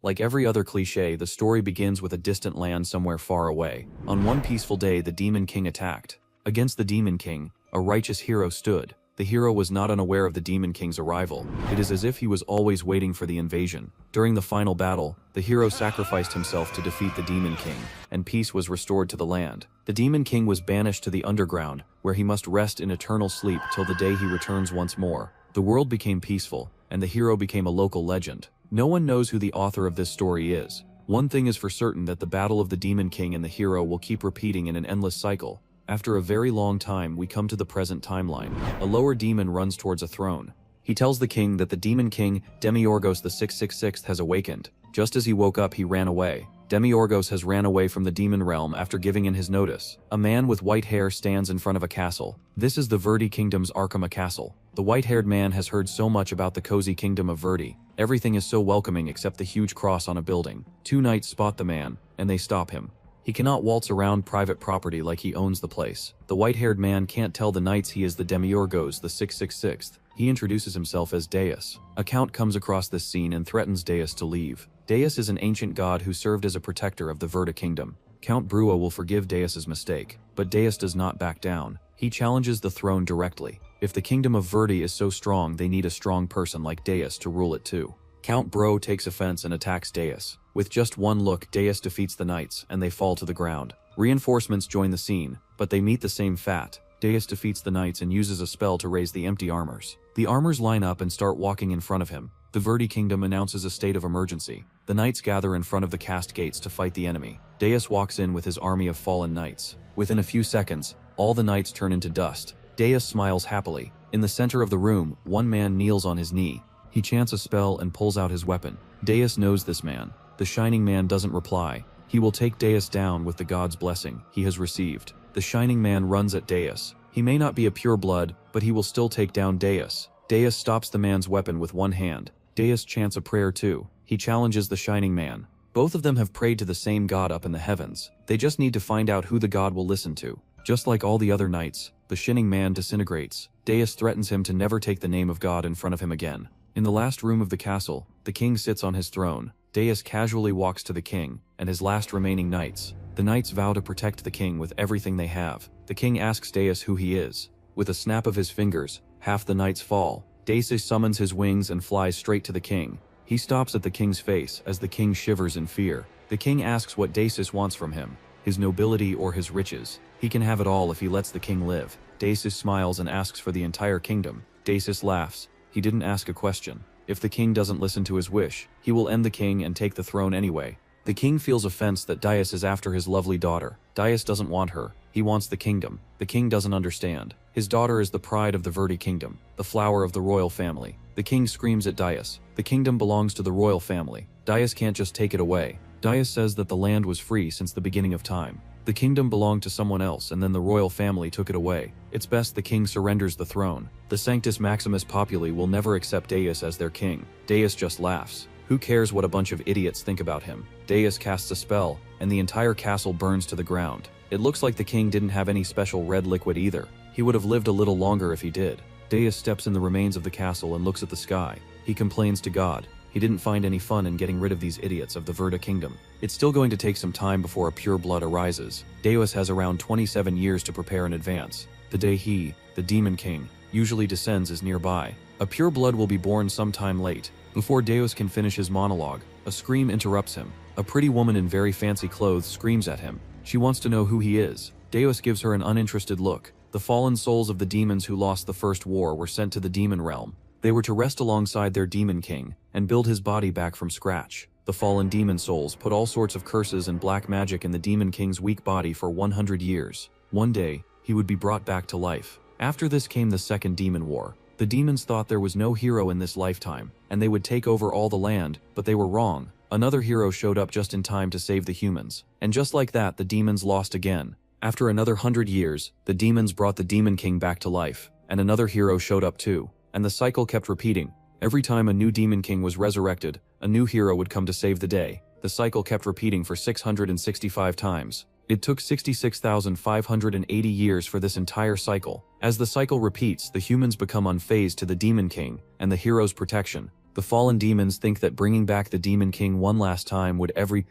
Like every other cliché, the story begins with a distant land somewhere far away. On one peaceful day, the Demon King attacked. Against the Demon King, a righteous hero stood. The hero was not unaware of the Demon King's arrival. It is as if he was always waiting for the invasion. During the final battle, the hero sacrificed himself to defeat the Demon King, and peace was restored to the land. The Demon King was banished to the underground, where he must rest in eternal sleep till the day he returns once more. The world became peaceful, and the hero became a local legend. No one knows who the author of this story is. One thing is for certain, that the battle of the Demon King and the hero will keep repeating in an endless cycle. After a very long time, we come to the present timeline. A lower demon runs towards a throne. He tells the king that the Demon King, Demiorgos the 666th, has awakened. Just as he woke up, he ran away. Demiorgos has ran away from the demon realm after giving in his notice. A man with white hair stands in front of a castle. This is the Verdi Kingdom's Arkama Castle. The white-haired man has heard so much about the cozy kingdom of Verdi. Everything is so welcoming except the huge cross on a building. Two knights spot the man, and they stop him. He cannot waltz around private property like he owns the place. The white-haired man can't tell the knights he is the Demiorgos the 666th. He introduces himself as Deus. A count comes across this scene and threatens Deus to leave. Deus is an ancient god who served as a protector of the Verda kingdom. Count Brua will forgive Deus's mistake, but Deus does not back down. He challenges the throne directly. If the kingdom of Verdi is so strong, they need a strong person like Deus to rule it too. Count Bro takes offense and attacks Deus. With just one look, Deus defeats the knights, and they fall to the ground. Reinforcements join the scene, but they meet the same fate. Deus defeats the knights and uses a spell to raise the empty armors. The armors line up and start walking in front of him. The Verdi kingdom announces a state of emergency. The knights gather in front of the cast gates to fight the enemy. Deus walks in with his army of fallen knights. Within a few seconds, all the knights turn into dust. Deus smiles happily. In the center of the room, one man kneels on his knee. He chants a spell and pulls out his weapon. Deus knows this man. The Shining Man doesn't reply. He will take Deus down with the god's blessing he has received. The Shining Man runs at Deus. He may not be a pure blood, but he will still take down Deus. Deus stops the man's weapon with one hand. Deus chants a prayer too. He challenges the Shining Man. Both of them have prayed to the same god up in the heavens. They just need to find out who the god will listen to. Just like all the other knights, the Shining Man disintegrates. Deus threatens him to never take the name of God in front of him again. In the last room of the castle, the king sits on his throne. Deus casually walks to the king and his last remaining knights. The knights vow to protect the king with everything they have. The king asks Deus who he is. With a snap of his fingers, half the knights fall. Deus summons his wings and flies straight to the king. He stops at the king's face as the king shivers in fear. The king asks what Deus wants from him, his nobility or his riches. He can have it all if he lets the king live. Deus smiles and asks for the entire kingdom. Deus laughs. He didn't ask a question. If the king doesn't listen to his wish, he will end the king and take the throne anyway. The king feels offense that Deus is after his lovely daughter. Deus doesn't want her. He wants the kingdom. The king doesn't understand. His daughter is the pride of the Verdi kingdom, the flower of the royal family. The king screams at Deus. The kingdom belongs to the royal family. Deus can't just take it away. Deus says that the land was free since the beginning of time. The kingdom belonged to someone else and then the royal family took it away. It's best the king surrenders the throne. The Sanctus Maximus Populi will never accept Deus as their king. Deus just laughs. Who cares what a bunch of idiots think about him? Deus casts a spell, and the entire castle burns to the ground. It looks like the king didn't have any special red liquid either. He would have lived a little longer if he did. Deus steps in the remains of the castle and looks at the sky. He complains to God. He didn't find any fun in getting rid of these idiots of the Verda kingdom. It's still going to take some time before a pure blood arises. Deus has around 27 years to prepare in advance. The day he, the Demon King, usually descends is nearby. A pure blood will be born sometime late. Before Deus can finish his monologue, a scream interrupts him. A pretty woman in very fancy clothes screams at him. She wants to know who he is. Deus gives her an uninterested look. The fallen souls of the demons who lost the first war were sent to the demon realm. They were to rest alongside their demon king and build his body back from scratch. The fallen demon souls put all sorts of curses and black magic in the demon king's weak body for 100 years. One day, he would be brought back to life. After this came the Second Demon War. The demons thought there was no hero in this lifetime, and they would take over all the land, but they were wrong. Another hero showed up just in time to save the humans. And just like that, the demons lost again. After another 100 years, the demons brought the Demon King back to life, and another hero showed up too. And the cycle kept repeating. Every time a new Demon King was resurrected, a new hero would come to save the day. The cycle kept repeating for 665 times. It took 66,580 years for this entire cycle. As the cycle repeats, the humans become unfazed to the Demon King and the hero's protection. The fallen demons think that bringing back the Demon King one last time would every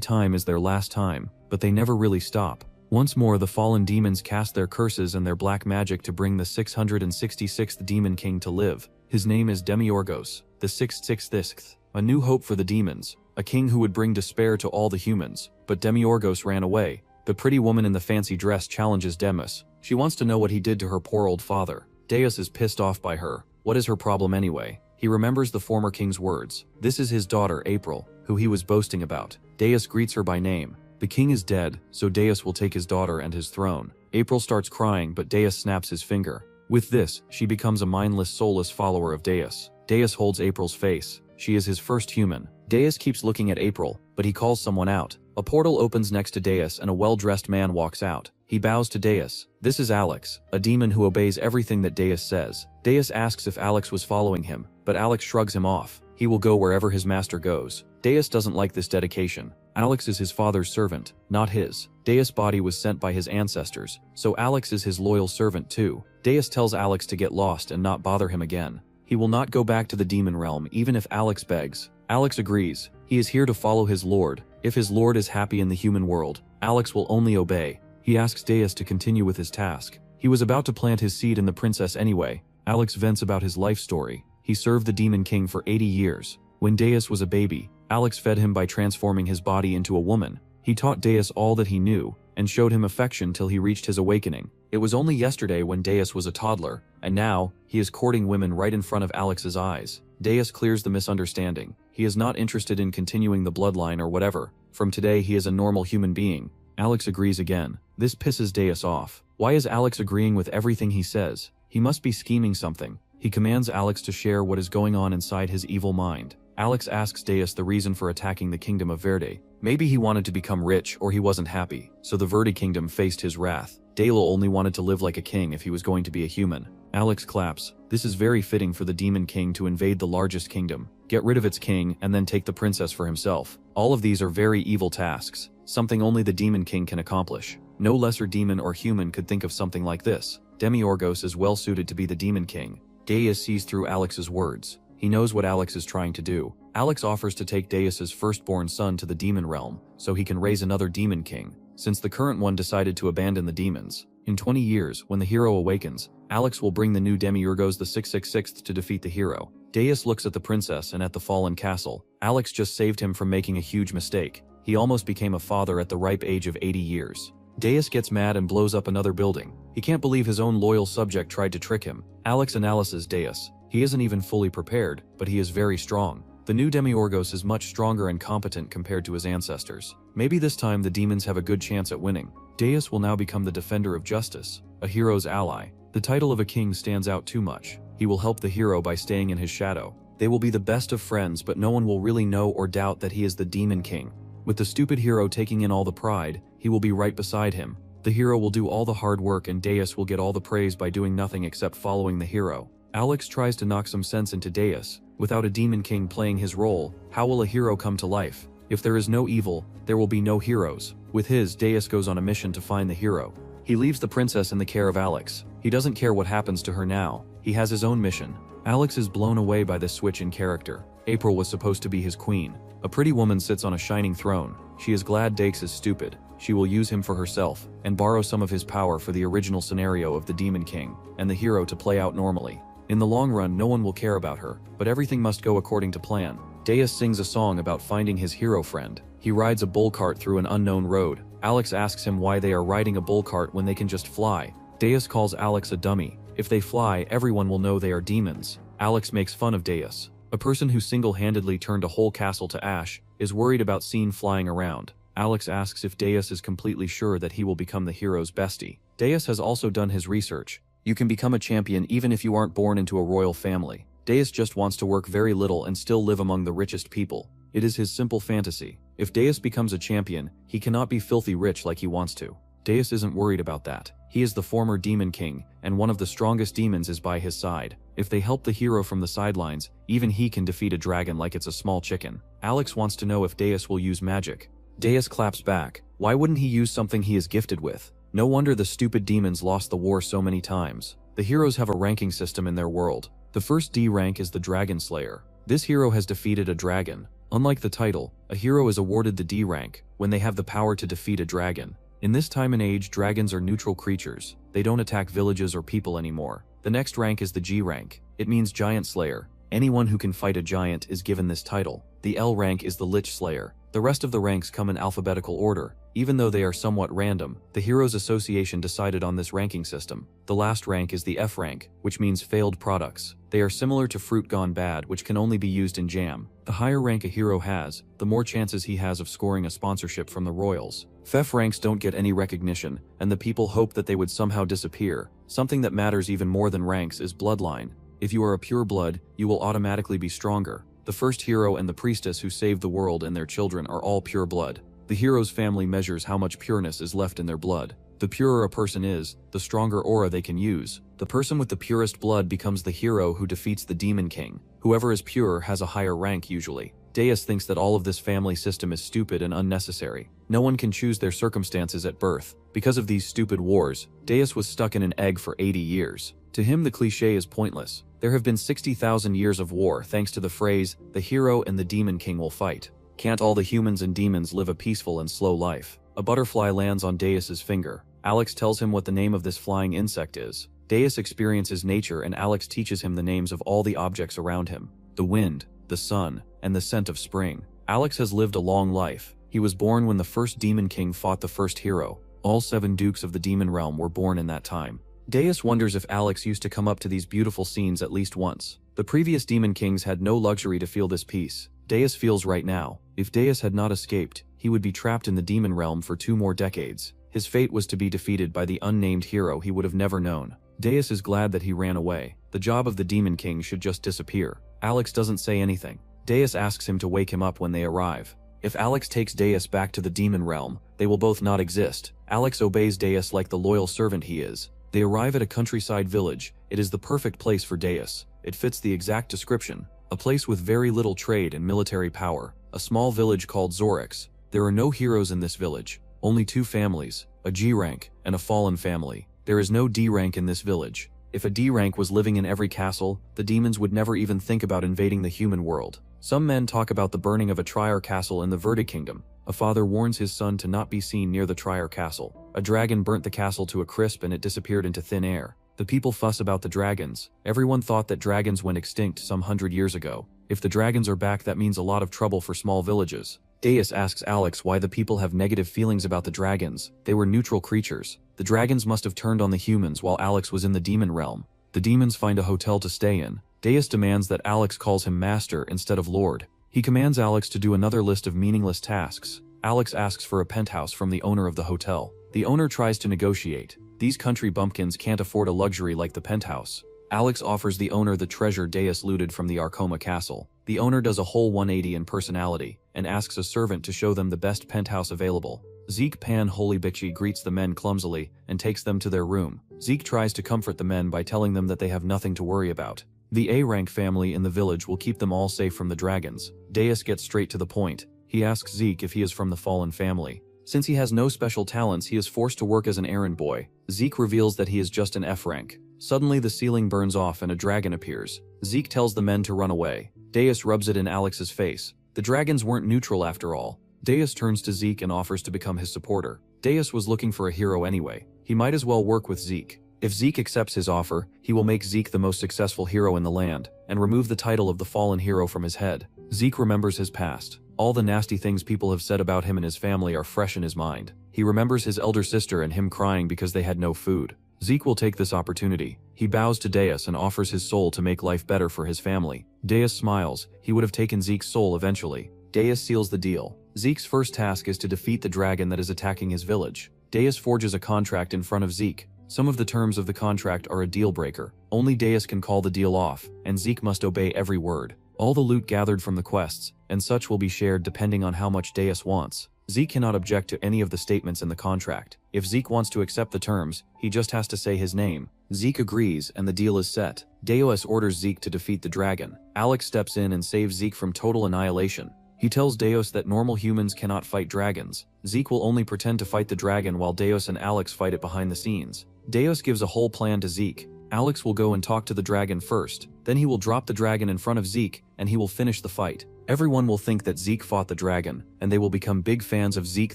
time is their last time, but they never really stop. Once more the fallen demons cast their curses and their black magic to bring the 666th Demon King to live. His name is Demiurgos, the 666th, a new hope for the demons, a king who would bring despair to all the humans. But Demiurgos ran away. The pretty woman in the fancy dress challenges Demus. She wants to know what he did to her poor old father. Deus is pissed off by her. What is her problem anyway? He remembers the former king's words. This is his daughter, April, who he was boasting about. Deus greets her by name. The king is dead, so Deus will take his daughter and his throne. April starts crying, but Deus snaps his finger. With this, she becomes a mindless, soulless follower of Deus. Deus holds April's face. She is his first human. Deus keeps looking at April, but he calls someone out. A portal opens next to Deus and a well-dressed man walks out. He bows to Deus. This is Alex, a demon who obeys everything that Deus says. Deus asks if Alex was following him, but Alex shrugs him off. He will go wherever his master goes. Deus doesn't like this dedication. Alex is his father's servant, not his. Deus' body was sent by his ancestors, so Alex is his loyal servant too. Deus tells Alex to get lost and not bother him again. He will not go back to the demon realm even if Alex begs. Alex agrees. He is here to follow his lord. If his lord is happy in the human world, Alex will only obey. He asks Deus to continue with his task. He was about to plant his seed in the princess anyway. Alex vents about his life story. He served the Demon King for 80 years. When Deus was a baby, Alex fed him by transforming his body into a woman. He taught Deus all that he knew, and showed him affection till he reached his awakening. It was only yesterday when Deus was a toddler, and now, he is courting women right in front of Alex's eyes. Deus clears the misunderstanding. He is not interested in continuing the bloodline or whatever. From today he is a normal human being. Alex agrees again. This pisses Deus off. Why is Alex agreeing with everything he says? He must be scheming something. He commands Alex to share what is going on inside his evil mind. Alex asks Deus the reason for attacking the kingdom of Verde. Maybe he wanted to become rich or he wasn't happy, so the Verde kingdom faced his wrath. Dalo only wanted to live like a king if he was going to be a human. Alex claps. This is very fitting for the Demon King to invade the largest kingdom, get rid of its king, and then take the princess for himself. All of these are very evil tasks, something only the Demon King can accomplish. No lesser demon or human could think of something like this. Demiurgos is well suited to be the Demon King. Deus sees through Alex's words. He knows what Alex is trying to do. Alex offers to take Deus's firstborn son to the demon realm, so he can raise another Demon King, since the current one decided to abandon the demons. In 20 years, when the hero awakens, Alex will bring the new Demiurgos the 666th to defeat the hero. Deus looks at the princess and at the fallen castle. Alex just saved him from making a huge mistake. He almost became a father at the ripe age of 80 years. Deus gets mad and blows up another building. He can't believe his own loyal subject tried to trick him. Alex analyzes Deus. He isn't even fully prepared, but he is very strong. The new Demiurgos is much stronger and competent compared to his ancestors. Maybe this time the demons have a good chance at winning. Deus will now become the defender of justice, a hero's ally. The title of a king stands out too much. He will help the hero by staying in his shadow. They will be the best of friends, but no one will really know or doubt that he is the Demon King. With the stupid hero taking in all the pride, he will be right beside him. The hero will do all the hard work and Deus will get all the praise by doing nothing except following the hero. Alex tries to knock some sense into Deus. Without a Demon King playing his role, how will a hero come to life? If there is no evil, there will be no heroes. With his, Deus goes on a mission to find the hero. He leaves the princess in the care of Alex. He doesn't care what happens to her now. He has his own mission. Alex is blown away by this switch in character. April was supposed to be his queen. A pretty woman sits on a shining throne. She is glad Deus is stupid. She will use him for herself, and borrow some of his power for the original scenario of the Demon King, and the hero to play out normally. In the long run, no one will care about her, but everything must go according to plan. Deus sings a song about finding his hero friend. He rides a bull cart through an unknown road. Alex asks him why they are riding a bull cart when they can just fly. Deus calls Alex a dummy. If they fly, everyone will know they are demons. Alex makes fun of Deus. A person who single-handedly turned a whole castle to ash is worried about seen flying around. Alex asks if Deus is completely sure that he will become the hero's bestie. Deus has also done his research. You can become a champion even if you aren't born into a royal family. Deus just wants to work very little and still live among the richest people. It is his simple fantasy. If Deus becomes a champion, he cannot be filthy rich like he wants to. Deus isn't worried about that. He is the former Demon King, and one of the strongest demons is by his side. If they help the hero from the sidelines, even he can defeat a dragon like it's a small chicken. Alex wants to know if Deus will use magic. Deus claps back. Why wouldn't he use something he is gifted with? No wonder the stupid demons lost the war so many times. The heroes have a ranking system in their world. The first D rank is the Dragon Slayer. This hero has defeated a dragon. Unlike the title, a hero is awarded the D rank when they have the power to defeat a dragon. In this time and age, dragons are neutral creatures. They don't attack villages or people anymore. The next rank is the G rank. It means Giant Slayer. Anyone who can fight a giant is given this title. The L rank is the Lich Slayer. The rest of the ranks come in alphabetical order. Even though they are somewhat random, the Heroes Association decided on this ranking system. The last rank is the F rank, which means failed products. They are similar to fruit gone bad, which can only be used in jam. The higher rank a hero has, the more chances he has of scoring a sponsorship from the royals. FF ranks don't get any recognition, and the people hope that they would somehow disappear. Something that matters even more than ranks is bloodline. If you are a pure blood, you will automatically be stronger. The first hero and the priestess who saved the world and their children are all pure blood. The hero's family measures how much pureness is left in their blood. The purer a person is, the stronger aura they can use. The person with the purest blood becomes the hero who defeats the Demon King. Whoever is pure has a higher rank usually. Deus thinks that all of this family system is stupid and unnecessary. No one can choose their circumstances at birth. Because of these stupid wars, Deus was stuck in an egg for 80 years. To him, the cliché is pointless. There have been 60,000 years of war thanks to the phrase, the hero and the Demon King will fight. Can't all the humans and demons live a peaceful and slow life? A butterfly lands on Deus's finger. Alex tells him what the name of this flying insect is. Deus experiences nature and Alex teaches him the names of all the objects around him. The wind, the sun, and the scent of spring. Alex has lived a long life. He was born when the first Demon King fought the first hero. All 7 dukes of the demon realm were born in that time. Deus wonders if Alex used to come up to these beautiful scenes at least once. The previous Demon Kings had no luxury to feel this peace. Deus feels right now. If Deus had not escaped, he would be trapped in the demon realm for 2 more decades. His fate was to be defeated by the unnamed hero he would have never known. Deus is glad that he ran away. The job of the Demon King should just disappear. Alex doesn't say anything. Deus asks him to wake him up when they arrive. If Alex takes Deus back to the demon realm, they will both not exist. Alex obeys Deus like the loyal servant he is. They arrive at a countryside village. It is the perfect place for Deus. It fits the exact description. A place with very little trade and military power. A small village called Zorix. There are no heroes in this village. Only 2 families, a G rank and a fallen family. There is no D rank in this village. If a D rank was living in every castle, the demons would never even think about invading the human world. Some men talk about the burning of a Trier castle in the Verdi Kingdom. A father warns his son to not be seen near the Trier castle. A dragon burnt the castle to a crisp and it disappeared into thin air. The people fuss about the dragons. Everyone thought that dragons went extinct some 100 years ago. If the dragons are back, that means a lot of trouble for small villages. Deus asks Alex why the people have negative feelings about the dragons. They were neutral creatures. The dragons must have turned on the humans while Alex was in the demon realm. The demons find a hotel to stay in. Deus demands that Alex calls him master instead of lord. He commands Alex to do another list of meaningless tasks. Alex asks for a penthouse from the owner of the hotel. The owner tries to negotiate. These country bumpkins can't afford a luxury like the penthouse. Alex offers the owner the treasure Deus looted from the Arcoma castle. The owner does a whole 180 in personality, and asks a servant to show them the best penthouse available. Zeke Pan Holy Bikshi greets the men clumsily, and takes them to their room. Zeke tries to comfort the men by telling them that they have nothing to worry about. The A-rank family in the village will keep them all safe from the dragons. Deus gets straight to the point. He asks Zeke if he is from the fallen family. Since he has no special talents, he is forced to work as an errand boy. Zeke reveals that he is just an F rank. Suddenly the ceiling burns off and a dragon appears. Zeke tells the men to run away. Deus rubs it in Alex's face. The dragons weren't neutral after all. Deus turns to Zeke and offers to become his supporter. Deus was looking for a hero anyway. He might as well work with Zeke. If Zeke accepts his offer, he will make Zeke the most successful hero in the land, and remove the title of the fallen hero from his head. Zeke remembers his past. All the nasty things people have said about him and his family are fresh in his mind. He remembers his elder sister and him crying because they had no food. Zeke will take this opportunity. He bows to Deus and offers his soul to make life better for his family. Deus smiles. He would have taken Zeke's soul eventually. Deus seals the deal. Zeke's first task is to defeat the dragon that is attacking his village. Deus forges a contract in front of Zeke. Some of the terms of the contract are a deal breaker. Only Deus can call the deal off, and Zeke must obey every word. All the loot gathered from the quests, and such will be shared depending on how much Deus wants. Zeke cannot object to any of the statements in the contract. If Zeke wants to accept the terms, he just has to say his name. Zeke agrees, and the deal is set. Deus orders Zeke to defeat the dragon. Alex steps in and saves Zeke from total annihilation. He tells Deus that normal humans cannot fight dragons. Zeke will only pretend to fight the dragon while Deus and Alex fight it behind the scenes. Deus gives a whole plan to Zeke. Alex will go and talk to the dragon first, then he will drop the dragon in front of Zeke, and he will finish the fight. Everyone will think that Zeke fought the dragon, and they will become big fans of Zeke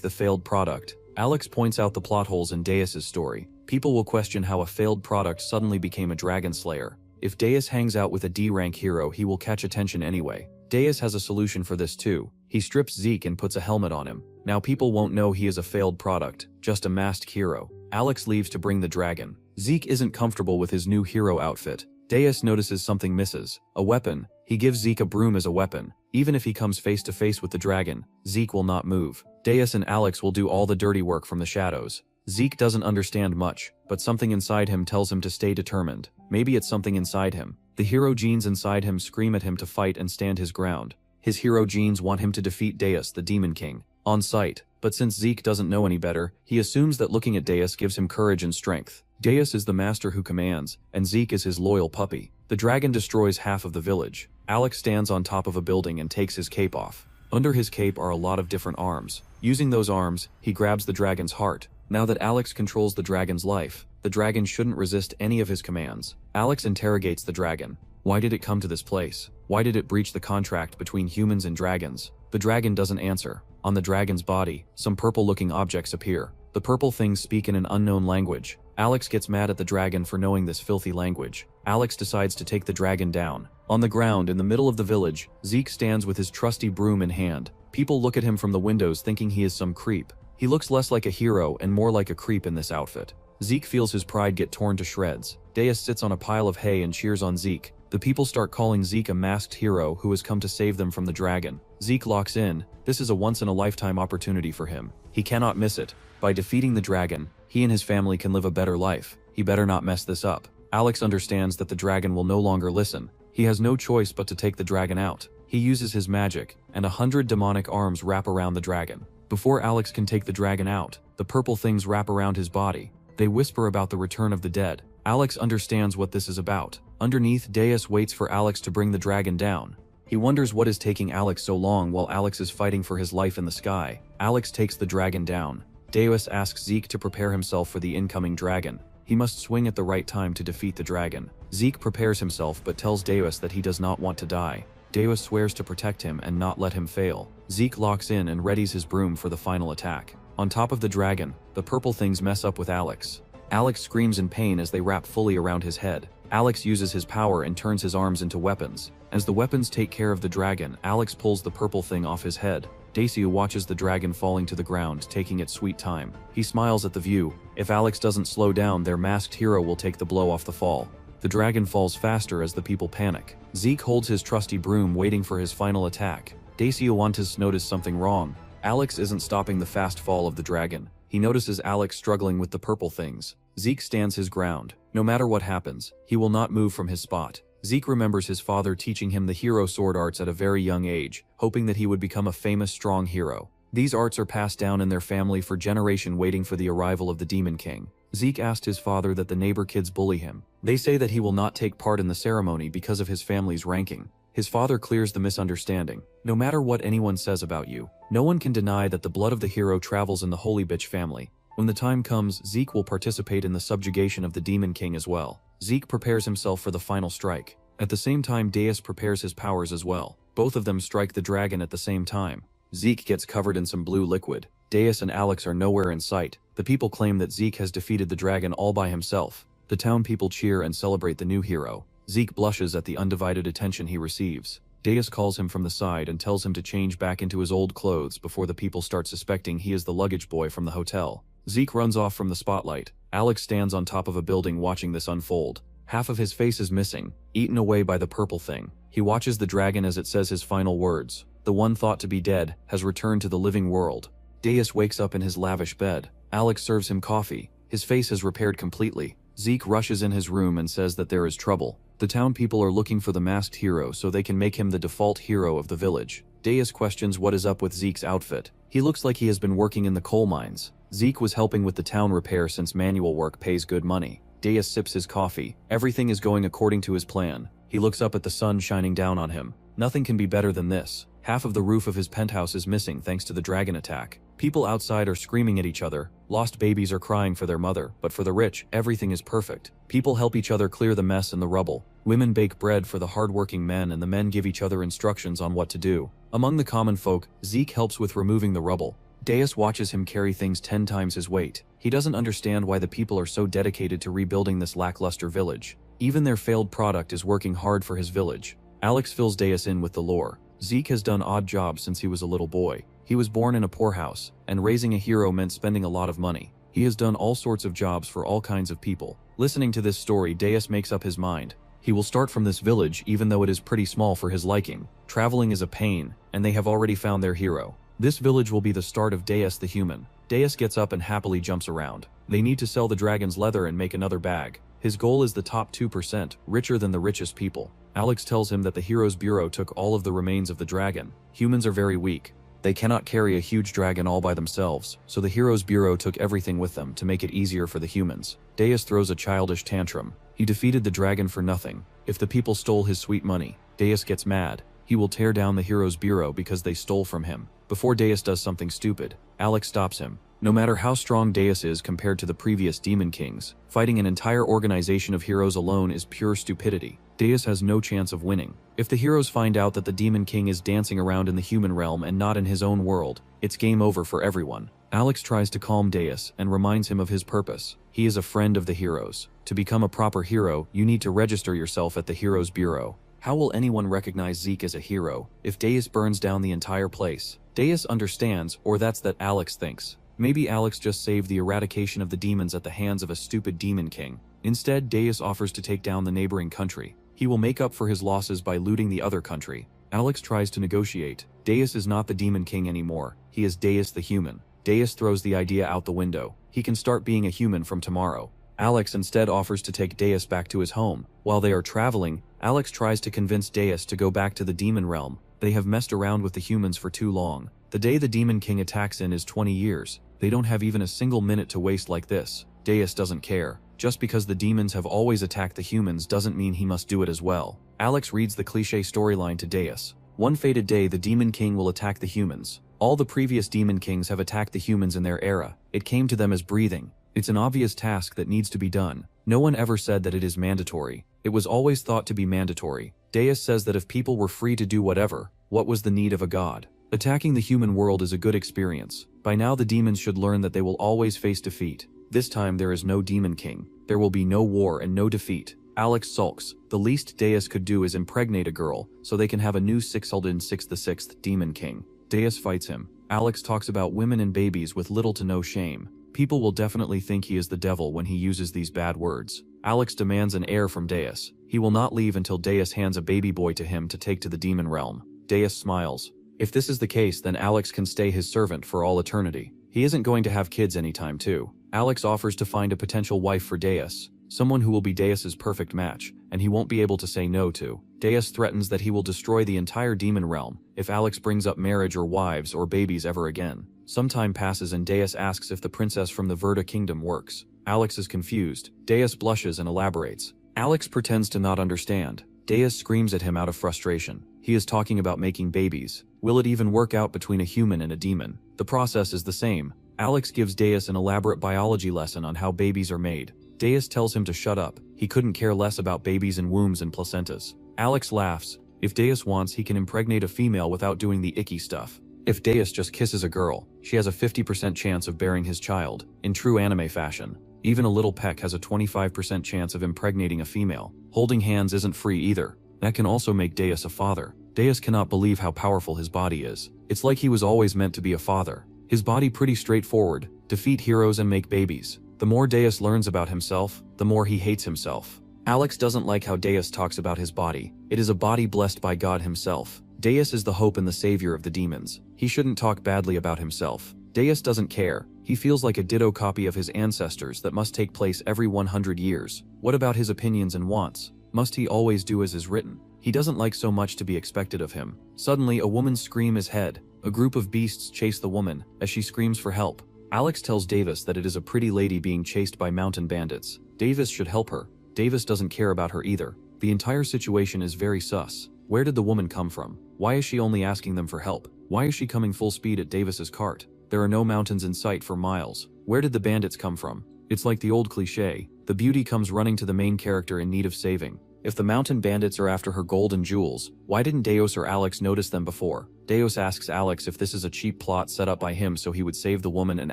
the failed product. Alex points out the plot holes in Deus's story. People will question how a failed product suddenly became a dragon slayer. If Deus hangs out with a D-rank hero, he will catch attention anyway. Deus has a solution for this too. He strips Zeke and puts a helmet on him. Now people won't know he is a failed product, just a masked hero. Alex leaves to bring the dragon. Zeke isn't comfortable with his new hero outfit. Deus notices something misses, a weapon. He gives Zeke a broom as a weapon. Even if he comes face to face with the dragon, Zeke will not move. Deus and Alex will do all the dirty work from the shadows. Zeke doesn't understand much, but something inside him tells him to stay determined. Maybe it's something inside him. The hero genes inside him scream at him to fight and stand his ground. His hero genes want him to defeat Deus, the Demon King, on sight. But since Zeke doesn't know any better, he assumes that looking at Deus gives him courage and strength. Deus is the master who commands, and Zeke is his loyal puppy. The dragon destroys half of the village. Alex stands on top of a building and takes his cape off. Under his cape are a lot of different arms. Using those arms, he grabs the dragon's heart. Now that Alex controls the dragon's life, the dragon shouldn't resist any of his commands. Alex interrogates the dragon. Why did it come to this place? Why did it breach the contract between humans and dragons? The dragon doesn't answer. On the dragon's body, some purple-looking objects appear. The purple things speak in an unknown language. Alex gets mad at the dragon for knowing this filthy language. Alex decides to take the dragon down. On the ground in the middle of the village, Zeke stands with his trusty broom in hand. People look at him from the windows thinking he is some creep. He looks less like a hero and more like a creep in this outfit. Zeke feels his pride get torn to shreds. Deus sits on a pile of hay and cheers on Zeke. The people start calling Zeke a masked hero who has come to save them from the dragon. Zeke locks in. This is a once-in-a-lifetime opportunity for him. He cannot miss it. By defeating the dragon, he and his family can live a better life. He better not mess this up. Alex understands that the dragon will no longer listen. He has no choice but to take the dragon out. He uses his magic, and 100 demonic arms wrap around the dragon. Before Alex can take the dragon out, the purple things wrap around his body. They whisper about the return of the dead. Alex understands what this is about. Underneath, Deus waits for Alex to bring the dragon down. He wonders what is taking Alex so long while Alex is fighting for his life in the sky. Alex takes the dragon down. Deus asks Zeke to prepare himself for the incoming dragon. He must swing at the right time to defeat the dragon. Zeke prepares himself but tells Deus that he does not want to die. Deus swears to protect him and not let him fail. Zeke locks in and readies his broom for the final attack. On top of the dragon, the purple things mess up with Alex. Alex screams in pain as they wrap fully around his head. Alex uses his power and turns his arms into weapons. As the weapons take care of the dragon, Alex pulls the purple thing off his head. Dacia watches the dragon falling to the ground, taking its sweet time. He smiles at the view. If Alex doesn't slow down, their masked hero will take the blow off the fall. The dragon falls faster as the people panic. Zeke holds his trusty broom waiting for his final attack. Dacia notices something wrong. Alex isn't stopping the fast fall of the dragon. He notices Alex struggling with the purple things. Zeke stands his ground. No matter what happens, he will not move from his spot. Zeke remembers his father teaching him the hero sword arts at a very young age, hoping that he would become a famous, strong hero. These arts are passed down in their family for generations, waiting for the arrival of the Demon King. Zeke asked his father that the neighbor kids bully him. They say that he will not take part in the ceremony because of his family's ranking. His father clears the misunderstanding. No matter what anyone says about you, no one can deny that the blood of the hero travels in the Holy Bitch family. When the time comes, Zeke will participate in the subjugation of the Demon King as well. Zeke prepares himself for the final strike. At the same time, Deus prepares his powers as well. Both of them strike the dragon at the same time. Zeke gets covered in some blue liquid. Deus and Alex are nowhere in sight. The people claim that Zeke has defeated the dragon all by himself. The town people cheer and celebrate the new hero. Zeke blushes at the undivided attention he receives. Deus calls him from the side and tells him to change back into his old clothes before the people start suspecting he is the luggage boy from the hotel. Zeke runs off from the spotlight. Alex stands on top of a building watching this unfold. Half of his face is missing, eaten away by the purple thing. He watches the dragon as it says his final words. The one thought to be dead has returned to the living world. Deus wakes up in his lavish bed. Alex serves him coffee. His face has repaired completely. Zeke rushes in his room and says that there is trouble. The town people are looking for the masked hero so they can make him the default hero of the village. Deus questions what is up with Zeke's outfit. He looks like he has been working in the coal mines. Zeke was helping with the town repair since manual work pays good money. Deus sips his coffee. Everything is going according to his plan. He looks up at the sun shining down on him. Nothing can be better than this. Half of the roof of his penthouse is missing thanks to the dragon attack. People outside are screaming at each other, lost babies are crying for their mother, but for the rich, everything is perfect. People help each other clear the mess and the rubble. Women bake bread for the hard-working men and the men give each other instructions on what to do. Among the common folk, Zeke helps with removing the rubble. Deus watches him carry things 10 times his weight. He doesn't understand why the people are so dedicated to rebuilding this lackluster village. Even their failed product is working hard for his village. Alex fills Deus in with the lore. Zeke has done odd jobs since he was a little boy. He was born in a poorhouse, and raising a hero meant spending a lot of money. He has done all sorts of jobs for all kinds of people. Listening to this story, Deus makes up his mind. He will start from this village even though it is pretty small for his liking. Traveling is a pain, and they have already found their hero. This village will be the start of Deus the human. Deus gets up and happily jumps around. They need to sell the dragon's leather and make another bag. His goal is the top 2%, richer than the richest people. Alex tells him that the Heroes Bureau took all of the remains of the dragon. Humans are very weak. They cannot carry a huge dragon all by themselves, so the Heroes Bureau took everything with them to make it easier for the humans. Deus throws a childish tantrum. He defeated the dragon for nothing. If the people stole his sweet money, Deus gets mad. He will tear down the Heroes Bureau because they stole from him. Before Deus does something stupid, Alex stops him. No matter how strong Deus is compared to the previous Demon Kings, fighting an entire organization of heroes alone is pure stupidity. Deus has no chance of winning. If the heroes find out that the Demon King is dancing around in the human realm and not in his own world, it's game over for everyone. Alex tries to calm Deus and reminds him of his purpose. He is a friend of the heroes. To become a proper hero, you need to register yourself at the Heroes Bureau. How will anyone recognize Zeke as a hero if Deus burns down the entire place? Deus understands, or that's that Alex thinks. Maybe Alex just saved the eradication of the demons at the hands of a stupid demon king. Instead, Deus offers to take down the neighboring country. He will make up for his losses by looting the other country. Alex tries to negotiate. Deus is not the demon king anymore. He is Deus the human. Deus throws the idea out the window. He can start being a human from tomorrow. Alex instead offers to take Deus back to his home. While they are traveling, Alex tries to convince Deus to go back to the demon realm. They have messed around with the humans for too long. The day the Demon King attacks in is 20 years. They don't have even a single minute to waste like this. Deus doesn't care. Just because the demons have always attacked the humans doesn't mean he must do it as well. Alex reads the cliché storyline to Deus. One fated day, the Demon King will attack the humans. All the previous Demon Kings have attacked the humans in their era. It came to them as breathing. It's an obvious task that needs to be done. No one ever said that it is mandatory. It was always thought to be mandatory. Deus says that if people were free to do whatever, what was the need of a god? Attacking the human world is a good experience. By now the demons should learn that they will always face defeat. This time there is no Demon King. There will be no war and no defeat. Alex sulks. The least Deus could do is impregnate a girl, so they can have a new 606th Demon King. Deus fights him. Alex talks about women and babies with little to no shame. People will definitely think he is the devil when he uses these bad words. Alex demands an heir from Deus. He will not leave until Deus hands a baby boy to him to take to the demon realm. Deus smiles. If this is the case, then Alex can stay his servant for all eternity. He isn't going to have kids anytime too. Alex offers to find a potential wife for Deus, someone who will be Deus's perfect match, and he won't be able to say no to. Deus threatens that he will destroy the entire demon realm if Alex brings up marriage or wives or babies ever again. Some time passes and Deus asks if the princess from the Verda kingdom works. Alex is confused. Deus blushes and elaborates. Alex pretends to not understand. Deus screams at him out of frustration. He is talking about making babies. Will it even work out between a human and a demon? The process is the same. Alex gives Deus an elaborate biology lesson on how babies are made. Deus tells him to shut up. He couldn't care less about babies and wombs and placentas. Alex laughs. If Deus wants, he can impregnate a female without doing the icky stuff. If Deus just kisses a girl, she has a 50% chance of bearing his child, in true anime fashion. Even a little peck has a 25% chance of impregnating a female. Holding hands isn't free either. That can also make Deus a father. Deus cannot believe how powerful his body is. It's like he was always meant to be a father. His body pretty straightforward. Defeat heroes and make babies. The more Deus learns about himself, the more he hates himself. Alex doesn't like how Deus talks about his body. It is a body blessed by God himself. Deus is the hope and the savior of the demons. He shouldn't talk badly about himself. Deus doesn't care. He feels like a ditto copy of his ancestors that must take place every 100 years. What about his opinions and wants? Must he always do as is written? He doesn't like so much to be expected of him. Suddenly, a woman's scream is heard. A group of beasts chase the woman as she screams for help. Alex tells Davis that it is a pretty lady being chased by mountain bandits. Davis should help her. Davis doesn't care about her either. The entire situation is very sus. Where did the woman come from? Why is she only asking them for help? Why is she coming full speed at Davis's cart? There are no mountains in sight for miles. Where did the bandits come from? It's like the old cliche. The beauty comes running to the main character in need of saving. If the mountain bandits are after her gold and jewels, why didn't Deus or Alex notice them before? Deus asks Alex if this is a cheap plot set up by him so he would save the woman and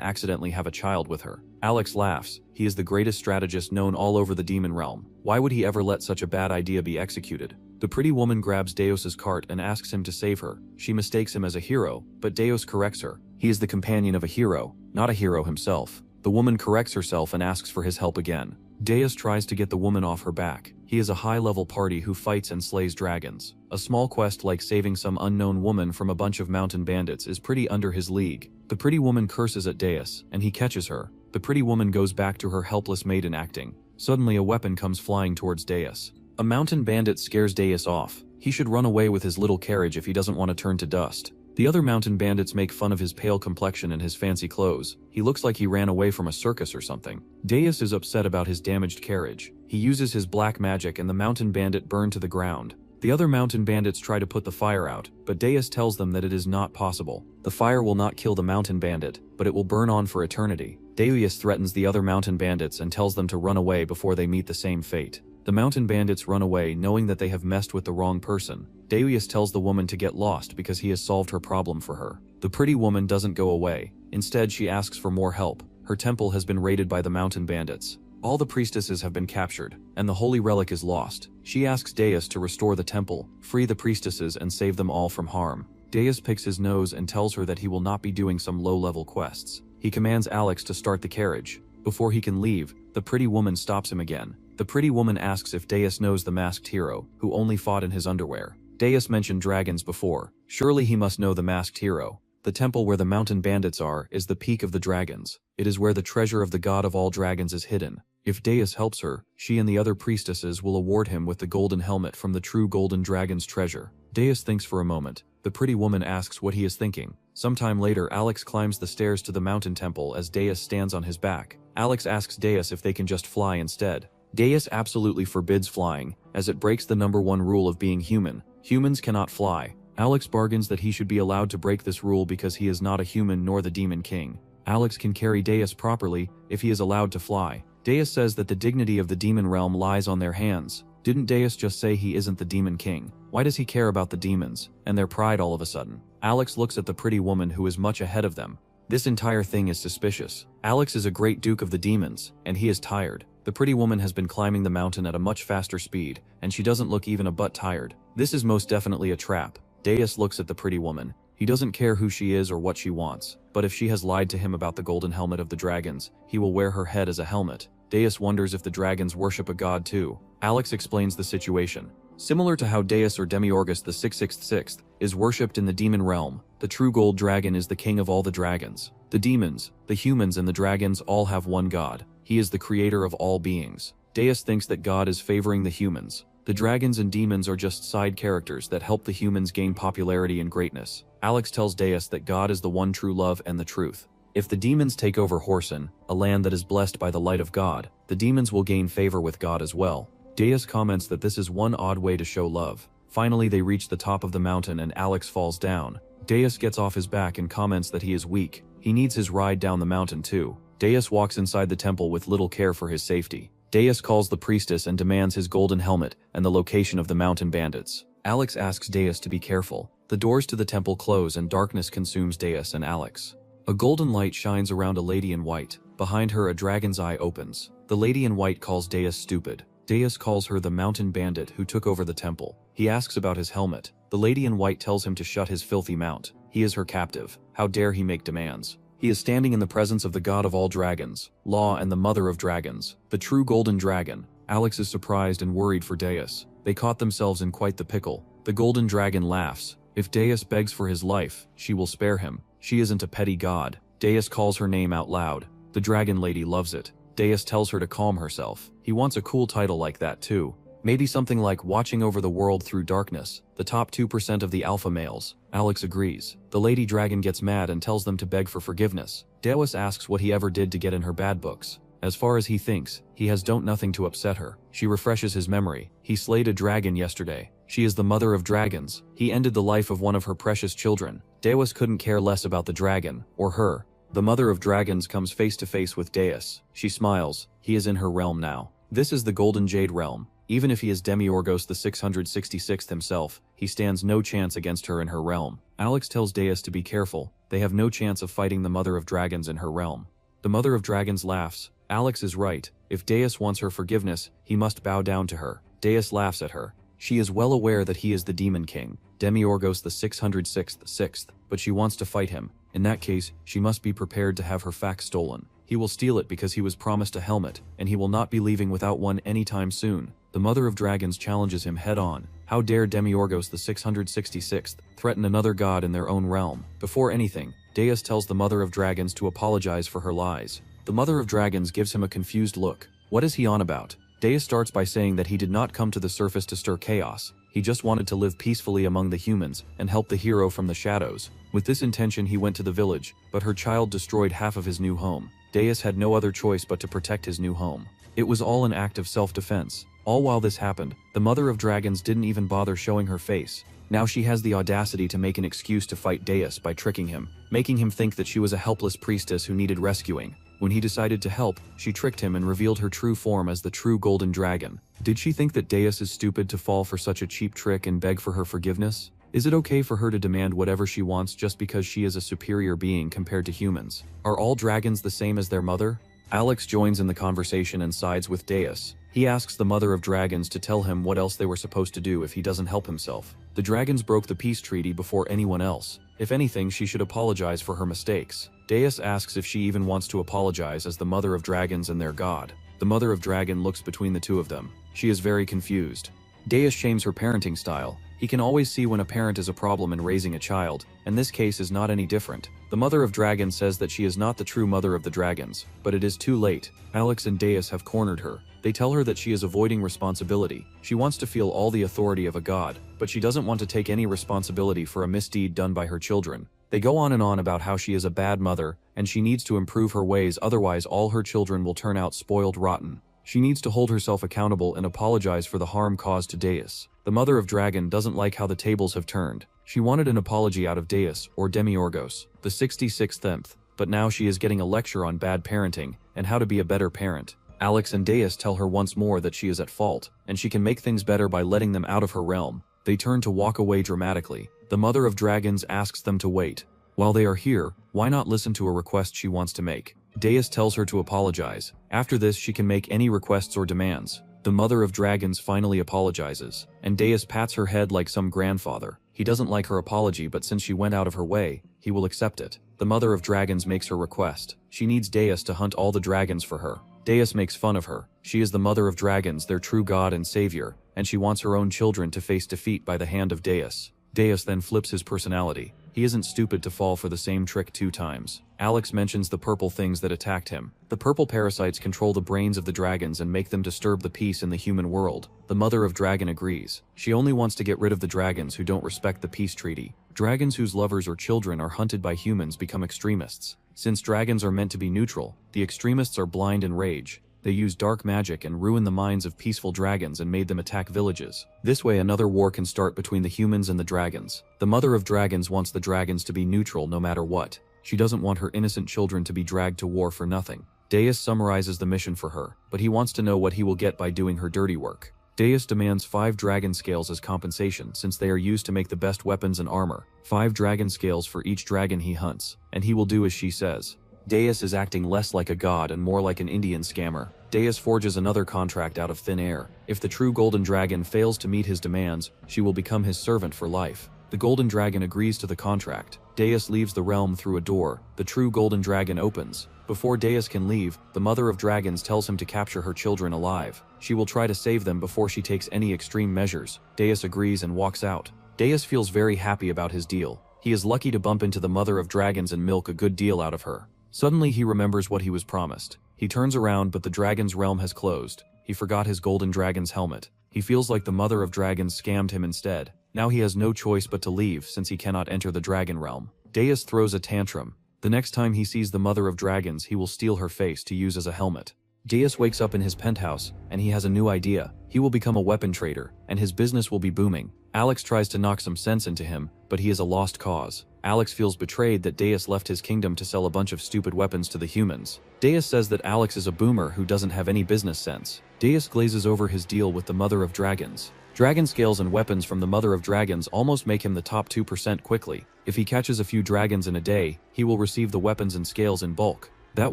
accidentally have a child with her. Alex laughs. He is the greatest strategist known all over the demon realm. Why would he ever let such a bad idea be executed? The pretty woman grabs Deus's cart and asks him to save her. She mistakes him as a hero, but Deus corrects her. He is the companion of a hero, not a hero himself. The woman corrects herself and asks for his help again. Deus tries to get the woman off her back. He is a high-level party who fights and slays dragons. A small quest like saving some unknown woman from a bunch of mountain bandits is pretty under his league. The pretty woman curses at Deus, and he catches her. The pretty woman goes back to her helpless maiden acting. Suddenly a weapon comes flying towards Deus. A mountain bandit scares Deus off. He should run away with his little carriage if he doesn't want to turn to dust. The other mountain bandits make fun of his pale complexion and his fancy clothes. He looks like he ran away from a circus or something. Deus is upset about his damaged carriage. He uses his black magic and the mountain bandit burns to the ground. The other mountain bandits try to put the fire out, but Deus tells them that it is not possible. The fire will not kill the mountain bandit, but it will burn on for eternity. Deus threatens the other mountain bandits and tells them to run away before they meet the same fate. The mountain bandits run away knowing that they have messed with the wrong person. Deus tells the woman to get lost because he has solved her problem for her. The pretty woman doesn't go away. Instead, she asks for more help. Her temple has been raided by the mountain bandits. All the priestesses have been captured, and the holy relic is lost. She asks Deus to restore the temple, free the priestesses, and save them all from harm. Deus picks his nose and tells her that he will not be doing some low-level quests. He commands Alex to start the carriage. Before he can leave, the pretty woman stops him again. The pretty woman asks if Deus knows the masked hero, who only fought in his underwear. Deus mentioned dragons before. Surely he must know the masked hero. The temple where the mountain bandits are is the peak of the dragons. It is where the treasure of the god of all dragons is hidden. If Deus helps her, she and the other priestesses will award him with the golden helmet from the true golden dragon's treasure. Deus thinks for a moment. The pretty woman asks what he is thinking. Sometime later, Alex climbs the stairs to the mountain temple as Deus stands on his back. Alex asks Deus if they can just fly instead. Deus absolutely forbids flying, as it breaks the #1 rule of being human. Humans cannot fly. Alex bargains that he should be allowed to break this rule because he is not a human nor the demon king. Alex can carry Deus properly if he is allowed to fly. Deus says that the dignity of the demon realm lies on their hands. Didn't Deus just say he isn't the demon king? Why does he care about the demons and their pride all of a sudden? Alex looks at the pretty woman who is much ahead of them. This entire thing is suspicious. Alex is a great duke of the demons, and he is tired. The pretty woman has been climbing the mountain at a much faster speed, and she doesn't look even a bit tired. This is most definitely a trap. Deus looks at the pretty woman. He doesn't care who she is or what she wants, but if she has lied to him about the golden helmet of the dragons, he will wear her head as a helmet. Deus wonders if the dragons worship a god too. Alex explains the situation. Similar to how Deus or Demiurgus the 666th is worshipped in the demon realm, the true gold dragon is the king of all the dragons. The demons, the humans, and the dragons all have one god. He is the creator of all beings. Deus thinks that God is favoring the humans. The dragons and demons are just side characters that help the humans gain popularity and greatness. Alex tells Deus that God is the one true love and the truth. If the demons take over Horsen, a land that is blessed by the light of God, the demons will gain favor with God as well. Deus comments that this is one odd way to show love. Finally, they reach the top of the mountain and Alex falls down. Deus gets off his back and comments that he is weak. He needs his ride down the mountain too. Deus walks inside the temple with little care for his safety. Deus calls the priestess and demands his golden helmet and the location of the mountain bandits. Alex asks Deus to be careful. The doors to the temple close and darkness consumes Deus and Alex. A golden light shines around a lady in white. Behind her, a dragon's eye opens. The lady in white calls Deus stupid. Deus calls her the mountain bandit who took over the temple. He asks about his helmet. The lady in white tells him to shut his filthy mouth. He is her captive. How dare he make demands? He is standing in the presence of the god of all dragons, Law, and the mother of dragons, the true golden dragon. Alex is surprised and worried for Deus. They caught themselves in quite the pickle. The golden dragon laughs. If Deus begs for his life, she will spare him. She isn't a petty god. Deus calls her name out loud. The dragon lady loves it. Deus tells her to calm herself. He wants a cool title like that too. Maybe something like Watching Over the World Through Darkness, the top 2% of the alpha males. Alex agrees. The lady dragon gets mad and tells them to beg for forgiveness. Deus asks what he ever did to get in her bad books. As far as he thinks, he has done nothing to upset her. She refreshes his memory. He slayed a dragon yesterday. She is the mother of dragons. He ended the life of one of her precious children. Deus couldn't care less about the dragon, or her. The mother of dragons comes face to face with Deus. She smiles. He is in her realm now. This is the Golden Jade realm. Even if he is Demiorgos the 666th himself, he stands no chance against her in her realm. Alex tells Deus to be careful. They have no chance of fighting the mother of dragons in her realm. The mother of dragons laughs. Alex is right. If Deus wants her forgiveness, he must bow down to her. Deus laughs at her. She is well aware that he is the Demon King, Demiorgos the 606th, but she wants to fight him. In that case, she must be prepared to have her fax stolen. He will steal it because he was promised a helmet, and he will not be leaving without one anytime soon. The Mother of Dragons challenges him head-on. How dare Demiorgos the 666th threaten another god in their own realm? Before anything, Deus tells the Mother of Dragons to apologize for her lies. The Mother of Dragons gives him a confused look. What is he on about? Deus starts by saying that he did not come to the surface to stir chaos. He just wanted to live peacefully among the humans and help the hero from the shadows. With this intention he went to the village, but her child destroyed half of his new home. Deus had no other choice but to protect his new home. It was all an act of self-defense. All while this happened, the Mother of Dragons didn't even bother showing her face. Now she has the audacity to make an excuse to fight Deus by tricking him, making him think that she was a helpless priestess who needed rescuing. When he decided to help, she tricked him and revealed her true form as the true golden dragon. Did she think that Deus is stupid to fall for such a cheap trick and beg for her forgiveness? Is it okay for her to demand whatever she wants just because she is a superior being compared to humans? Are all dragons the same as their mother? Alex joins in the conversation and sides with Deus. He asks the Mother of Dragons to tell him what else they were supposed to do if he doesn't help himself. The dragons broke the peace treaty before anyone else. If anything, she should apologize for her mistakes. Deus asks if she even wants to apologize as the Mother of Dragons and their god. The Mother of Dragon looks between the two of them. She is very confused. Deus shames her parenting style. He can always see when a parent is a problem in raising a child, and this case is not any different. The Mother of Dragons says that she is not the true mother of the dragons, but it is too late. Alex and Deus have cornered her. They tell her that she is avoiding responsibility. She wants to feel all the authority of a god, but she doesn't want to take any responsibility for a misdeed done by her children. They go on and on about how she is a bad mother, and she needs to improve her ways, otherwise all her children will turn out spoiled rotten. She needs to hold herself accountable and apologize for the harm caused to Deus. The Mother of Dragon doesn't like how the tables have turned. She wanted an apology out of Deus, or Demiorgos, the 66th, but now she is getting a lecture on bad parenting and how to be a better parent. Alex and Deus tell her once more that she is at fault, and she can make things better by letting them out of her realm. They turn to walk away dramatically. The Mother of Dragons asks them to wait. While they are here, why not listen to a request she wants to make? Deus tells her to apologize. After this, she can make any requests or demands. The Mother of Dragons finally apologizes, and Deus pats her head like some grandfather. He doesn't like her apology, but since she went out of her way, he will accept it. The Mother of Dragons makes her request. She needs Deus to hunt all the dragons for her. Deus makes fun of her. She is the Mother of Dragons, their true god and savior, and she wants her own children to face defeat by the hand of Deus. Deus then flips his personality. He isn't stupid to fall for the same trick 2 times. Alex mentions the purple things that attacked him. The purple parasites control the brains of the dragons and make them disturb the peace in the human world. The Mother of Dragon agrees. She only wants to get rid of the dragons who don't respect the peace treaty. Dragons whose lovers or children are hunted by humans become extremists. Since dragons are meant to be neutral, the extremists are blind and rage. They use dark magic and ruin the minds of peaceful dragons and made them attack villages. This way another war can start between the humans and the dragons. The Mother of Dragons wants the dragons to be neutral no matter what. She doesn't want her innocent children to be dragged to war for nothing. Deus summarizes the mission for her, but he wants to know what he will get by doing her dirty work. Deus demands 5 dragon scales as compensation since they are used to make the best weapons and armor. 5 dragon scales for each dragon he hunts, and he will do as she says. Deus is acting less like a god and more like an Indian scammer. Deus forges another contract out of thin air. If the true golden dragon fails to meet his demands, she will become his servant for life. The golden dragon agrees to the contract. Deus leaves the realm through a door. The true golden dragon opens. Before Deus can leave, the Mother of Dragons tells him to capture her children alive. She will try to save them before she takes any extreme measures. Deus agrees and walks out. Deus feels very happy about his deal. He is lucky to bump into the Mother of Dragons and milk a good deal out of her. Suddenly he remembers what he was promised. He turns around, but the dragon's realm has closed. He forgot his golden dragon's helmet. He feels like the Mother of Dragons scammed him instead. Now he has no choice but to leave since he cannot enter the dragon realm. Deus throws a tantrum. The next time he sees the Mother of Dragons, he will steal her face to use as a helmet. Deus wakes up in his penthouse, and he has a new idea. He will become a weapon trader, and his business will be booming. Alex tries to knock some sense into him, but he is a lost cause. Alex feels betrayed that Deus left his kingdom to sell a bunch of stupid weapons to the humans. Deus says that Alex is a boomer who doesn't have any business sense. Deus glazes over his deal with the Mother of Dragons. Dragon scales and weapons from the Mother of Dragons almost make him the top 2% quickly. If he catches a few dragons in a day, he will receive the weapons and scales in bulk. That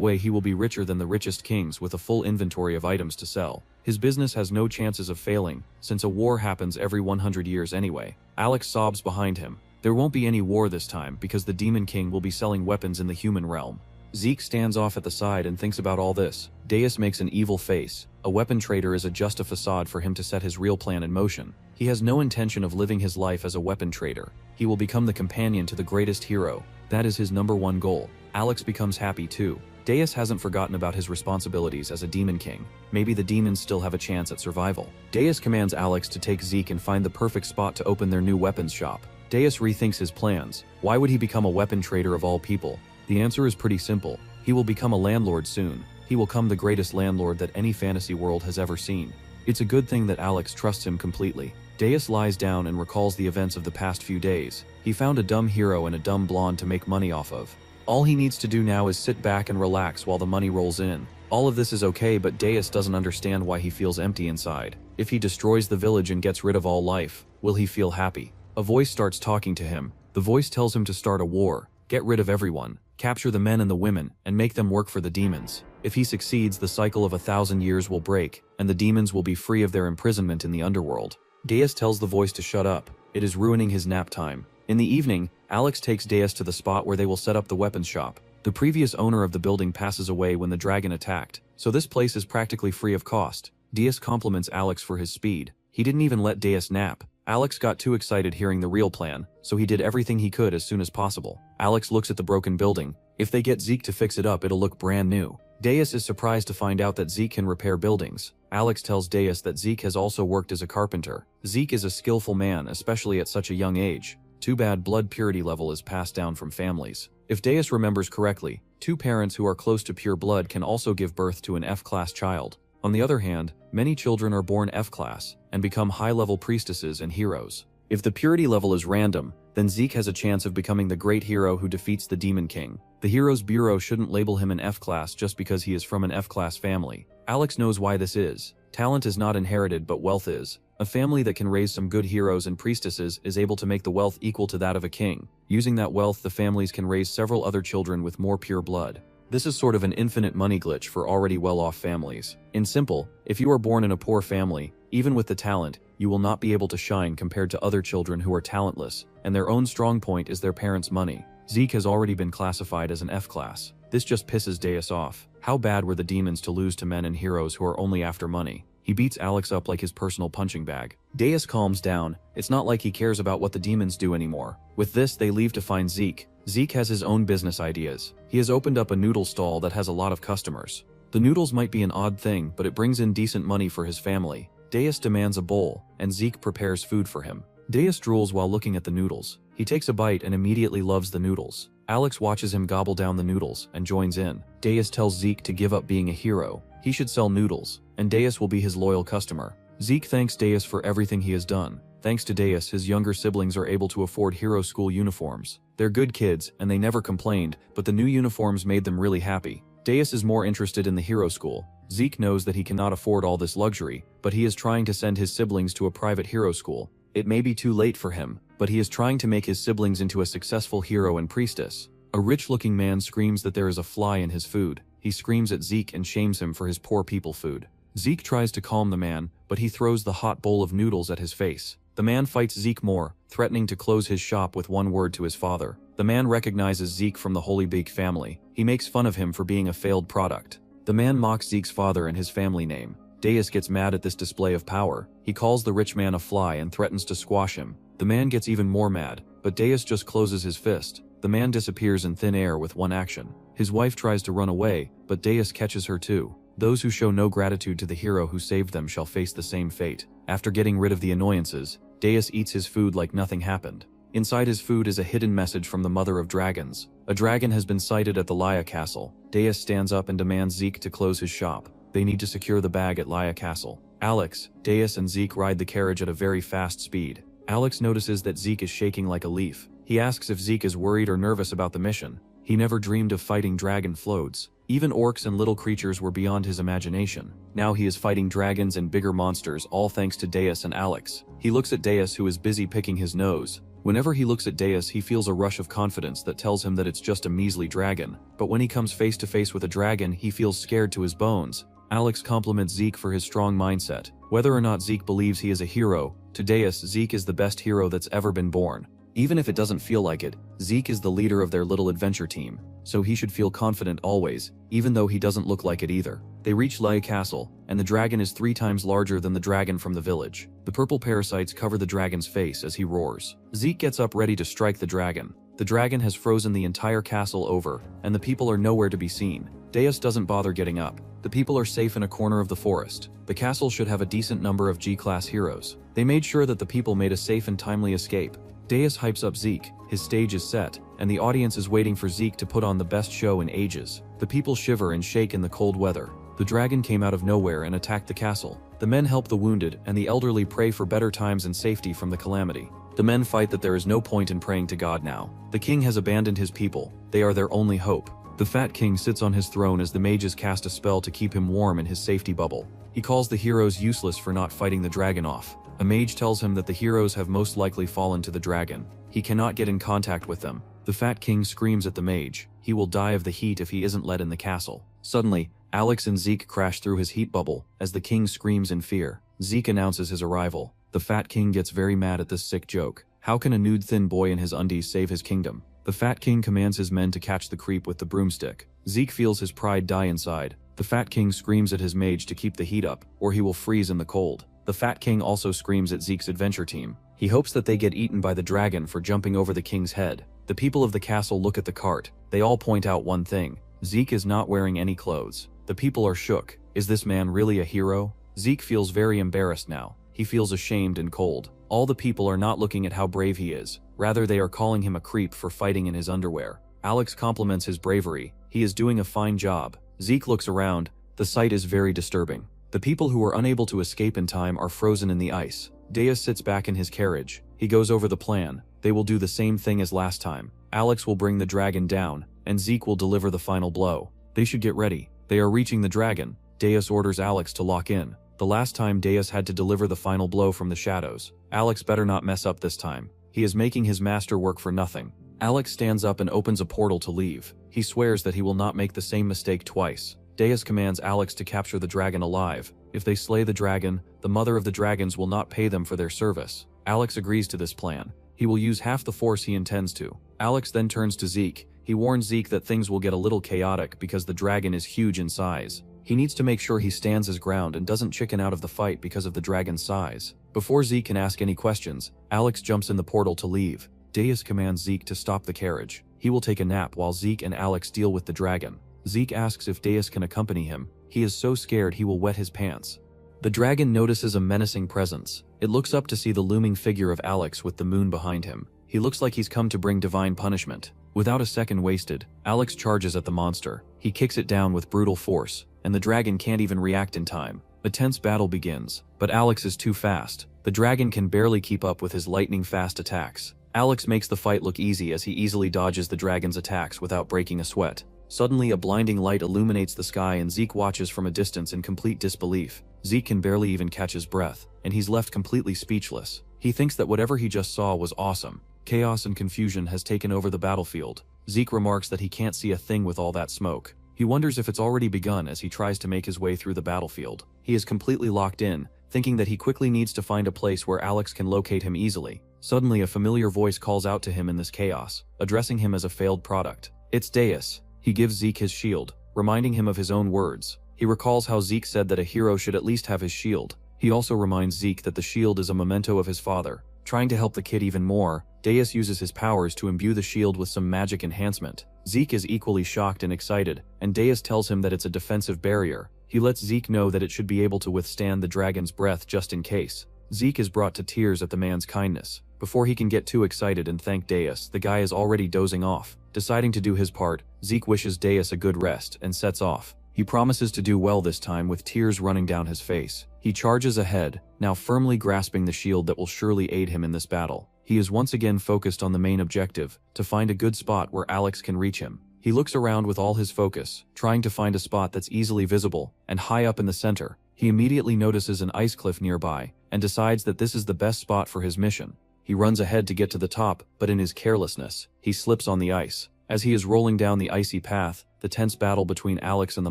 way he will be richer than the richest kings with a full inventory of items to sell. His business has no chances of failing, since a war happens every 100 years anyway. Alex sobs behind him. There won't be any war this time because the Demon King will be selling weapons in the human realm. Zeke stands off at the side and thinks about all this. Deus makes an evil face. A weapon trader is just a facade for him to set his real plan in motion. He has no intention of living his life as a weapon trader. He will become the companion to the greatest hero. That is his #1 goal. Alex becomes happy too. Deus hasn't forgotten about his responsibilities as a demon king. Maybe the demons still have a chance at survival. Deus commands Alex to take Zeke and find the perfect spot to open their new weapons shop. Deus rethinks his plans. Why would he become a weapon trader of all people? The answer is pretty simple. He will become a landlord soon. He will become the greatest landlord that any fantasy world has ever seen. It's a good thing that Alex trusts him completely. Deus lies down and recalls the events of the past few days. He found a dumb hero and a dumb blonde to make money off of. All he needs to do now is sit back and relax while the money rolls in. All of this is okay, but Deus doesn't understand why he feels empty inside. If he destroys the village and gets rid of all life, will he feel happy? A voice starts talking to him. The voice tells him to start a war, get rid of everyone, capture the men and the women, and make them work for the demons. If he succeeds, the cycle of 1,000 years will break, and the demons will be free of their imprisonment in the underworld. Deus tells the voice to shut up. It is ruining his nap time. In the evening, Alex takes Deus to the spot where they will set up the weapons shop. The previous owner of the building passes away when the dragon attacked, so this place is practically free of cost. Deus compliments Alex for his speed. He didn't even let Deus nap. Alex got too excited hearing the real plan, so he did everything he could as soon as possible. Alex looks at the broken building. If they get Zeke to fix it up, it'll look brand new. Deus is surprised to find out that Zeke can repair buildings. Alex tells Deus that Zeke has also worked as a carpenter. Zeke is a skillful man, especially at such a young age. Too bad blood purity level is passed down from families. If Deus remembers correctly, 2 parents who are close to pure blood can also give birth to an F-class child. On the other hand, many children are born F-class and become high-level priestesses and heroes. If the purity level is random, then Zeke has a chance of becoming the great hero who defeats the Demon King. The Heroes Bureau shouldn't label him an F-class just because he is from an F-class family. Alex knows why this is. Talent is not inherited, but wealth is. A family that can raise some good heroes and priestesses is able to make the wealth equal to that of a king. Using that wealth, the families can raise several other children with more pure blood. This is sort of an infinite money glitch for already well-off families. In simple, if you are born in a poor family, even with the talent, you will not be able to shine compared to other children who are talentless, and their own strong point is their parents' money. Zeke has already been classified as an F-class. This just pisses Deus off. How bad were the demons to lose to men and heroes who are only after money? He beats Alex up like his personal punching bag. Deus calms down. It's not like he cares about what the demons do anymore. With this, they leave to find Zeke. Zeke has his own business ideas. He has opened up a noodle stall that has a lot of customers. The noodles might be an odd thing, but it brings in decent money for his family. Deus demands a bowl, and Zeke prepares food for him. Deus drools while looking at the noodles. He takes a bite and immediately loves the noodles. Alex watches him gobble down the noodles and joins in. Deus tells Zeke to give up being a hero. He should sell noodles, and Deus will be his loyal customer. Zeke thanks Deus for everything he has done. Thanks to Deus, his younger siblings are able to afford hero school uniforms. They're good kids, and they never complained, but the new uniforms made them really happy. Deus is more interested in the hero school. Zeke knows that he cannot afford all this luxury, but he is trying to send his siblings to a private hero school. It may be too late for him, but he is trying to make his siblings into a successful hero and priestess. A rich-looking man screams that there is a fly in his food. He screams at Zeke and shames him for his poor people food. Zeke tries to calm the man, but he throws the hot bowl of noodles at his face. The man fights Zeke more, threatening to close his shop with one word to his father. The man recognizes Zeke from the Holy Big family. He makes fun of him for being a failed product. The man mocks Zeke's father and his family name. Deus gets mad at this display of power. He calls the rich man a fly and threatens to squash him. The man gets even more mad, but Deus just closes his fist. The man disappears in thin air with one action. His wife tries to run away, but Deus catches her too. Those who show no gratitude to the hero who saved them shall face the same fate. After getting rid of the annoyances, Deus eats his food like nothing happened. Inside his food is a hidden message from the Mother of Dragons. A dragon has been sighted at the Laya Castle. Deus stands up and demands Zeke to close his shop. They need to secure the bag at Laya Castle. Alex, Deus and Zeke ride the carriage at a very fast speed. Alex notices that Zeke is shaking like a leaf. He asks if Zeke is worried or nervous about the mission. He never dreamed of fighting dragon floats. Even orcs and little creatures were beyond his imagination. Now he is fighting dragons and bigger monsters, all thanks to Deus and Alex. He looks at Deus, who is busy picking his nose. Whenever he looks at Deus, he feels a rush of confidence that tells him that it's just a measly dragon. But when he comes face to face with a dragon, he feels scared to his bones. Alex compliments Zeke for his strong mindset. Whether or not Zeke believes he is a hero, to Deus, Zeke is the best hero that's ever been born. Even if it doesn't feel like it, Zeke is the leader of their little adventure team, so he should feel confident always, even though he doesn't look like it either. They reach Laya Castle, and the dragon is 3 times larger than the dragon from the village. The purple parasites cover the dragon's face as he roars. Zeke gets up ready to strike the dragon. The dragon has frozen the entire castle over, and the people are nowhere to be seen. Deus doesn't bother getting up. The people are safe in a corner of the forest. The castle should have a decent number of G-class heroes. They made sure that the people made a safe and timely escape. Deus hypes up Zeke, his stage is set, and the audience is waiting for Zeke to put on the best show in ages. The people shiver and shake in the cold weather. The dragon came out of nowhere and attacked the castle. The men help the wounded, and the elderly pray for better times and safety from the calamity. The men fight that there is no point in praying to God now. The king has abandoned his people. They are their only hope. The fat king sits on his throne as the mages cast a spell to keep him warm in his safety bubble. He calls the heroes useless for not fighting the dragon off. A mage tells him that the heroes have most likely fallen to the dragon. He cannot get in contact with them. The fat king screams at the mage. He will die of the heat if he isn't let in the castle. Suddenly, Alex and Zeke crash through his heat bubble as the king screams in fear. Zeke announces his arrival. The fat king gets very mad at this sick joke. How can a nude thin boy in his undies save his kingdom? The fat king commands his men to catch the creep with the broomstick. Zeke feels his pride die inside. The fat king screams at his mage to keep the heat up, or he will freeze in the cold. The fat king also screams at Zeke's adventure team. He hopes that they get eaten by the dragon for jumping over the king's head. The people of the castle look at the cart. They all point out one thing. Zeke is not wearing any clothes. The people are shook. Is this man really a hero? Zeke feels very embarrassed now. He feels ashamed and cold. All the people are not looking at how brave he is. Rather, they are calling him a creep for fighting in his underwear. Alex compliments his bravery. He is doing a fine job. Zeke looks around. The sight is very disturbing. The people who are unable to escape in time are frozen in the ice. Deus sits back in his carriage. He goes over the plan. They will do the same thing as last time. Alex will bring the dragon down, and Zeke will deliver the final blow. They should get ready. They are reaching the dragon. Deus orders Alex to lock in. The last time Deus had to deliver the final blow from the shadows. Alex better not mess up this time. He is making his master work for nothing. Alex stands up and opens a portal to leave. He swears that he will not make the same mistake twice. Deus commands Alex to capture the dragon alive. If they slay the dragon, the mother of the dragons will not pay them for their service. Alex agrees to this plan. He will use half the force he intends to. Alex then turns to Zeke. He warns Zeke that things will get a little chaotic because the dragon is huge in size. He needs to make sure he stands his ground and doesn't chicken out of the fight because of the dragon's size. Before Zeke can ask any questions, Alex jumps in the portal to leave. Deus commands Zeke to stop the carriage. He will take a nap while Zeke and Alex deal with the dragon. Zeke asks if Deus can accompany him. He is so scared he will wet his pants. The dragon notices a menacing presence. It looks up to see the looming figure of Alex with the moon behind him. He looks like he's come to bring divine punishment. Without a second wasted, Alex charges at the monster. He kicks it down with brutal force, and the dragon can't even react in time. A tense battle begins, but Alex is too fast. The dragon can barely keep up with his lightning-fast attacks. Alex makes the fight look easy as he easily dodges the dragon's attacks without breaking a sweat. Suddenly, a blinding light illuminates the sky and Zeke watches from a distance in complete disbelief. Zeke can barely even catch his breath, and he's left completely speechless. He thinks that whatever he just saw was awesome. Chaos and confusion has taken over the battlefield. Zeke remarks that he can't see a thing with all that smoke. He wonders if it's already begun as he tries to make his way through the battlefield. He is completely locked in, thinking that he quickly needs to find a place where Alex can locate him easily. Suddenly, a familiar voice calls out to him in this chaos, addressing him as a failed product. It's Deus. He gives Zeke his shield, reminding him of his own words. He recalls how Zeke said that a hero should at least have his shield. He also reminds Zeke that the shield is a memento of his father. Trying to help the kid even more, Deus uses his powers to imbue the shield with some magic enhancement. Zeke is equally shocked and excited, and Deus tells him that it's a defensive barrier. He lets Zeke know that it should be able to withstand the dragon's breath just in case. Zeke is brought to tears at the man's kindness. Before he can get too excited and thank Deus, the guy is already dozing off. Deciding to do his part, Zeke wishes Deus a good rest and sets off. He promises to do well this time with tears running down his face. He charges ahead, now firmly grasping the shield that will surely aid him in this battle. He is once again focused on the main objective, to find a good spot where Alex can reach him. He looks around with all his focus, trying to find a spot that's easily visible, and high up in the center. He immediately notices an ice cliff nearby, and decides that this is the best spot for his mission. He runs ahead to get to the top, but in his carelessness, he slips on the ice. As he is rolling down the icy path, the tense battle between Alex and the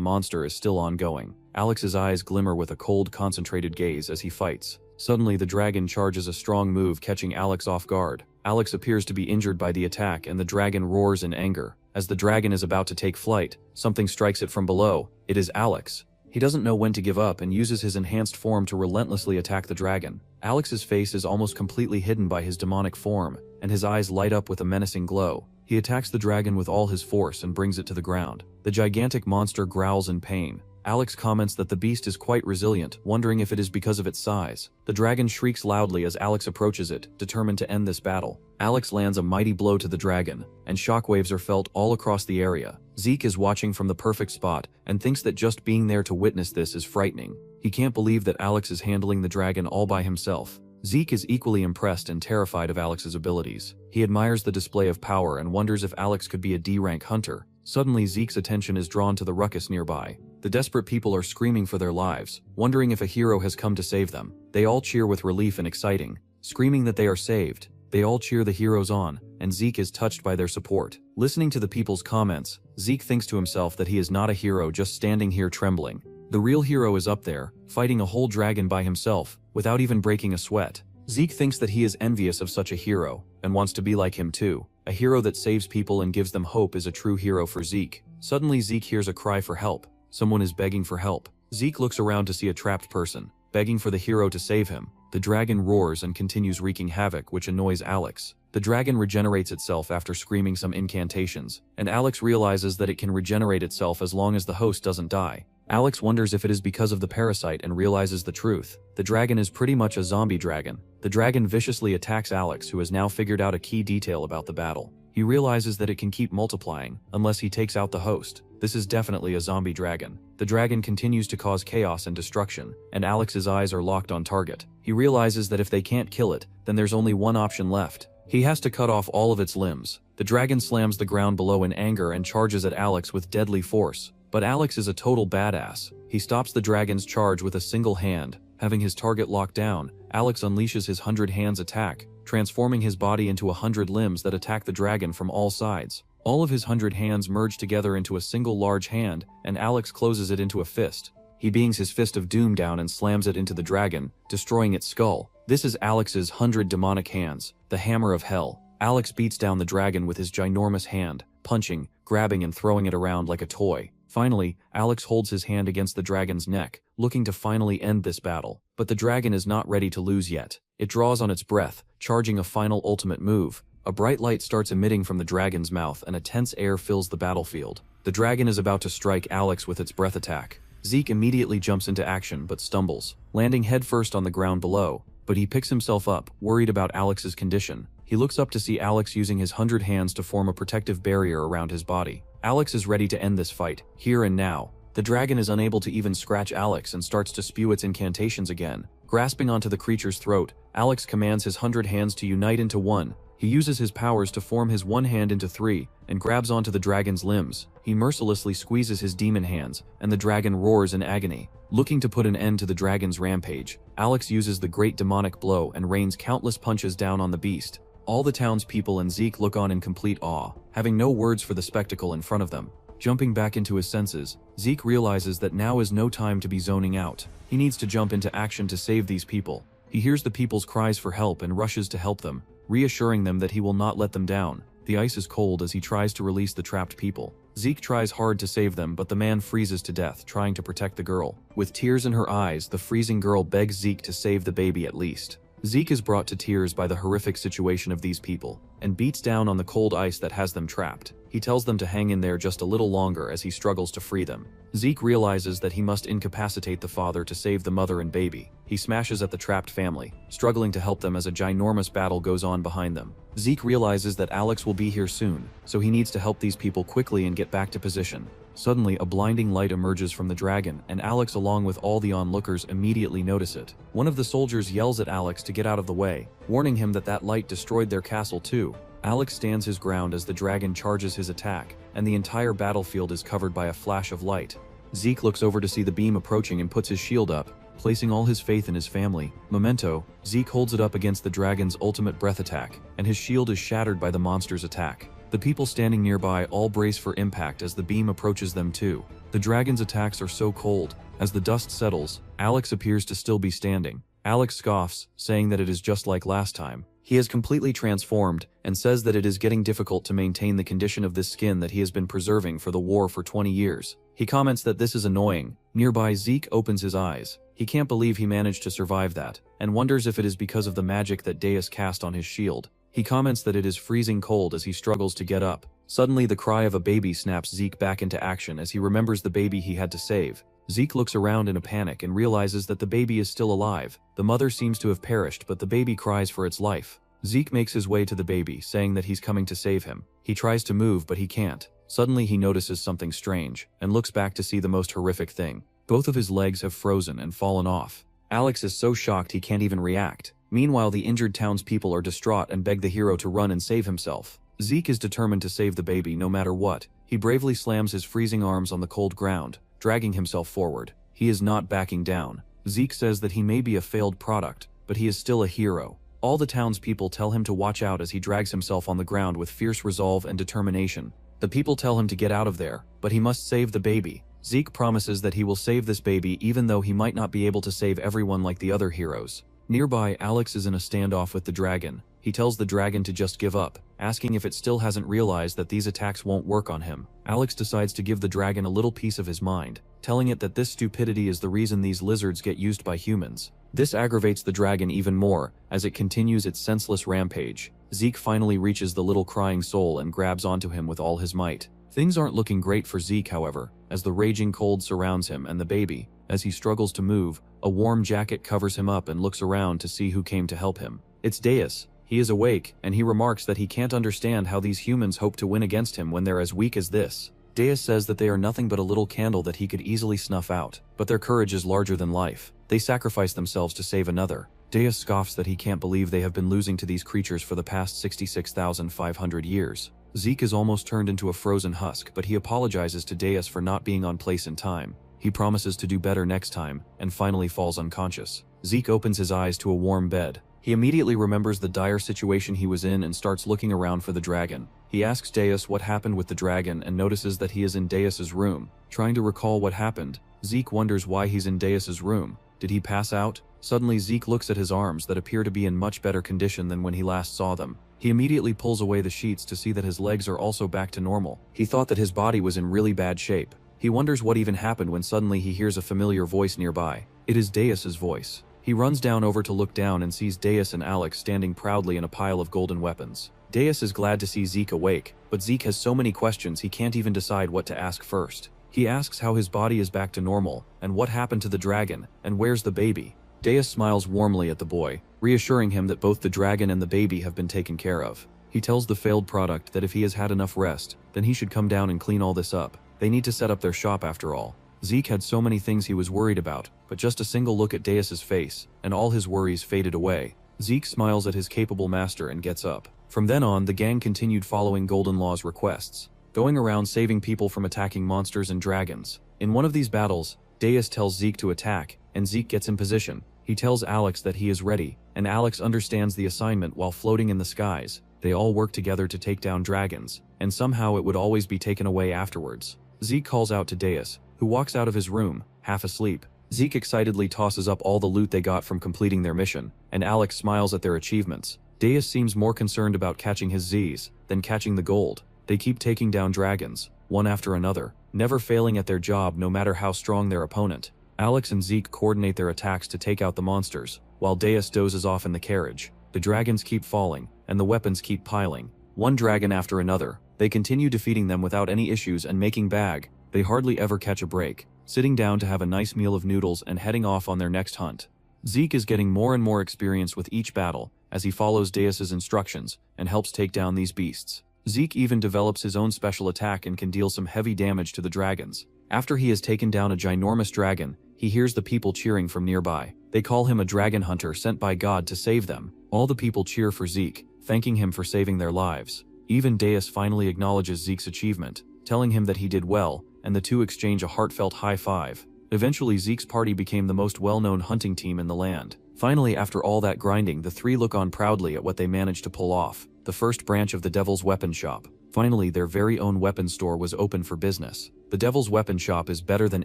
monster is still ongoing. Alex's eyes glimmer with a cold, concentrated gaze as he fights. Suddenly, the dragon charges a strong move, catching Alex off guard. Alex appears to be injured by the attack, and the dragon roars in anger. As the dragon is about to take flight, something strikes it from below. It is Alex. He doesn't know when to give up and uses his enhanced form to relentlessly attack the dragon. Alex's face is almost completely hidden by his demonic form, and his eyes light up with a menacing glow. He attacks the dragon with all his force and brings it to the ground. The gigantic monster growls in pain. Alex comments that the beast is quite resilient, wondering if it is because of its size. The dragon shrieks loudly as Alex approaches it, determined to end this battle. Alex lands a mighty blow to the dragon, and shockwaves are felt all across the area. Zeke is watching from the perfect spot, and thinks that just being there to witness this is frightening. He can't believe that Alex is handling the dragon all by himself. Zeke is equally impressed and terrified of Alex's abilities. He admires the display of power and wonders if Alex could be a D-rank hunter. Suddenly, Zeke's attention is drawn to the ruckus nearby. The desperate people are screaming for their lives, wondering if a hero has come to save them. They all cheer with relief and exciting, screaming that they are saved. They all cheer the heroes on, and Zeke is touched by their support. Listening to the people's comments, Zeke thinks to himself that he is not a hero just standing here trembling. The real hero is up there, fighting a whole dragon by himself, without even breaking a sweat. Zeke thinks that he is envious of such a hero, and wants to be like him too. A hero that saves people and gives them hope is a true hero for Zeke. Suddenly, Zeke hears a cry for help. Someone is begging for help. Zeke looks around to see a trapped person, begging for the hero to save him. The dragon roars and continues wreaking havoc, which annoys Alex. The dragon regenerates itself after screaming some incantations, and Alex realizes that it can regenerate itself as long as the host doesn't die. Alex wonders if it is because of the parasite and realizes the truth. The dragon is pretty much a zombie dragon. The dragon viciously attacks Alex, who has now figured out a key detail about the battle. He realizes that it can keep multiplying unless he takes out the host. This is definitely a zombie dragon. The dragon continues to cause chaos and destruction, and Alex's eyes are locked on target. He realizes that if they can't kill it, then there's only one option left. He has to cut off all of its limbs. The dragon slams the ground below in anger and charges at Alex with deadly force. But Alex is a total badass. He stops the dragon's charge with a single hand. Having his target locked down, Alex unleashes his 100 hands attack, transforming his body into 100 limbs that attack the dragon from all sides. All of his 100 hands merge together into a single large hand, and Alex closes it into a fist. He beams his fist of doom down and slams it into the dragon, destroying its skull. This is Alex's 100 demonic hands, the hammer of hell. Alex beats down the dragon with his ginormous hand, punching, grabbing and throwing it around like a toy. Finally, Alex holds his hand against the dragon's neck, looking to finally end this battle. But the dragon is not ready to lose yet. It draws on its breath, charging a final ultimate move. A bright light starts emitting from the dragon's mouth and a tense air fills the battlefield. The dragon is about to strike Alex with its breath attack. Zeke immediately jumps into action but stumbles, landing headfirst on the ground below. But he picks himself up, worried about Alex's condition. He looks up to see Alex using his 100 hands to form a protective barrier around his body. Alex is ready to end this fight, here and now. The dragon is unable to even scratch Alex and starts to spew its incantations again. Grasping onto the creature's throat, Alex commands his 100 hands to unite into one. He uses his powers to form his one hand into three, and grabs onto the dragon's limbs. He mercilessly squeezes his demon hands, and the dragon roars in agony. Looking to put an end to the dragon's rampage, Alex uses the great demonic blow and rains countless punches down on the beast. All the townspeople and Zeke look on in complete awe, having no words for the spectacle in front of them. Jumping back into his senses, Zeke realizes that now is no time to be zoning out. He needs to jump into action to save these people. He hears the people's cries for help and rushes to help them, reassuring them that he will not let them down. The ice is cold as he tries to release the trapped people. Zeke tries hard to save them, but the man freezes to death, trying to protect the girl. With tears in her eyes, the freezing girl begs Zeke to save the baby at least. Zeke is brought to tears by the horrific situation of these people, and beats down on the cold ice that has them trapped. He tells them to hang in there just a little longer as he struggles to free them. Zeke realizes that he must incapacitate the father to save the mother and baby. He smashes at the trapped family, struggling to help them as a ginormous battle goes on behind them. Zeke realizes that Alex will be here soon, so he needs to help these people quickly and get back to position. Suddenly, a blinding light emerges from the dragon, and Alex along with all the onlookers immediately notice it. One of the soldiers yells at Alex to get out of the way, warning him that that light destroyed their castle too. Alex stands his ground as the dragon charges his attack, and the entire battlefield is covered by a flash of light. Zeke looks over to see the beam approaching and puts his shield up, placing all his faith in his family. Memento, Zeke holds it up against the dragon's ultimate breath attack, and his shield is shattered by the monster's attack. The people standing nearby all brace for impact as the beam approaches them too. The dragon's attacks are so cold. As the dust settles, Alex appears to still be standing. Alex scoffs, saying that it is just like last time. He has completely transformed, and says that it is getting difficult to maintain the condition of this skin that he has been preserving for the war for 20 years. He comments that this is annoying. Nearby, Zeke opens his eyes. He can't believe he managed to survive that, and wonders if it is because of the magic that Deus cast on his shield. He comments that it is freezing cold as he struggles to get up. Suddenly, the cry of a baby snaps Zeke back into action as he remembers the baby he had to save. Zeke looks around in a panic and realizes that the baby is still alive. The mother seems to have perished, but the baby cries for its life. Zeke makes his way to the baby, saying that he's coming to save him. He tries to move, but he can't. Suddenly he notices something strange, and looks back to see the most horrific thing. Both of his legs have frozen and fallen off. Alex is so shocked he can't even react. Meanwhile, the injured townspeople are distraught and beg the hero to run and save himself. Zeke is determined to save the baby no matter what. He bravely slams his freezing arms on the cold ground, dragging himself forward. He is not backing down. Zeke says that he may be a failed product, but he is still a hero. All the townspeople tell him to watch out as he drags himself on the ground with fierce resolve and determination. The people tell him to get out of there, but he must save the baby. Zeke promises that he will save this baby even though he might not be able to save everyone like the other heroes. Nearby, Alex is in a standoff with the dragon. He tells the dragon to just give up, asking if it still hasn't realized that these attacks won't work on him. Alex decides to give the dragon a little piece of his mind, telling it that this stupidity is the reason these lizards get used by humans. This aggravates the dragon even more, as it continues its senseless rampage. Zeke finally reaches the little crying soul and grabs onto him with all his might. Things aren't looking great for Zeke, however, as the raging cold surrounds him and the baby. As he struggles to move, a warm jacket covers him up and looks around to see who came to help him. It's Deus. He is awake, and he remarks that he can't understand how these humans hope to win against him when they're as weak as this. Deus says that they are nothing but a little candle that he could easily snuff out, but their courage is larger than life. They sacrifice themselves to save another. Deus scoffs that he can't believe they have been losing to these creatures for the past 66,500 years. Zeke is almost turned into a frozen husk, but he apologizes to Deus for not being on place in time. He promises to do better next time, and finally falls unconscious. Zeke opens his eyes to a warm bed. He immediately remembers the dire situation he was in and starts looking around for the dragon. He asks Deus what happened with the dragon and notices that he is in Deus's room. Trying to recall what happened, Zeke wonders why he's in Deus's room. Did he pass out? Suddenly Zeke looks at his arms that appear to be in much better condition than when he last saw them. He immediately pulls away the sheets to see that his legs are also back to normal. He thought that his body was in really bad shape. He wonders what even happened when suddenly he hears a familiar voice nearby. It is Deus's voice. He runs down over to look down and sees Deus and Alex standing proudly in a pile of golden weapons. Deus is glad to see Zeke awake, but Zeke has so many questions he can't even decide what to ask first. He asks how his body is back to normal, and what happened to the dragon, and where's the baby. Deus smiles warmly at the boy, reassuring him that both the dragon and the baby have been taken care of. He tells the failed product that if he has had enough rest, then he should come down and clean all this up. They need to set up their shop after all. Zeke had so many things he was worried about, but just a single look at Deus's face, and all his worries faded away. Zeke smiles at his capable master and gets up. From then on, the gang continued following Golden Law's requests, going around saving people from attacking monsters and dragons. In one of these battles, Deus tells Zeke to attack, and Zeke gets in position. He tells Alex that he is ready, and Alex understands the assignment while floating in the skies. They all work together to take down dragons, and somehow it would always be taken away afterwards. Zeke calls out to Deus, who walks out of his room, half asleep. Zeke excitedly tosses up all the loot they got from completing their mission, and Alex smiles at their achievements. Deus seems more concerned about catching his Z's than catching the gold. They keep taking down dragons, one after another, never failing at their job no matter how strong their opponent. Alex and Zeke coordinate their attacks to take out the monsters, while Deus dozes off in the carriage. The dragons keep falling, and the weapons keep piling. One dragon after another. They continue defeating them without any issues and making bag. They hardly ever catch a break, sitting down to have a nice meal of noodles and heading off on their next hunt. Zeke is getting more and more experience with each battle, as he follows Deus's instructions and helps take down these beasts. Zeke even develops his own special attack and can deal some heavy damage to the dragons. After he has taken down a ginormous dragon, he hears the people cheering from nearby. They call him a dragon hunter sent by God to save them. All the people cheer for Zeke, thanking him for saving their lives. Even Deus finally acknowledges Zeke's achievement, telling him that he did well, and the two exchange a heartfelt high five. Eventually, Zeke's party became the most well-known hunting team in the land. Finally, after all that grinding, the three look on proudly at what they managed to pull off, the first branch of the Devil's Weapon Shop. Finally, their very own weapon store was open for business. The Devil's Weapon Shop is better than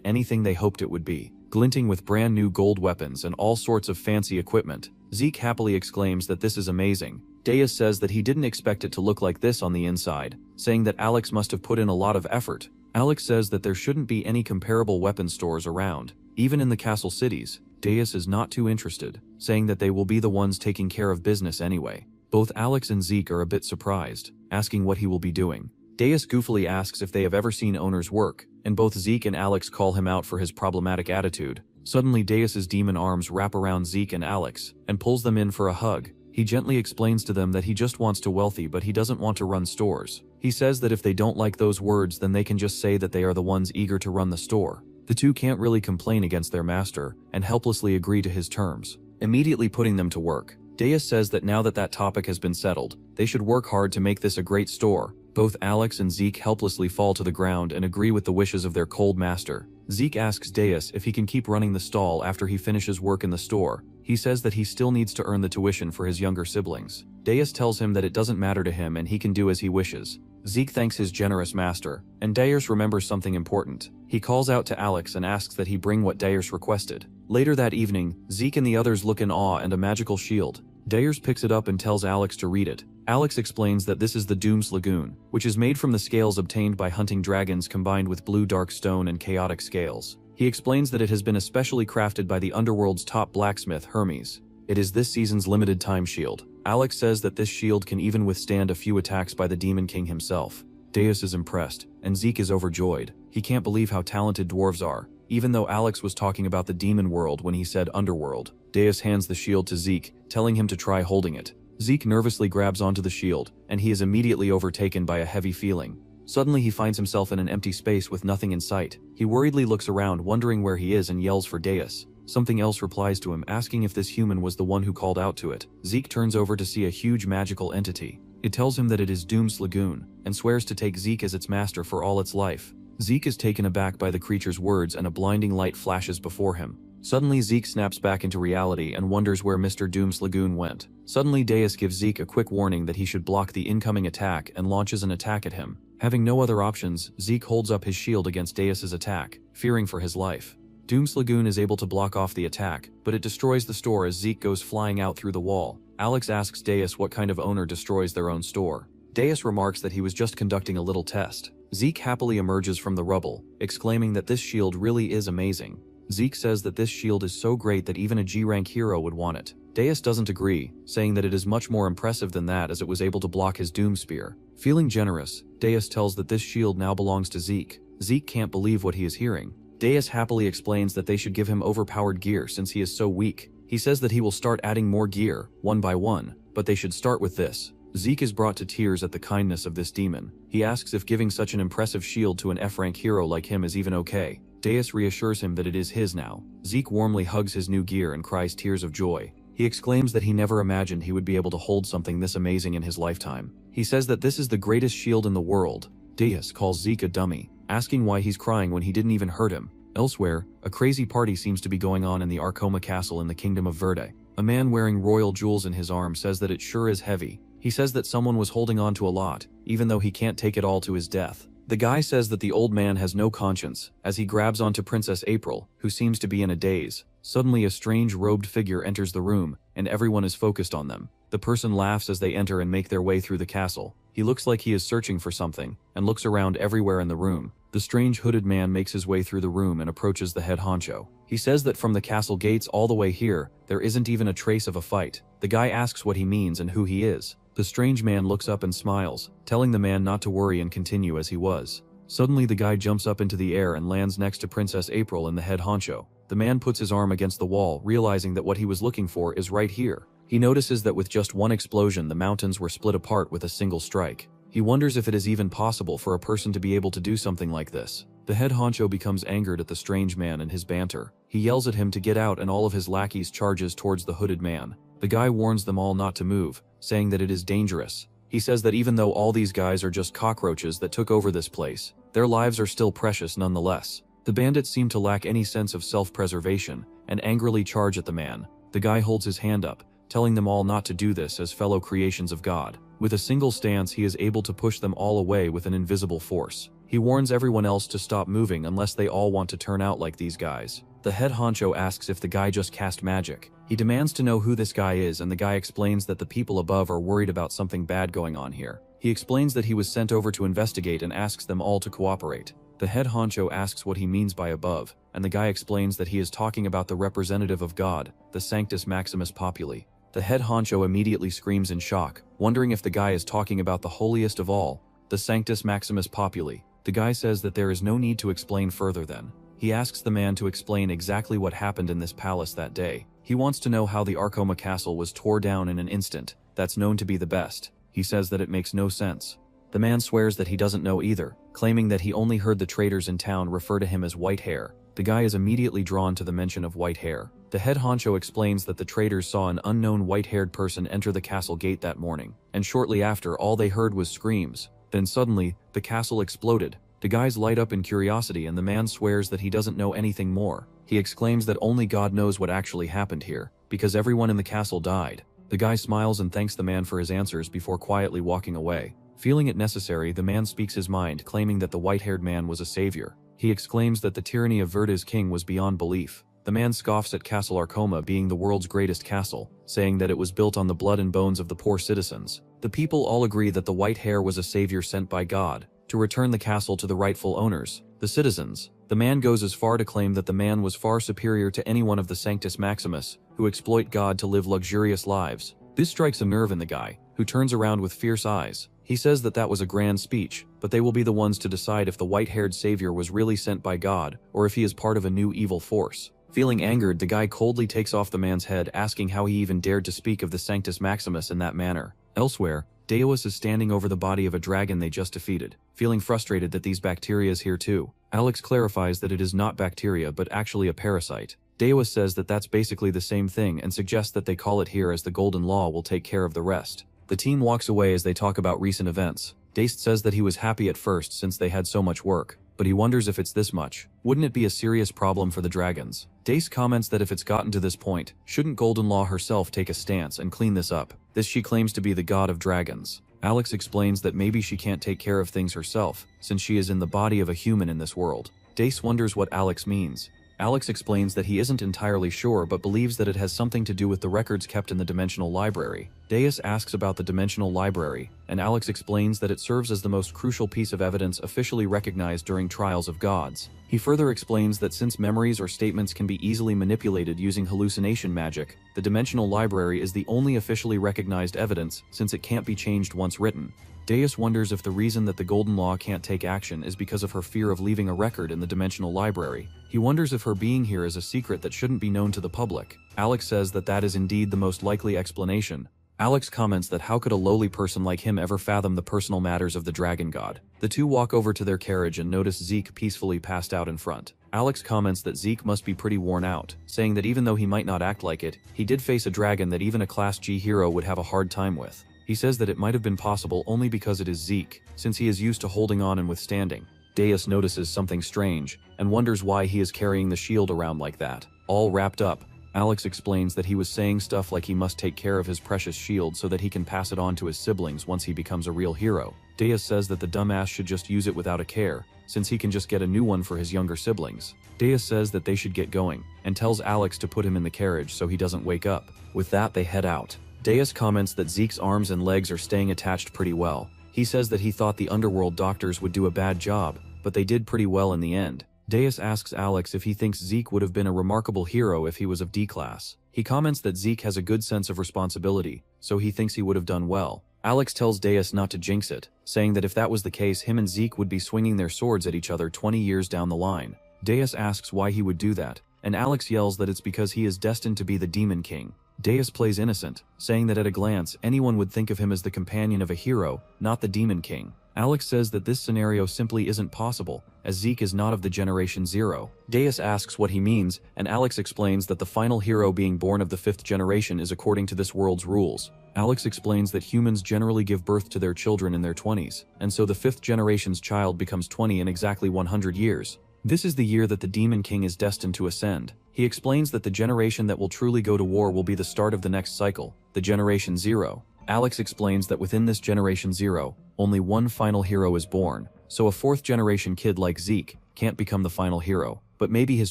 anything they hoped it would be, glinting with brand new gold weapons and all sorts of fancy equipment. Zeke happily exclaims that this is amazing. Deus says that he didn't expect it to look like this on the inside, saying that Alex must have put in a lot of effort. Alex says that there shouldn't be any comparable weapon stores around, even in the castle cities. Deus is not too interested, saying that they will be the ones taking care of business anyway. Both Alex and Zeke are a bit surprised, asking what he will be doing. Deus goofily asks if they have ever seen owners work, and both Zeke and Alex call him out for his problematic attitude. Suddenly, Deus's demon arms wrap around Zeke and Alex, and pulls them in for a hug. He gently explains to them that he just wants to wealthy, but he doesn't want to run stores. He says that if they don't like those words, then they can just say that they are the ones eager to run the store. The two can't really complain against their master, and helplessly agree to his terms, immediately putting them to work. Deus says that now that that topic has been settled, they should work hard to make this a great store. Both Alex and Zeke helplessly fall to the ground and agree with the wishes of their cold master. Zeke asks Deus if he can keep running the stall after he finishes work in the store. He says that he still needs to earn the tuition for his younger siblings. Deus tells him that it doesn't matter to him and he can do as he wishes. Zeke thanks his generous master, and Deus remembers something important. He calls out to Alex and asks that he bring what Deus requested. Later that evening, Zeke and the others look in awe and a magical shield. Deus picks it up and tells Alex to read it. Alex explains that this is the Doom's Lagoon, which is made from the scales obtained by hunting dragons combined with blue dark stone and chaotic scales. He explains that it has been especially crafted by the underworld's top blacksmith, Hermes. It is this season's limited time shield. Alex says that this shield can even withstand a few attacks by the Demon King himself. Deus is impressed, and Zeke is overjoyed. He can't believe how talented dwarves are, even though Alex was talking about the demon world when he said underworld. Deus hands the shield to Zeke, telling him to try holding it. Zeke nervously grabs onto the shield, and he is immediately overtaken by a heavy feeling. Suddenly he finds himself in an empty space with nothing in sight. He worriedly looks around, wondering where he is, and yells for Deus. Something else replies to him, asking if this human was the one who called out to it. Zeke turns over to see a huge magical entity. It tells him that it is Doom's Lagoon, and swears to take Zeke as its master for all its life. Zeke is taken aback by the creature's words, and a blinding light flashes before him. Suddenly Zeke snaps back into reality and wonders where Mr. Doom's Lagoon went. Suddenly Deus gives Zeke a quick warning that he should block the incoming attack and launches an attack at him. Having no other options, Zeke holds up his shield against Deus's attack, fearing for his life. Doom's Lagoon is able to block off the attack, but it destroys the store as Zeke goes flying out through the wall. Alex asks Deus what kind of owner destroys their own store. Deus remarks that he was just conducting a little test. Zeke happily emerges from the rubble, exclaiming that this shield really is amazing. Zeke says that this shield is so great that even a G-rank hero would want it. Deus doesn't agree, saying that it is much more impressive than that as it was able to block his Doom Spear. Feeling generous, Deus tells that this shield now belongs to Zeke. Zeke can't believe what he is hearing. Deus happily explains that they should give him overpowered gear since he is so weak. He says that he will start adding more gear, one by one, but they should start with this. Zeke is brought to tears at the kindness of this demon. He asks if giving such an impressive shield to an F-rank hero like him is even okay. Deus reassures him that it is his now. Zeke warmly hugs his new gear and cries tears of joy. He exclaims that he never imagined he would be able to hold something this amazing in his lifetime. He says that this is the greatest shield in the world. Deus calls Zeke a dummy, asking why he's crying when he didn't even hurt him. Elsewhere, a crazy party seems to be going on in the Arcoma Castle in the Kingdom of Verde. A man wearing royal jewels in his arm says that it sure is heavy. He says that someone was holding on to a lot, even though he can't take it all to his death. The guy says that the old man has no conscience, as he grabs onto Princess April, who seems to be in a daze. Suddenly a strange robed figure enters the room, and everyone is focused on them. The person laughs as they enter and make their way through the castle. He looks like he is searching for something, and looks around everywhere in the room. The strange hooded man makes his way through the room and approaches the head honcho. He says that from the castle gates all the way here, there isn't even a trace of a fight. The guy asks what he means and who he is. The strange man looks up and smiles, telling the man not to worry and continue as he was. Suddenly the guy jumps up into the air and lands next to Princess April and the head honcho. The man puts his arm against the wall, realizing that what he was looking for is right here. He notices that with just one explosion the mountains were split apart with a single strike. He wonders if it is even possible for a person to be able to do something like this. The head honcho becomes angered at the strange man and his banter. He yells at him to get out, and all of his lackeys charges towards the hooded man. The guy warns them all not to move, saying that it is dangerous. He says that even though all these guys are just cockroaches that took over this place, their lives are still precious nonetheless. The bandits seem to lack any sense of self-preservation and angrily charge at the man. The guy holds his hand up, telling them all not to do this as fellow creations of God. With a single stance, he is able to push them all away with an invisible force. He warns everyone else to stop moving unless they all want to turn out like these guys. The head honcho asks if the guy just cast magic. He demands to know who this guy is, and the guy explains that the people above are worried about something bad going on here. He explains that he was sent over to investigate and asks them all to cooperate. The head honcho asks what he means by above, and the guy explains that he is talking about the representative of God, the Sanctus Maximus Populi. The head honcho immediately screams in shock, wondering if the guy is talking about the holiest of all, the Sanctus Maximus Populi. The guy says that there is no need to explain further then. He asks the man to explain exactly what happened in this palace that day. He wants to know how the Arcoma castle was tore down in an instant. That's known to be the best. He says that it makes no sense. The man swears that he doesn't know either, claiming that he only heard the traders in town refer to him as white hair. The guy is immediately drawn to the mention of white hair. The head honcho explains that the traders saw an unknown white-haired person enter the castle gate that morning, and shortly after, all they heard was screams. Then suddenly, the castle exploded. The guys light up in curiosity, and the man swears that he doesn't know anything more. He exclaims that only God knows what actually happened here, because everyone in the castle died. The guy smiles and thanks the man for his answers before quietly walking away. Feeling it necessary, the man speaks his mind, claiming that the white-haired man was a savior. He exclaims that the tyranny of Verde's king was beyond belief. The man scoffs at Castle Arcoma being the world's greatest castle, saying that it was built on the blood and bones of the poor citizens. The people all agree that the white hair was a savior sent by God to return the castle to the rightful owners, the citizens. The man goes as far to claim that the man was far superior to any one of the Sanctus Maximus, who exploit God to live luxurious lives. This strikes a nerve in the guy, who turns around with fierce eyes. He says that that was a grand speech, but they will be the ones to decide if the white-haired savior was really sent by God, or if he is part of a new evil force. Feeling angered, the guy coldly takes off the man's head, asking how he even dared to speak of the Sanctus Maximus in that manner. Elsewhere, Deus is standing over the body of a dragon they just defeated, feeling frustrated that these bacteria is here too. Alex clarifies that it is not bacteria but actually a parasite. Deus says that that's basically the same thing and suggests that they call it here as the Golden Law will take care of the rest. The team walks away as they talk about recent events. Deist says that he was happy at first since they had so much work, but he wonders if it's this much. Wouldn't it be a serious problem for the dragons? Deist comments that if it's gotten to this point, shouldn't Golden Law herself take a stance and clean this up? This she claims to be the god of dragons. Alex explains that maybe she can't take care of things herself, since she is in the body of a human in this world. Deist wonders what Alex means. Alex explains that he isn't entirely sure but believes that it has something to do with the records kept in the Dimensional Library. Deus asks about the Dimensional Library, and Alex explains that it serves as the most crucial piece of evidence officially recognized during trials of gods. He further explains that since memories or statements can be easily manipulated using hallucination magic, the Dimensional Library is the only officially recognized evidence since it can't be changed once written. Deus wonders if the reason that the Golden Law can't take action is because of her fear of leaving a record in the Dimensional Library. He wonders if her being here is a secret that shouldn't be known to the public. Alex says that that is indeed the most likely explanation. Alex comments that how could a lowly person like him ever fathom the personal matters of the dragon god. The two walk over to their carriage and notice Zeke peacefully passed out in front. Alex comments that Zeke must be pretty worn out, saying that even though he might not act like it, he did face a dragon that even a Class G hero would have a hard time with. He says that it might have been possible only because it is Zeke, since he is used to holding on and withstanding. Deus notices something strange, and wonders why he is carrying the shield around like that. All wrapped up, Alex explains that he was saying stuff like he must take care of his precious shield so that he can pass it on to his siblings once he becomes a real hero. Deus says that the dumbass should just use it without a care, since he can just get a new one for his younger siblings. Deus says that they should get going, and tells Alex to put him in the carriage so he doesn't wake up. With that, they head out. Deus comments that Zeke's arms and legs are staying attached pretty well. He says that he thought the underworld doctors would do a bad job, but they did pretty well in the end. Deus asks Alex if he thinks Zeke would have been a remarkable hero if he was of D class. He comments that Zeke has a good sense of responsibility, so he thinks he would have done well. Alex tells Deus not to jinx it, saying that if that was the case, him and Zeke would be swinging their swords at each other 20 years down the line. Deus asks why he would do that, and Alex yells that it's because he is destined to be the Demon King. Deus plays innocent, saying that at a glance, anyone would think of him as the companion of a hero, not the Demon King. Alex says that this scenario simply isn't possible, as Zeke is not of the Generation Zero. Deus asks what he means, and Alex explains that the final hero being born of the 5th generation is according to this world's rules. Alex explains that humans generally give birth to their children in their 20s, and so the 5th generation's child becomes 20 in exactly 100 years. This is the year that the Demon King is destined to ascend. He explains that the generation that will truly go to war will be the start of the next cycle, the Generation Zero. Alex explains that within this Generation Zero, only one final hero is born, so a 4th generation kid like Zeke can't become the final hero, but maybe his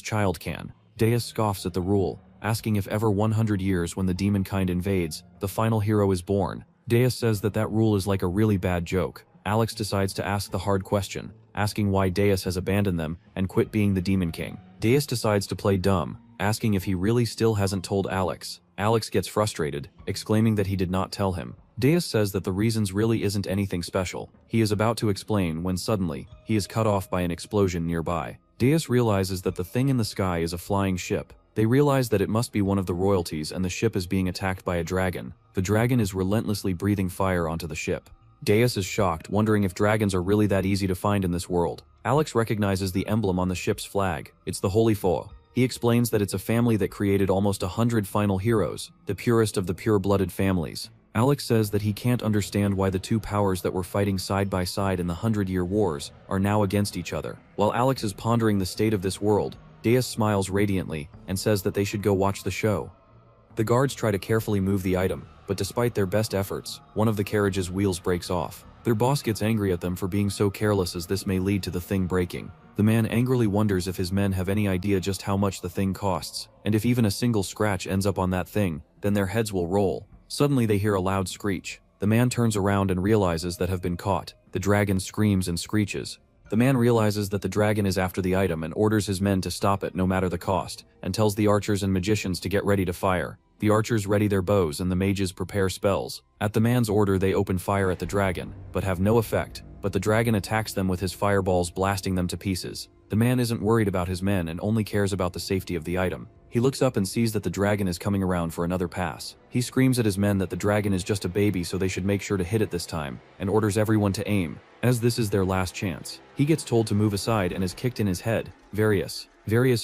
child can. Deus scoffs at the rule, asking if ever 100 years when the demon kind invades, the final hero is born. Deus says that that rule is like a really bad joke. Alex decides to ask the hard question, asking why Deus has abandoned them and quit being the Demon King. Deus decides to play dumb, asking if he really still hasn't told Alex. Alex gets frustrated, exclaiming that he did not tell him. Deus says that the reasons really isn't anything special. He is about to explain when suddenly, he is cut off by an explosion nearby. Deus realizes that the thing in the sky is a flying ship. They realize that it must be one of the royalties and the ship is being attacked by a dragon. The dragon is relentlessly breathing fire onto the ship. Deus is shocked, wondering if dragons are really that easy to find in this world. Alex recognizes the emblem on the ship's flag. It's the Holy Four. He explains that it's a family that created almost 100 final heroes, the purest of the pure-blooded families. Alex says that he can't understand why the two powers that were fighting side by side in the 100-Year Wars are now against each other. While Alex is pondering the state of this world, Deus smiles radiantly and says that they should go watch the show. The guards try to carefully move the item, but despite their best efforts, one of the carriage's wheels breaks off. Their boss gets angry at them for being so careless, as this may lead to the thing breaking. The man angrily wonders if his men have any idea just how much the thing costs, and if even a single scratch ends up on that thing, then their heads will roll. Suddenly they hear a loud screech. The man turns around and realizes that have been caught. The dragon screams and screeches. The man realizes that the dragon is after the item and orders his men to stop it no matter the cost, and tells the archers and magicians to get ready to fire. The archers ready their bows and the mages prepare spells. At the man's order they open fire at the dragon, but have no effect, but the dragon attacks them with his fireballs, blasting them to pieces. The man isn't worried about his men and only cares about the safety of the item. He looks up and sees that the dragon is coming around for another pass. He screams at his men that the dragon is just a baby, so they should make sure to hit it this time, and orders everyone to aim, as this is their last chance. He gets told to move aside and is kicked in his head. Various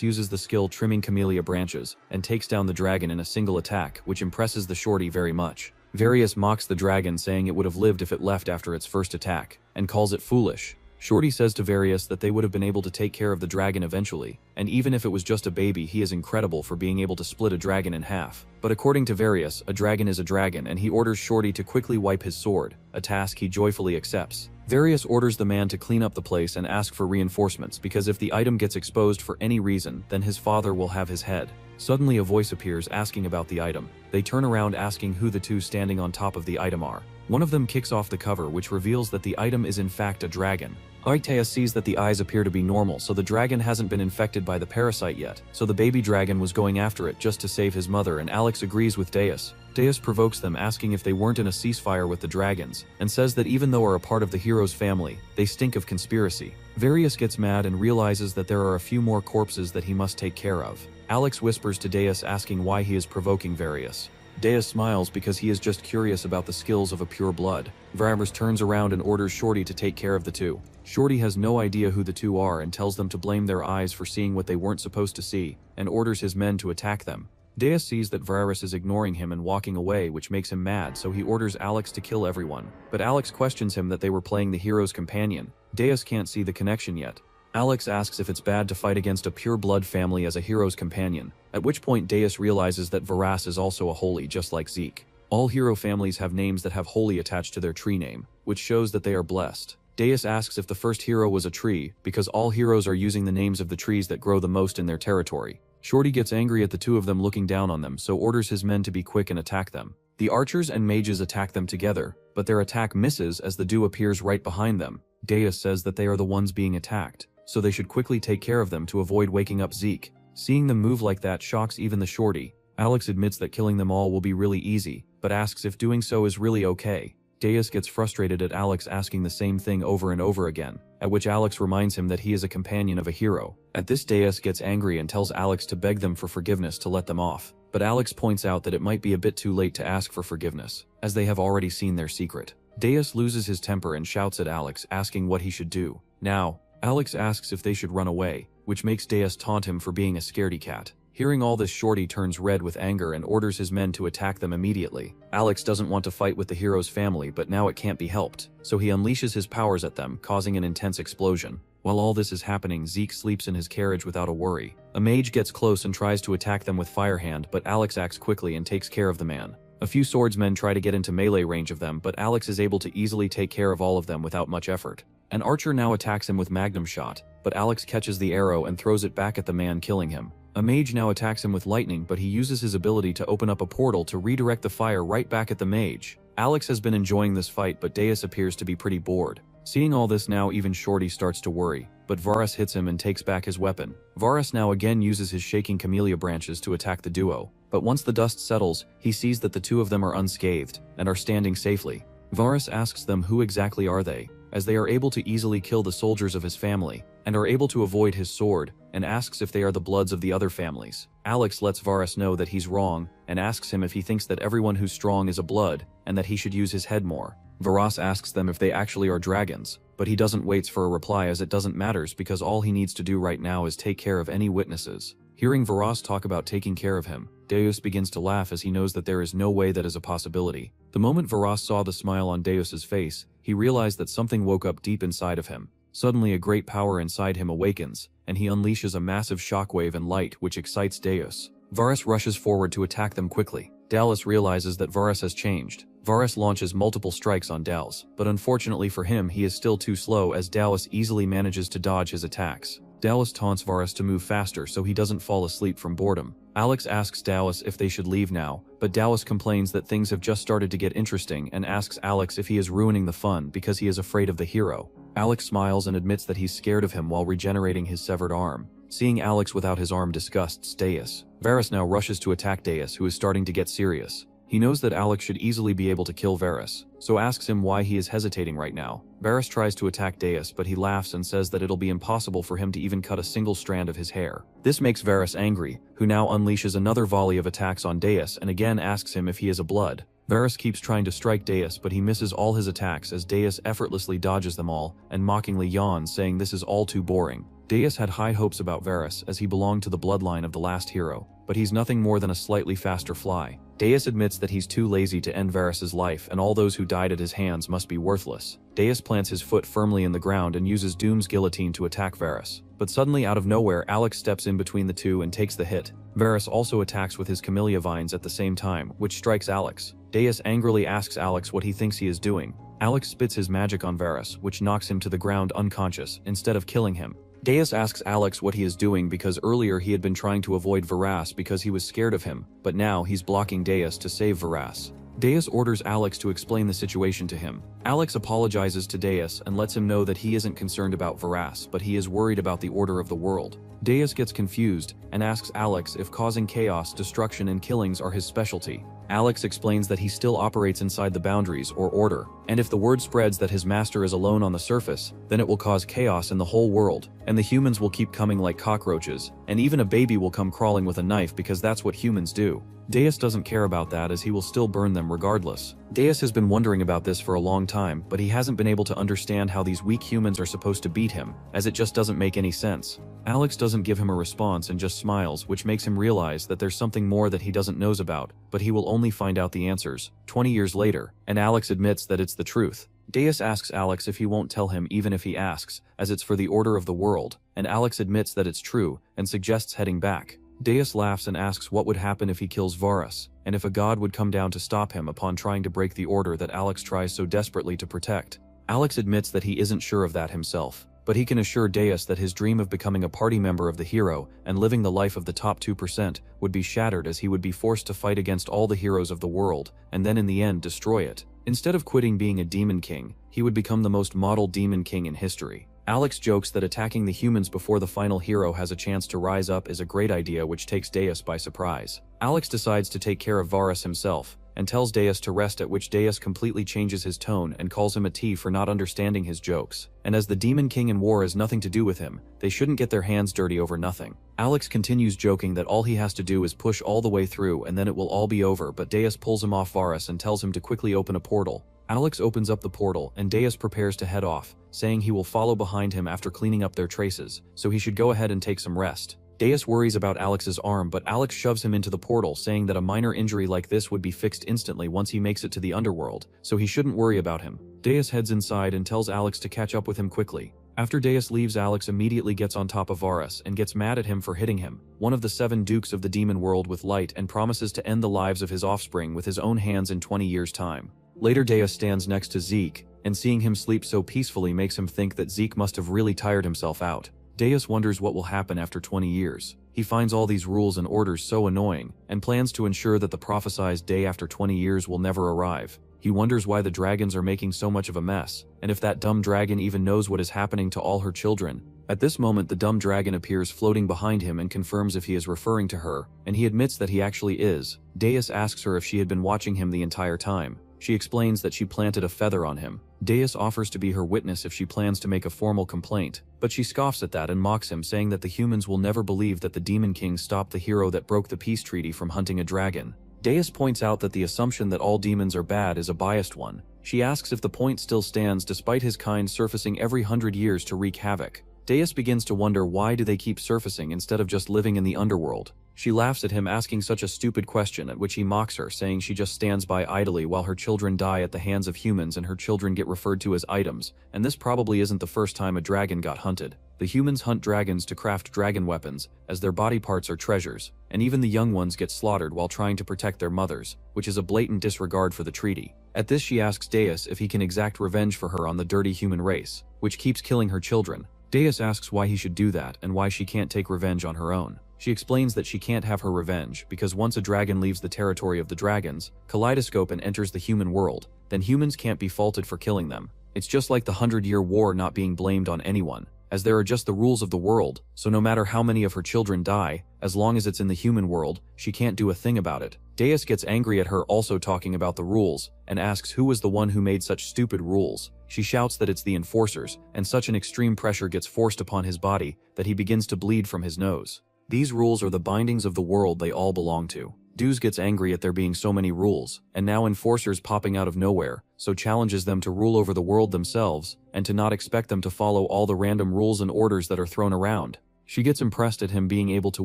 uses the skill Trimming Camellia Branches, and takes down the dragon in a single attack, which impresses the shorty very much. Various mocks the dragon, saying it would have lived if it left after its first attack, and calls it foolish. Shorty says to Various that they would have been able to take care of the dragon eventually, and even if it was just a baby, he is incredible for being able to split a dragon in half. But according to Various, a dragon is a dragon, and he orders Shorty to quickly wipe his sword, a task he joyfully accepts. Various orders the man to clean up the place and ask for reinforcements, because if the item gets exposed for any reason, then his father will have his head. Suddenly a voice appears asking about the item. They turn around asking who the two standing on top of the item are. One of them kicks off the cover, which reveals that the item is in fact a dragon. Aitea sees that the eyes appear to be normal, so the dragon hasn't been infected by the parasite yet, so the baby dragon was going after it just to save his mother, and Alex agrees with Deus. Deus provokes them, asking if they weren't in a ceasefire with the dragons, and says that even though are a part of the hero's family, they stink of conspiracy. Various gets mad and realizes that there are a few more corpses that he must take care of. Alex whispers to Deus, asking why he is provoking Various. Deus smiles because he is just curious about the skills of a pure blood. Various turns around and orders Shorty to take care of the two. Shorty has no idea who the two are and tells them to blame their eyes for seeing what they weren't supposed to see, and orders his men to attack them. Deus sees that Various is ignoring him and walking away, which makes him mad, so he orders Alex to kill everyone. But Alex questions him that they were playing the hero's companion. Deus can't see the connection yet. Alex asks if it's bad to fight against a pure blood family as a hero's companion, at which point Deus realizes that Varas is also a holy, just like Zeke. All hero families have names that have holy attached to their tree name, which shows that they are blessed. Deus asks if the first hero was a tree, because all heroes are using the names of the trees that grow the most in their territory. Shorty gets angry at the two of them looking down on them, so orders his men to be quick and attack them. The archers and mages attack them together, but their attack misses as the dew appears right behind them. Deus says that they are the ones being attacked, so they should quickly take care of them to avoid waking up Zeke. Seeing them move like that shocks even the shorty. Alex admits that killing them all will be really easy, but asks if doing so is really okay. Deus gets frustrated at Alex asking the same thing over and over again, at which Alex reminds him that he is a companion of a hero. At this, Deus gets angry and tells Alex to beg them for forgiveness to let them off. but Alex points out that it might be a bit too late to ask for forgiveness, as they have already seen their secret. Deus loses his temper and shouts at Alex, asking what he should do. Now, Alex asks if they should run away, which makes Deus taunt him for being a scaredy cat. Hearing all this, Shorty turns red with anger and orders his men to attack them immediately. Alex doesn't want to fight with the hero's family, but now it can't be helped, so he unleashes his powers at them, causing an intense explosion. While all this is happening, Zeke sleeps in his carriage without a worry. A mage gets close and tries to attack them with Firehand, but Alex acts quickly and takes care of the man. A few swordsmen try to get into melee range of them, but Alex is able to easily take care of all of them without much effort. An archer now attacks him with magnum shot, but Alex catches the arrow and throws it back at the man, killing him. A mage now attacks him with lightning, but he uses his ability to open up a portal to redirect the fire right back at the mage. Alex has been enjoying this fight, but Deus appears to be pretty bored. Seeing all this now, even Shorty starts to worry, but Varus hits him and takes back his weapon. Varus now again uses his shaking camellia branches to attack the duo, but once the dust settles, he sees that the two of them are unscathed and are standing safely. Varus asks them who exactly are they, as they are able to easily kill the soldiers of his family, and are able to avoid his sword, and asks if they are the bloods of the other families. Alex lets Varus know that he's wrong, and asks him if he thinks that everyone who's strong is a blood, and that he should use his head more. Varus asks them if they actually are dragons, but he doesn't wait for a reply, as it doesn't matter because all he needs to do right now is take care of any witnesses. Hearing Varus talk about taking care of him, Deus begins to laugh as he knows that there is no way that is a possibility. The moment Varus saw the smile on Deus's face, he realized that something woke up deep inside of him. Suddenly a great power inside him awakens, and he unleashes a massive shockwave and light which excites Deus. Varus rushes forward to attack them quickly. Dallas realizes that Varus has changed. Varus launches multiple strikes on Dallas, but unfortunately for him he is still too slow, as Dallas easily manages to dodge his attacks. Dallas taunts Varus to move faster so he doesn't fall asleep from boredom. Alex asks Dallas if they should leave now, but Dallas complains that things have just started to get interesting and asks Alex if he is ruining the fun because he is afraid of the hero. Alex smiles and admits that he's scared of him while regenerating his severed arm. Seeing Alex without his arm disgusts Deus. Varus now rushes to attack Deus, who is starting to get serious. He knows that Alex should easily be able to kill Varus, so asks him why he is hesitating right now. Varus tries to attack Deus, but he laughs and says that it'll be impossible for him to even cut a single strand of his hair. This makes Varus angry, who now unleashes another volley of attacks on Deus and again asks him if he is a blood. Varus keeps trying to strike Deus, but he misses all his attacks as Deus effortlessly dodges them all and mockingly yawns, saying this is all too boring. Deus had high hopes about Varus as he belonged to the bloodline of the last hero, but he's nothing more than a slightly faster fly. Deus admits that he's too lazy to end Varus's life and all those who died at his hands must be worthless. Deus plants his foot firmly in the ground and uses Doom's guillotine to attack Varus. But suddenly out of nowhere, Alex steps in between the two and takes the hit. Varus also attacks with his camellia vines at the same time, which strikes Alex. Deus angrily asks Alex what he thinks he is doing. Alex spits his magic on Varus, which knocks him to the ground unconscious, instead of killing him. Deus asks Alex what he is doing because earlier he had been trying to avoid Varus because he was scared of him, but now he's blocking Deus to save Varus. Deus orders Alex to explain the situation to him. Alex apologizes to Deus and lets him know that he isn't concerned about Varus, but he is worried about the order of the world. Deus gets confused and asks Alex if causing chaos, destruction, and killings are his specialty. Alex explains that he still operates inside the boundaries or order, and if the word spreads that his master is alone on the surface, then it will cause chaos in the whole world, and the humans will keep coming like cockroaches, and even a baby will come crawling with a knife because that's what humans do. Deus doesn't care about that as he will still burn them regardless. Deus has been wondering about this for a long time, but he hasn't been able to understand how these weak humans are supposed to beat him, as it just doesn't make any sense. Alex doesn't give him a response and just smiles, which makes him realize that there's something more that he doesn't knows about, but he will only find out the answers 20 years later, and Alex admits that it's the truth. Deus asks Alex if he won't tell him even if he asks, as it's for the order of the world, and Alex admits that it's true and suggests heading back. Deus laughs and asks what would happen if he kills Varus, and if a god would come down to stop him upon trying to break the order that Alex tries so desperately to protect. Alex admits that he isn't sure of that himself, but he can assure Deus that his dream of becoming a party member of the hero and living the life of the top 2% would be shattered as he would be forced to fight against all the heroes of the world, and then in the end destroy it. Instead of quitting being a demon king, he would become the most model demon king in history. Alex jokes that attacking the humans before the final hero has a chance to rise up is a great idea, which takes Deus by surprise. Alex decides to take care of Varus himself, and tells Deus to rest, at which Deus completely changes his tone and calls him a T for not understanding his jokes. And as the Demon King in war has nothing to do with him, they shouldn't get their hands dirty over nothing. Alex continues joking that all he has to do is push all the way through and then it will all be over, but Deus pulls him off Varus and tells him to quickly open a portal. Alex opens up the portal and Deus prepares to head off, saying he will follow behind him after cleaning up their traces, so he should go ahead and take some rest. Deus worries about Alex's arm, but Alex shoves him into the portal, saying that a minor injury like this would be fixed instantly once he makes it to the underworld, so he shouldn't worry about him. Deus heads inside and tells Alex to catch up with him quickly. After Deus leaves, Alex immediately gets on top of Varus and gets mad at him for hitting him, one of the 7 dukes of the demon world, with light, and promises to end the lives of his offspring with his own hands in 20 years' time. Later, Deus stands next to Zeke, and seeing him sleep so peacefully makes him think that Zeke must have really tired himself out. Deus wonders what will happen after 20 years. He finds all these rules and orders so annoying, and plans to ensure that the prophesized day after 20 years will never arrive. He wonders why the dragons are making so much of a mess, and if that dumb dragon even knows what is happening to all her children. At this moment, the dumb dragon appears floating behind him and confirms if he is referring to her, and he admits that he actually is. Deus asks her if she had been watching him the entire time. She explains that she planted a feather on him. Deus offers to be her witness if she plans to make a formal complaint, but she scoffs at that and mocks him, saying that the humans will never believe that the Demon King stopped the hero that broke the peace treaty from hunting a dragon. Deus points out that the assumption that all demons are bad is a biased one. She asks if the point still stands despite his kind surfacing every 100 years to wreak havoc. Deus begins to wonder why do they keep surfacing instead of just living in the underworld. She laughs at him asking such a stupid question, at which he mocks her, saying she just stands by idly while her children die at the hands of humans and her children get referred to as items, and this probably isn't the first time a dragon got hunted. The humans hunt dragons to craft dragon weapons, as their body parts are treasures, and even the young ones get slaughtered while trying to protect their mothers, which is a blatant disregard for the treaty. At this, she asks Deus if he can exact revenge for her on the dirty human race, which keeps killing her children. Deus asks why he should do that and why she can't take revenge on her own. She explains that she can't have her revenge because once a dragon leaves the territory of the dragons, Kaleidoscope, and enters the human world, then humans can't be faulted for killing them. It's just like the 100-year war not being blamed on anyone, as there are just the rules of the world, so no matter how many of her children die, as long as it's in the human world, she can't do a thing about it. Deus gets angry at her also talking about the rules, and asks who was the one who made such stupid rules. She shouts that it's the enforcers, and such an extreme pressure gets forced upon his body that he begins to bleed from his nose. These rules are the bindings of the world they all belong to. Deus gets angry at there being so many rules, and now enforcers popping out of nowhere, so challenges them to rule over the world themselves, and to not expect them to follow all the random rules and orders that are thrown around. She gets impressed at him being able to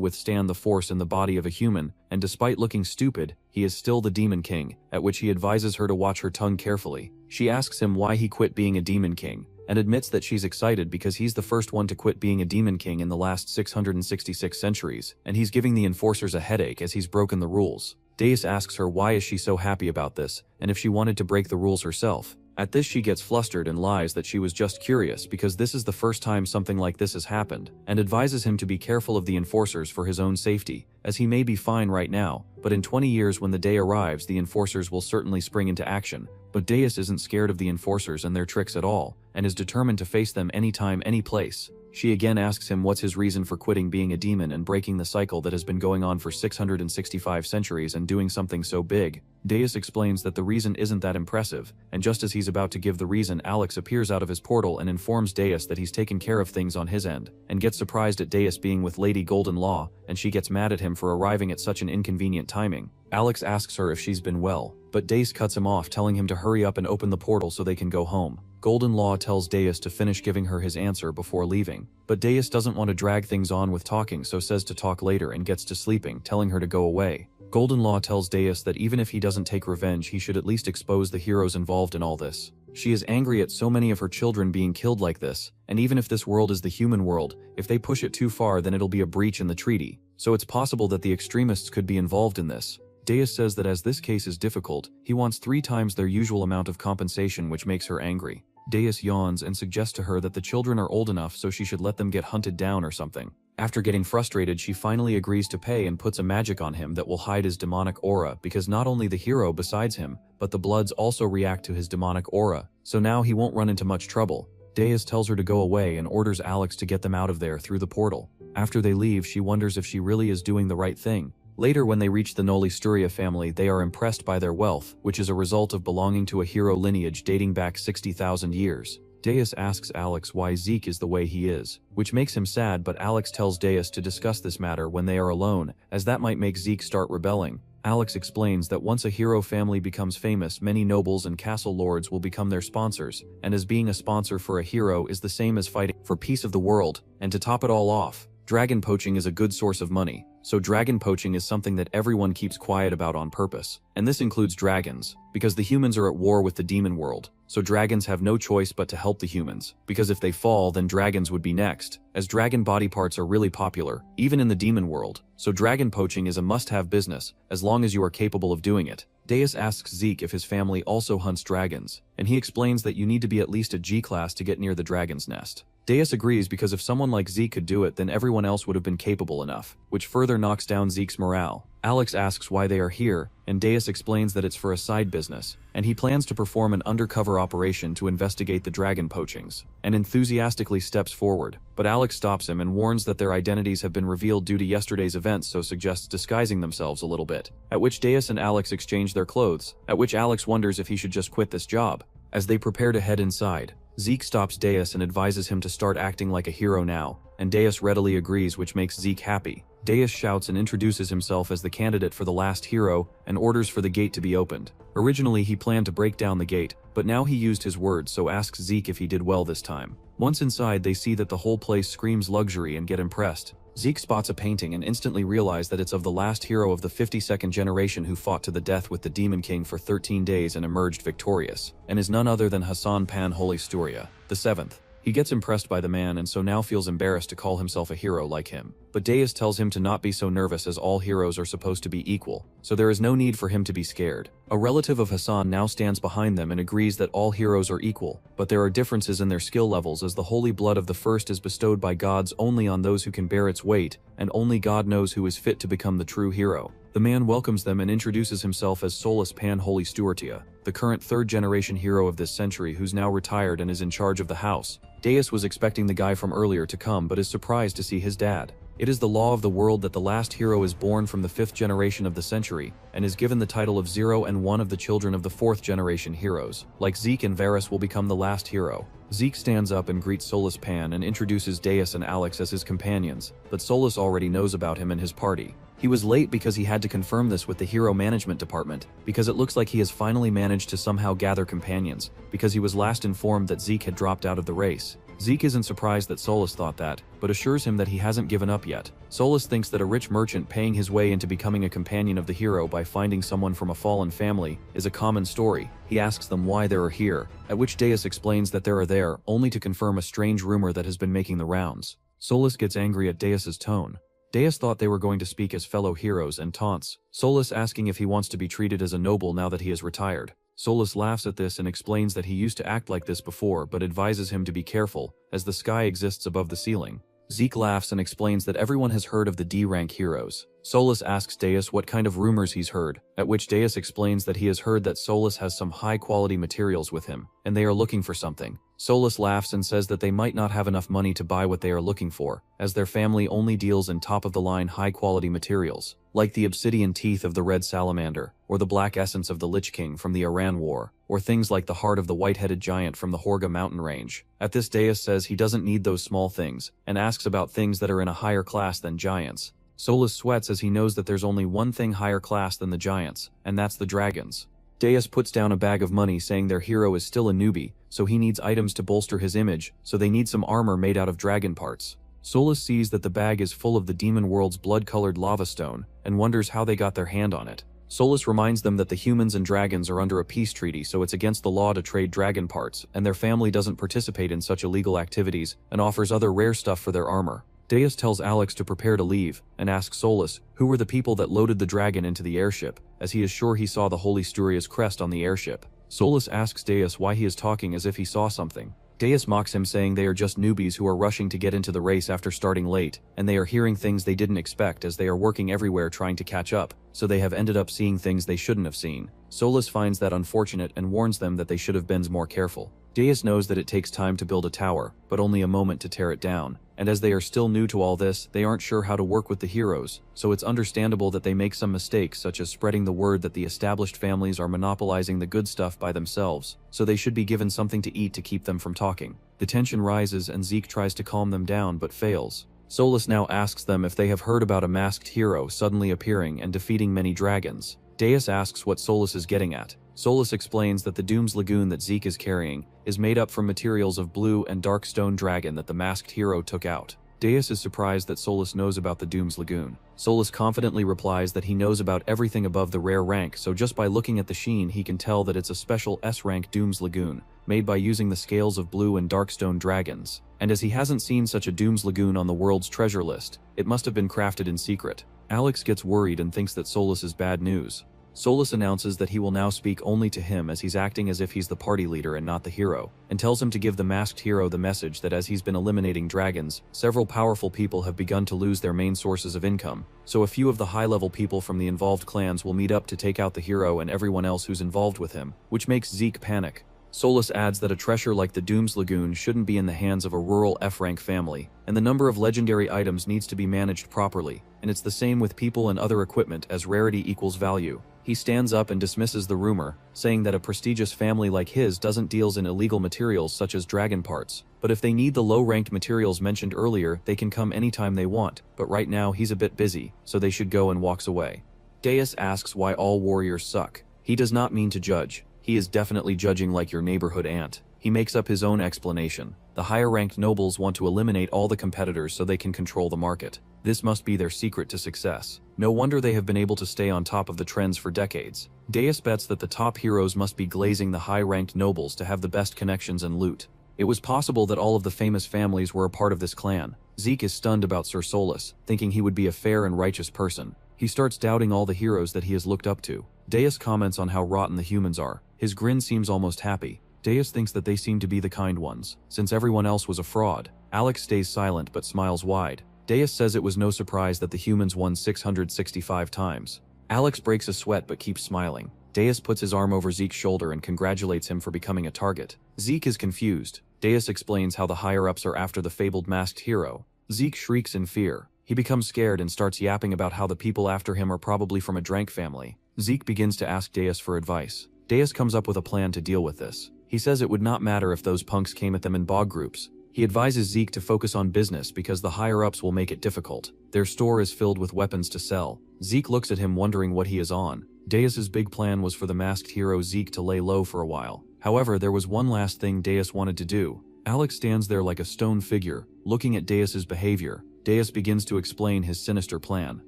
withstand the force in the body of a human, and despite looking stupid, he is still the Demon King, at which he advises her to watch her tongue carefully. She asks him why he quit being a Demon King, and admits that she's excited because he's the first one to quit being a Demon King in the last 666 centuries, and he's giving the enforcers a headache as he's broken the rules. Deus asks her why is she so happy about this, and if she wanted to break the rules herself. At this, she gets flustered and lies that she was just curious because this is the first time something like this has happened, and advises him to be careful of the enforcers for his own safety, as he may be fine right now, but in 20 years when the day arrives the enforcers will certainly spring into action. But Deus isn't scared of the enforcers and their tricks at all, and is determined to face them anytime, any place. She again asks him what's his reason for quitting being a demon and breaking the cycle that has been going on for 665 centuries and doing something so big. Deus explains that the reason isn't that impressive, and just as he's about to give the reason, Alex appears out of his portal and informs Deus that he's taken care of things on his end, and gets surprised at Deus being with Lady Golden Law, and she gets mad at him for arriving at such an inconvenient timing. Alex asks her if she's been well, but Deus cuts him off, telling him to hurry up and open the portal so they can go home. Golden Law tells Deus to finish giving her his answer before leaving, but Deus doesn't want to drag things on with talking, so says to talk later and gets to sleeping, telling her to go away. Golden Law tells Deus that even if he doesn't take revenge, he should at least expose the heroes involved in all this. She is angry at so many of her children being killed like this, and even if this world is the human world, if they push it too far then it'll be a breach in the treaty, so it's possible that the extremists could be involved in this. Deus says that as this case is difficult, he wants 3 times their usual amount of compensation, which makes her angry. Deus yawns and suggests to her that the children are old enough so she should let them get hunted down or something. After getting frustrated, she finally agrees to pay and puts a magic on him that will hide his demonic aura, because not only the hero besides him, but the Bloods also react to his demonic aura, so now he won't run into much trouble. Deus tells her to go away and orders Alex to get them out of there through the portal. After they leave, she wonders if she really is doing the right thing. Later, when they reach the Nolisturia family, they are impressed by their wealth, which is a result of belonging to a hero lineage dating back 60,000 years. Deus asks Alex why Zeke is the way he is, which makes him sad, but Alex tells Deus to discuss this matter when they are alone, as that might make Zeke start rebelling. Alex explains that once a hero family becomes famous, many nobles and castle lords will become their sponsors, and as being a sponsor for a hero is the same as fighting for peace of the world, and to top it all off, dragon poaching is a good source of money. So dragon poaching is something that everyone keeps quiet about on purpose. And this includes dragons, because the humans are at war with the demon world, so dragons have no choice but to help the humans, because if they fall then dragons would be next, as dragon body parts are really popular, even in the demon world, so dragon poaching is a must-have business, as long as you are capable of doing it. Deus asks Zeke if his family also hunts dragons, and he explains that you need to be at least a G-class to get near the dragon's nest. Deus agrees because if someone like Zeke could do it, then everyone else would have been capable enough, which further knocks down Zeke's morale. Alex asks why they are here, and Deus explains that it's for a side business, and he plans to perform an undercover operation to investigate the dragon poachings, and enthusiastically steps forward, but Alex stops him and warns that their identities have been revealed due to yesterday's events, so suggests disguising themselves a little bit, at which Deus and Alex exchange their clothes, at which Alex wonders if he should just quit this job. As they prepare to head inside, Zeke stops Deus and advises him to start acting like a hero now, and Deus readily agrees, which makes Zeke happy. Deus shouts and introduces himself as the candidate for the last hero and orders for the gate to be opened. Originally he planned to break down the gate, but now he used his words, so asks Zeke if he did well this time. Once inside, they see that the whole place screams luxury and get impressed. Zeke spots a painting and instantly realizes that it's of the last hero of the 52nd generation who fought to the death with the Demon King for 13 days and emerged victorious, and is none other than Hassan Pan Holy Sturia, the 7th. He gets impressed by the man and so now feels embarrassed to call himself a hero like him. But Deus tells him to not be so nervous, as all heroes are supposed to be equal, so there is no need for him to be scared. A relative of Hassan now stands behind them and agrees that all heroes are equal, but there are differences in their skill levels, as the holy blood of the first is bestowed by gods only on those who can bear its weight, and only God knows who is fit to become the true hero. The man welcomes them and introduces himself as Solus Pan Holy Stuartia, the current 3rd generation hero of this century who's now retired and is in charge of the house. Deus was expecting the guy from earlier to come, but is surprised to see his dad. It is the law of the world that the last hero is born from the 5th generation of the century, and is given the title of 0 and 1 of the children of the 4th generation heroes. Like Zeke and Varus will become the last hero. Zeke stands up and greets Solus Pan and introduces Deus and Alex as his companions, but Solus already knows about him and his party. He was late because he had to confirm this with the hero management department, because it looks like he has finally managed to somehow gather companions, because he was last informed that Zeke had dropped out of the race. Zeke isn't surprised that Solus thought that, but assures him that he hasn't given up yet. Solus thinks that a rich merchant paying his way into becoming a companion of the hero by finding someone from a fallen family is a common story. He asks them why they are here, at which Deus explains that they are there only to confirm a strange rumor that has been making the rounds. Solus gets angry at Deus's tone. Deus thought they were going to speak as fellow heroes and taunts Solus, asking if he wants to be treated as a noble now that he is retired. Solus laughs at this and explains that he used to act like this before, but advises him to be careful, as the sky exists above the ceiling. Zeke laughs and explains that everyone has heard of the D-rank heroes. Solus asks Deus what kind of rumors he's heard, at which Deus explains that he has heard that Solus has some high-quality materials with him, and they are looking for something. Solus laughs and says that they might not have enough money to buy what they are looking for, as their family only deals in top-of-the-line high-quality materials, like the obsidian teeth of the red salamander, or the black essence of the Lich King from the Iran War, or things like the heart of the white-headed giant from the Horga mountain range. At this, Deus says he doesn't need those small things, and asks about things that are in a higher class than giants. Solus sweats as he knows that there's only one thing higher class than the giants, and that's the dragons. Deus puts down a bag of money, saying their hero is still a newbie, so he needs items to bolster his image, so they need some armor made out of dragon parts. Solus sees that the bag is full of the demon world's blood-colored lava stone, and wonders how they got their hand on it. Solus reminds them that the humans and dragons are under a peace treaty, so it's against the law to trade dragon parts, and their family doesn't participate in such illegal activities, and offers other rare stuff for their armor. Deus tells Alex to prepare to leave, and asks Solus who were the people that loaded the dragon into the airship, as he is sure he saw the Holy Sturia's crest on the airship. Solus asks Deus why he is talking as if he saw something. Deus mocks him, saying they are just newbies who are rushing to get into the race after starting late, and they are hearing things they didn't expect as they are working everywhere trying to catch up, so they have ended up seeing things they shouldn't have seen. Solus finds that unfortunate and warns them that they should have been more careful. Deus knows that it takes time to build a tower, but only a moment to tear it down, and as they are still new to all this, they aren't sure how to work with the heroes, so it's understandable that they make some mistakes such as spreading the word that the established families are monopolizing the good stuff by themselves, so they should be given something to eat to keep them from talking. The tension rises and Zeke tries to calm them down but fails. Solus now asks them if they have heard about a masked hero suddenly appearing and defeating many dragons. Deus asks what Solus is getting at. Solus explains that the Doom's Lagoon that Zeke is carrying is made up from materials of blue and dark stone dragon that the masked hero took out. Deus is surprised that Solus knows about the Doom's Lagoon. Solus confidently replies that he knows about everything above the rare rank, so just by looking at the sheen he can tell that it's a special S-rank Doom's Lagoon, made by using the scales of blue and dark stone dragons. And as he hasn't seen such a Doom's Lagoon on the world's treasure list, it must have been crafted in secret. Alex gets worried and thinks that Solus is bad news. Solus announces that he will now speak only to him as he's acting as if he's the party leader and not the hero, and tells him to give the masked hero the message that as he's been eliminating dragons, several powerful people have begun to lose their main sources of income, so a few of the high-level people from the involved clans will meet up to take out the hero and everyone else who's involved with him, which makes Zeke panic. Solus adds that a treasure like the Doom's Lagoon shouldn't be in the hands of a rural F-rank family, and the number of legendary items needs to be managed properly, and it's the same with people and other equipment as rarity equals value. He stands up and dismisses the rumor, saying that a prestigious family like his doesn't deal in illegal materials such as dragon parts, but if they need the low-ranked materials mentioned earlier, they can come anytime they want, but right now he's a bit busy, so they should go, and walks away. Deus asks why all warriors suck. He does not mean to judge. He is definitely judging like your neighborhood aunt. He makes up his own explanation. The higher-ranked nobles want to eliminate all the competitors so they can control the market. This must be their secret to success. No wonder they have been able to stay on top of the trends for decades. Deus bets that the top heroes must be glazing the high-ranked nobles to have the best connections and loot. It was possible that all of the famous families were a part of this clan. Zeke is stunned about Sir Solus, thinking he would be a fair and righteous person. He starts doubting all the heroes that he has looked up to. Deus comments on how rotten the humans are. His grin seems almost happy. Deus thinks that they seem to be the kind ones, since everyone else was a fraud. Alex stays silent but smiles wide. Deus says it was no surprise that the humans won 665 times. Alex breaks a sweat but keeps smiling. Deus puts his arm over Zeke's shoulder and congratulates him for becoming a target. Zeke is confused. Deus explains how the higher-ups are after the fabled masked hero. Zeke shrieks in fear. He becomes scared and starts yapping about how the people after him are probably from a Drank family. Zeke begins to ask Deus for advice. Deus comes up with a plan to deal with this. He says it would not matter if those punks came at them in bog groups. He advises Zeke to focus on business because the higher-ups will make it difficult. Their store is filled with weapons to sell. Zeke looks at him wondering what he is on. Deus's big plan was for the masked hero Zeke to lay low for a while. However, there was one last thing Deus wanted to do. Alex stands there like a stone figure, looking at Deus's behavior. Deus begins to explain his sinister plan.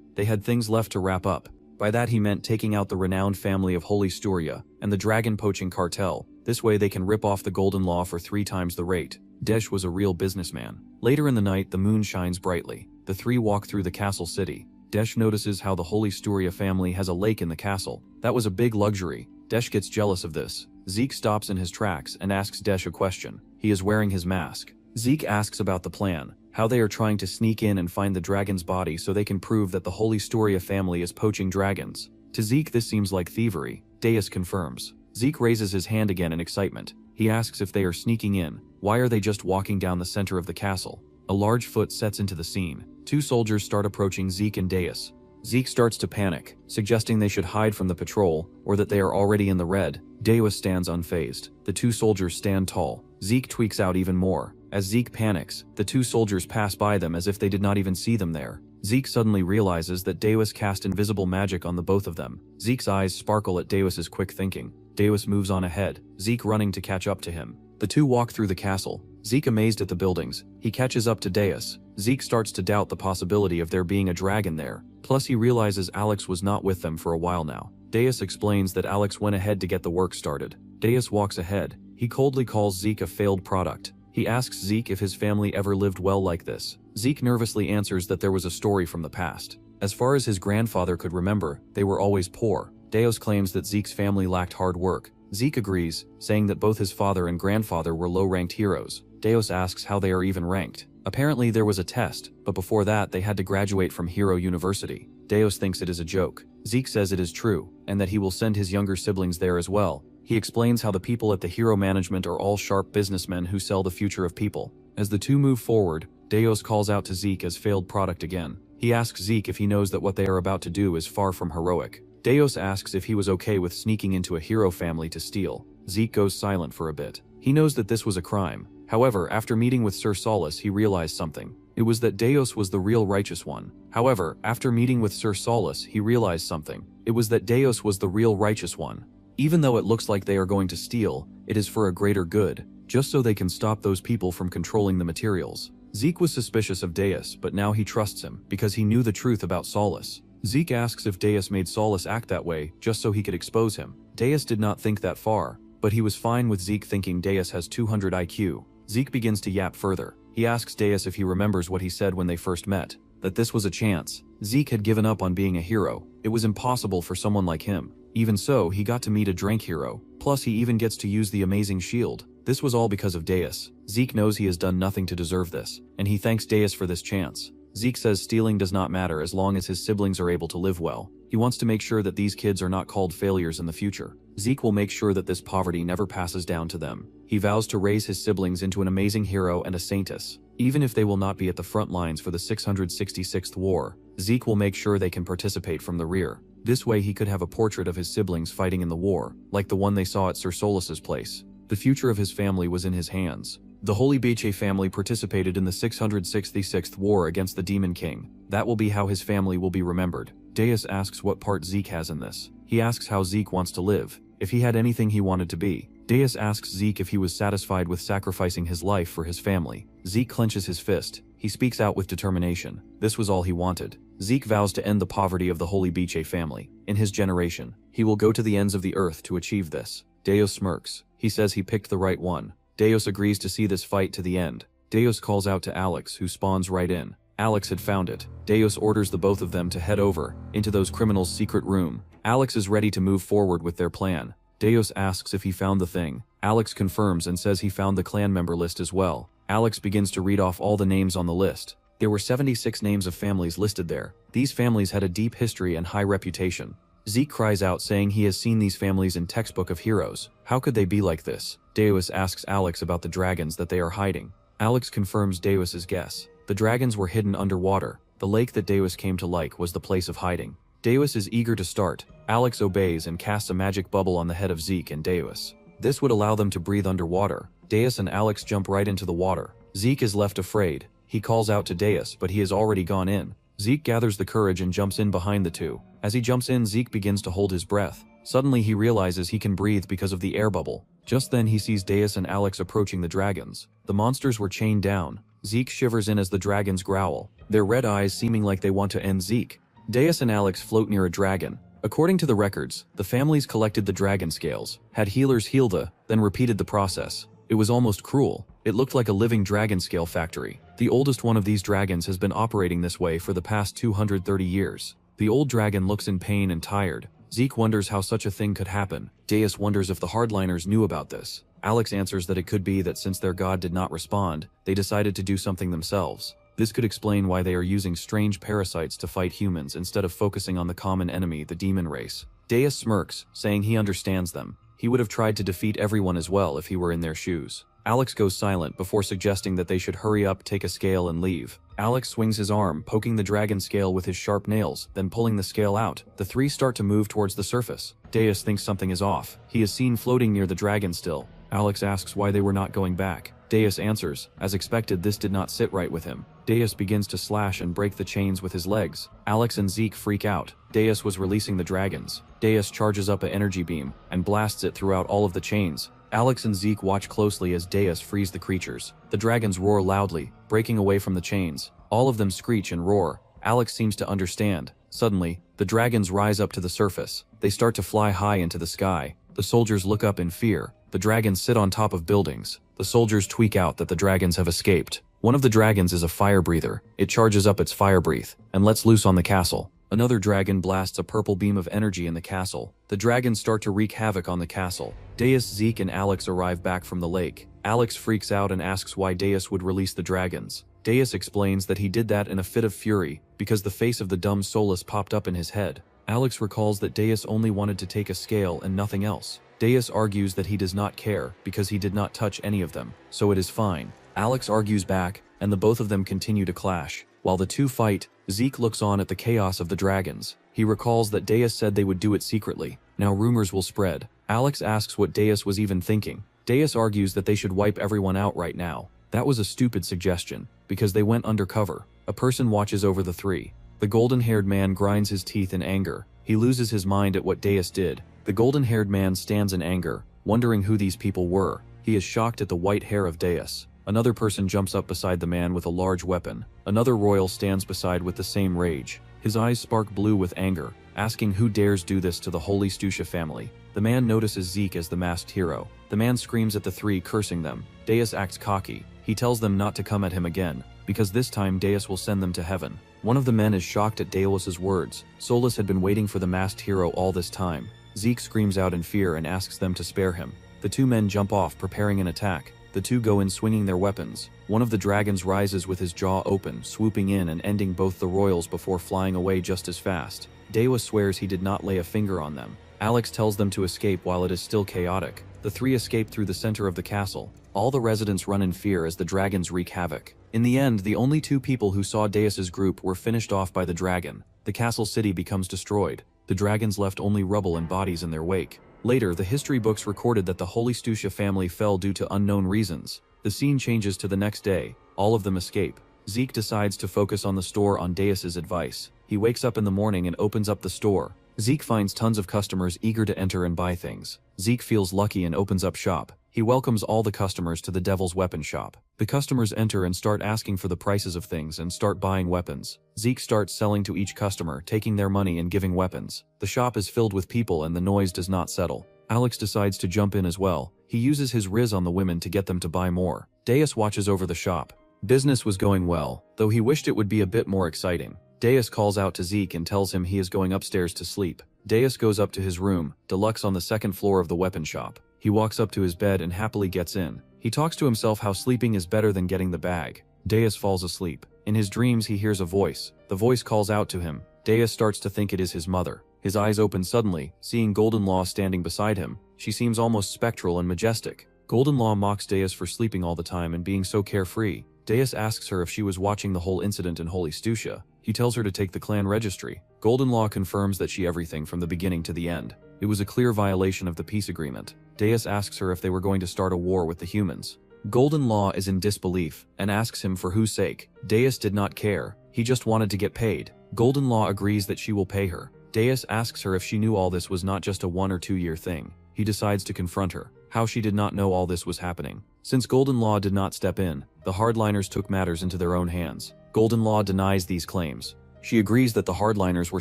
They had things left to wrap up. By that he meant taking out the renowned family of Holy Sturia and the dragon poaching cartel. This way they can rip off the Golden Law for 3 times the rate. Desh was a real businessman. Later in the night, the moon shines brightly. The three walk through the castle city. Desh notices how the Holy Sturia family has a lake in the castle. That was a big luxury. Desh gets jealous of this. Zeke stops in his tracks and asks Desh a question. He is wearing his mask. Zeke asks about the plan, how they are trying to sneak in and find the dragon's body so they can prove that the Holy Sturia family is poaching dragons. To Zeke this seems like thievery. Deus confirms. Zeke raises his hand again in excitement. He asks if they are sneaking in. Why are they just walking down the center of the castle? A large foot sets into the scene. 2 soldiers start approaching Zeke and Deus. Zeke starts to panic, suggesting they should hide from the patrol, or that they are already in the red. Deus stands unfazed. The 2 soldiers stand tall. Zeke tweaks out even more. As Zeke panics, the 2 soldiers pass by them as if they did not even see them there. Zeke suddenly realizes that Deus cast invisible magic on the both of them. Zeke's eyes sparkle at Deus's quick thinking. Deus moves on ahead, Zeke running to catch up to him. The 2 walk through the castle. Zeke amazed at the buildings. He catches up to Deus. Zeke starts to doubt the possibility of there being a dragon there. Plus he realizes Alex was not with them for a while now. Deus explains that Alex went ahead to get the work started. Deus walks ahead. He coldly calls Zeke a failed product. He asks Zeke if his family ever lived well like this. Zeke nervously answers that there was a story from the past. As far as his grandfather could remember, they were always poor. Deus claims that Zeke's family lacked hard work. Zeke agrees, saying that both his father and grandfather were low-ranked heroes. Deus asks how they are even ranked. Apparently there was a test, but before that they had to graduate from Hero University. Deus thinks it is a joke. Zeke says it is true, and that he will send his younger siblings there as well. He explains how the people at the Hero Management are all sharp businessmen who sell the future of people. As the 2 move forward, Deus calls out to Zeke as failed product again. He asks Zeke if he knows that what they are about to do is far from heroic. Deus asks if he was okay with sneaking into a hero family to steal. Zeke goes silent for a bit. He knows that this was a crime. However, after meeting with Sir Solus, he realized something. It was that Deus was the real righteous one. However, after meeting with Sir Solus, he realized something. It was that Deus was the real righteous one. Even though it looks like they are going to steal, it is for a greater good, just so they can stop those people from controlling the materials. Zeke was suspicious of Deus, but now he trusts him, because he knew the truth about Solus. Zeke asks if Deus made Solus act that way, just so he could expose him. Deus did not think that far, but he was fine with Zeke thinking Deus has 200 IQ. Zeke begins to yap further. He asks Deus if he remembers what he said when they first met, that this was a chance. Zeke had given up on being a hero. It was impossible for someone like him. Even so, he got to meet a Drank hero. Plus, he even gets to use the amazing shield. This was all because of Deus. Zeke knows he has done nothing to deserve this, and he thanks Deus for this chance. Zeke says stealing does not matter as long as his siblings are able to live well. He wants to make sure that these kids are not called failures in the future. Zeke will make sure that this poverty never passes down to them. He vows to raise his siblings into an amazing hero and a saintess. Even if they will not be at the front lines for the 666th war, Zeke will make sure they can participate from the rear. This way he could have a portrait of his siblings fighting in the war, like the one they saw at Sir Solus's place. The future of his family was in his hands. The Holy Beche family participated in the 666th war against the Demon King. That will be how his family will be remembered. Deus asks what part Zeke has in this. He asks how Zeke wants to live, if he had anything he wanted to be. Deus asks Zeke if he was satisfied with sacrificing his life for his family. Zeke clenches his fist. He speaks out with determination. This was all he wanted. Zeke vows to end the poverty of the Holy Beche family. In his generation, he will go to the ends of the earth to achieve this. Deus smirks. He says he picked the right one. Deus agrees to see this fight to the end. Deus calls out to Alex, who spawns right in. Alex had found it. Deus orders the both of them to head over, into those criminals' secret room. Alex is ready to move forward with their plan. Deus asks if he found the thing. Alex confirms and says he found the clan member list as well. Alex begins to read off all the names on the list. There were 76 names of families listed there. These families had a deep history and high reputation. Zeke cries out saying he has seen these families in textbook of heroes. How could they be like this? Deus asks Alex about the dragons that they are hiding. Alex confirms Deus's guess. The dragons were hidden underwater. The lake that Deus came to like was the place of hiding. Deus is eager to start. Alex obeys and casts a magic bubble on the head of Zeke and Deus. This would allow them to breathe underwater. Deus and Alex jump right into the water. Zeke is left afraid. He calls out to Deus, but he has already gone in. Zeke gathers the courage and jumps in behind the two. As he jumps in, Zeke begins to hold his breath. Suddenly he realizes he can breathe because of the air bubble. Just then he sees Deus and Alex approaching the dragons. The monsters were chained down. Zeke shivers in as the dragons growl, their red eyes seeming like they want to end Zeke. Deus and Alex float near a dragon. According to the records, the families collected the dragon scales, had healers heal then repeated the process. It was almost cruel. It looked like a living dragon scale factory. The oldest one of these dragons has been operating this way for the past 230 years. The old dragon looks in pain and tired. Zeke wonders how such a thing could happen. Deus wonders if the hardliners knew about this. Alex answers that it could be that since their god did not respond, they decided to do something themselves. This could explain why they are using strange parasites to fight humans instead of focusing on the common enemy, the demon race. Deus smirks, saying he understands them. He would have tried to defeat everyone as well if he were in their shoes. Alex goes silent before suggesting that they should hurry up, take a scale, and leave. Alex swings his arm, poking the dragon scale with his sharp nails, then pulling the scale out. The three start to move towards the surface. Deus thinks something is off. He is seen floating near the dragon still. Alex asks why they were not going back. Deus answers, as expected, this did not sit right with him. Deus begins to slash and break the chains with his legs. Alex and Zeke freak out. Deus was releasing the dragons. Deus charges up an energy beam and blasts it throughout all of the chains. Alex and Zeke watch closely as Deus frees the creatures. The dragons roar loudly, breaking away from the chains. All of them screech and roar. Alex seems to understand. Suddenly, the dragons rise up to the surface. They start to fly high into the sky. The soldiers look up in fear. The dragons sit on top of buildings. The soldiers tweak out that the dragons have escaped. One of the dragons is a fire breather. It charges up its fire breath and lets loose on the castle. Another dragon blasts a purple beam of energy in the castle. The dragons start to wreak havoc on the castle. Deus, Zeke, and Alex arrive back from the lake. Alex freaks out and asks why Deus would release the dragons. Deus explains that he did that in a fit of fury because the face of the dumb Solus popped up in his head. Alex recalls that Deus only wanted to take a scale and nothing else. Deus argues that he does not care because he did not touch any of them, so it is fine. Alex argues back, and the both of them continue to clash. While the two fight, Zeke looks on at the chaos of the dragons. He recalls that Deus said they would do it secretly. Now rumors will spread. Alex asks what Deus was even thinking. Deus argues that they should wipe everyone out right now. That was a stupid suggestion, because they went undercover. A person watches over the three. The golden-haired man grinds his teeth in anger. He loses his mind at what Deus did. The golden-haired man stands in anger, wondering who these people were. He is shocked at the white hair of Deus. Another person jumps up beside the man with a large weapon. Another royal stands beside with the same rage. His eyes spark blue with anger, asking who dares do this to the Holy Stusha family. The man notices Zeke as the masked hero. The man screams at the three, cursing them. Deus acts cocky. He tells them not to come at him again, because this time Deus will send them to heaven. One of the men is shocked at Deus's words. Solus had been waiting for the masked hero all this time. Zeke screams out in fear and asks them to spare him. The two men jump off, preparing an attack. The two go in swinging their weapons. One of the dragons rises with his jaw open, swooping in and ending both the royals before flying away just as fast. Deus swears he did not lay a finger on them. Alex tells them to escape while it is still chaotic. The three escape through the center of the castle. All the residents run in fear as the dragons wreak havoc. In the end, the only two people who saw Deus's group were finished off by the dragon. The castle city becomes destroyed. The dragons left only rubble and bodies in their wake. Later, the history books recorded that the Holy Stusha family fell due to unknown reasons. The scene changes to the next day. All of them escape. Zeke decides to focus on the store on Deus's advice. He wakes up in the morning and opens up the store. Zeke finds tons of customers eager to enter and buy things. Zeke feels lucky and opens up shop. He welcomes all the customers to the Devil's Weapon shop. The customers enter and start asking for the prices of things and start buying weapons. Zeke starts selling to each customer, taking their money and giving weapons. The shop is filled with people and the noise does not settle. Alex decides to jump in as well. He uses his riz on the women to get them to buy more. Deus watches over the shop. Business was going well, though he wished it would be a bit more exciting. Deus calls out to Zeke and tells him he is going upstairs to sleep. Deus goes up to his room, deluxe on the second floor of the weapon shop. He walks up to his bed and happily gets in. He talks to himself how sleeping is better than getting the bag. Deus falls asleep. In his dreams he hears a voice. The voice calls out to him. Deus starts to think it is his mother. His eyes open suddenly, seeing Golden Law standing beside him. She seems almost spectral and majestic. Golden Law mocks Deus for sleeping all the time and being so carefree. Deus asks her if she was watching the whole incident in Holy Stusha. He tells her to take the clan registry. Golden Law confirms that she everything from the beginning to the end. It was a clear violation of the peace agreement. Deus asks her if they were going to start a war with the humans. Golden Law is in disbelief and asks him for whose sake. Deus did not care. He just wanted to get paid. Golden Law agrees that she will pay her. Deus asks her if she knew all this was not just a 1 or 2 year thing. He decides to confront her. How she did not know all this was happening. Since Golden Law did not step in, the hardliners took matters into their own hands. Golden Law denies these claims. She agrees that the hardliners were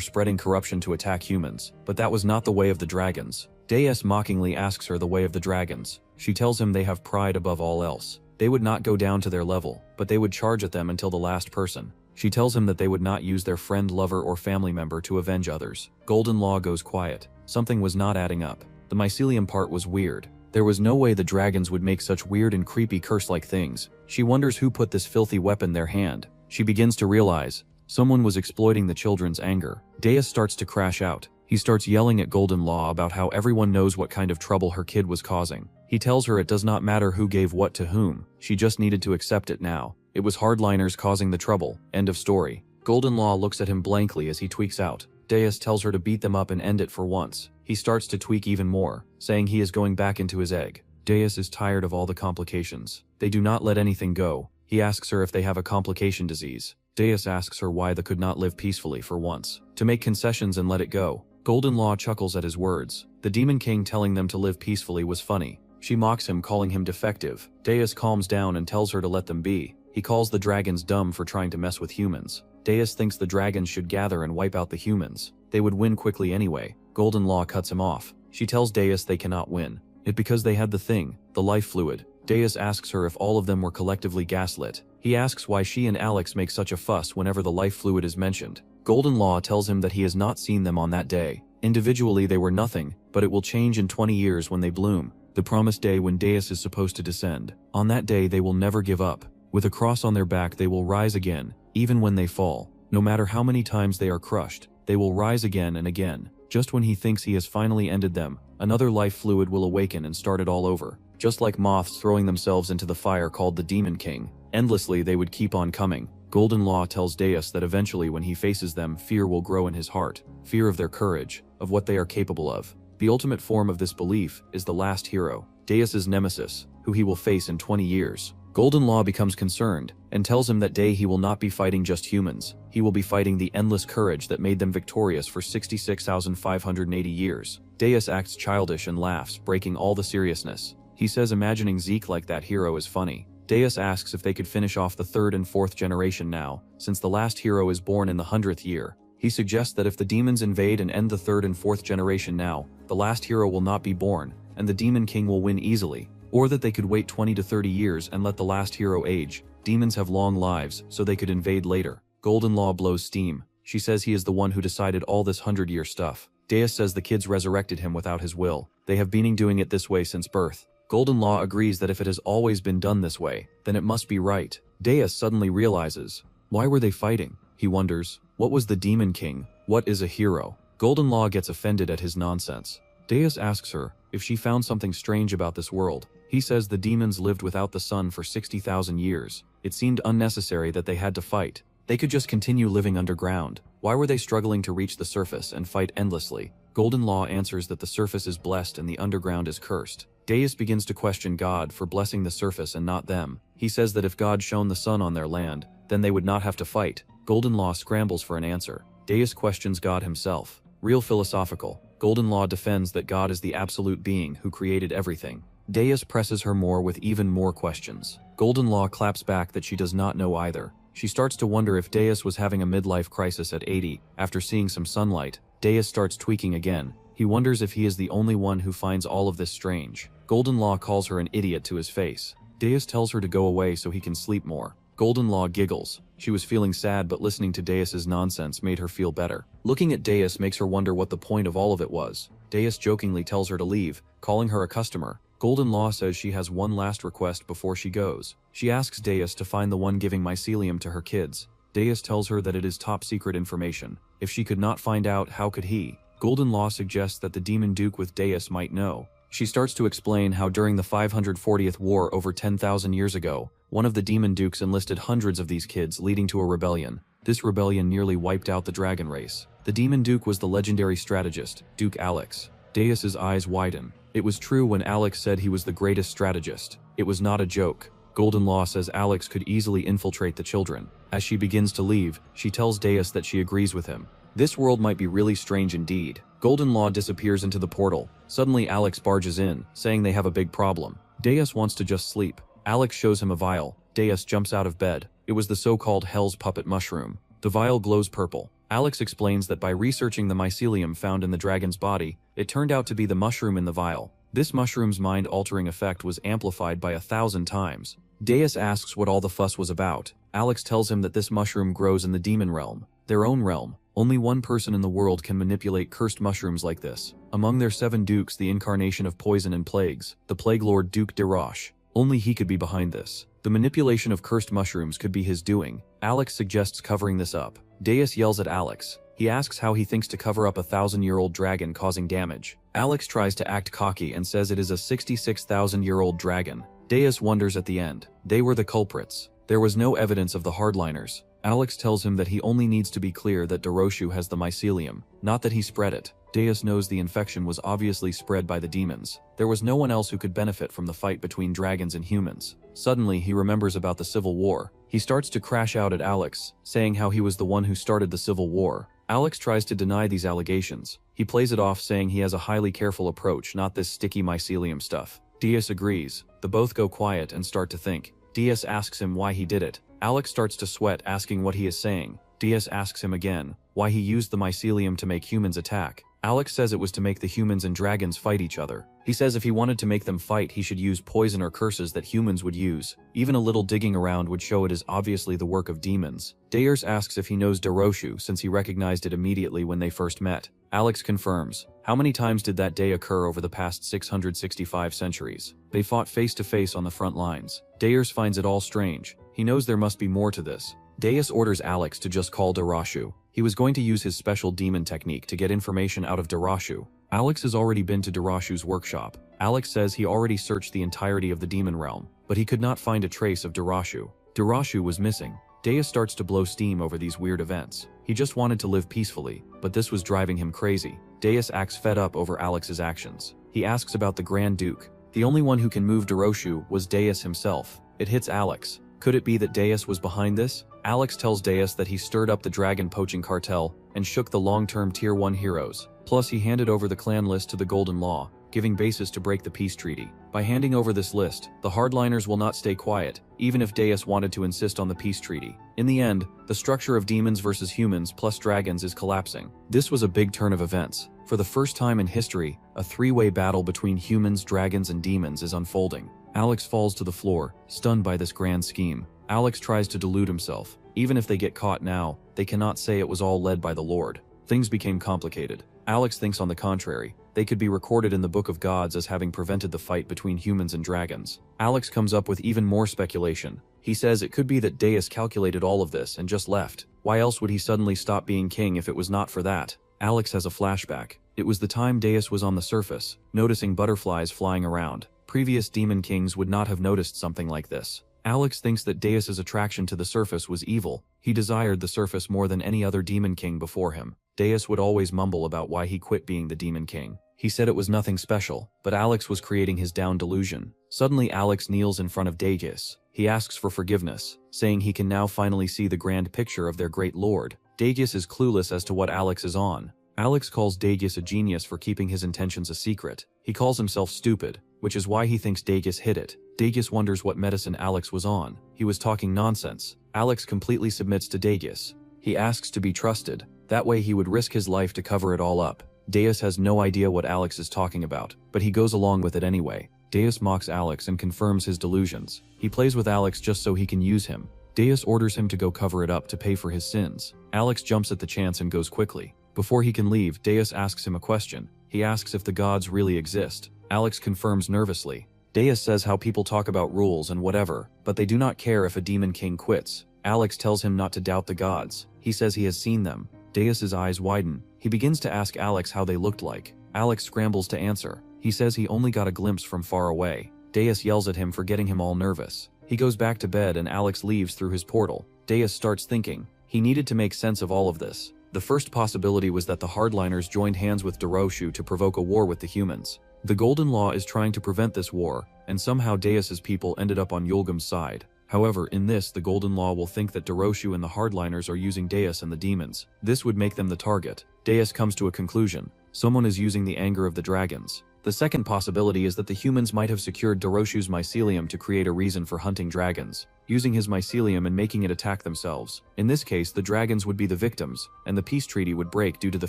spreading corruption to attack humans, but that was not the way of the dragons. Deus mockingly asks her the way of the dragons. She tells him they have pride above all else. They would not go down to their level, but they would charge at them until the last person. She tells him that they would not use their friend, lover, or family member to avenge others. Golden Law goes quiet. Something was not adding up. The mycelium part was weird. There was no way the dragons would make such weird and creepy curse-like things. She wonders who put this filthy weapon in their hand. She begins to realize someone was exploiting the children's anger. Deus starts to crash out. He starts yelling at Golden Law about how everyone knows what kind of trouble her kid was causing. He tells her it does not matter who gave what to whom. She just needed to accept it now. It was hardliners causing the trouble. End of story. Golden Law looks at him blankly as he tweaks out. Deus tells her to beat them up and end it for once. He starts to tweak even more, saying he is going back into his egg. Deus is tired of all the complications. They do not let anything go. He asks her if they have a complication disease. Deus asks her why they could not live peacefully for once. To make concessions and let it go. Golden Law chuckles at his words. The Demon King telling them to live peacefully was funny. She mocks him, calling him defective. Deus calms down and tells her to let them be. He calls the dragons dumb for trying to mess with humans. Deus thinks the dragons should gather and wipe out the humans. They would win quickly anyway. Golden Law cuts him off. She tells Deus they cannot win. It because they had the thing, the life fluid. Deus asks her if all of them were collectively gaslit. He asks why she and Alex make such a fuss whenever the life fluid is mentioned. Golden Law tells him that he has not seen them on that day. Individually they were nothing, but it will change in 20 years when they bloom. The promised day when Deus is supposed to descend. On that day they will never give up. With a cross on their back they will rise again, even when they fall. No matter how many times they are crushed, they will rise again and again. Just when he thinks he has finally ended them, another life fluid will awaken and start it all over. Just like moths throwing themselves into the fire called the Demon King. Endlessly they would keep on coming. Golden Law tells Deus that eventually when he faces them, fear will grow in his heart, fear of their courage, of what they are capable of. The ultimate form of this belief is the last hero, Deus's nemesis, who he will face in 20 years. Golden Law becomes concerned, and tells him that day he will not be fighting just humans, he will be fighting the endless courage that made them victorious for 66,580 years. Deus acts childish and laughs, breaking all the seriousness. He says imagining Zeke like that hero is funny. Deus asks if they could finish off the 3rd and 4th generation now, since the last hero is born in the 100th year. He suggests that if the demons invade and end the 3rd and 4th generation now, the last hero will not be born, and the Demon King will win easily, or that they could wait 20 to 30 years and let the last hero age. Demons have long lives, so they could invade later. Golden Law blows steam. She says he is the one who decided all this 100-year stuff. Deus says the kids resurrected him without his will. They have been doing it this way since birth. Golden Law agrees that if it has always been done this way, then it must be right. Deus suddenly realizes, why were they fighting? He wonders, what was the Demon King? What is a hero? Golden Law gets offended at his nonsense. Deus asks her if she found something strange about this world. He says the demons lived without the sun for 60,000 years. It seemed unnecessary that they had to fight. They could just continue living underground. Why were they struggling to reach the surface and fight endlessly? Golden Law answers that the surface is blessed and the underground is cursed. Deus begins to question God for blessing the surface and not them. He says that if God shone the sun on their land, then they would not have to fight. Golden Law scrambles for an answer. Deus questions God himself. Real philosophical. Golden Law defends that God is the absolute being who created everything. Deus presses her more with even more questions. Golden Law claps back that she does not know either. She starts to wonder if Deus was having a midlife crisis at 80. After seeing some sunlight, Deus starts tweaking again. He wonders if he is the only one who finds all of this strange. Golden Law calls her an idiot to his face. Deus tells her to go away so he can sleep more. Golden Law giggles. She was feeling sad, but listening to Deus's nonsense made her feel better. Looking at Deus makes her wonder what the point of all of it was. Deus jokingly tells her to leave, calling her a customer. Golden Law says she has one last request before she goes. She asks Deus to find the one giving mycelium to her kids. Deus tells her that it is top secret information. If she could not find out, how could he? Golden Law suggests that the Demon Duke with Deus might know. She starts to explain how during the 540th war over 10,000 years ago, one of the Demon Dukes enlisted hundreds of these kids, leading to a rebellion. This rebellion nearly wiped out the dragon race. The Demon Duke was the legendary strategist, Duke Alex. Deus's eyes widen. It was true when Alex said he was the greatest strategist. It was not a joke. Golden Law says Alex could easily infiltrate the children. As she begins to leave, she tells Deus that she agrees with him. This world might be really strange indeed. Golden Law disappears into the portal. Suddenly Alex barges in, saying they have a big problem. Deus wants to just sleep. Alex shows him a vial. Deus jumps out of bed. It was the so-called Hell's Puppet mushroom. The vial glows purple. Alex explains that by researching the mycelium found in the dragon's body, it turned out to be the mushroom in the vial. This mushroom's mind-altering effect was amplified by 1,000 times. Deus asks what all the fuss was about. Alex tells him that this mushroom grows in the demon realm, their own realm. Only one person in the world can manipulate cursed mushrooms like this. Among their 7 dukes, the incarnation of poison and plagues, the plague lord Duke de Roche. Only he could be behind this. The manipulation of cursed mushrooms could be his doing. Alex suggests covering this up. Deus yells at Alex. He asks how he thinks to cover up a 1,000-year-old dragon causing damage. Alex tries to act cocky and says it is a 66,000-year-old dragon. Deus wonders at the end. They were the culprits. There was no evidence of the hardliners. Alex tells him that he only needs to be clear that Doroshu has the mycelium, not that he spread it. Deus knows the infection was obviously spread by the demons. There was no one else who could benefit from the fight between dragons and humans. Suddenly, he remembers about the Civil War. He starts to crash out at Alex, saying how he was the one who started the Civil War. Alex tries to deny these allegations. He plays it off, saying he has a highly careful approach, not this sticky mycelium stuff. Deus agrees. The both go quiet and start to think. Deus asks him why he did it. Alex starts to sweat, asking what he is saying. Deus asks him again why he used the mycelium to make humans attack. Alex says it was to make the humans and dragons fight each other. He says if he wanted to make them fight, he should use poison or curses that humans would use. Even a little digging around would show it is obviously the work of demons. Deus asks if he knows Doroshu, since he recognized it immediately when they first met. Alex confirms. How many times did that day occur over the past 665 centuries? They fought face to face on the front lines. Deus finds it all strange. He knows there must be more to this. Deus orders Alex to just call Doroshu. He was going to use his special demon technique to get information out of Doroshu. Alex has already been to Doroshu's workshop. Alex says he already searched the entirety of the demon realm, but he could not find a trace of Doroshu. Durashu was missing. Deus starts to blow steam over these weird events. He just wanted to live peacefully, but this was driving him crazy. Deus acts fed up over Alex's actions. He asks about the Grand Duke. The only one who can move Durashu was Deus himself. It hits Alex. Could it be that Deus was behind this? Alex tells Deus that he stirred up the dragon poaching cartel and shook the long-term Tier 1 heroes. Plus, he handed over the clan list to the Golden Law, giving basis to break the peace treaty. By handing over this list, the hardliners will not stay quiet, even if Deus wanted to insist on the peace treaty. In the end, the structure of demons versus humans plus dragons is collapsing. This was a big turn of events. For the first time in history, a three-way battle between humans, dragons, and demons is unfolding. Alex falls to the floor, stunned by this grand scheme. Alex tries to delude himself. Even if they get caught now, they cannot say it was all led by the Lord. Things became complicated. Alex thinks on the contrary, they could be recorded in the Book of Gods as having prevented the fight between humans and dragons. Alex comes up with even more speculation. He says it could be that Deus calculated all of this and just left. Why else would he suddenly stop being king if it was not for that? Alex has a flashback. It was the time Deus was on the surface, noticing butterflies flying around. Previous demon kings would not have noticed something like this. Alex thinks that Deus's attraction to the surface was evil. He desired the surface more than any other demon king before him. Deus would always mumble about why he quit being the demon king. He said it was nothing special, but Alex was creating his down delusion. Suddenly Alex kneels in front of Deus. He asks for forgiveness, saying he can now finally see the grand picture of their great lord. Deus is clueless as to what Alex is on. Alex calls Deus a genius for keeping his intentions a secret. He calls himself stupid, which is why he thinks Deus hid it. Deus wonders what medicine Alex was on. He was talking nonsense. Alex completely submits to Deus. He asks to be trusted. That way he would risk his life to cover it all up. Deus has no idea what Alex is talking about, but he goes along with it anyway. Deus mocks Alex and confirms his delusions. He plays with Alex just so he can use him. Deus orders him to go cover it up to pay for his sins. Alex jumps at the chance and goes quickly. Before he can leave, Deus asks him a question. He asks if the gods really exist. Alex confirms nervously. Deus says how people talk about rules and whatever, but they do not care if a demon king quits. Alex tells him not to doubt the gods. He says he has seen them. Deus's eyes widen. He begins to ask Alex how they looked like. Alex scrambles to answer. He says he only got a glimpse from far away. Deus yells at him for getting him all nervous. He goes back to bed and Alex leaves through his portal. Deus starts thinking. He needed to make sense of all of this. The first possibility was that the hardliners joined hands with Durashu to provoke a war with the humans. The Golden Law is trying to prevent this war, and somehow Deus's people ended up on Yulgam's side. However, in this, the Golden Law will think that Durashu and the hardliners are using Deus and the demons. This would make them the target. Deus comes to a conclusion. Someone is using the anger of the dragons. The second possibility is that the humans might have secured Durashu's mycelium to create a reason for hunting dragons, using his mycelium and making it attack themselves. In this case, the dragons would be the victims, and the peace treaty would break due to the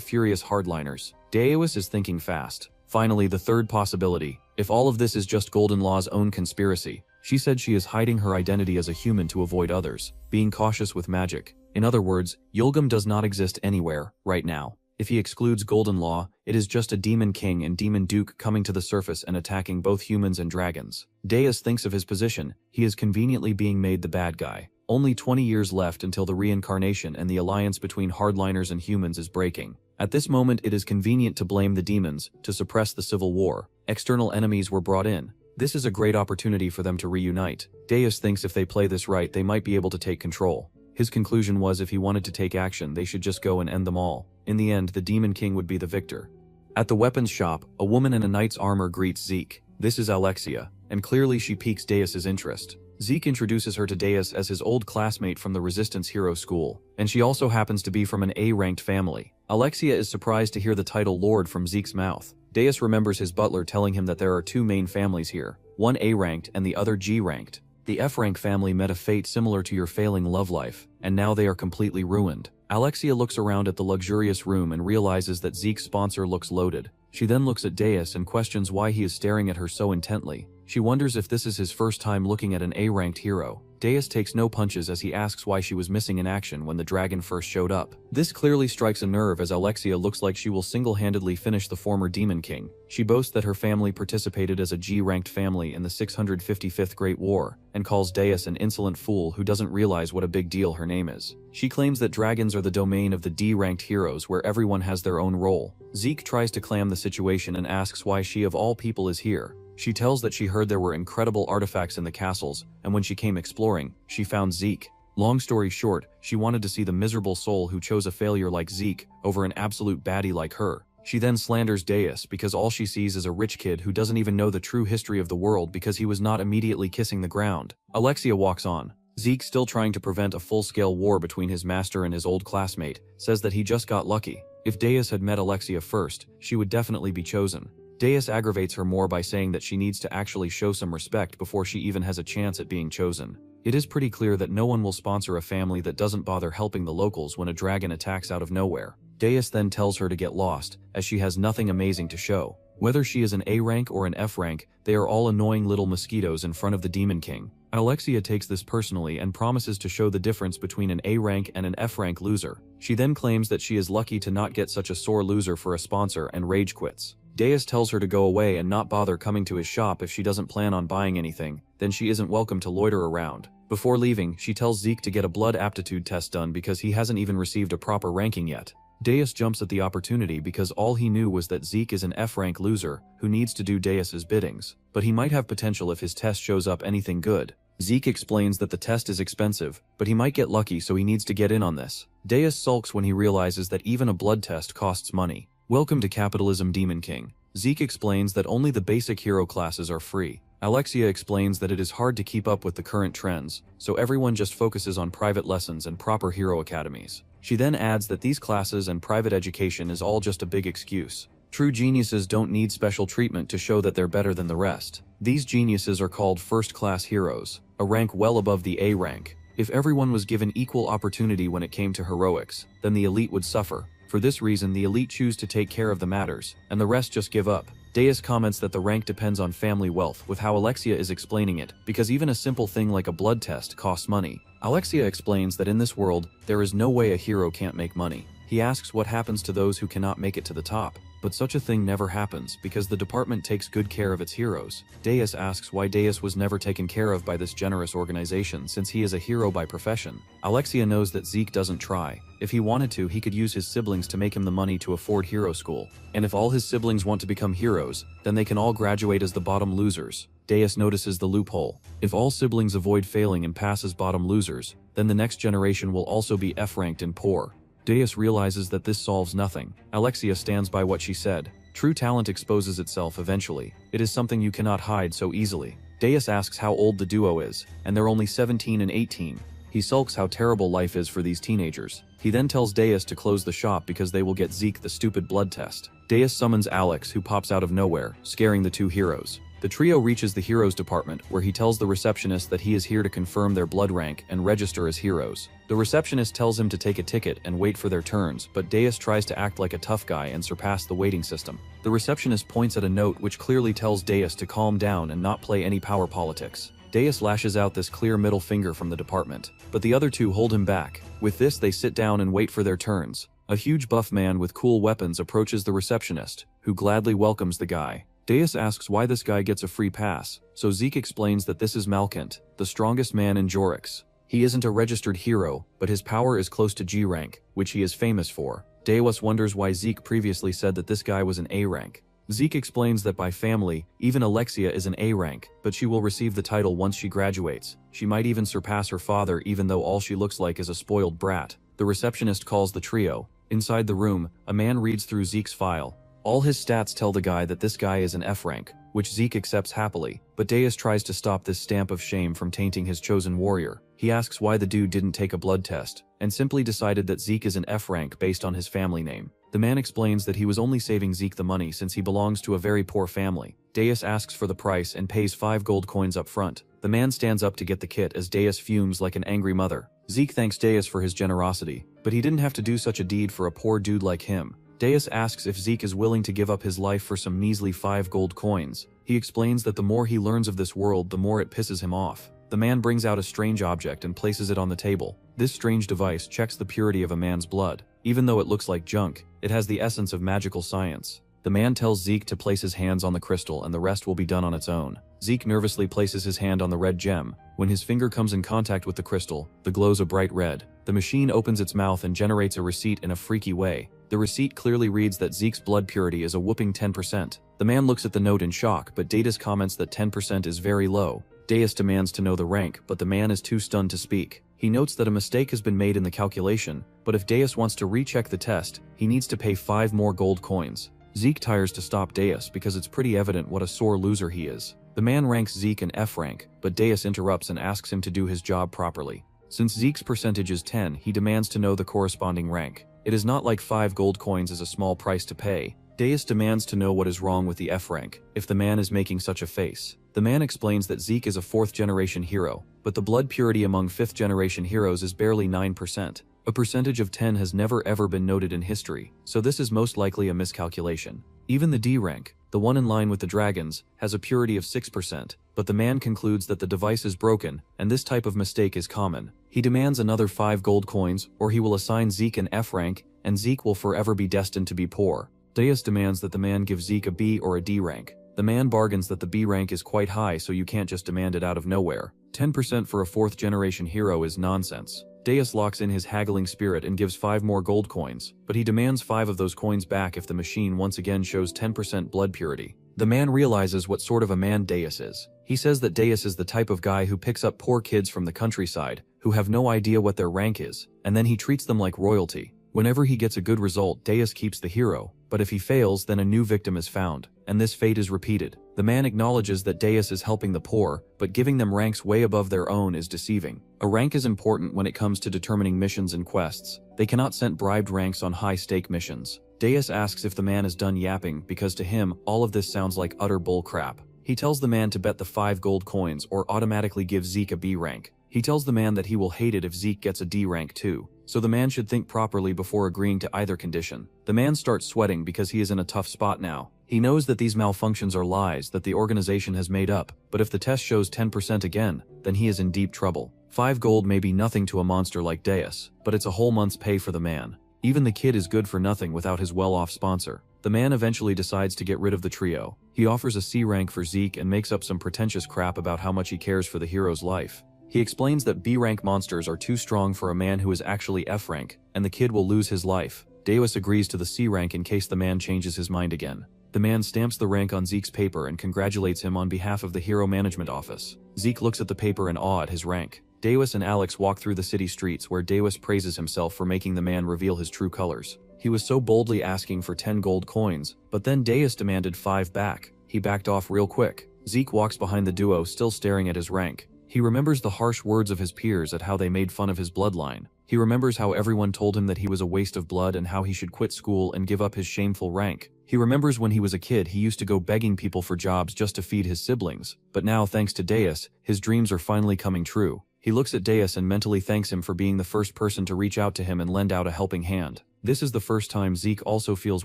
furious hardliners. Deus is thinking fast. Finally, the third possibility. If all of this is just Golden Law's own conspiracy, she said she is hiding her identity as a human to avoid others, being cautious with magic. In other words, Yulgam does not exist anywhere, right now. If he excludes Golden Law, it is just a demon king and demon duke coming to the surface and attacking both humans and dragons. Deus thinks of his position. He is conveniently being made the bad guy. Only 20 years left until the reincarnation and the alliance between hardliners and humans is breaking. At this moment, it is convenient to blame the demons to suppress the civil war. External enemies were brought in. This is a great opportunity for them to reunite. Deus thinks if they play this right, they might be able to take control. His conclusion was if he wanted to take action, they should just go and end them all. In the end, the Demon King would be the victor. At the weapons shop, a woman in a knight's armor greets Zeke. This is Alexia, and clearly she piques Deus's interest. Zeke introduces her to Deus as his old classmate from the Resistance Hero School, and she also happens to be from an A-ranked family. Alexia is surprised to hear the title Lord from Zeke's mouth. Deus remembers his butler telling him that there are two main families here, one A-ranked and the other G-ranked. The F-rank family met a fate similar to your failing love life, and now they are completely ruined. Alexia looks around at the luxurious room and realizes that Zeke's sponsor looks loaded. She then looks at Deus and questions why he is staring at her so intently. She wonders if this is his first time looking at an A-ranked hero. Deus takes no punches as he asks why she was missing in action when the dragon first showed up. This clearly strikes a nerve as Alexia looks like she will single-handedly finish the former Demon King. She boasts that her family participated as a G-ranked family in the 655th Great War, and calls Deus an insolent fool who doesn't realize what a big deal her name is. She claims that dragons are the domain of the D-ranked heroes where everyone has their own role. Zeke tries to clam the situation and asks why she of all people is here. She tells that she heard there were incredible artifacts in the castles, and when she came exploring, she found Zeke. Long story short, she wanted to see the miserable soul who chose a failure like Zeke over an absolute baddie like her. She then slanders Deus because all she sees is a rich kid who doesn't even know the true history of the world because he was not immediately kissing the ground. Alexia walks on. Zeke, still trying to prevent a full-scale war between his master and his old classmate, says that he just got lucky. If Deus had met Alexia first, she would definitely be chosen. Deus aggravates her more by saying that she needs to actually show some respect before she even has a chance at being chosen. It is pretty clear that no one will sponsor a family that doesn't bother helping the locals when a dragon attacks out of nowhere. Deus then tells her to get lost, as she has nothing amazing to show. Whether she is an A rank or an F rank, they are all annoying little mosquitoes in front of the Demon King. Alexia takes this personally and promises to show the difference between an A rank and an F rank loser. She then claims that she is lucky to not get such a sore loser for a sponsor and rage quits. Deus tells her to go away and not bother coming to his shop if she doesn't plan on buying anything, then she isn't welcome to loiter around. Before leaving, she tells Zeke to get a blood aptitude test done because he hasn't even received a proper ranking yet. Deus jumps at the opportunity because all he knew was that Zeke is an F-rank loser who needs to do Deus's biddings, but he might have potential if his test shows up anything good. Zeke explains that the test is expensive, but he might get lucky, so he needs to get in on this. Deus sulks when he realizes that even a blood test costs money. Welcome to capitalism, Demon King. Zeke explains that only the basic hero classes are free. Alexia explains that it is hard to keep up with the current trends, so everyone just focuses on private lessons and proper hero academies. She then adds that these classes and private education is all just a big excuse. True geniuses don't need special treatment to show that they're better than the rest. These geniuses are called first-class heroes, a rank well above the A rank. If everyone was given equal opportunity when it came to heroics, then the elite would suffer. For this reason, the elite choose to take care of the matters, and the rest just give up. Deus comments that the rank depends on family wealth with how Alexia is explaining it, because even a simple thing like a blood test costs money. Alexia explains that in this world, there is no way a hero can't make money. He asks what happens to those who cannot make it to the top, but such a thing never happens because the department takes good care of its heroes. Deus asks why Deus was never taken care of by this generous organization since he is a hero by profession. Alexia knows that Zeke doesn't try. If he wanted to, he could use his siblings to make him the money to afford hero school. And if all his siblings want to become heroes, then they can all graduate as the bottom losers. Deus notices the loophole. If all siblings avoid failing and pass as bottom losers, then the next generation will also be F-ranked and poor. Deus realizes that this solves nothing. Alexia stands by what she said. True talent exposes itself eventually. It is something you cannot hide so easily. Deus asks how old the duo is, and they're only 17 and 18. He sulks how terrible life is for these teenagers. He then tells Deus to close the shop because they will get Zeke the stupid blood test. Deus summons Alex, who pops out of nowhere, scaring the two heroes. The trio reaches the heroes department, where he tells the receptionist that he is here to confirm their blood rank and register as heroes. The receptionist tells him to take a ticket and wait for their turns, but Deus tries to act like a tough guy and surpass the waiting system. The receptionist points at a note which clearly tells Deus to calm down and not play any power politics. Deus lashes out this clear middle finger from the department, but the other two hold him back. With this, they sit down and wait for their turns. A huge buff man with cool weapons approaches the receptionist, who gladly welcomes the guy. Deus asks why this guy gets a free pass, so Zeke explains that this is Malkant, the strongest man in Jorix. He isn't a registered hero, but his power is close to G rank, which he is famous for. Deus wonders why Zeke previously said that this guy was an A rank. Zeke explains that by family, even Alexia is an A rank, but she will receive the title once she graduates. She might even surpass her father even though all she looks like is a spoiled brat. The receptionist calls the trio. Inside the room, a man reads through Zeke's file. All his stats tell the guy that this guy is an F rank, which Zeke accepts happily, but Deus tries to stop this stamp of shame from tainting his chosen warrior. He asks why the dude didn't take a blood test, and simply decided that Zeke is an F rank based on his family name. The man explains that he was only saving Zeke the money since he belongs to a very poor family. Deus asks for the price and pays 5 gold coins up front. The man stands up to get the kit as Deus fumes like an angry mother. Zeke thanks Deus for his generosity, but he didn't have to do such a deed for a poor dude like him. Deus asks if Zeke is willing to give up his life for some measly 5 gold coins. He explains that the more he learns of this world, the more it pisses him off. The man brings out a strange object and places it on the table. This strange device checks the purity of a man's blood. Even though it looks like junk, it has the essence of magical science. The man tells Zeke to place his hands on the crystal and the rest will be done on its own. Zeke nervously places his hand on the red gem. When his finger comes in contact with the crystal, the glows a bright red. The machine opens its mouth and generates a receipt in a freaky way. The receipt clearly reads that Zeke's blood purity is a whopping 10%. The man looks at the note in shock, but Deus comments that 10% is very low. Deus demands to know the rank, but the man is too stunned to speak. He notes that a mistake has been made in the calculation, but if Deus wants to recheck the test, he needs to pay 5 more gold coins. Zeke tires to stop Deus because it's pretty evident what a sore loser he is. The man ranks Zeke an F rank, but Deus interrupts and asks him to do his job properly. Since Zeke's percentage is 10, he demands to know the corresponding rank. It is not like 5 gold coins is a small price to pay. Deus demands to know what is wrong with the F rank, if the man is making such a face. The man explains that Zeke is a 4th generation hero, but the blood purity among 5th generation heroes is barely 9%. A percentage of 10 has never ever been noted in history, so this is most likely a miscalculation. Even the D rank, the one in line with the dragons, has a purity of 6%, but the man concludes that the device is broken, and this type of mistake is common. He demands another 5 gold coins, or he will assign Zeke an F rank, and Zeke will forever be destined to be poor. Deus demands that the man give Zeke a B or a D rank. The man bargains that the B rank is quite high, so you can't just demand it out of nowhere. 10% for a 4th generation hero is nonsense. Deus locks in his haggling spirit and gives 5 more gold coins, but he demands 5 of those coins back if the machine once again shows 10% blood purity. The man realizes what sort of a man Deus is. He says that Deus is the type of guy who picks up poor kids from the countryside, who have no idea what their rank is, and then he treats them like royalty. Whenever he gets a good result, Deus keeps the hero, but if he fails, then a new victim is found, and this fate is repeated. The man acknowledges that Deus is helping the poor, but giving them ranks way above their own is deceiving. A rank is important when it comes to determining missions and quests. They cannot send bribed ranks on high-stake missions. Deus asks if the man is done yapping, because to him, all of this sounds like utter bull crap. He tells the man to bet the 5 gold coins or automatically give Zeke a B rank. He tells the man that he will hate it if Zeke gets a D rank too, so the man should think properly before agreeing to either condition. The man starts sweating because he is in a tough spot now. He knows that these malfunctions are lies that the organization has made up, but if the test shows 10% again, then he is in deep trouble. 5 gold may be nothing to a monster like Deus, but it's a whole month's pay for the man. Even the kid is good for nothing without his well-off sponsor. The man eventually decides to get rid of the trio. He offers a C rank for Zeke and makes up some pretentious crap about how much he cares for the hero's life. He explains that B rank monsters are too strong for a man who is actually F rank, and the kid will lose his life. Deus agrees to the C rank in case the man changes his mind again. The man stamps the rank on Zeke's paper and congratulates him on behalf of the Hero Management Office. Zeke looks at the paper in awe at his rank. Deus and Alex walk through the city streets where Deus praises himself for making the man reveal his true colors. He was so boldly asking for 10 gold coins, but then Deus demanded 5 back. He backed off real quick. Zeke walks behind the duo, still staring at his rank. He remembers the harsh words of his peers at how they made fun of his bloodline. He remembers how everyone told him that he was a waste of blood and how he should quit school and give up his shameful rank. He remembers when he was a kid he used to go begging people for jobs just to feed his siblings, but now thanks to Deus, his dreams are finally coming true. He looks at Deus and mentally thanks him for being the first person to reach out to him and lend out a helping hand. This is the first time Zeke also feels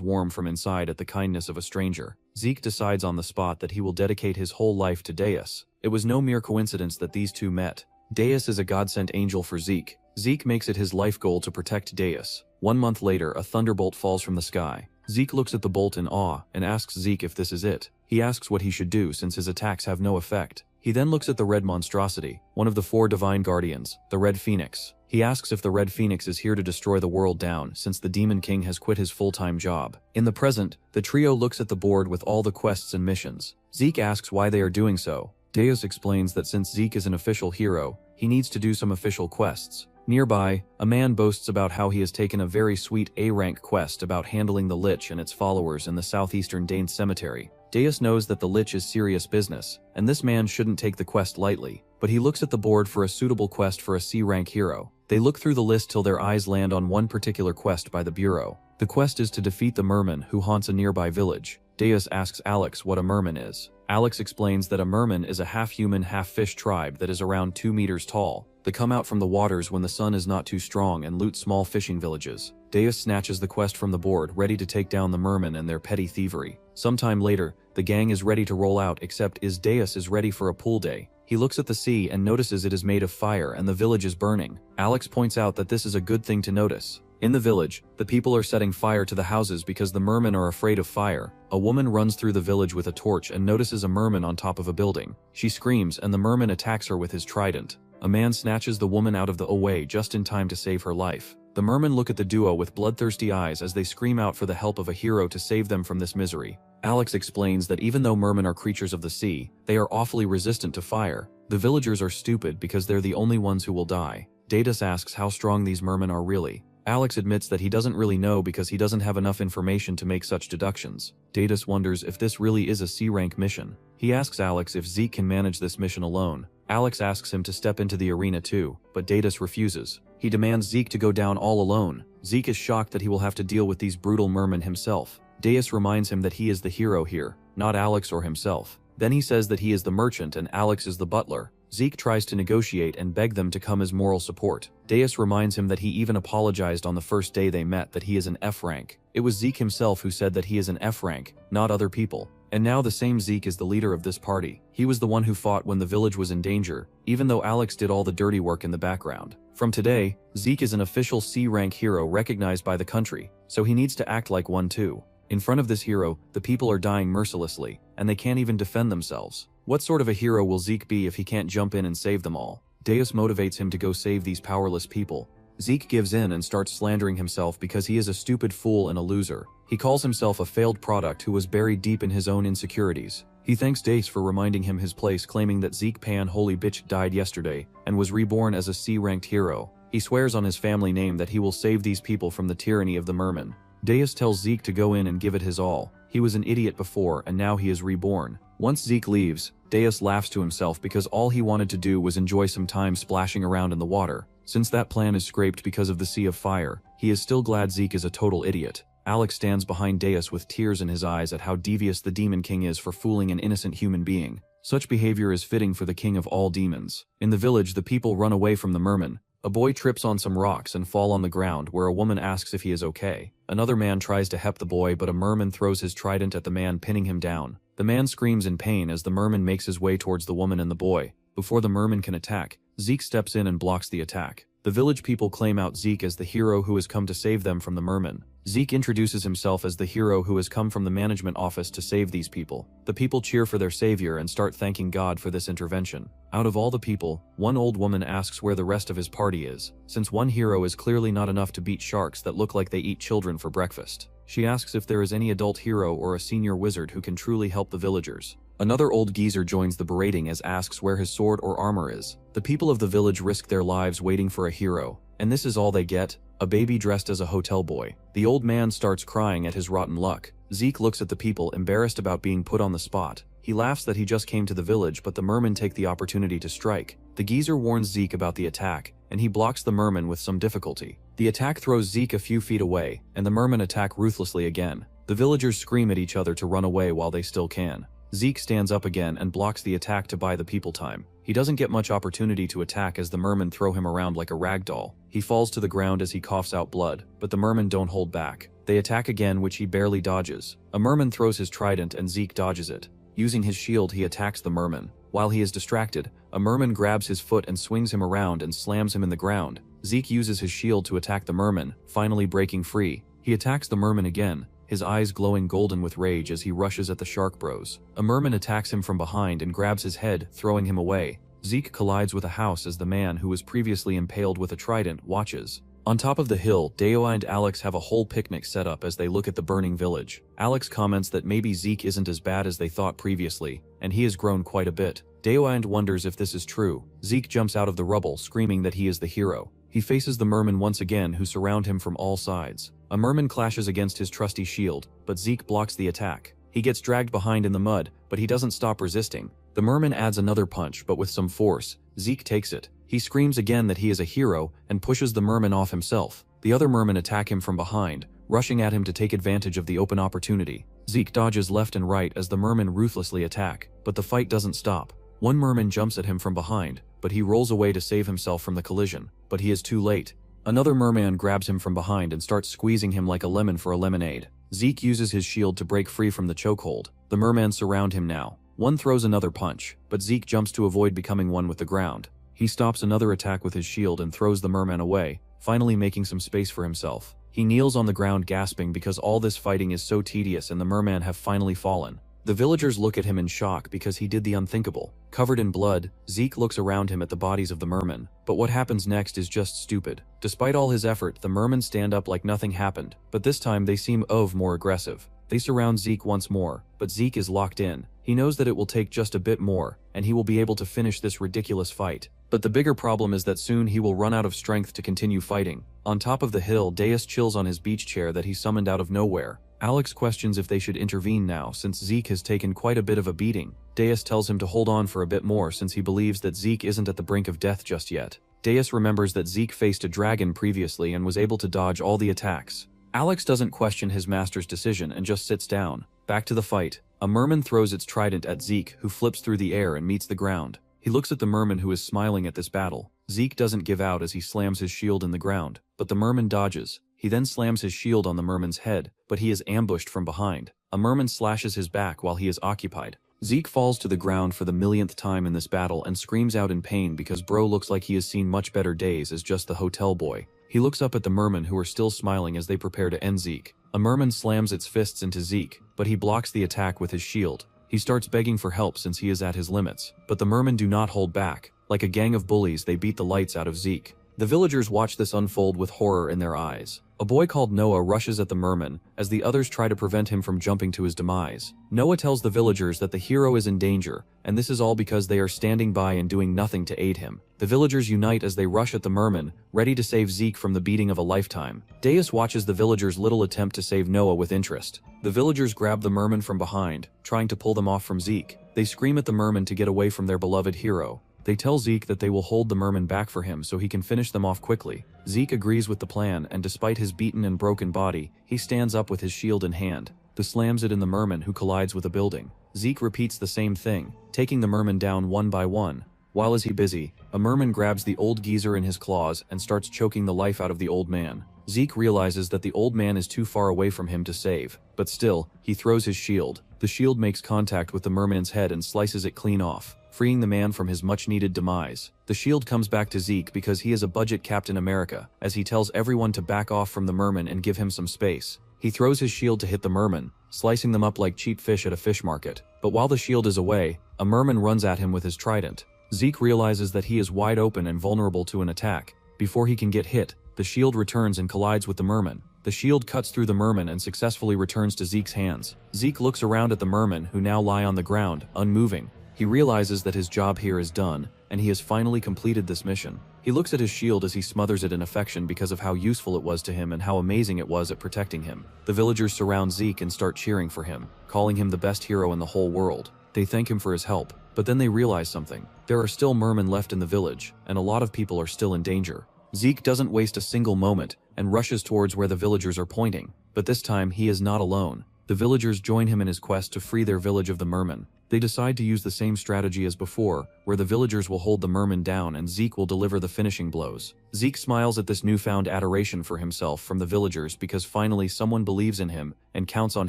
warm from inside at the kindness of a stranger. Zeke decides on the spot that he will dedicate his whole life to Deus. It was no mere coincidence that these two met. Deus is a God-sent angel for Zeke. Zeke makes it his life goal to protect Deus. 1 month later, a thunderbolt falls from the sky. Zeke looks at the bolt in awe and asks Zeke if this is it. He asks what he should do since his attacks have no effect. He then looks at the red monstrosity, one of the 4 divine guardians, the Red Phoenix. He asks if the Red Phoenix is here to destroy the world down since the Demon King has quit his full-time job. In the present, the trio looks at the board with all the quests and missions. Zeke asks why they are doing so. Deus explains that since Zeke is an official hero, he needs to do some official quests. Nearby, a man boasts about how he has taken a very sweet A-rank quest about handling the Lich and its followers in the southeastern Dane cemetery. Deus knows that the Lich is serious business, and this man shouldn't take the quest lightly, but he looks at the board for a suitable quest for a C-rank hero. They look through the list till their eyes land on one particular quest by the Bureau. The quest is to defeat the merman who haunts a nearby village. Deus asks Alex what a merman is. Alex explains that a merman is a half-human, half-fish tribe that is around 2 meters tall. They come out from the waters when the sun is not too strong and loot small fishing villages. Deus snatches the quest from the board, ready to take down the mermen and their petty thievery. Sometime later, the gang is ready to roll out, except Deus is ready for a pool day. He looks at the sea and notices it is made of fire and the village is burning. Alex points out that this is a good thing to notice. In the village, the people are setting fire to the houses because the mermen are afraid of fire. A woman runs through the village with a torch and notices a merman on top of a building. She screams and the merman attacks her with his trident. A man snatches the woman out of the way just in time to save her life. The mermen look at the duo with bloodthirsty eyes as they scream out for the help of a hero to save them from this misery. Alex explains that even though mermen are creatures of the sea, they are awfully resistant to fire. The villagers are stupid because they're the only ones who will die. Datus asks how strong these mermen are really. Alex admits that he doesn't really know because he doesn't have enough information to make such deductions. Datus wonders if this really is a C-rank mission. He asks Alex if Zeke can manage this mission alone. Alex asks him to step into the arena too, but Datus refuses. He demands Zeke to go down all alone. Zeke is shocked that he will have to deal with these brutal mermen himself. Datus reminds him that he is the hero here, not Alex or himself. Then he says that he is the merchant and Alex is the butler. Zeke tries to negotiate and beg them to come as moral support. Datus reminds him that he even apologized on the first day they met that he is an F rank. It was Zeke himself who said that he is an F rank, not other people. And now the same Zeke is the leader of this party. He was the one who fought when the village was in danger, even though Alex did all the dirty work in the background. From today, Zeke is an official C-rank hero recognized by the country, so he needs to act like one too. In front of this hero, the people are dying mercilessly, and they can't even defend themselves. What sort of a hero will Zeke be if he can't jump in and save them all? Datus motivates him to go save these powerless people. Zeke gives in and starts slandering himself because he is a stupid fool and a loser. He calls himself a failed product who was buried deep in his own insecurities. He thanks Dace for reminding him his place, claiming that Zeke Pan Holy Bitch died yesterday and was reborn as a C-ranked hero. He swears on his family name that he will save these people from the tyranny of the mermen. Datus tells Zeke to go in and give it his all. He was an idiot before and now he is reborn. Once Zeke leaves, Datus laughs to himself because all he wanted to do was enjoy some time splashing around in the water. Since that plan is scraped because of the sea of fire, he is still glad Zeke is a total idiot. Alex stands behind Datus with tears in his eyes at how devious the Demon King is for fooling an innocent human being. Such behavior is fitting for the king of all demons. In the village, the people run away from the mermen. A boy trips on some rocks and fall on the ground where a woman asks if he is okay. Another man tries to help the boy, but a merman throws his trident at the man, pinning him down. The man screams in pain as the merman makes his way towards the woman and the boy. Before the merman can attack, Zeke steps in and blocks the attack. The village people claim out Zeke as the hero who has come to save them from the mermen. Zeke introduces himself as the hero who has come from the management office to save these people. The people cheer for their savior and start thanking God for this intervention. Out of all the people, one old woman asks where the rest of his party is, since one hero is clearly not enough to beat sharks that look like they eat children for breakfast. She asks if there is any adult hero or a senior wizard who can truly help the villagers. Another old geezer joins the berating as asks where his sword or armor is. The people of the village risk their lives waiting for a hero, and this is all they get: a baby dressed as a hotel boy. The old man starts crying at his rotten luck. Zeke looks at the people, embarrassed about being put on the spot. He laughs that he just came to the village, but the mermen take the opportunity to strike. The geezer warns Zeke about the attack, and he blocks the mermen with some difficulty. The attack throws Zeke a few feet away, and the mermen attack ruthlessly again. The villagers scream at each other to run away while they still can. Zeke stands up again and blocks the attack to buy the people time. He doesn't get much opportunity to attack as the mermen throw him around like a rag doll. He falls to the ground as he coughs out blood, but the mermen don't hold back. They attack again, which he barely dodges. A merman throws his trident and Zeke dodges it. Using his shield, he attacks the merman. While he is distracted, a merman grabs his foot and swings him around and slams him in the ground. Zeke uses his shield to attack the merman, finally breaking free. He attacks the merman again, his eyes glowing golden with rage as he rushes at the shark bros. A merman attacks him from behind and grabs his head, throwing him away. Zeke collides with a house as the man who was previously impaled with a trident watches. On top of the hill, Deo and Alex have a whole picnic set up as they look at the burning village. Alex comments that maybe Zeke isn't as bad as they thought previously, and he has grown quite a bit. Deo wonders if this is true. Zeke jumps out of the rubble, screaming that he is the hero. He faces the mermen once again, who surround him from all sides. A merman clashes against his trusty shield, but Zeke blocks the attack. He gets dragged behind in the mud, but he doesn't stop resisting. The merman adds another punch, but with some force. Zeke takes it. He screams again that he is a hero and pushes the merman off himself. The other mermen attack him from behind, rushing at him to take advantage of the open opportunity. Zeke dodges left and right as the mermen ruthlessly attack, but the fight doesn't stop. One merman jumps at him from behind, but he rolls away to save himself from the collision, but he is too late. Another merman grabs him from behind and starts squeezing him like a lemon for a lemonade. Zeke uses his shield to break free from the chokehold. The mermen surround him now. One throws another punch, but Zeke jumps to avoid becoming one with the ground. He stops another attack with his shield and throws the merman away, finally making some space for himself. He kneels on the ground gasping because all this fighting is so tedious and the mermen have finally fallen. The villagers look at him in shock because he did the unthinkable. Covered in blood, Zeke looks around him at the bodies of the mermen, but what happens next is just stupid. Despite all his effort, the mermen stand up like nothing happened, but this time they seem more aggressive. They surround Zeke once more, but Zeke is locked in. He knows that it will take just a bit more, and he will be able to finish this ridiculous fight. But the bigger problem is that soon he will run out of strength to continue fighting. On top of the hill, Deus chills on his beach chair that he summoned out of nowhere. Alex questions if they should intervene now since Zeke has taken quite a bit of a beating. Deus tells him to hold on for a bit more since he believes that Zeke isn't at the brink of death just yet. Deus remembers that Zeke faced a dragon previously and was able to dodge all the attacks. Alex doesn't question his master's decision and just sits down. Back to the fight. A merman throws its trident at Zeke, who flips through the air and meets the ground. He looks at the merman who is smiling at this battle. Zeke doesn't give out as he slams his shield in the ground, but the merman dodges. He then slams his shield on the merman's head, but he is ambushed from behind. A merman slashes his back while he is occupied. Zeke falls to the ground for the millionth time in this battle and screams out in pain because bro looks like he has seen much better days as just the hotel boy. He looks up at the mermen who are still smiling as they prepare to end Zeke. A merman slams its fists into Zeke, but he blocks the attack with his shield. He starts begging for help since he is at his limits, but the mermen do not hold back. Like a gang of bullies, they beat the lights out of Zeke. The villagers watch this unfold with horror in their eyes. A boy called Noah rushes at the merman, as the others try to prevent him from jumping to his demise. Noah tells the villagers that the hero is in danger, and this is all because they are standing by and doing nothing to aid him. The villagers unite as they rush at the merman, ready to save Zeke from the beating of a lifetime. Deus watches the villagers' little attempt to save Noah with interest. The villagers grab the merman from behind, trying to pull them off from Zeke. They scream at the merman to get away from their beloved hero. They tell Zeke that they will hold the merman back for him so he can finish them off quickly. Zeke agrees with the plan, and despite his beaten and broken body, he stands up with his shield in hand. He slams it in the merman, who collides with a building. Zeke repeats the same thing, taking the merman down one by one. While is he busy, a merman grabs the old geezer in his claws and starts choking the life out of the old man. Zeke realizes that the old man is too far away from him to save, but still, he throws his shield. The shield makes contact with the merman's head and slices it clean off, freeing the man from his much-needed demise. The shield comes back to Zeke because he is a budget Captain America, as he tells everyone to back off from the merman and give him some space. He throws his shield to hit the merman, slicing them up like cheap fish at a fish market. But while the shield is away, a merman runs at him with his trident. Zeke realizes that he is wide open and vulnerable to an attack. Before he can get hit, the shield returns and collides with the merman. The shield cuts through the merman and successfully returns to Zeke's hands. Zeke looks around at the merman, who now lie on the ground, unmoving. He realizes that his job here is done, and he has finally completed this mission. He looks at his shield as he smothers it in affection because of how useful it was to him and how amazing it was at protecting him. The villagers surround Zeke and start cheering for him, calling him the best hero in the whole world. They thank him for his help, but then they realize something. There are still mermen left in the village, and a lot of people are still in danger. Zeke doesn't waste a single moment and rushes towards where the villagers are pointing, but this time he is not alone. The villagers join him in his quest to free their village of the mermen. They decide to use the same strategy as before, where the villagers will hold the merman down and Zeke will deliver the finishing blows. Zeke smiles at this newfound adoration for himself from the villagers because finally someone believes in him and counts on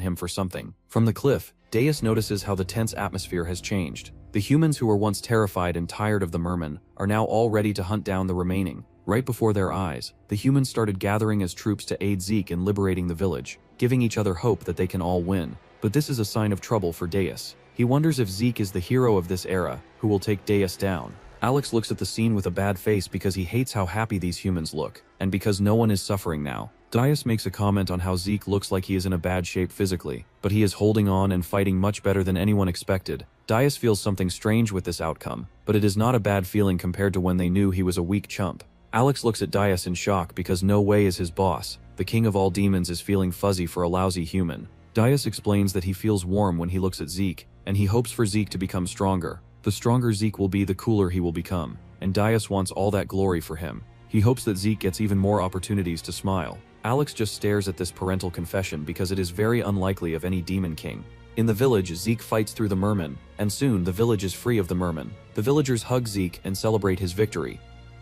him for something. From the cliff, Deus notices how the tense atmosphere has changed. The humans who were once terrified and tired of the mermen are now all ready to hunt down the remaining. Right before their eyes, the humans started gathering as troops to aid Zeke in liberating the village, giving each other hope that they can all win. But this is a sign of trouble for Deus. He wonders if Zeke is the hero of this era, who will take Deus down. Alex looks at the scene with a bad face because he hates how happy these humans look, and because no one is suffering now. Deus makes a comment on how Zeke looks like he is in a bad shape physically, but he is holding on and fighting much better than anyone expected. Deus feels something strange with this outcome, but it is not a bad feeling compared to when they knew he was a weak chump. Alex looks at Deus in shock because no way is his boss. The king of all demons is feeling fuzzy for a lousy human. Deus explains that he feels warm when he looks at Zeke, and he hopes for Zeke to become stronger. The stronger Zeke will be, the cooler he will become, and Deus wants all that glory for him. He hopes that Zeke gets even more opportunities to smile. Alex just stares at this parental confession because it is very unlikely of any demon king. In the village, Zeke fights through the mermen, and soon the village is free of the mermen. The villagers hug Zeke and celebrate his victory.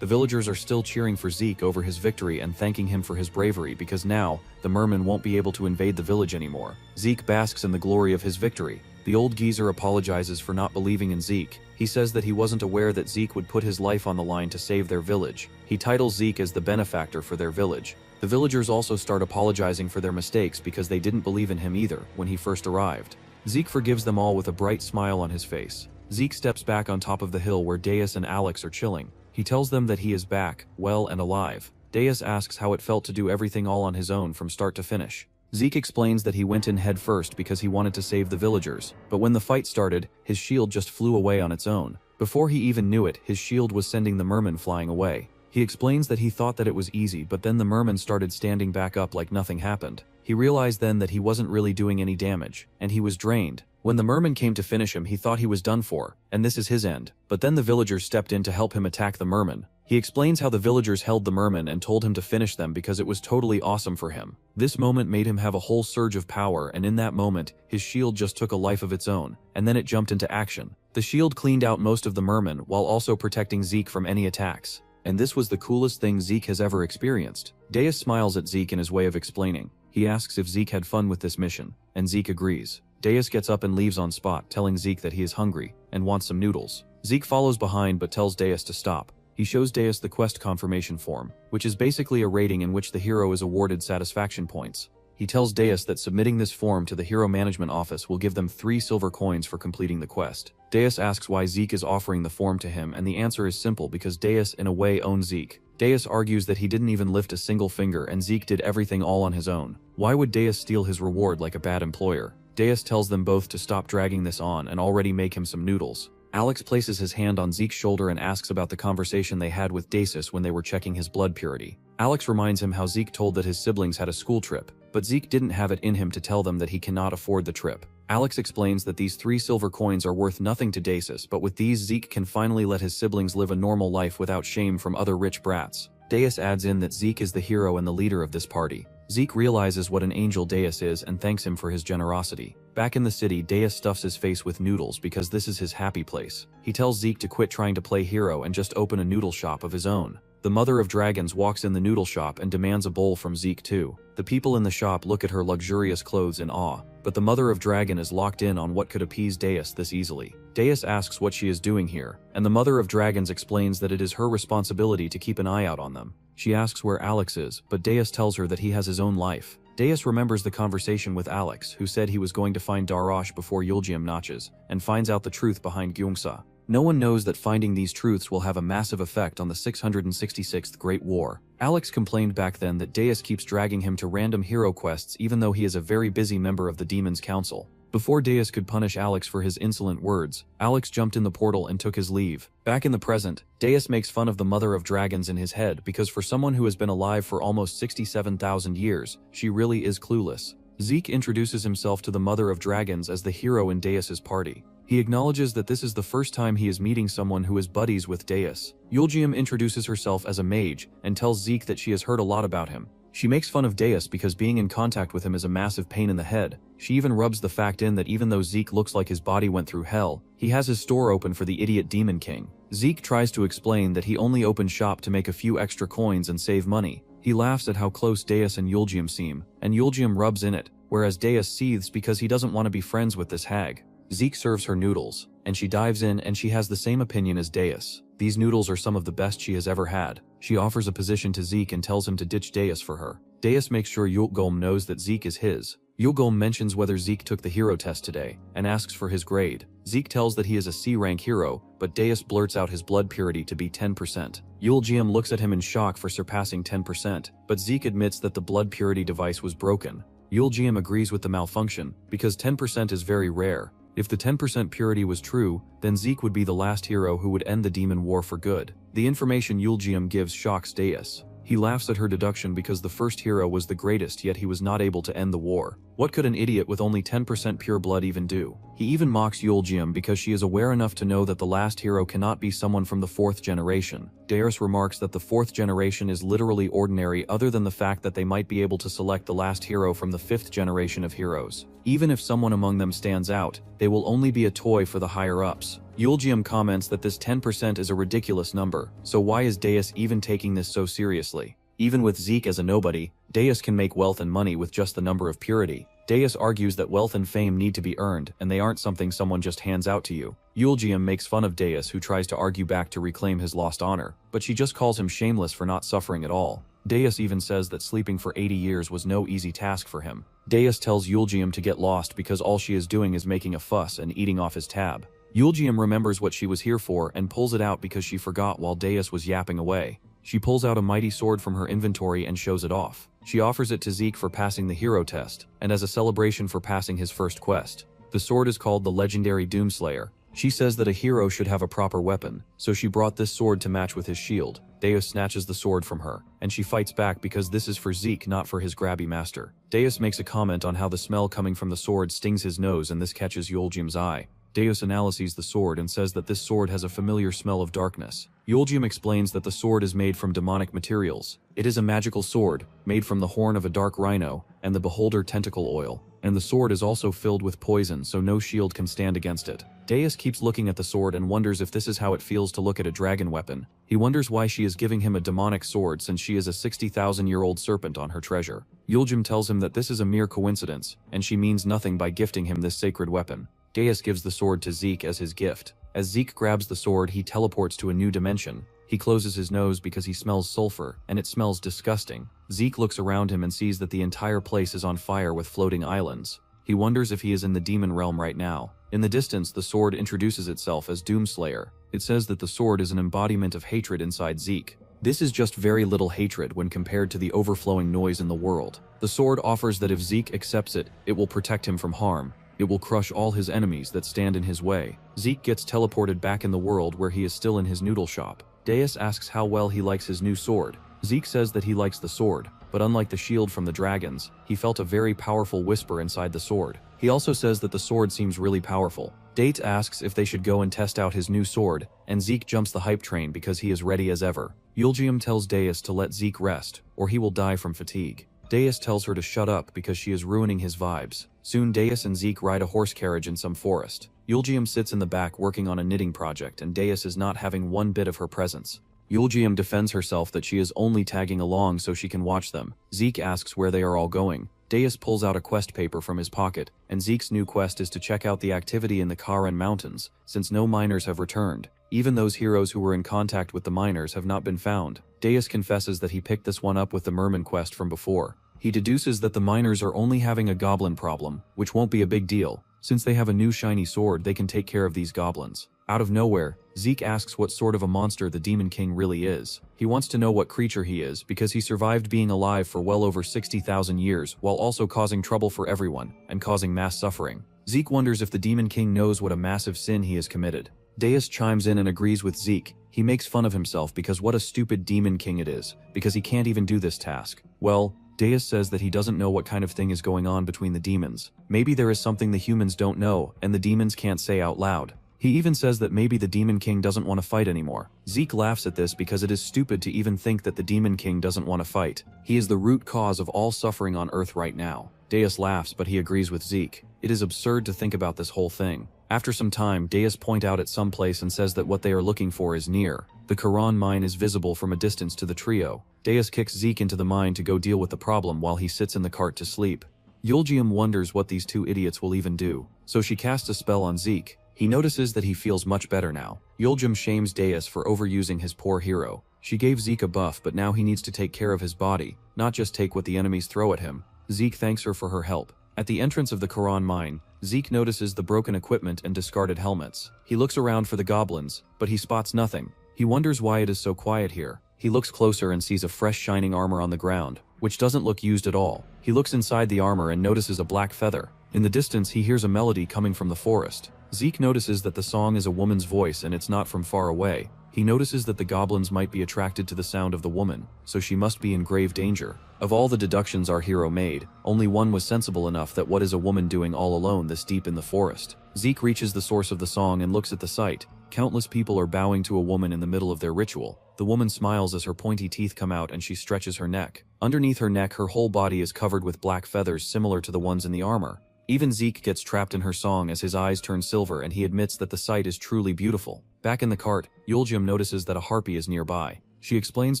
The villagers are still cheering for Zeke over his victory and thanking him for his bravery because now, the mermen won't be able to invade the village anymore. Zeke basks in the glory of his victory. The old geezer apologizes for not believing in Zeke. He says that he wasn't aware that Zeke would put his life on the line to save their village. He titles Zeke as the benefactor for their village. The villagers also start apologizing for their mistakes because they didn't believe in him either when he first arrived. Zeke forgives them all with a bright smile on his face. Zeke steps back on top of the hill where Deus and Alex are chilling. He tells them that he is back, well and alive. Deus asks how it felt to do everything all on his own from start to finish. Zeke explains that he went in head first because he wanted to save the villagers, but when the fight started, his shield just flew away on its own. Before he even knew it, his shield was sending the merman flying away. He explains that he thought that it was easy, but then the merman started standing back up like nothing happened. He realized then that he wasn't really doing any damage, and he was drained. When the merman came to finish him, he thought he was done for, and this is his end. But then the villagers stepped in to help him attack the merman. He explains how the villagers held the merman and told him to finish them because it was totally awesome for him. This moment made him have a whole surge of power, and in that moment, his shield just took a life of its own, and then it jumped into action. The shield cleaned out most of the merman while also protecting Zeke from any attacks. And this was the coolest thing Zeke has ever experienced. Deus smiles at Zeke in his way of explaining. He asks if Zeke had fun with this mission, and Zeke agrees. Deus gets up and leaves on spot, telling Zeke that he is hungry and wants some noodles. Zeke follows behind but tells Deus to stop. He shows Deus the quest confirmation form, which is basically a rating in which the hero is awarded satisfaction points. He tells Deus that submitting this form to the hero management office will give them 3 silver coins for completing the quest. Deus asks why Zeke is offering the form to him, and the answer is simple: because Deus in a way owns Zeke. Deus argues that he didn't even lift a single finger and Zeke did everything all on his own. Why would Deus steal his reward like a bad employer? Deus tells them both to stop dragging this on and already make him some noodles. Alex places his hand on Zeke's shoulder and asks about the conversation they had with Desus when they were checking his blood purity. Alex reminds him how Zeke told that his siblings had a school trip, but Zeke didn't have it in him to tell them that he cannot afford the trip. Alex explains that these 3 silver coins are worth nothing to Desus, but with these Zeke can finally let his siblings live a normal life without shame from other rich brats. Deus adds in that Zeke is the hero and the leader of this party. Zeke realizes what an angel Deus is and thanks him for his generosity. Back in the city, Deus stuffs his face with noodles because this is his happy place. He tells Zeke to quit trying to play hero and just open a noodle shop of his own. The Mother of Dragons walks in the noodle shop and demands a bowl from Zeke too. The people in the shop look at her luxurious clothes in awe, but the Mother of Dragon is locked in on what could appease Deus this easily. Deus asks what she is doing here, and the Mother of Dragons explains that it is her responsibility to keep an eye out on them. She asks where Alex is, but Deus tells her that he has his own life. Deus remembers the conversation with Alex, who said he was going to find Darash before Yulgium notches, and finds out the truth behind Gyungsa. No one knows that finding these truths will have a massive effect on the 666th Great War. Alex complained back then that Deus keeps dragging him to random hero quests even though he is a very busy member of the Demon's Council. Before Deus could punish Alex for his insolent words, Alex jumped in the portal and took his leave. Back in the present, Deus makes fun of the Mother of Dragons in his head because for someone who has been alive for almost 67,000 years, she really is clueless. Zeke introduces himself to the Mother of Dragons as the hero in Deus's party. He acknowledges that this is the first time he is meeting someone who is buddies with Deus. Yulgium introduces herself as a mage and tells Zeke that she has heard a lot about him. She makes fun of Deus because being in contact with him is a massive pain in the head. She even rubs the fact in that even though Zeke looks like his body went through hell, he has his store open for the idiot Demon King. Zeke tries to explain that he only opened shop to make a few extra coins and save money. He laughs at how close Deus and Yulgium seem, and Yulgium rubs in it, whereas Deus seethes because he doesn't want to be friends with this hag. Zeke serves her noodles, and she dives in and she has the same opinion as Deus. These noodles are some of the best she has ever had. She offers a position to Zeke and tells him to ditch Deus for her. Deus makes sure Yulgolm knows that Zeke is his. Yulgolm mentions whether Zeke took the hero test today, and asks for his grade. Zeke tells that he is a C-rank hero, but Deus blurts out his blood purity to be 10%. Yulgium looks at him in shock for surpassing 10%, but Zeke admits that the blood purity device was broken. Yulgium agrees with the malfunction, because 10% is very rare. If the 10% purity was true, then Zeke would be the last hero who would end the demon war for good. The information Yulgium gives shocks Deus. He laughs at her deduction because the first hero was the greatest, yet he was not able to end the war. What could an idiot with only 10% pure blood even do? He even mocks Yulgium because she is aware enough to know that the last hero cannot be someone from the 4th generation. Deus remarks that the 4th generation is literally ordinary other than the fact that they might be able to select the last hero from the 5th generation of heroes. Even if someone among them stands out, they will only be a toy for the higher-ups. Yulgium comments that this 10% is a ridiculous number, so why is Deus even taking this so seriously? Even with Zeke as a nobody, Deus can make wealth and money with just the number of purity. Deus argues that wealth and fame need to be earned, and they aren't something someone just hands out to you. Yulgium makes fun of Deus, who tries to argue back to reclaim his lost honor, but she just calls him shameless for not suffering at all. Deus even says that sleeping for 80 years was no easy task for him. Deus tells Yulgium to get lost because all she is doing is making a fuss and eating off his tab. Yulgium remembers what she was here for and pulls it out because she forgot while Deus was yapping away. She pulls out a mighty sword from her inventory and shows it off. She offers it to Zeke for passing the hero test, and as a celebration for passing his first quest. The sword is called the legendary Doomslayer. She says that a hero should have a proper weapon, so she brought this sword to match with his shield. Deus snatches the sword from her, and she fights back because this is for Zeke, not for his grabby master. Deus makes a comment on how the smell coming from the sword stings his nose, and this catches Yuljium's eye. Deus analyzes the sword and says that this sword has a familiar smell of darkness. Yuljium explains that the sword is made from demonic materials. It is a magical sword, made from the horn of a dark rhino, and the beholder tentacle oil. And the sword is also filled with poison, so no shield can stand against it. Deus keeps looking at the sword and wonders if this is how it feels to look at a dragon weapon. He wonders why she is giving him a demonic sword since she is a 60,000-year-old serpent on her treasure. Yuljium tells him that this is a mere coincidence, and she means nothing by gifting him this sacred weapon. Deus gives the sword to Zeke as his gift. As Zeke grabs the sword, he teleports to a new dimension. He closes his nose because he smells sulfur, and it smells disgusting. Zeke looks around him and sees that the entire place is on fire with floating islands. He wonders if he is in the demon realm right now. In the distance, the sword introduces itself as Doomslayer. It says that the sword is an embodiment of hatred inside Zeke. This is just very little hatred when compared to the overflowing noise in the world. The sword offers that if Zeke accepts it, it will protect him from harm. It will crush all his enemies that stand in his way. Zeke gets teleported back in the world where he is still in his noodle shop. Deus asks how well he likes his new sword. Zeke says that he likes the sword, but unlike the shield from the dragons, he felt a very powerful whisper inside the sword. He also says that the sword seems really powerful. Date asks if they should go and test out his new sword, and Zeke jumps the hype train because he is ready as ever. Yuljium tells Deus to let Zeke rest, or he will die from fatigue. Deus tells her to shut up because she is ruining his vibes. Soon Deus and Zeke ride a horse carriage in some forest. Yuljium sits in the back working on a knitting project, and Deus is not having one bit of her presence. Yuljium defends herself that she is only tagging along so she can watch them. Zeke asks where they are all going. Deus pulls out a quest paper from his pocket, and Zeke's new quest is to check out the activity in the Karen Mountains, since no miners have returned. Even those heroes who were in contact with the miners have not been found. Deus confesses that he picked this one up with the merman quest from before. He deduces that the miners are only having a goblin problem, which won't be a big deal. Since they have a new shiny sword, they can take care of these goblins. Out of nowhere, Zeke asks what sort of a monster the Demon King really is. He wants to know what creature he is because he survived being alive for well over 60,000 years while also causing trouble for everyone and causing mass suffering. Zeke wonders if the Demon King knows what a massive sin he has committed. Deus chimes in and agrees with Zeke. He makes fun of himself because what a stupid Demon King it is, because he can't even do this task. Well, Deus says that he doesn't know what kind of thing is going on between the demons. Maybe there is something the humans don't know and the demons can't say out loud. He even says that maybe the Demon King doesn't want to fight anymore. Zeke laughs at this because it is stupid to even think that the Demon King doesn't want to fight. He is the root cause of all suffering on Earth right now. Deus laughs, but he agrees with Zeke. It is absurd to think about this whole thing. After some time, Deus points out at some place and says that what they are looking for is near. The Quran mine is visible from a distance to the trio. Deus kicks Zeke into the mine to go deal with the problem while he sits in the cart to sleep. Yuljium wonders what these two idiots will even do, so she casts a spell on Zeke. He notices that he feels much better now. Yuljium shames Deus for overusing his poor hero. She gave Zeke a buff, but now he needs to take care of his body, not just take what the enemies throw at him. Zeke thanks her for her help. At the entrance of the Quran mine, Zeke notices the broken equipment and discarded helmets. He looks around for the goblins, but he spots nothing. He wonders why it is so quiet here. He looks closer and sees a fresh shining armor on the ground, which doesn't look used at all. He looks inside the armor and notices a black feather. In the distance, he hears a melody coming from the forest. Zeke notices that the song is a woman's voice and it's not from far away. He notices that the goblins might be attracted to the sound of the woman, so she must be in grave danger. Of all the deductions our hero made, only one was sensible enough that what is a woman doing all alone this deep in the forest? Zeke reaches the source of the song and looks at the site. Countless people are bowing to a woman in the middle of their ritual. The woman smiles as her pointy teeth come out and she stretches her neck. Underneath her neck, her whole body is covered with black feathers similar to the ones in the armor. Even Zeke gets trapped in her song as his eyes turn silver and he admits that the sight is truly beautiful. Back in the cart, Yuljium notices that a harpy is nearby. She explains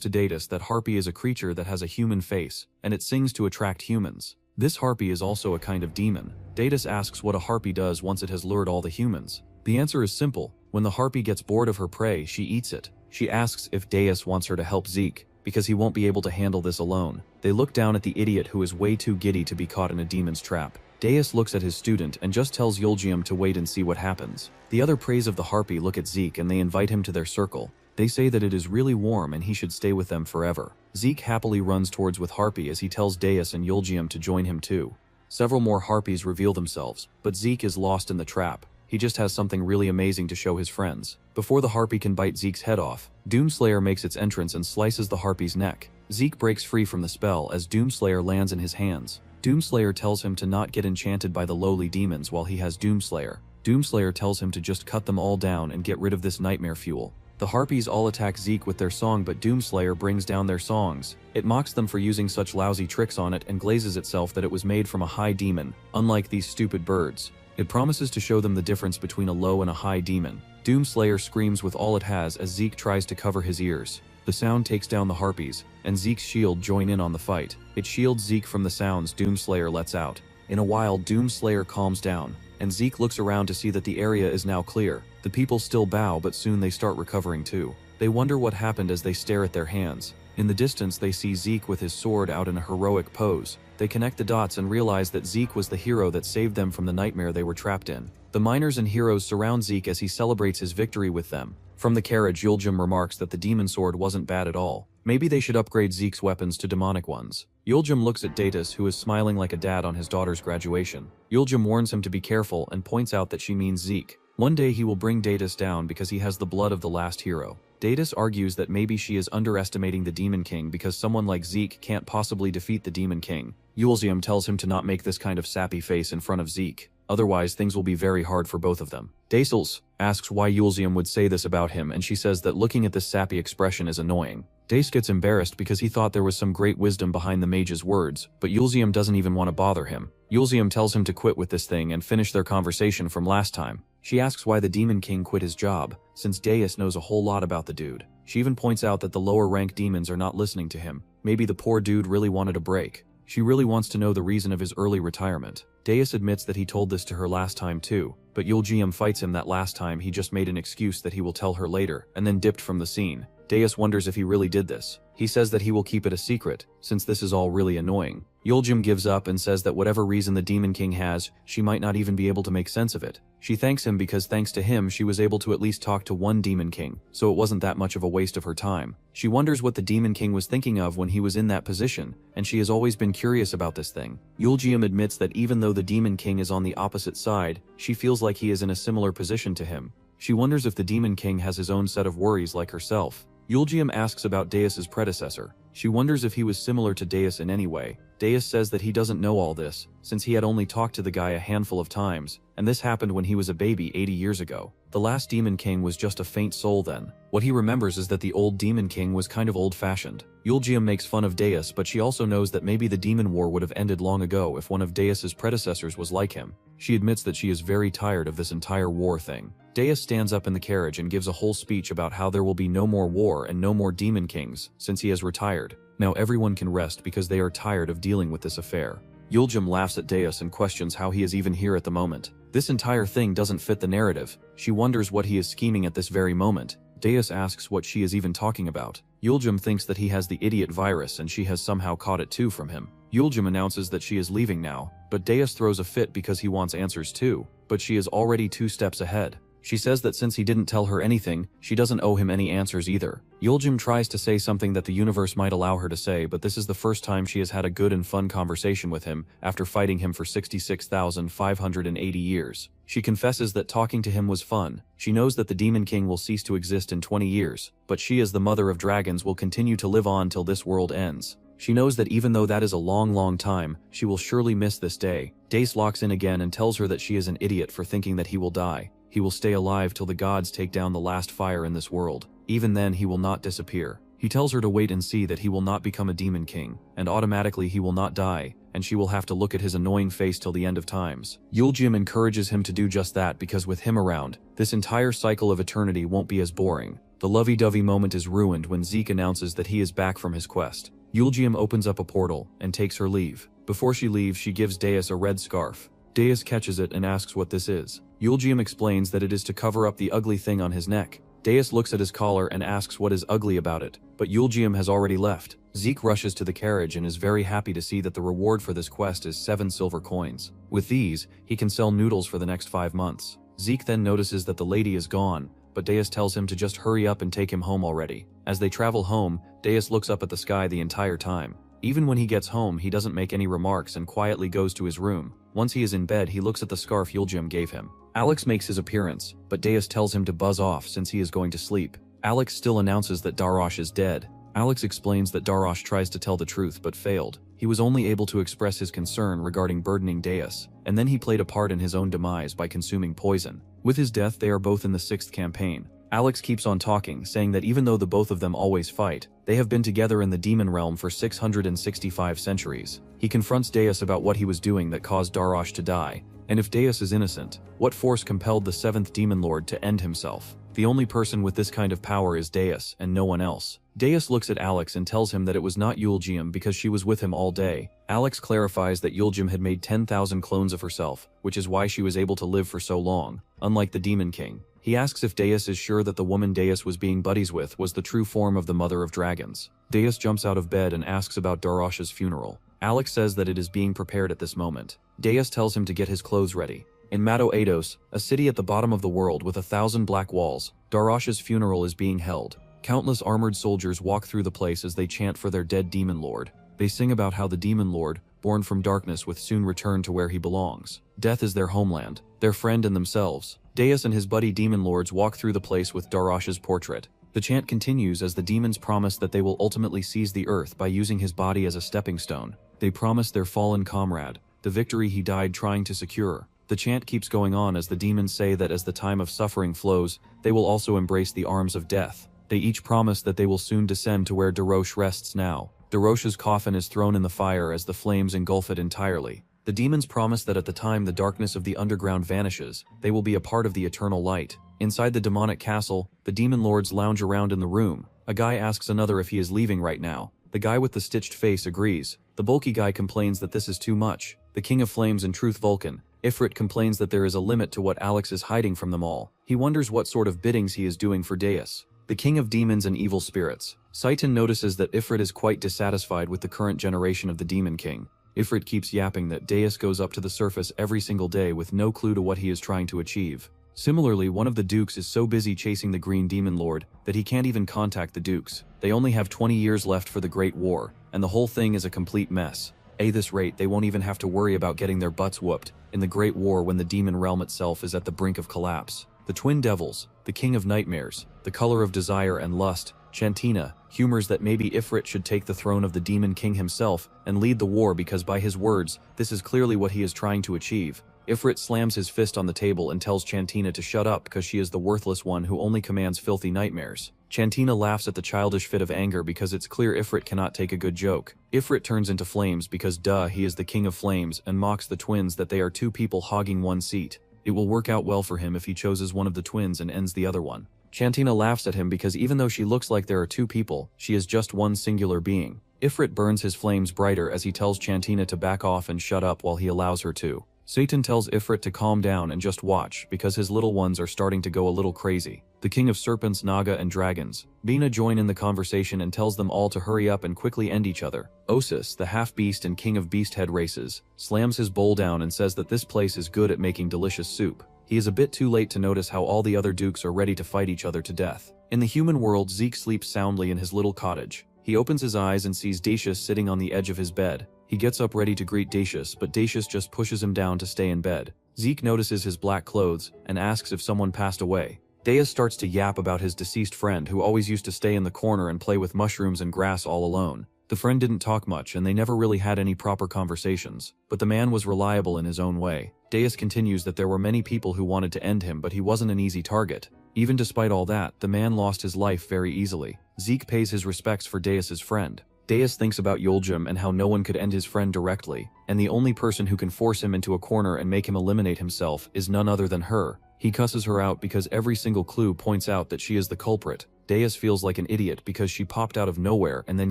to Datus that harpy is a creature that has a human face, and it sings to attract humans. This harpy is also a kind of demon. Datus asks what a harpy does once it has lured all the humans. The answer is simple. When the harpy gets bored of her prey, she eats it. She asks if Deus wants her to help Zeke, because he won't be able to handle this alone. They look down at the idiot who is way too giddy to be caught in a demon's trap. Deus looks at his student and just tells Yuljium to wait and see what happens. The other prays of the harpy look at Zeke and they invite him to their circle. They say that it is really warm and he should stay with them forever. Zeke happily runs towards with Harpy as he tells Deus and Yulgium to join him too. Several more Harpies reveal themselves, but Zeke is lost in the trap. He just has something really amazing to show his friends. Before the Harpy can bite Zeke's head off, Doomslayer makes its entrance and slices the Harpy's neck. Zeke breaks free from the spell as Doomslayer lands in his hands. Doomslayer tells him to not get enchanted by the lowly demons while he has Doomslayer. Doomslayer tells him to just cut them all down and get rid of this nightmare fuel. The Harpies all attack Zeke with their song, but Doomslayer brings down their songs. It mocks them for using such lousy tricks on it and glazes itself that it was made from a high demon, unlike these stupid birds. It promises to show them the difference between a low and a high demon. Doomslayer screams with all it has as Zeke tries to cover his ears. The sound takes down the Harpies, and Zeke's shield join in on the fight. It shields Zeke from the sounds Doomslayer lets out. In a while, Doomslayer calms down, and Zeke looks around to see that the area is now clear. The people still bow, but soon they start recovering too. They wonder what happened as they stare at their hands. In the distance, they see Zeke with his sword out in a heroic pose. They connect the dots and realize that Zeke was the hero that saved them from the nightmare they were trapped in. The miners and heroes surround Zeke as he celebrates his victory with them. From the carriage, Yulgium remarks that the demon sword wasn't bad at all. Maybe they should upgrade Zeke's weapons to demonic ones. Yulgium looks at Datus, who is smiling like a dad on his daughter's graduation. Yulgium warns him to be careful and points out that she means Zeke. One day he will bring Datus down because he has the blood of the last hero. Datus argues that maybe she is underestimating the Demon King because someone like Zeke can't possibly defeat the Demon King. Yulgium tells him to not make this kind of sappy face in front of Zeke. Otherwise, things will be very hard for both of them. Dace asks why Yulgium would say this about him, and she says that looking at this sappy expression is annoying. Dace gets embarrassed because he thought there was some great wisdom behind the mage's words, but Yulgium doesn't even want to bother him. Yulgium tells him to quit with this thing and finish their conversation from last time. She asks why the Demon King quit his job, since Deus knows a whole lot about the dude. She even points out that the lower rank demons are not listening to him. Maybe the poor dude really wanted a break. She really wants to know the reason of his early retirement. Deus admits that he told this to her last time too, but Yulgium fights him that last time he just made an excuse that he will tell her later, and then dipped from the scene. Deus wonders if he really did this. He says that he will keep it a secret, since this is all really annoying. Yulgium gives up and says that whatever reason the Demon King has, she might not even be able to make sense of it. She thanks him because thanks to him she was able to at least talk to one Demon King, so it wasn't that much of a waste of her time. She wonders what the Demon King was thinking of when he was in that position, and she has always been curious about this thing. Yulgium admits that even though the Demon King is on the opposite side, she feels like he is in a similar position to him. She wonders if the Demon King has his own set of worries like herself. Yulgium asks about Deus's predecessor. She wonders if he was similar to Deus in any way. Deus says that he doesn't know all this, since he had only talked to the guy a handful of times, and this happened when he was a baby 80 years ago. The last Demon King was just a faint soul then. What he remembers is that the old Demon King was kind of old-fashioned. Yulgium makes fun of Deus, but she also knows that maybe the Demon War would have ended long ago if one of Deus's predecessors was like him. She admits that she is very tired of this entire war thing. Deus stands up in the carriage and gives a whole speech about how there will be no more war and no more Demon Kings, since he has retired. Now everyone can rest because they are tired of dealing with this affair. Yulgium laughs at Deus and questions how he is even here at the moment. This entire thing doesn't fit the narrative. She wonders what he is scheming at this very moment. Deus asks what she is even talking about. Yulgium thinks that he has the idiot virus and she has somehow caught it too from him. Yulgium announces that she is leaving now, but Deus throws a fit because he wants answers too, but she is already 2 steps ahead. She says that since he didn't tell her anything, she doesn't owe him any answers either. Yulgium tries to say something that the universe might allow her to say, but this is the first time she has had a good and fun conversation with him after fighting him for 66,580 years. She confesses that talking to him was fun. She knows that the Demon King will cease to exist in 20 years, but she as the mother of dragons will continue to live on till this world ends. She knows that even though that is a long time, she will surely miss this day. Dace locks in again and tells her that she is an idiot for thinking that he will die. He will stay alive till the gods take down the last fire in this world. Even then he will not disappear. He tells her to wait and see that he will not become a Demon King, and automatically he will not die, and she will have to look at his annoying face till the end of times. Yulgium encourages him to do just that because with him around, this entire cycle of eternity won't be as boring. The lovey-dovey moment is ruined when Zeke announces that he is back from his quest. Yulgium opens up a portal and takes her leave. Before she leaves, she gives Deus a red scarf. Deus catches it and asks what this is. Yulgium explains that it is to cover up the ugly thing on his neck. Deus looks at his collar and asks what is ugly about it, but Yulgium has already left. Zeke rushes to the carriage and is very happy to see that the reward for this quest is 7 silver coins. With these, he can sell noodles for the next 5 months. Zeke then notices that the lady is gone, but Deus tells him to just hurry up and take him home already. As they travel home, Deus looks up at the sky the entire time. Even when he gets home, he doesn't make any remarks and quietly goes to his room. Once he is in bed, he looks at the scarf Yuljim gave him. Alex makes his appearance, but Deus tells him to buzz off since he is going to sleep. Alex still announces that Darosh is dead. Alex explains that Darosh tries to tell the truth but failed. He was only able to express his concern regarding burdening Deus, and then he played a part in his own demise by consuming poison. With his death, they are both in the 6th campaign. Alex keeps on talking, saying that even though the both of them always fight, they have been together in the demon realm for 665 centuries. He confronts Deus about what he was doing that caused Darosh to die, and if Deus is innocent, what force compelled the 7th demon lord to end himself? The only person with this kind of power is Deus, and no one else. Deus looks at Alex and tells him that it was not Yuljim because she was with him all day. Alex clarifies that Yuljim had made 10,000 clones of herself, which is why she was able to live for so long, unlike the Demon King. He asks if Deus is sure that the woman Deus was being buddies with was the true form of the Mother of Dragons. Deus jumps out of bed and asks about Darosh's funeral. Alex says that it is being prepared at this moment. Deus tells him to get his clothes ready. In Mado Eidos, a city at the bottom of the world with 1,000 black walls, Darosh's funeral is being held. Countless armored soldiers walk through the place as they chant for their dead demon lord. They sing about how the demon lord, born from darkness, would soon return to where he belongs. Death is their homeland, their friend and themselves. Deus and his buddy demon lords walk through the place with Darosh's portrait. The chant continues as the demons promise that they will ultimately seize the earth by using his body as a stepping stone. They promise their fallen comrade the victory he died trying to secure. The chant keeps going on as the demons say that as the time of suffering flows, they will also embrace the arms of death. They each promise that they will soon descend to where Darosh rests now. Darosh's coffin is thrown in the fire as the flames engulf it entirely. The demons promise that at the time the darkness of the underground vanishes, they will be a part of the eternal light. Inside the demonic castle, the demon lords lounge around in the room. A guy asks another if he is leaving right now. The guy with the stitched face agrees. The bulky guy complains that this is too much. The King of Flames and Truth Vulcan, Ifrit, complains that there is a limit to what Alex is hiding from them all. He wonders what sort of biddings he is doing for Deus, the king of demons and evil spirits. Saitan notices that Ifrit is quite dissatisfied with the current generation of the Demon King. Ifrit keeps yapping that Deus goes up to the surface every single day with no clue to what he is trying to achieve. Similarly, one of the dukes is so busy chasing the Green Demon Lord that he can't even contact the dukes. They only have 20 years left for the Great War, and the whole thing is a complete mess. At this rate, they won't even have to worry about getting their butts whooped in the Great War when the demon realm itself is at the brink of collapse. The Twin Devils, the King of Nightmares, the Color of Desire and Lust, Chantina, humors that maybe Ifrit should take the throne of the Demon King himself and lead the war because by his words, this is clearly what he is trying to achieve. Ifrit slams his fist on the table and tells Chantina to shut up because she is the worthless one who only commands filthy nightmares. Chantina laughs at the childish fit of anger because it's clear Ifrit cannot take a good joke. Ifrit turns into flames because duh, he is the King of Flames, and mocks the twins that they are two people hogging one seat. It will work out well for him if he chooses one of the twins and ends the other one. Chantina laughs at him because even though she looks like there are two people, she is just one singular being. Ifrit burns his flames brighter as he tells Chantina to back off and shut up while he allows her to. Satan tells Ifrit to calm down and just watch because his little ones are starting to go a little crazy. The King of Serpents, Naga, and Dragons, Bina, join in the conversation and tells them all to hurry up and quickly end each other. Osis, the half-beast and king of beast-head races, slams his bowl down and says that this place is good at making delicious soup. He is a bit too late to notice how all the other dukes are ready to fight each other to death. In the human world, Zeke sleeps soundly in his little cottage. He opens his eyes and sees Dacius sitting on the edge of his bed. He gets up ready to greet Dacius, but Dacius just pushes him down to stay in bed. Zeke notices his black clothes and asks if someone passed away. Deus starts to yap about his deceased friend who always used to stay in the corner and play with mushrooms and grass all alone. The friend didn't talk much and they never really had any proper conversations, but the man was reliable in his own way. Deus continues that there were many people who wanted to end him, but he wasn't an easy target. Even despite all that, the man lost his life very easily. Zeke pays his respects for Deus's friend. Deus thinks about Yuljim and how no one could end his friend directly, and the only person who can force him into a corner and make him eliminate himself is none other than her. He cusses her out because every single clue points out that she is the culprit. Deus feels like an idiot because she popped out of nowhere and then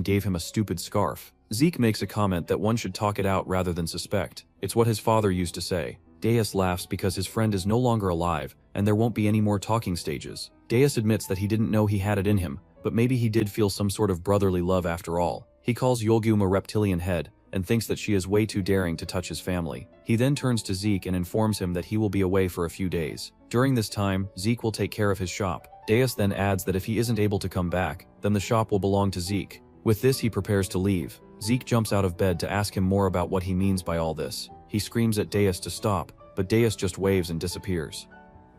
gave him a stupid scarf. Zeke makes a comment that one should talk it out rather than suspect. It's what his father used to say. Deus laughs because his friend is no longer alive, and there won't be any more talking stages. Deus admits that he didn't know he had it in him, but maybe he did feel some sort of brotherly love after all. He calls Yolgum a reptilian head, and thinks that she is way too daring to touch his family. He then turns to Zeke and informs him that he will be away for a few days. During this time, Zeke will take care of his shop. Deus then adds that if he isn't able to come back, then the shop will belong to Zeke. With this, he prepares to leave. Zeke jumps out of bed to ask him more about what he means by all this. He screams at Deus to stop, but Deus just waves and disappears.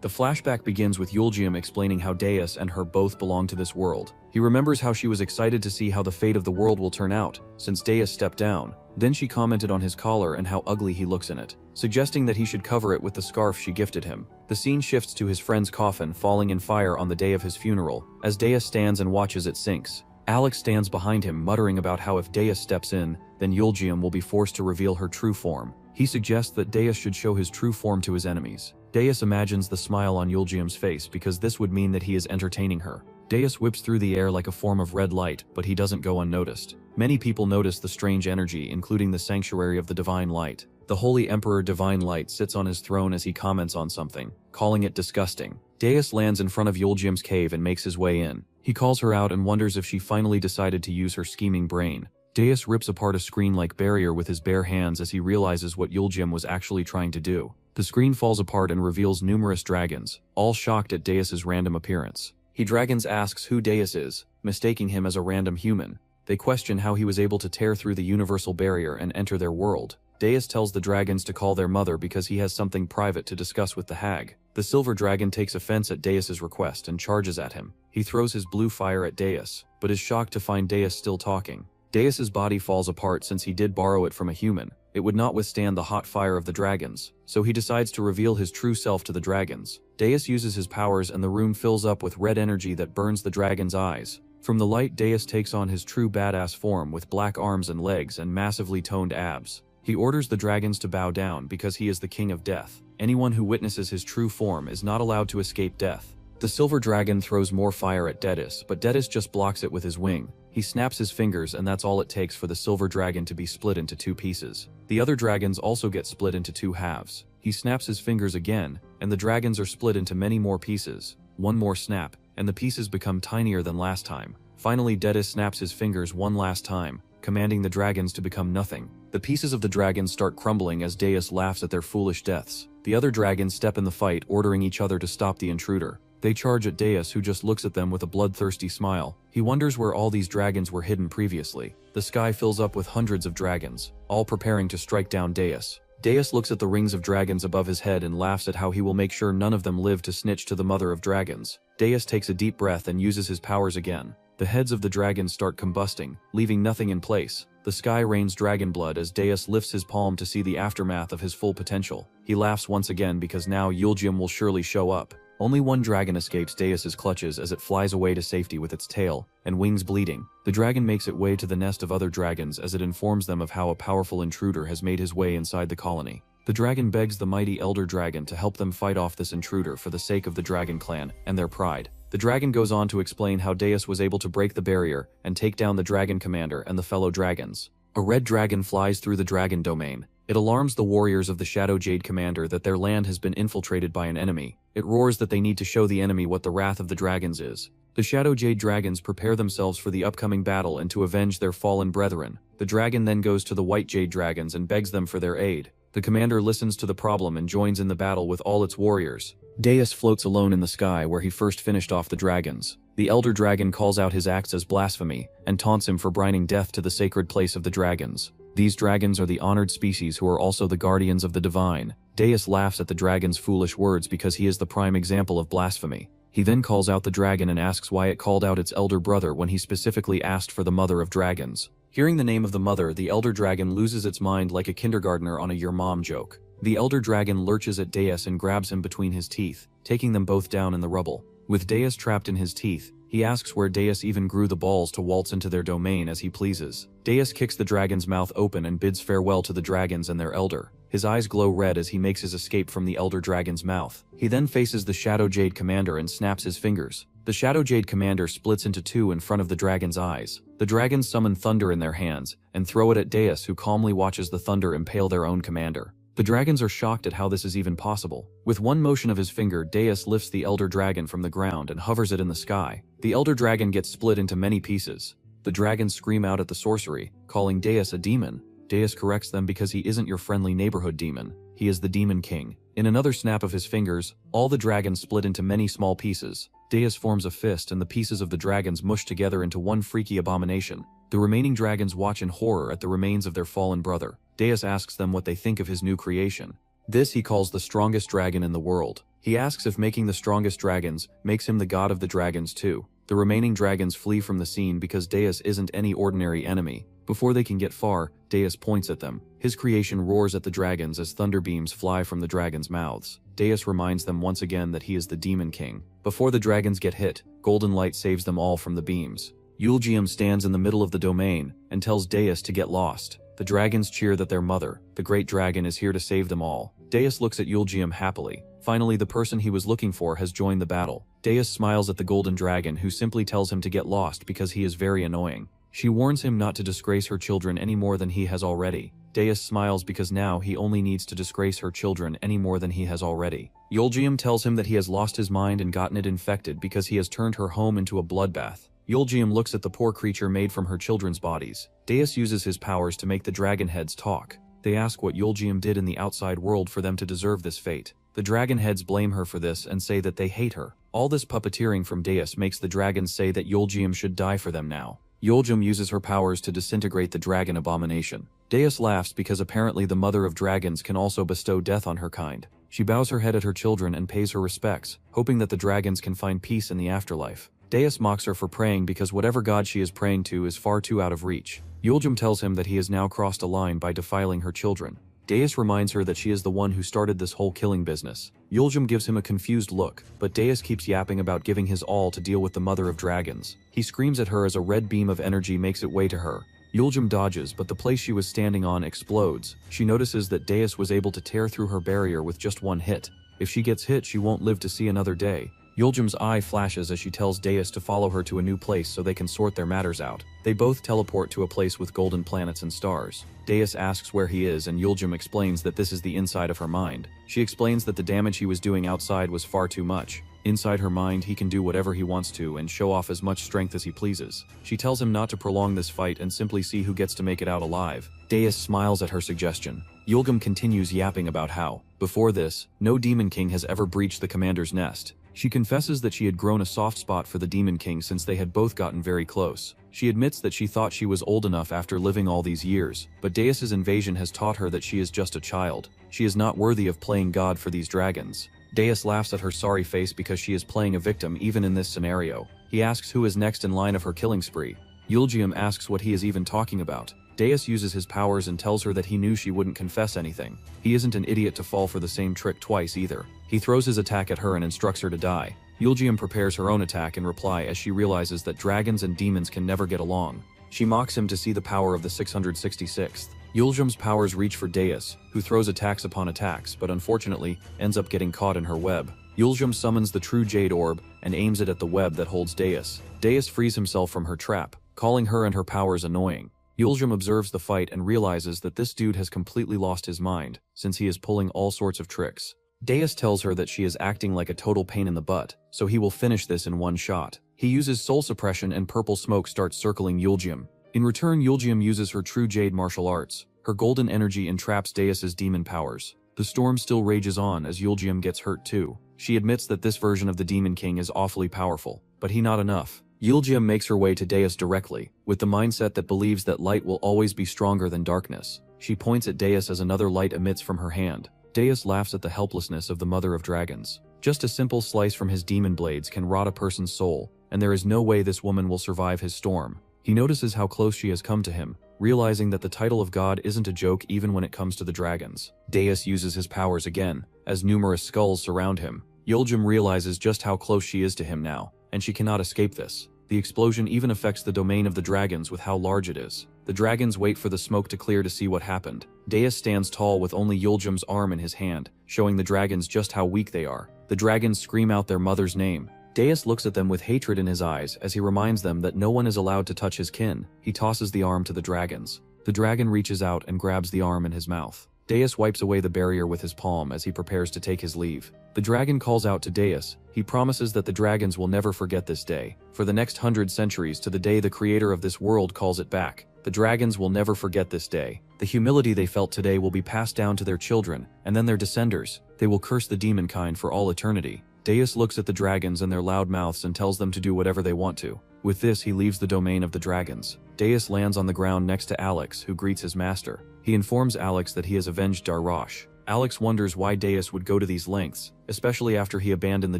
The flashback begins with Yulgium explaining how Deus and her both belong to this world. He remembers how she was excited to see how the fate of the world will turn out, since Deus stepped down. Then she commented on his collar and how ugly he looks in it, suggesting that he should cover it with the scarf she gifted him. The scene shifts to his friend's coffin falling in fire on the day of his funeral, as Deus stands and watches it sinks. Alex stands behind him, muttering about how if Deus steps in, then Yulgium will be forced to reveal her true form. He suggests that Deus should show his true form to his enemies. Deus imagines the smile on Yulgium's face because this would mean that he is entertaining her. Deus whips through the air like a form of red light, but he doesn't go unnoticed. Many people notice the strange energy, including the sanctuary of the Divine Light. The Holy Emperor Divine Light sits on his throne as he comments on something, calling it disgusting. Deus lands in front of Yulgium's cave and makes his way in. He calls her out and wonders if she finally decided to use her scheming brain. Deus rips apart a screen-like barrier with his bare hands as he realizes what Yulgium was actually trying to do. The screen falls apart and reveals numerous dragons, all shocked at Deus's random appearance. Dragons asks who Deus is, mistaking him as a random human. They question how he was able to tear through the universal barrier and enter their world. Deus tells the dragons to call their mother because he has something private to discuss with the hag. The silver dragon takes offense at Deus's request and charges at him. He throws his blue fire at Deus, but is shocked to find Deus still talking. Deus's body falls apart since he did borrow it from a human. It would not withstand the hot fire of the dragons, so he decides to reveal his true self to the dragons. Deus uses his powers and the room fills up with red energy that burns the dragon's eyes. From the light, Deus takes on his true badass form with black arms and legs and massively toned abs. He orders the dragons to bow down because he is the king of death. Anyone who witnesses his true form is not allowed to escape death. The silver dragon throws more fire at Deus, but Deus just blocks it with his wing. He snaps his fingers and that's all it takes for the silver dragon to be split into two pieces. The other dragons also get split into two halves. He snaps his fingers again, and the dragons are split into many more pieces. One more snap, and the pieces become tinier than last time. Finally, Deus snaps his fingers one last time, commanding the dragons to become nothing. The pieces of the dragons start crumbling as Deus laughs at their foolish deaths. The other dragons step in the fight, ordering each other to stop the intruder. They charge at Deus, who just looks at them with a bloodthirsty smile. He wonders where all these dragons were hidden previously. The sky fills up with hundreds of dragons, all preparing to strike down Deus. Deus looks at the rings of dragons above his head and laughs at how he will make sure none of them live to snitch to the mother of dragons. Deus takes a deep breath and uses his powers again. The heads of the dragons start combusting, leaving nothing in place. The sky rains dragon blood as Deus lifts his palm to see the aftermath of his full potential. He laughs once again because now Yulgium will surely show up. Only one dragon escapes Deus's clutches as it flies away to safety with its tail and wings bleeding. The dragon makes its way to the nest of other dragons as it informs them of how a powerful intruder has made his way inside the colony. The dragon begs the mighty elder dragon to help them fight off this intruder for the sake of the dragon clan and their pride. The dragon goes on to explain how Deus was able to break the barrier and take down the dragon commander and the fellow dragons. A red dragon flies through the dragon domain. It alarms the warriors of the Shadow Jade commander that their land has been infiltrated by an enemy. It roars that they need to show the enemy what the wrath of the dragons is. The Shadow Jade dragons prepare themselves for the upcoming battle and to avenge their fallen brethren. The dragon then goes to the White Jade dragons and begs them for their aid. The commander listens to the problem and joins in the battle with all its warriors. Deus floats alone in the sky where he first finished off the dragons. The elder dragon calls out his acts as blasphemy and taunts him for bringing death to the sacred place of the dragons. These dragons are the honored species who are also the guardians of the divine. Deus laughs at the dragon's foolish words because he is the prime example of blasphemy. He then calls out the dragon and asks why it called out its elder brother when he specifically asked for the mother of dragons. Hearing the name of the mother, the elder dragon loses its mind like a kindergartner on a "your mom" joke. The elder dragon lurches at Deus and grabs him between his teeth, taking them both down in the rubble. With Deus trapped in his teeth, he asks where Deus even grew the balls to waltz into their domain as he pleases. Deus kicks the dragon's mouth open and bids farewell to the dragons and their elder. His eyes glow red as he makes his escape from the elder dragon's mouth. He then faces the Shadow Jade commander and snaps his fingers. The Shadow Jade commander splits into two in front of the dragon's eyes. The dragons summon thunder in their hands and throw it at Deus, who calmly watches the thunder impale their own commander. The dragons are shocked at how this is even possible. With one motion of his finger, Deus lifts the elder dragon from the ground and hovers it in the sky. The elder dragon gets split into many pieces. The dragons scream out at the sorcery, calling Deus a demon. Deus corrects them because he isn't your friendly neighborhood demon. He is the Demon King. In another snap of his fingers, all the dragons split into many small pieces. Deus forms a fist and the pieces of the dragons mush together into one freaky abomination. The remaining dragons watch in horror at the remains of their fallen brother. Deus asks them what they think of his new creation. This he calls the strongest dragon in the world. He asks if making the strongest dragons makes him the god of the dragons too. The remaining dragons flee from the scene because Deus isn't any ordinary enemy. Before they can get far, Deus points at them. His creation roars at the dragons as thunder beams fly from the dragons' mouths. Deus reminds them once again that he is the Demon King. Before the dragons get hit, golden light saves them all from the beams. Yulgium stands in the middle of the domain and tells Deus to get lost. The dragons cheer that their mother, the great dragon, is here to save them all. Deus looks at Yulgium happily. Finally, the person he was looking for has joined the battle. Deus smiles at the golden dragon, who simply tells him to get lost because he is very annoying. She warns him not to disgrace her children any more than he has already. Deus smiles because now he only needs to disgrace her children any more than he has already. Yulgium tells him that he has lost his mind and gotten it infected because he has turned her home into a bloodbath. Yulgium looks at the poor creature made from her children's bodies. Deus uses his powers to make the dragon heads talk. They ask what Yulgium did in the outside world for them to deserve this fate. The dragon heads blame her for this and say that they hate her. All this puppeteering from Deus makes the dragons say that Yulgium should die for them now. Yulgium uses her powers to disintegrate the dragon abomination. Deus laughs because apparently the mother of dragons can also bestow death on her kind. She bows her head at her children and pays her respects, hoping that the dragons can find peace in the afterlife. Deus mocks her for praying because whatever god she is praying to is far too out of reach. Yulgium tells him that he has now crossed a line by defiling her children. Deus reminds her that she is the one who started this whole killing business. Yulgium gives him a confused look, but Deus keeps yapping about giving his all to deal with the mother of dragons. He screams at her as a red beam of energy makes its way to her. Yulgium dodges, but the place she was standing on explodes. She notices that Deus was able to tear through her barrier with just one hit. If she gets hit, she won't live to see another day. Yulgium's eye flashes as she tells Deus to follow her to a new place so they can sort their matters out. They both teleport to a place with golden planets and stars. Deus asks where he is and Yulgium explains that this is the inside of her mind. She explains that the damage he was doing outside was far too much. Inside her mind, he can do whatever he wants to and show off as much strength as he pleases. She tells him not to prolong this fight and simply see who gets to make it out alive. Deus smiles at her suggestion. Yulgium continues yapping about how, before this, no Demon King has ever breached the commander's nest. She confesses that she had grown a soft spot for the Demon King since they had both gotten very close. She admits that she thought she was old enough after living all these years, but Deus's invasion has taught her that she is just a child. She is not worthy of playing God for these dragons. Deus laughs at her sorry face because she is playing a victim even in this scenario. He asks who is next in line of her killing spree. Yulgium asks what he is even talking about. Deus uses his powers and tells her that he knew she wouldn't confess anything. He isn't an idiot to fall for the same trick twice either. He throws his attack at her and instructs her to die. Yulgium prepares her own attack in reply as she realizes that dragons and demons can never get along. She mocks him to see the power of the 666th. Yulgium's powers reach for Deus, who throws attacks upon attacks, but unfortunately ends up getting caught in her web. Yulgium summons the true Jade Orb and aims it at the web that holds Deus. Deus frees himself from her trap, calling her and her powers annoying. Yulgium observes the fight and realizes that this dude has completely lost his mind, since he is pulling all sorts of tricks. Deus tells her that she is acting like a total pain in the butt, so he will finish this in one shot. He uses soul suppression and purple smoke starts circling Yulgium. In return, Yulgium uses her true Jade martial arts. Her golden energy entraps Deus's demon powers. The storm still rages on as Yulgium gets hurt too. She admits that this version of the Demon King is awfully powerful, but he not enough. Yulgium makes her way to Deus directly, with the mindset that believes that light will always be stronger than darkness. She points at Deus as another light emits from her hand. Deus laughs at the helplessness of the mother of dragons. Just a simple slice from his demon blades can rot a person's soul, and there is no way this woman will survive his storm. He notices how close she has come to him, realizing that the title of God isn't a joke even when it comes to the dragons. Deus uses his powers again, as numerous skulls surround him. Yulgium realizes just how close she is to him now, and she cannot escape this. The explosion even affects the domain of the dragons with how large it is. The dragons wait for the smoke to clear to see what happened. Deus stands tall with only Yulgium's arm in his hand, showing the dragons just how weak they are. The dragons scream out their mother's name. Deus looks at them with hatred in his eyes as he reminds them that no one is allowed to touch his kin. He tosses the arm to the dragons. The dragon reaches out and grabs the arm in his mouth. Deus wipes away the barrier with his palm as he prepares to take his leave. The dragon calls out to Deus. He promises that the dragons will never forget this day. For the next 100 centuries to the day the creator of this world calls it back. The dragons will never forget this day. The humility they felt today will be passed down to their children, and then their descendants. They will curse the demon kind for all eternity. Deus looks at the dragons and their loud mouths and tells them to do whatever they want to. With this, he leaves the domain of the dragons. Deus lands on the ground next to Alex, who greets his master. He informs Alex that he has avenged Darrosh. Alex wonders why Deus would go to these lengths, especially after he abandoned the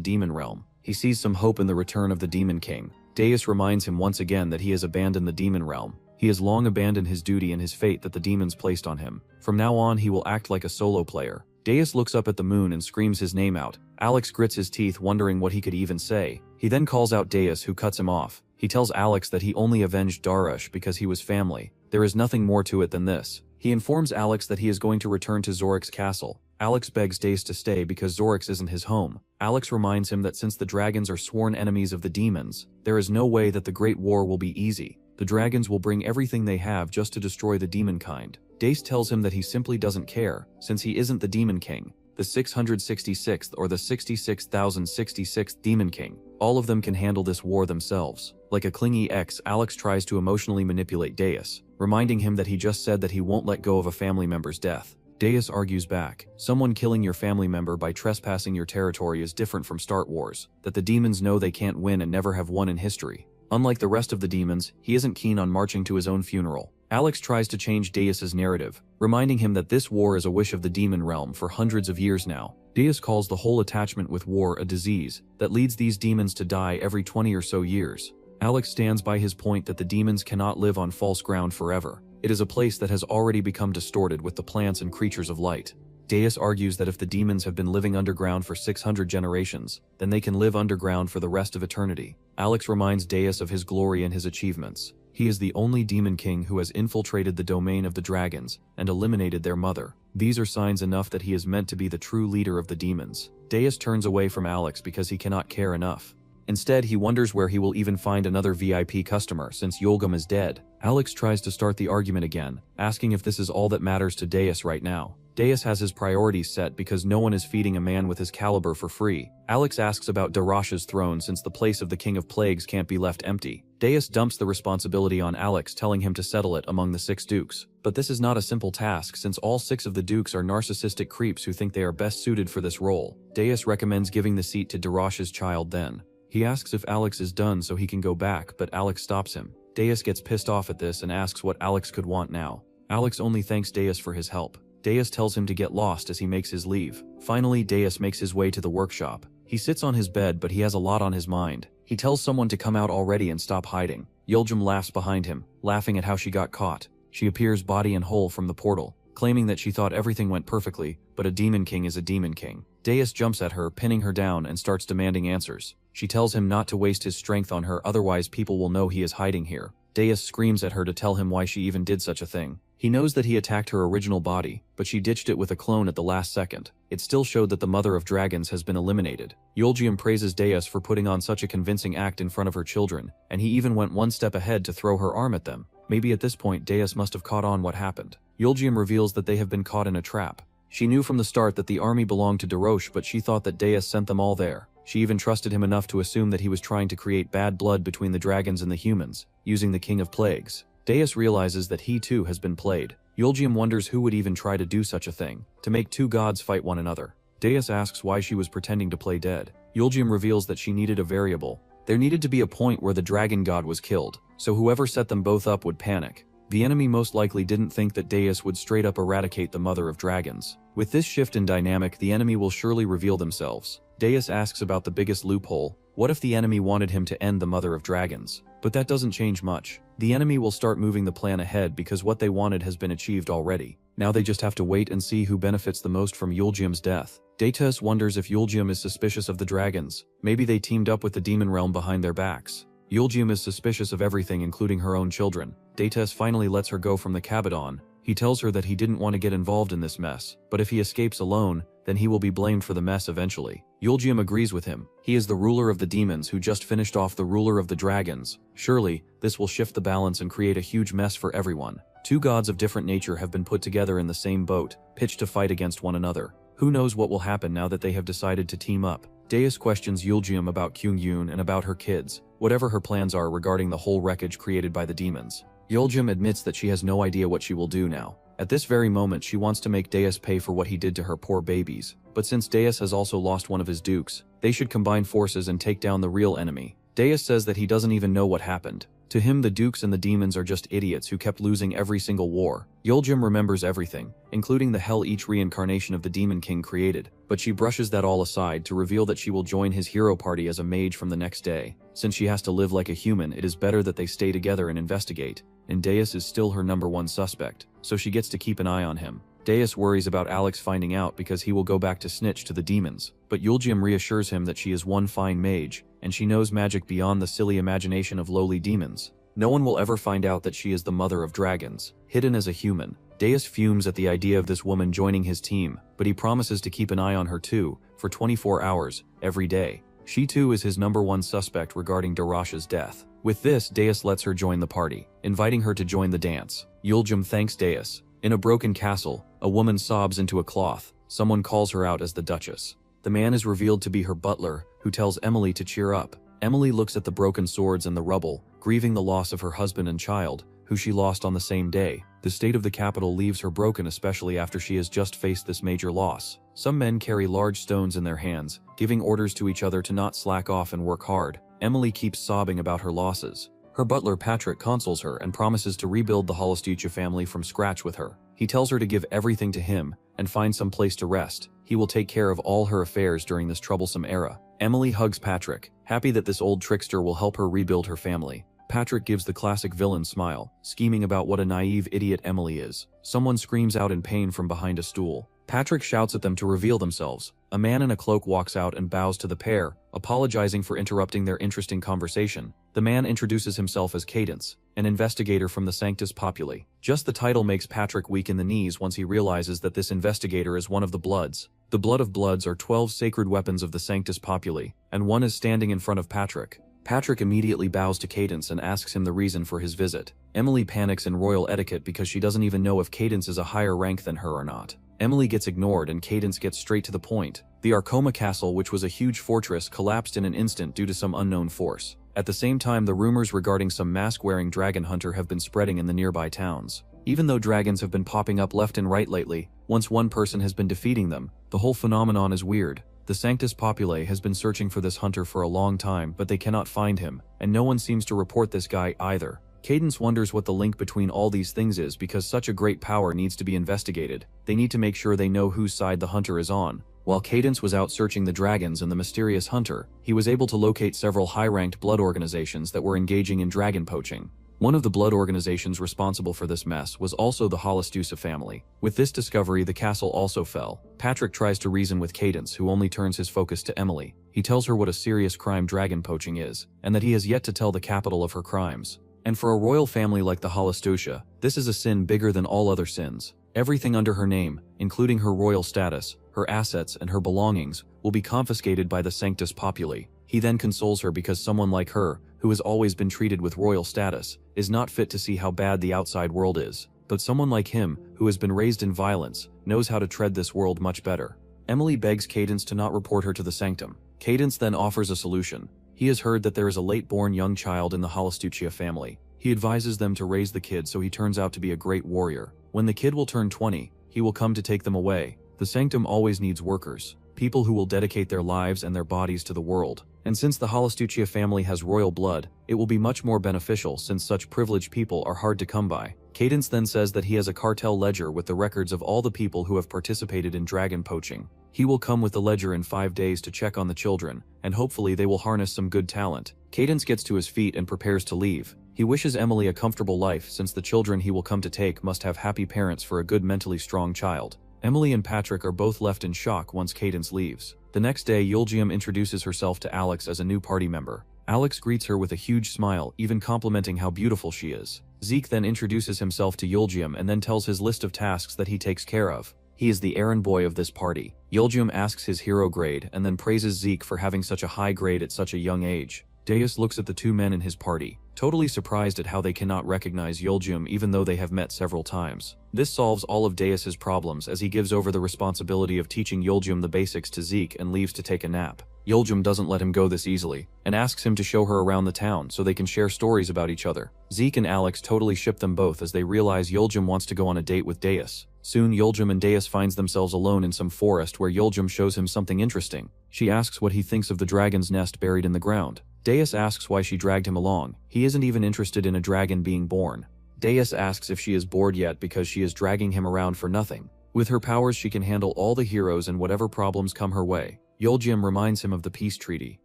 demon realm. He sees some hope in the return of the Demon King. Deus reminds him once again that he has abandoned the demon realm. He has long abandoned his duty and his fate that the demons placed on him. From now on, he will act like a solo player. Deus looks up at the moon and screams his name out. Alex grits his teeth, wondering what he could even say. He then calls out Deus, who cuts him off. He tells Alex that he only avenged Darrosh because he was family. There is nothing more to it than this. He informs Alex that he is going to return to Zorik's castle. Alex begs Deus to stay because Zorik's isn't his home. Alex reminds him that since the dragons are sworn enemies of the demons, there is no way that the Great War will be easy. The dragons will bring everything they have just to destroy the demon kind. Deus tells him that he simply doesn't care, since he isn't the Demon King, the 666th or the 66,066th Demon King. All of them can handle this war themselves. Like a clingy ex, Alex tries to emotionally manipulate Deus, reminding him that he just said that he won't let go of a family member's death. Deus argues back. Someone killing your family member by trespassing your territory is different from Star Wars, that the demons know they can't win and never have won in history. Unlike the rest of the demons, he isn't keen on marching to his own funeral. Alex tries to change Deus's narrative, reminding him that this war is a wish of the demon realm for hundreds of years now. Deus calls the whole attachment with war a disease that leads these demons to die every 20 or so years. Alex stands by his point that the demons cannot live on false ground forever. It is a place that has already become distorted with the plants and creatures of light. Deus argues that if the demons have been living underground for 600 generations, then they can live underground for the rest of eternity. Alex reminds Deus of his glory and his achievements. He is the only demon king who has infiltrated the domain of the dragons and eliminated their mother. These are signs enough that he is meant to be the true leader of the demons. Deus turns away from Alex because he cannot care enough. Instead, he wonders where he will even find another VIP customer since Yolgum is dead. Alex tries to start the argument again, asking if this is all that matters to Deus right now. Deus has his priorities set because no one is feeding a man with his caliber for free. Alex asks about Darrosh's throne since the place of the King of Plagues can't be left empty. Deus dumps the responsibility on Alex, telling him to settle it among the 6 dukes. But this is not a simple task since all 6 of the dukes are narcissistic creeps who think they are best suited for this role. Deus recommends giving the seat to Darrosh's child then. He asks if Alex is done so he can go back, but Alex stops him. Deus gets pissed off at this and asks what Alex could want now. Alex only thanks Deus for his help. Deus tells him to get lost as he makes his leave. Finally, Deus makes his way to the workshop. He sits on his bed, but he has a lot on his mind. He tells someone to come out already and stop hiding. Yuljum laughs behind him, laughing at how she got caught. She appears body and whole from the portal, claiming that she thought everything went perfectly, but a demon king is a demon king. Deus jumps at her, pinning her down, and starts demanding answers. She tells him not to waste his strength on her, otherwise people will know he is hiding here. Deus screams at her to tell him why she even did such a thing. He knows that he attacked her original body, but she ditched it with a clone at the last second. It still showed that the mother of dragons has been eliminated. Yolgium praises Deus for putting on such a convincing act in front of her children, and he even went one step ahead to throw her arm at them. Maybe at this point Deus must have caught on what happened. Yolgium reveals that they have been caught in a trap. She knew from the start that the army belonged to Darrosh, but she thought that Deus sent them all there. She even trusted him enough to assume that he was trying to create bad blood between the dragons and the humans, using the King of Plagues. Deus realizes that he too has been played. Yolgium wonders who would even try to do such a thing, to make 2 gods fight one another. Deus asks why she was pretending to play dead. Yolgium reveals that she needed a variable. There needed to be a point where the dragon god was killed, so whoever set them both up would panic. The enemy most likely didn't think that Deus would straight up eradicate the mother of dragons. With this shift in dynamic, the enemy will surely reveal themselves. Deus asks about the biggest loophole. What if the enemy wanted him to end the mother of dragons? But that doesn't change much. The enemy will start moving the plan ahead because what they wanted has been achieved already. Now they just have to wait and see who benefits the most from Yolgium's death. Deus wonders if Yolgium is suspicious of the dragons. Maybe they teamed up with the demon realm behind their backs. Yolgium is suspicious of everything, including her own children. Deus finally lets her go from the Kabadon. He tells her that he didn't want to get involved in this mess, but if he escapes alone, then he will be blamed for the mess eventually. Yolgium agrees with him. He is the ruler of the demons who just finished off the ruler of the dragons. Surely, this will shift the balance and create a huge mess for everyone. 2 gods of different nature have been put together in the same boat, pitched to fight against one another. Who knows what will happen now that they have decided to team up? Deus questions Yolgium about Kyung-yoon and about her kids, whatever her plans are regarding the whole wreckage created by the demons. Yolgium admits that she has no idea what she will do now. At this very moment she wants to make Deus pay for what he did to her poor babies. But since Deus has also lost one of his dukes, they should combine forces and take down the real enemy. Deus says that he doesn't even know what happened. To him the dukes and the demons are just idiots who kept losing every single war. Yoljim remembers everything, including the hell each reincarnation of the Demon King created, but she brushes that all aside to reveal that she will join his hero party as a mage from the next day. Since she has to live like a human, it is better that they stay together and investigate, and Deus is still her #1 suspect, so she gets to keep an eye on him. Deus worries about Alex finding out because he will go back to snitch to the demons, but Yoljim reassures him that she is one fine mage, and she knows magic beyond the silly imagination of lowly demons. No one will ever find out that she is the mother of dragons, hidden as a human. Deus fumes at the idea of this woman joining his team, but he promises to keep an eye on her too, for 24 hours, every day. She too is his #1 suspect regarding Darasha's death. With this, Deus lets her join the party, inviting her to join the dance. Yoljim thanks Deus. In a broken castle, a woman sobs into a cloth. Someone calls her out as the Duchess. The man is revealed to be her butler, who tells Emily to cheer up. Emily looks at the broken swords and the rubble, grieving the loss of her husband and child, who she lost on the same day. The state of the capital leaves her broken, especially after she has just faced this major loss. Some men carry large stones in their hands, giving orders to each other to not slack off and work hard. Emily keeps sobbing about her losses. Her butler Patrick consoles her and promises to rebuild the Holostucha family from scratch with her. He tells her to give everything to him and find some place to rest. He will take care of all her affairs during this troublesome era. Emily hugs Patrick, happy that this old trickster will help her rebuild her family. Patrick gives the classic villain smile, scheming about what a naive idiot Emily is. Someone screams out in pain from behind a stool. Patrick shouts at them to reveal themselves. A man in a cloak walks out and bows to the pair, apologizing for interrupting their interesting conversation. The man introduces himself as Cadence, an investigator from the Sanctus Populi. Just the title makes Patrick weak in the knees once he realizes that this investigator is one of the Bloods. The Blood of Bloods are 12 sacred weapons of the Sanctus Populi, and one is standing in front of Patrick. Patrick immediately bows to Cadence and asks him the reason for his visit. Emily panics in royal etiquette because she doesn't even know if Cadence is a higher rank than her or not. Emily gets ignored and Cadence gets straight to the point. The Arcoma Castle, which was a huge fortress, collapsed in an instant due to some unknown force. At the same time, the rumors regarding some mask-wearing dragon hunter have been spreading in the nearby towns. Even though dragons have been popping up left and right lately, once one person has been defeating them, the whole phenomenon is weird. The Sanctus Populi has been searching for this hunter for a long time, but they cannot find him, and no one seems to report this guy either. Cadence wonders what the link between all these things is because such a great power needs to be investigated. They need to make sure they know whose side the hunter is on. While Cadence was out searching the dragons and the mysterious hunter, he was able to locate several high-ranked blood organizations that were engaging in dragon poaching. One of the blood organizations responsible for this mess was also the Holostucha family. With this discovery, the castle also fell. Patrick tries to reason with Cadence, who only turns his focus to Emily. He tells her what a serious crime dragon poaching is, and that he has yet to tell the capital of her crimes. And for a royal family like the Holostucha, this is a sin bigger than all other sins. Everything under her name, including her royal status, her assets, and her belongings, will be confiscated by the Sanctus Populi. He then consoles her because someone like her, who has always been treated with royal status, is not fit to see how bad the outside world is. But someone like him, who has been raised in violence, knows how to tread this world much better. Emily begs Cadence to not report her to the sanctum. Cadence then offers a solution. He has heard that there is a late-born young child in the Holostucha family. He advises them to raise the kid so he turns out to be a great warrior. When the kid will turn 20, he will come to take them away. The sanctum always needs workers, people who will dedicate their lives and their bodies to the world. And since the Holostucha family has royal blood, it will be much more beneficial since such privileged people are hard to come by. Cadence then says that he has a cartel ledger with the records of all the people who have participated in dragon poaching. He will come with the ledger in 5 days to check on the children, and hopefully they will harness some good talent. Cadence gets to his feet and prepares to leave. He wishes Emily a comfortable life since the children he will come to take must have happy parents for a good mentally strong child. Emily and Patrick are both left in shock once Cadence leaves. The next day, Yoljim introduces herself to Alex as a new party member. Alex greets her with a huge smile, even complimenting how beautiful she is. Zeke then introduces himself to Yoljim and then tells his list of tasks that he takes care of. He is the errand boy of this party. Yoljim asks his hero grade and then praises Zeke for having such a high grade at such a young age. Deus looks at the two men in his party, totally surprised at how they cannot recognize Yoljim even though they have met several times. This solves all of Deus's problems as he gives over the responsibility of teaching Yoljim the basics to Zeke and leaves to take a nap. Yuljum doesn't let him go this easily, and asks him to show her around the town so they can share stories about each other. Zeke and Alex totally ship them both as they realize Yuljum wants to go on a date with Deus. Soon Yuljum and Deus finds themselves alone in some forest where Yuljum shows him something interesting. She asks what he thinks of the dragon's nest buried in the ground. Deus asks why she dragged him along. He isn't even interested in a dragon being born. Deus asks if she is bored yet because she is dragging him around for nothing. With her powers she can handle all the heroes and whatever problems come her way. Yuljum reminds him of the peace treaty.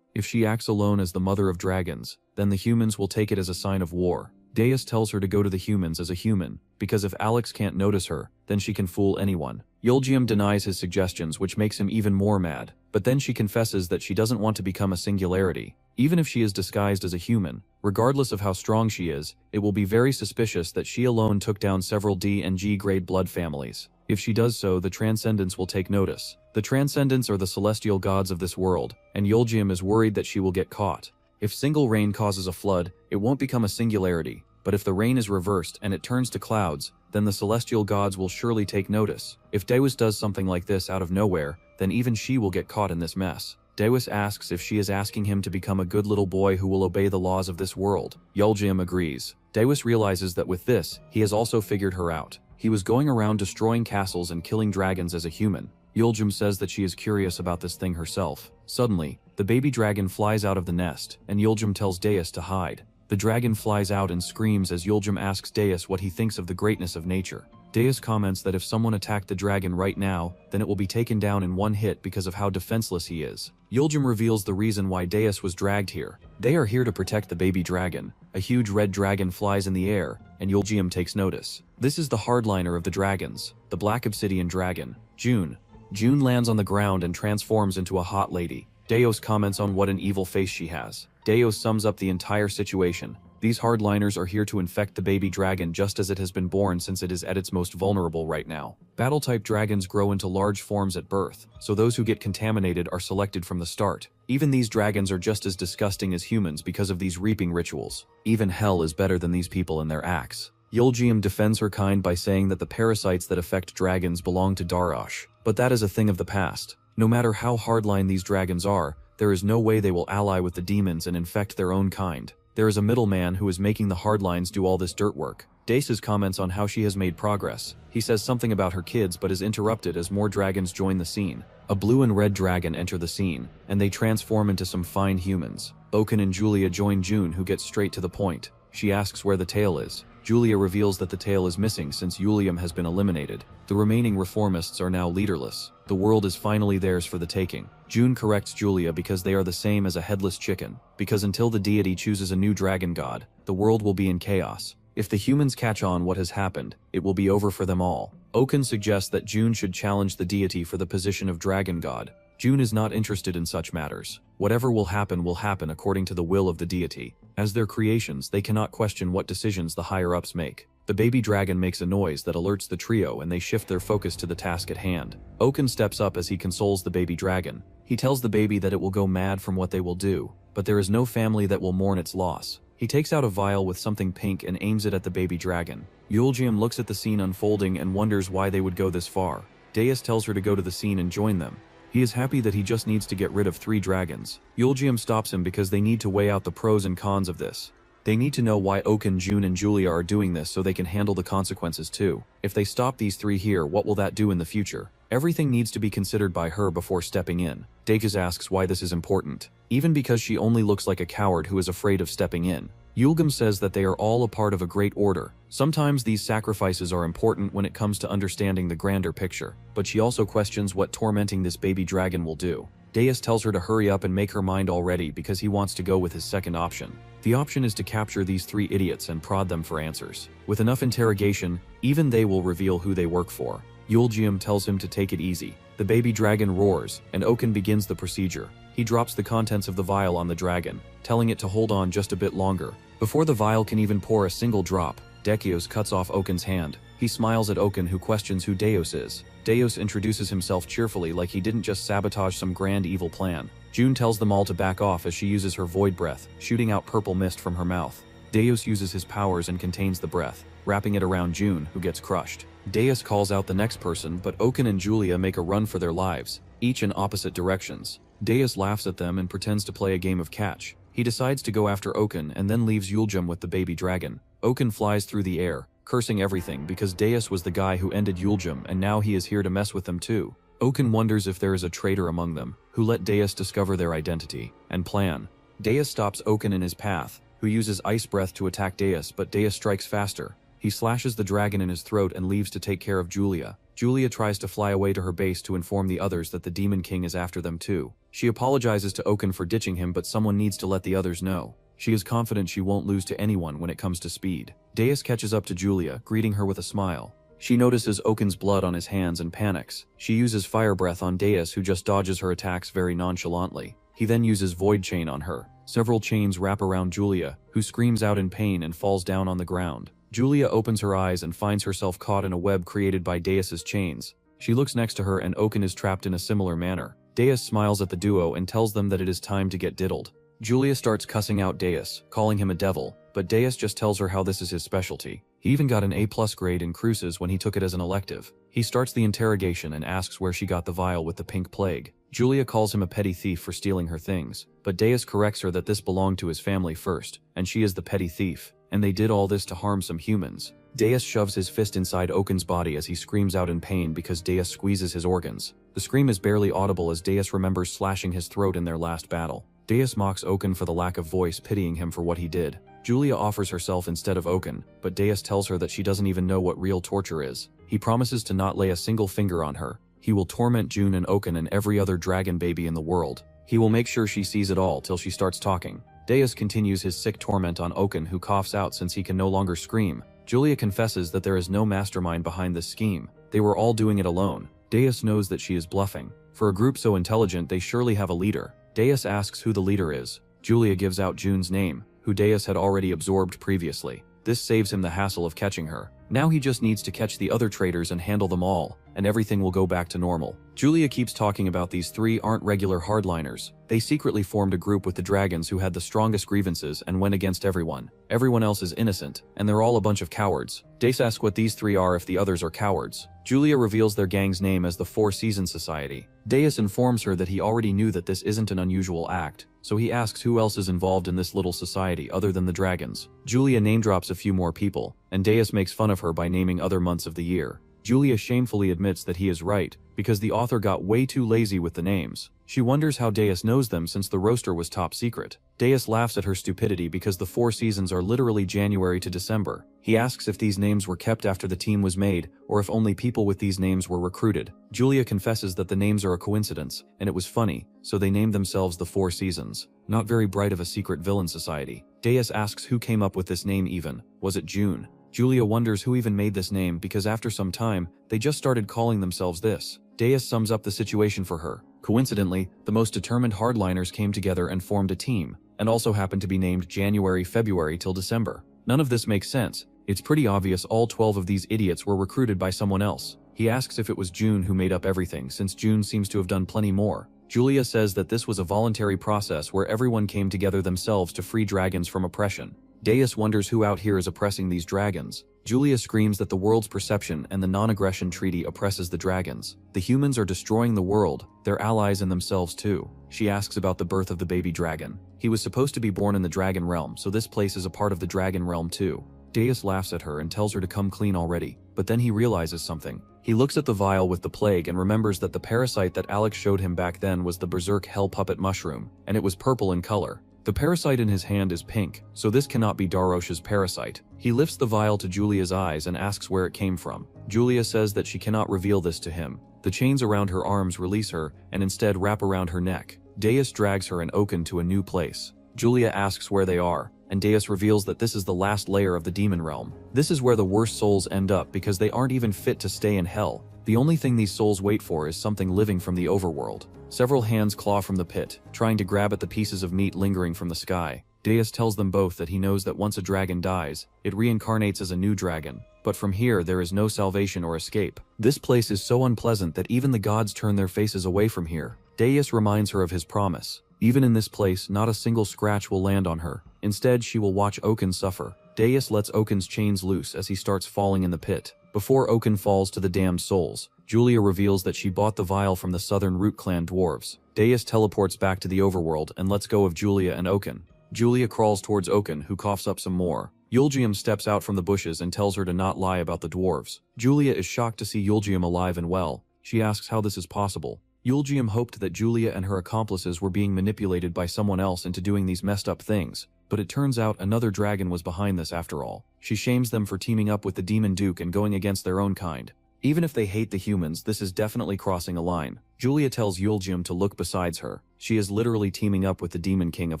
If she acts alone as the mother of dragons, then the humans will take it as a sign of war. Deus tells her to go to the humans as a human, because if Alex can't notice her, then she can fool anyone. Yuljum denies his suggestions, which makes him even more mad, but then she confesses that she doesn't want to become a singularity. Even if she is disguised as a human, regardless of how strong she is, it will be very suspicious that she alone took down several D and G grade blood families. If she does so, the Transcendents will take notice. The Transcendents are the celestial gods of this world, and Yuljum is worried that she will get caught. If single rain causes a flood, it won't become a singularity, but if the rain is reversed and it turns to clouds, then the celestial gods will surely take notice. If Deus does something like this out of nowhere, then even she will get caught in this mess. Deus asks if she is asking him to become a good little boy who will obey the laws of this world. Yuljum agrees. Deus realizes that with this, he has also figured her out. He was going around destroying castles and killing dragons as a human. Yuljum says that she is curious about this thing herself. Suddenly, the baby dragon flies out of the nest, and Yuljum tells Deus to hide. The dragon flies out and screams as Yuljum asks Deus what he thinks of the greatness of nature. Deus comments that if someone attacked the dragon right now, then it will be taken down in one hit because of how defenseless he is. Yuljum reveals the reason why Deus was dragged here. They are here to protect the baby dragon. A huge red dragon flies in the air, and Yuljum takes notice. This is the hardliner of the dragons, the black obsidian dragon, June. June lands on the ground and transforms into a hot lady. Deus comments on what an evil face she has. Deus sums up the entire situation. These hardliners are here to infect the baby dragon just as it has been born, since it is at its most vulnerable right now. Battle-type dragons grow into large forms at birth, so those who get contaminated are selected from the start. Even these dragons are just as disgusting as humans because of these reaping rituals. Even hell is better than these people and their acts. Yuljum defends her kind by saying that the parasites that affect dragons belong to Darash, but that is a thing of the past. No matter how hardline these dragons are, there is no way they will ally with the demons and infect their own kind. There is a middleman who is making the hardlines do all this dirt work. Deus comments on how she has made progress. He says something about her kids but is interrupted as more dragons join the scene. A blue and red dragon enter the scene, and they transform into some fine humans. Oken and Julia join June, who gets straight to the point. She asks where the tail is. Julia reveals that the tail is missing since Yuljum has been eliminated. The remaining reformists are now leaderless. The world is finally theirs for the taking. June corrects Julia because they are the same as a headless chicken, because until the deity chooses a new dragon god, the world will be in chaos. If the humans catch on what has happened, it will be over for them all. Oken suggests that June should challenge the deity for the position of dragon god. June is not interested in such matters. Whatever will happen according to the will of the deity. As their creations, they cannot question what decisions the higher-ups make. The baby dragon makes a noise that alerts the trio, and they shift their focus to the task at hand. Oken steps up as he consoles the baby dragon. He tells the baby that it will go mad from what they will do, but there is no family that will mourn its loss. He takes out a vial with something pink and aims it at the baby dragon. Yuljum looks at the scene unfolding and wonders why they would go this far. Deus tells her to go to the scene and join them. He is happy that he just needs to get rid of 3 dragons. Yuljum stops him because they need to weigh out the pros and cons of this. They need to know why Oken, June, and Julia are doing this so they can handle the consequences too. If they stop these 3 here, what will that do in the future? Everything needs to be considered by her before stepping in. Deus asks why this is important, even because she only looks like a coward who is afraid of stepping in. Yuljum says that they are all a part of a great order. Sometimes these sacrifices are important when it comes to understanding the grander picture, but she also questions what tormenting this baby dragon will do. Deus tells her to hurry up and make her mind already because he wants to go with his second option. The option is to capture these 3 idiots and prod them for answers. With enough interrogation, even they will reveal who they work for. Yuljum tells him to take it easy. The baby dragon roars, and Oken begins the procedure. He drops the contents of the vial on the dragon, telling it to hold on just a bit longer. Before the vial can even pour a single drop, Deus cuts off Oken's hand. He smiles at Oken, who questions who Deus is. Deus introduces himself cheerfully like he didn't just sabotage some grand evil plan. June tells them all to back off as she uses her void breath, shooting out purple mist from her mouth. Deus uses his powers and contains the breath, wrapping it around June, who gets crushed. Deus calls out the next person, but Oken and Julia make a run for their lives, each in opposite directions. Deus laughs at them and pretends to play a game of catch. He decides to go after Oken and then leaves Yuljum with the baby dragon. Oken flies through the air, cursing everything because Deus was the guy who ended Yuljum and now he is here to mess with them too. Oken wonders if there is a traitor among them, who let Deus discover their identity and plan. Deus stops Oken in his path, who uses ice breath to attack Deus, but Deus strikes faster. He slashes the dragon in his throat and leaves to take care of Julia. Julia tries to fly away to her base to inform the others that the Demon King is after them too. She apologizes to Oken for ditching him, but someone needs to let the others know. She is confident she won't lose to anyone when it comes to speed. Deus catches up to Julia, greeting her with a smile. She notices Oken's blood on his hands and panics. She uses fire breath on Deus, who just dodges her attacks very nonchalantly. He then uses void chain on her. Several chains wrap around Julia, who screams out in pain and falls down on the ground. Julia opens her eyes and finds herself caught in a web created by Deus's chains. She looks next to her and Oken is trapped in a similar manner. Deus smiles at the duo and tells them that it is time to get diddled. Julia starts cussing out Deus, calling him a devil, but Deus just tells her how this is his specialty. He even got an A+ grade in Cruces when he took it as an elective. He starts the interrogation and asks where she got the vial with the pink plague. Julia calls him a petty thief for stealing her things, but Deus corrects her that this belonged to his family first, and she is the petty thief, and they did all this to harm some humans. Deus shoves his fist inside Oken's body as he screams out in pain because Deus squeezes his organs. The scream is barely audible as Deus remembers slashing his throat in their last battle. Deus mocks Oken for the lack of voice, pitying him for what he did. Julia offers herself instead of Oken, but Deus tells her that she doesn't even know what real torture is. He promises to not lay a single finger on her. He will torment June and Oken and every other dragon baby in the world. He will make sure she sees it all till she starts talking. Deus continues his sick torment on Oken, who coughs out since he can no longer scream. Julia confesses that there is no mastermind behind this scheme. They were all doing it alone. Deus knows that she is bluffing. For a group so intelligent, they surely have a leader. Deus asks who the leader is. Julia gives out June's name, who Deus had already absorbed previously. This saves him the hassle of catching her. Now he just needs to catch the other traitors and handle them all, and everything will go back to normal. Julia keeps talking about these three aren't regular hardliners. They secretly formed a group with the dragons who had the strongest grievances and went against everyone. Everyone else is innocent, and they're all a bunch of cowards. Deus asks what these three are if the others are cowards. Julia reveals their gang's name as the Four Seasons Society. Deus informs her that he already knew that this isn't an unusual act, so he asks who else is involved in this little society other than the dragons. Julia name drops a few more people, and Deus makes fun of her by naming other months of the year. Julia shamefully admits that he is right, because the author got way too lazy with the names. She wonders how Deus knows them since the roster was top secret. Deus laughs at her stupidity because the 4 seasons are literally January to December. He asks if these names were kept after the team was made, or if only people with these names were recruited. Julia confesses that the names are a coincidence, and it was funny, so they named themselves the 4 seasons. Not very bright of a secret villain society. Deus asks who came up with this name even. Was it June? Julia wonders who even made this name because after some time, they just started calling themselves this. Deus sums up the situation for her. Coincidentally, the most determined hardliners came together and formed a team, and also happened to be named January, February till December. None of this makes sense. It's pretty obvious all 12 of these idiots were recruited by someone else. He asks if it was June who made up everything, since June seems to have done plenty more. Julia says that this was a voluntary process where everyone came together themselves to free dragons from oppression. Deus wonders who out here is oppressing these dragons. Julia screams that the world's perception and the non-aggression treaty oppresses the dragons. The humans are destroying the world, their allies and themselves too. She asks about the birth of the baby dragon. He was supposed to be born in the dragon realm, so this place is a part of the dragon realm too. Deus laughs at her and tells her to come clean already, but then he realizes something. He looks at the vial with the plague and remembers that the parasite that Alex showed him back then was the berserk hell puppet mushroom, and it was purple in color. The parasite in his hand is pink, so this cannot be Darosh's parasite. He lifts the vial to Julia's eyes and asks where it came from. Julia says that she cannot reveal this to him. The chains around her arms release her and instead wrap around her neck. Deus drags her and Oken to a new place. Julia asks where they are, and Deus reveals that this is the last layer of the demon realm. This is where the worst souls end up because they aren't even fit to stay in hell. The only thing these souls wait for is something living from the overworld. Several hands claw from the pit, trying to grab at the pieces of meat lingering from the sky. Deus tells them both that he knows that once a dragon dies, it reincarnates as a new dragon. But from here there is no salvation or escape. This place is so unpleasant that even the gods turn their faces away from here. Deus reminds her of his promise. Even in this place, not a single scratch will land on her. Instead, she will watch Oken suffer. Deus lets Oken's chains loose as he starts falling in the pit. Before Oken falls to the damned souls, Julia reveals that she bought the vial from the Southern Root Clan dwarves. Deus teleports back to the overworld and lets go of Julia and Oken. Julia crawls towards Oken, who coughs up some more. Yulgium steps out from the bushes and tells her to not lie about the dwarves. Julia is shocked to see Yulgium alive and well. She asks how this is possible. Yulgium hoped that Julia and her accomplices were being manipulated by someone else into doing these messed up things, but it turns out another dragon was behind this after all. She shames them for teaming up with the Demon Duke and going against their own kind. Even if they hate the humans, this is definitely crossing a line. Julia tells Yulgium to look besides her. She is literally teaming up with the Demon King of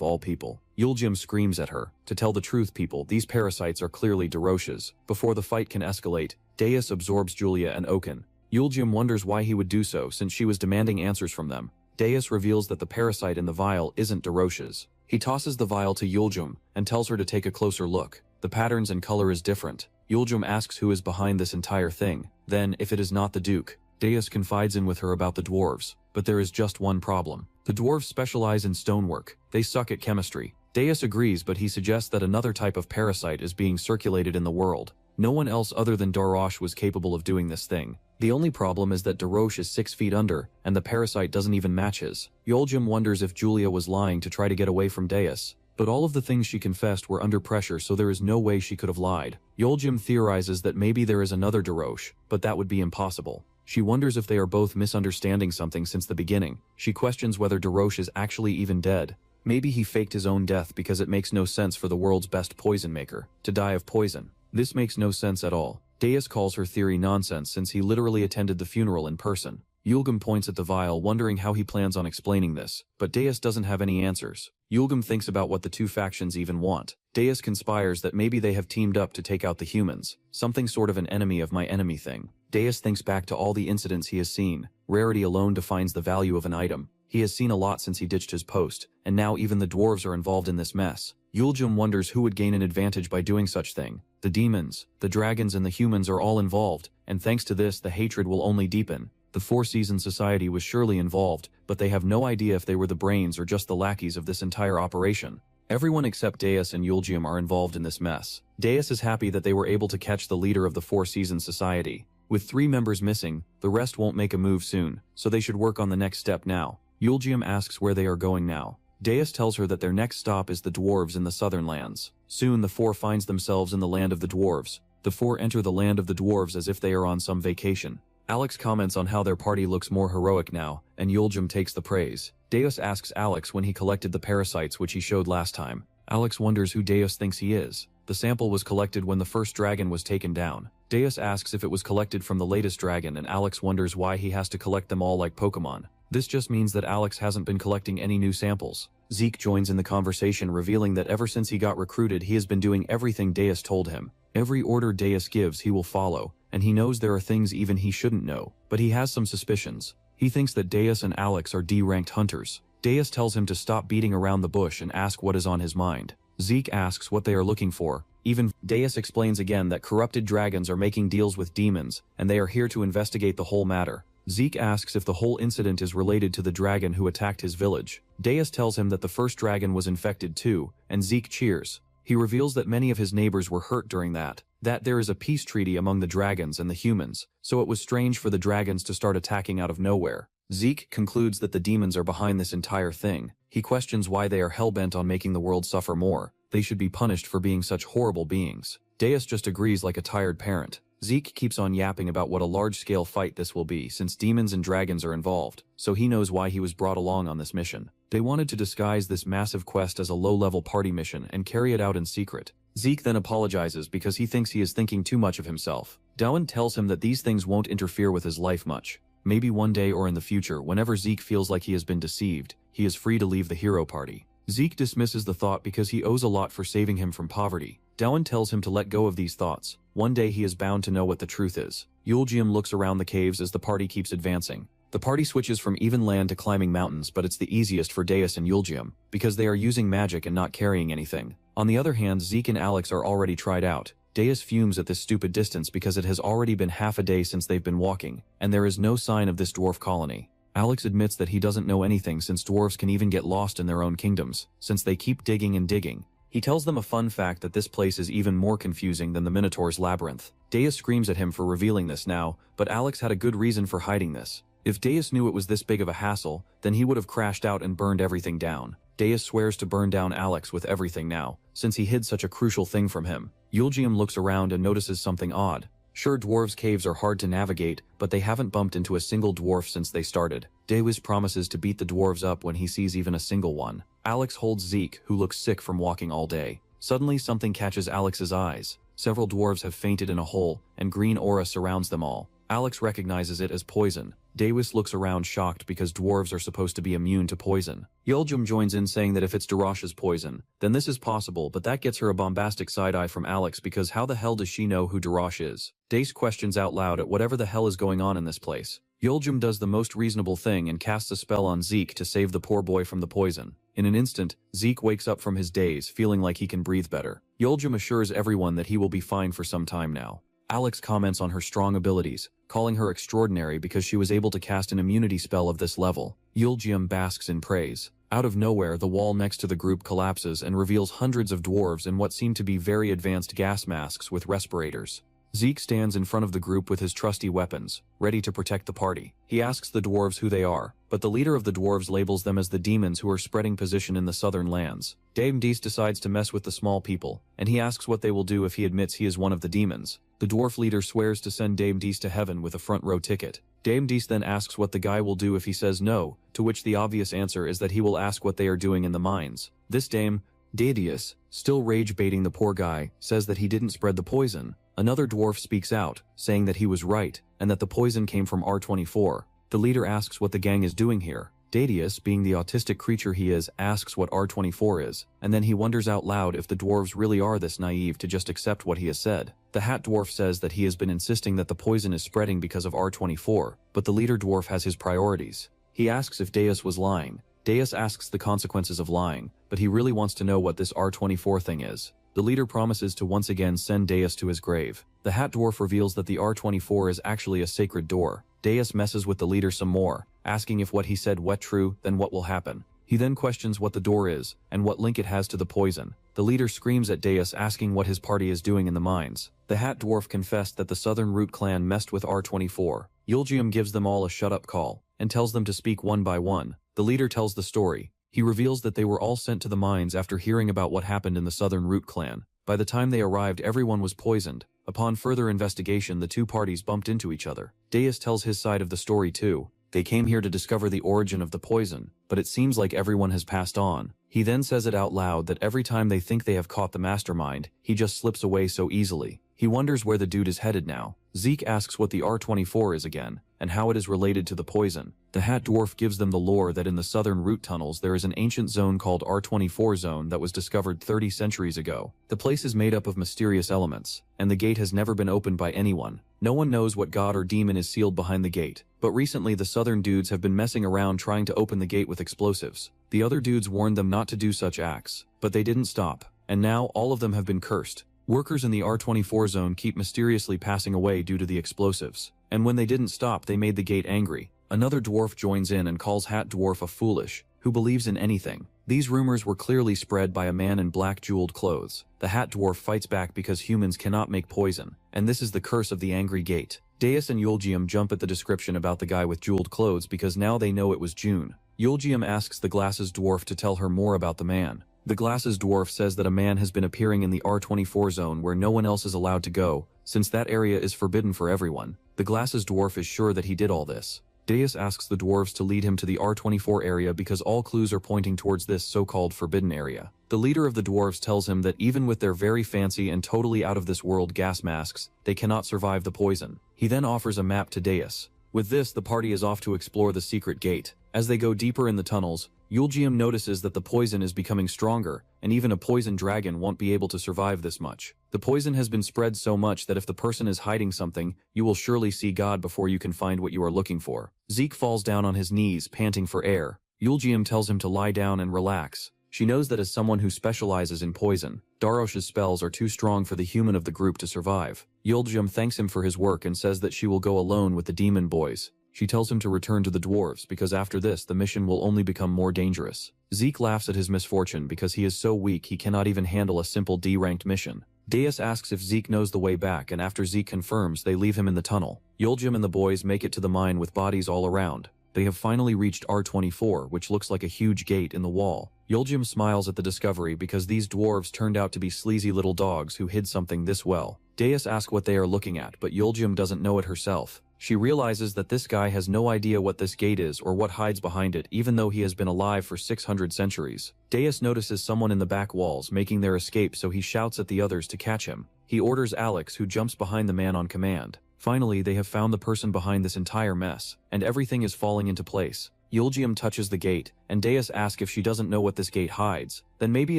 all people. Yulgium screams at her. To tell the truth, people, these parasites are clearly Daroshes. Before the fight can escalate, Deus absorbs Julia and Oken. Yulgium wonders why he would do so since she was demanding answers from them. Deus reveals that the parasite in the vial isn't Daroshes. He tosses the vial to Yulgium and tells her to take a closer look. The patterns and color is different. Yulgium asks who is behind this entire thing. Then, if it is not the Duke, Deus confides in with her about the dwarves. But there is just one problem. The dwarves specialize in stonework. They suck at chemistry. Deus agrees, but he suggests that another type of parasite is being circulated in the world. No one else other than Darosh was capable of doing this thing. The only problem is that Darosh is 6 feet under, and the parasite doesn't even match his. Yulgium wonders if Julia was lying to try to get away from Deus. But all of the things she confessed were under pressure, so there is no way she could have lied. Yulgium theorizes that maybe there is another Darosh, but that would be impossible. She wonders if they are both misunderstanding something since the beginning. She questions whether Darosh is actually even dead. Maybe he faked his own death because it makes no sense for the world's best poison maker to die of poison. This makes no sense at all. Deus calls her theory nonsense since he literally attended the funeral in person. Yulgium points at the vial, wondering how he plans on explaining this, but Deus doesn't have any answers. Yulgium thinks about what the two factions even want. Deus conspires that maybe they have teamed up to take out the humans, something sort of an enemy of my enemy thing. Deus thinks back to all the incidents he has seen. Rarity alone defines the value of an item. He has seen a lot since he ditched his post, and now even the dwarves are involved in this mess. Yulgium wonders who would gain an advantage by doing such thing. The demons, the dragons, and the humans are all involved, and thanks to this the hatred will only deepen. The Four-Season Society was surely involved, but they have no idea if they were the brains or just the lackeys of this entire operation. Everyone except Deus and Yulgium are involved in this mess. Deus is happy that they were able to catch the leader of the Four-Season Society. With 3 members missing, the rest won't make a move soon, so they should work on the next step now. Yulgium asks where they are going now. Deus tells her that their next stop is the dwarves in the southern lands. Soon the 4 finds themselves in the land of the dwarves. The 4 enter the land of the dwarves as if they are on some vacation. Alex comments on how their party looks more heroic now, and Yulgium takes the praise. Deus asks Alex when he collected the parasites which he showed last time. Alex wonders who Deus thinks he is. The sample was collected when the first dragon was taken down. Deus asks if it was collected from the latest dragon, and Alex wonders why he has to collect them all like Pokemon. This just means that Alex hasn't been collecting any new samples. Zeke joins in the conversation, revealing that ever since he got recruited he has been doing everything Deus told him. Every order Deus gives he will follow, and he knows there are things even he shouldn't know, but he has some suspicions. He thinks that Deus and Alex are D-ranked hunters. Deus tells him to stop beating around the bush and ask what is on his mind. Zeke asks what they are looking for. Even Deus explains again that corrupted dragons are making deals with demons, and they are here to investigate the whole matter. Zeke asks if the whole incident is related to the dragon who attacked his village. Deus tells him that the first dragon was infected too, and Zeke cheers. He reveals that many of his neighbors were hurt during that there is a peace treaty among the dragons and the humans, so it was strange for the dragons to start attacking out of nowhere. Zeke concludes that the demons are behind this entire thing. He questions why they are hellbent on making the world suffer more. They should be punished for being such horrible beings. Deus just agrees like a tired parent. Zeke keeps on yapping about what a large-scale fight this will be since demons and dragons are involved, so he knows why he was brought along on this mission. They wanted to disguise this massive quest as a low-level party mission and carry it out in secret. Zeke then apologizes because he thinks he is thinking too much of himself. Dowan tells him that these things won't interfere with his life much. Maybe one day or in the future, whenever Zeke feels like he has been deceived, he is free to leave the hero party. Zeke dismisses the thought because he owes a lot for saving him from poverty. Dowan tells him to let go of these thoughts. One day he is bound to know what the truth is. Yulgium looks around the caves as the party keeps advancing. The party switches from even land to climbing mountains, but it's the easiest for Deus and Yulgium, because they are using magic and not carrying anything. On the other hand, Zeke and Alex are already tried out. Deus fumes at this stupid distance because it has already been half a day since they've been walking, and there is no sign of this dwarf colony. Alex admits that he doesn't know anything since dwarves can even get lost in their own kingdoms, since they keep digging and digging. He tells them a fun fact that this place is even more confusing than the Minotaur's labyrinth. Deus screams at him for revealing this now, but Alex had a good reason for hiding this. If Deus knew it was this big of a hassle, then he would have crashed out and burned everything down. Deus swears to burn down Alex with everything now, since he hid such a crucial thing from him. Yulgium looks around and notices something odd. Sure, dwarves' caves are hard to navigate, but they haven't bumped into a single dwarf since they started. Deus promises to beat the dwarves up when he sees even a single one. Alex holds Zeke, who looks sick from walking all day. Suddenly something catches Alex's eyes. Several dwarves have fainted in a hole, and green aura surrounds them all. Alex recognizes it as poison. Deus looks around shocked because dwarves are supposed to be immune to poison. Yulgium joins in saying that if it's Darash's poison, then this is possible, but that gets her a bombastic side-eye from Alex because how the hell does she know who Darash is? Dace questions out loud at whatever the hell is going on in this place. Yulgium does the most reasonable thing and casts a spell on Zeke to save the poor boy from the poison. In an instant, Zeke wakes up from his daze, feeling like he can breathe better. Yulgium assures everyone that he will be fine for some time now. Alex comments on her strong abilities, calling her extraordinary because she was able to cast an immunity spell of this level. Yulgium basks in praise. Out of nowhere, the wall next to the group collapses and reveals hundreds of dwarves in what seem to be very advanced gas masks with respirators. Zeke stands in front of the group with his trusty weapons, ready to protect the party. He asks the dwarves who they are, but the leader of the dwarves labels them as the demons who are spreading position in the southern lands. Dame Dees decides to mess with the small people, and he asks what they will do if he admits he is one of the demons. The dwarf leader swears to send Dame Dees to heaven with a front row ticket. Dame Dees then asks what the guy will do if he says no, to which the obvious answer is that he will ask what they are doing in the mines. This Dame Dadius, still rage-baiting the poor guy, says that he didn't spread the poison. Another dwarf speaks out, saying that he was right, and that the poison came from R24. The leader asks what the gang is doing here. Dadius, being the autistic creature he is, asks what R24 is, and then he wonders out loud if the dwarves really are this naive to just accept what he has said. The hat dwarf says that he has been insisting that the poison is spreading because of R24, but the leader dwarf has his priorities. He asks if Deus was lying. Deus asks the consequences of lying, but he really wants to know what this R24 thing is. The leader promises to once again send Deus to his grave. The hat dwarf reveals that the R24 is actually a sacred door. Deus messes with the leader some more, asking if what he said was true, then what will happen. He then questions what the door is, and what link it has to the poison. The leader screams at Deus asking what his party is doing in the mines. The hat dwarf confessed that the Southern Root clan messed with R24. Yulgium gives them all a shut-up call, and tells them to speak one by one. The leader tells the story. He reveals that they were all sent to the mines after hearing about what happened in the Southern Root clan. By the time they arrived, everyone was poisoned. Upon further investigation, the two parties bumped into each other. Deus tells his side of the story too. They came here to discover the origin of the poison, but it seems like everyone has passed on. He then says it out loud that every time they think they have caught the mastermind, he just slips away so easily. He wonders where the dude is headed now. Zeke asks what the R24 is again, and how it is related to the poison. The hat dwarf gives them the lore that in the southern root tunnels there is an ancient zone called R24 zone that was discovered 30 centuries ago. The place is made up of mysterious elements, and the gate has never been opened by anyone. No one knows what god or demon is sealed behind the gate, but recently the southern dudes have been messing around trying to open the gate with explosives. The other dudes warned them not to do such acts, but they didn't stop, and now all of them have been cursed. Workers in the R24 zone keep mysteriously passing away due to the explosives, and when they didn't stop they made the gate angry. Another dwarf joins in and calls Hat Dwarf a foolish, who believes in anything. These rumors were clearly spread by a man in black jeweled clothes. The Hat Dwarf fights back because humans cannot make poison, and this is the curse of the angry gate. Deus and Yulgium jump at the description about the guy with jeweled clothes because now they know it was June. Yulgium asks the Glasses Dwarf to tell her more about the man. The Glasses Dwarf says that a man has been appearing in the R24 zone where no one else is allowed to go, since that area is forbidden for everyone. The Glasses Dwarf is sure that he did all this. Deus asks the dwarves to lead him to the R24 area because all clues are pointing towards this so-called forbidden area. The leader of the dwarves tells him that even with their very fancy and totally out-of-this-world gas masks, they cannot survive the poison. He then offers a map to Deus. With this, the party is off to explore the secret gate. As they go deeper in the tunnels, Yulgium notices that the poison is becoming stronger, and even a poison dragon won't be able to survive this much. The poison has been spread so much that if the person is hiding something, you will surely see God before you can find what you are looking for. Zeke falls down on his knees, panting for air. Yulgium tells him to lie down and relax. She knows that as someone who specializes in poison, Darosh's spells are too strong for the human of the group to survive. Yulgium thanks him for his work and says that she will go alone with the demon boys. She tells him to return to the dwarves because after this the mission will only become more dangerous. Zeke laughs at his misfortune because he is so weak he cannot even handle a simple D-ranked mission. Deus asks if Zeke knows the way back, and after Zeke confirms, they leave him in the tunnel. Yuljim and the boys make it to the mine with bodies all around. They have finally reached R24, which looks like a huge gate in the wall. Yuljim smiles at the discovery because these dwarves turned out to be sleazy little dogs who hid something this well. Deus asks what they are looking at, but Yuljim doesn't know it herself. She realizes that this guy has no idea what this gate is or what hides behind it, even though he has been alive for 600 centuries. Deus notices someone in the back walls making their escape, so he shouts at the others to catch him. He orders Alex, who jumps behind the man on command. Finally, they have found the person behind this entire mess, and everything is falling into place. Yuljim touches the gate, and Deus asks if she doesn't know what this gate hides. Then maybe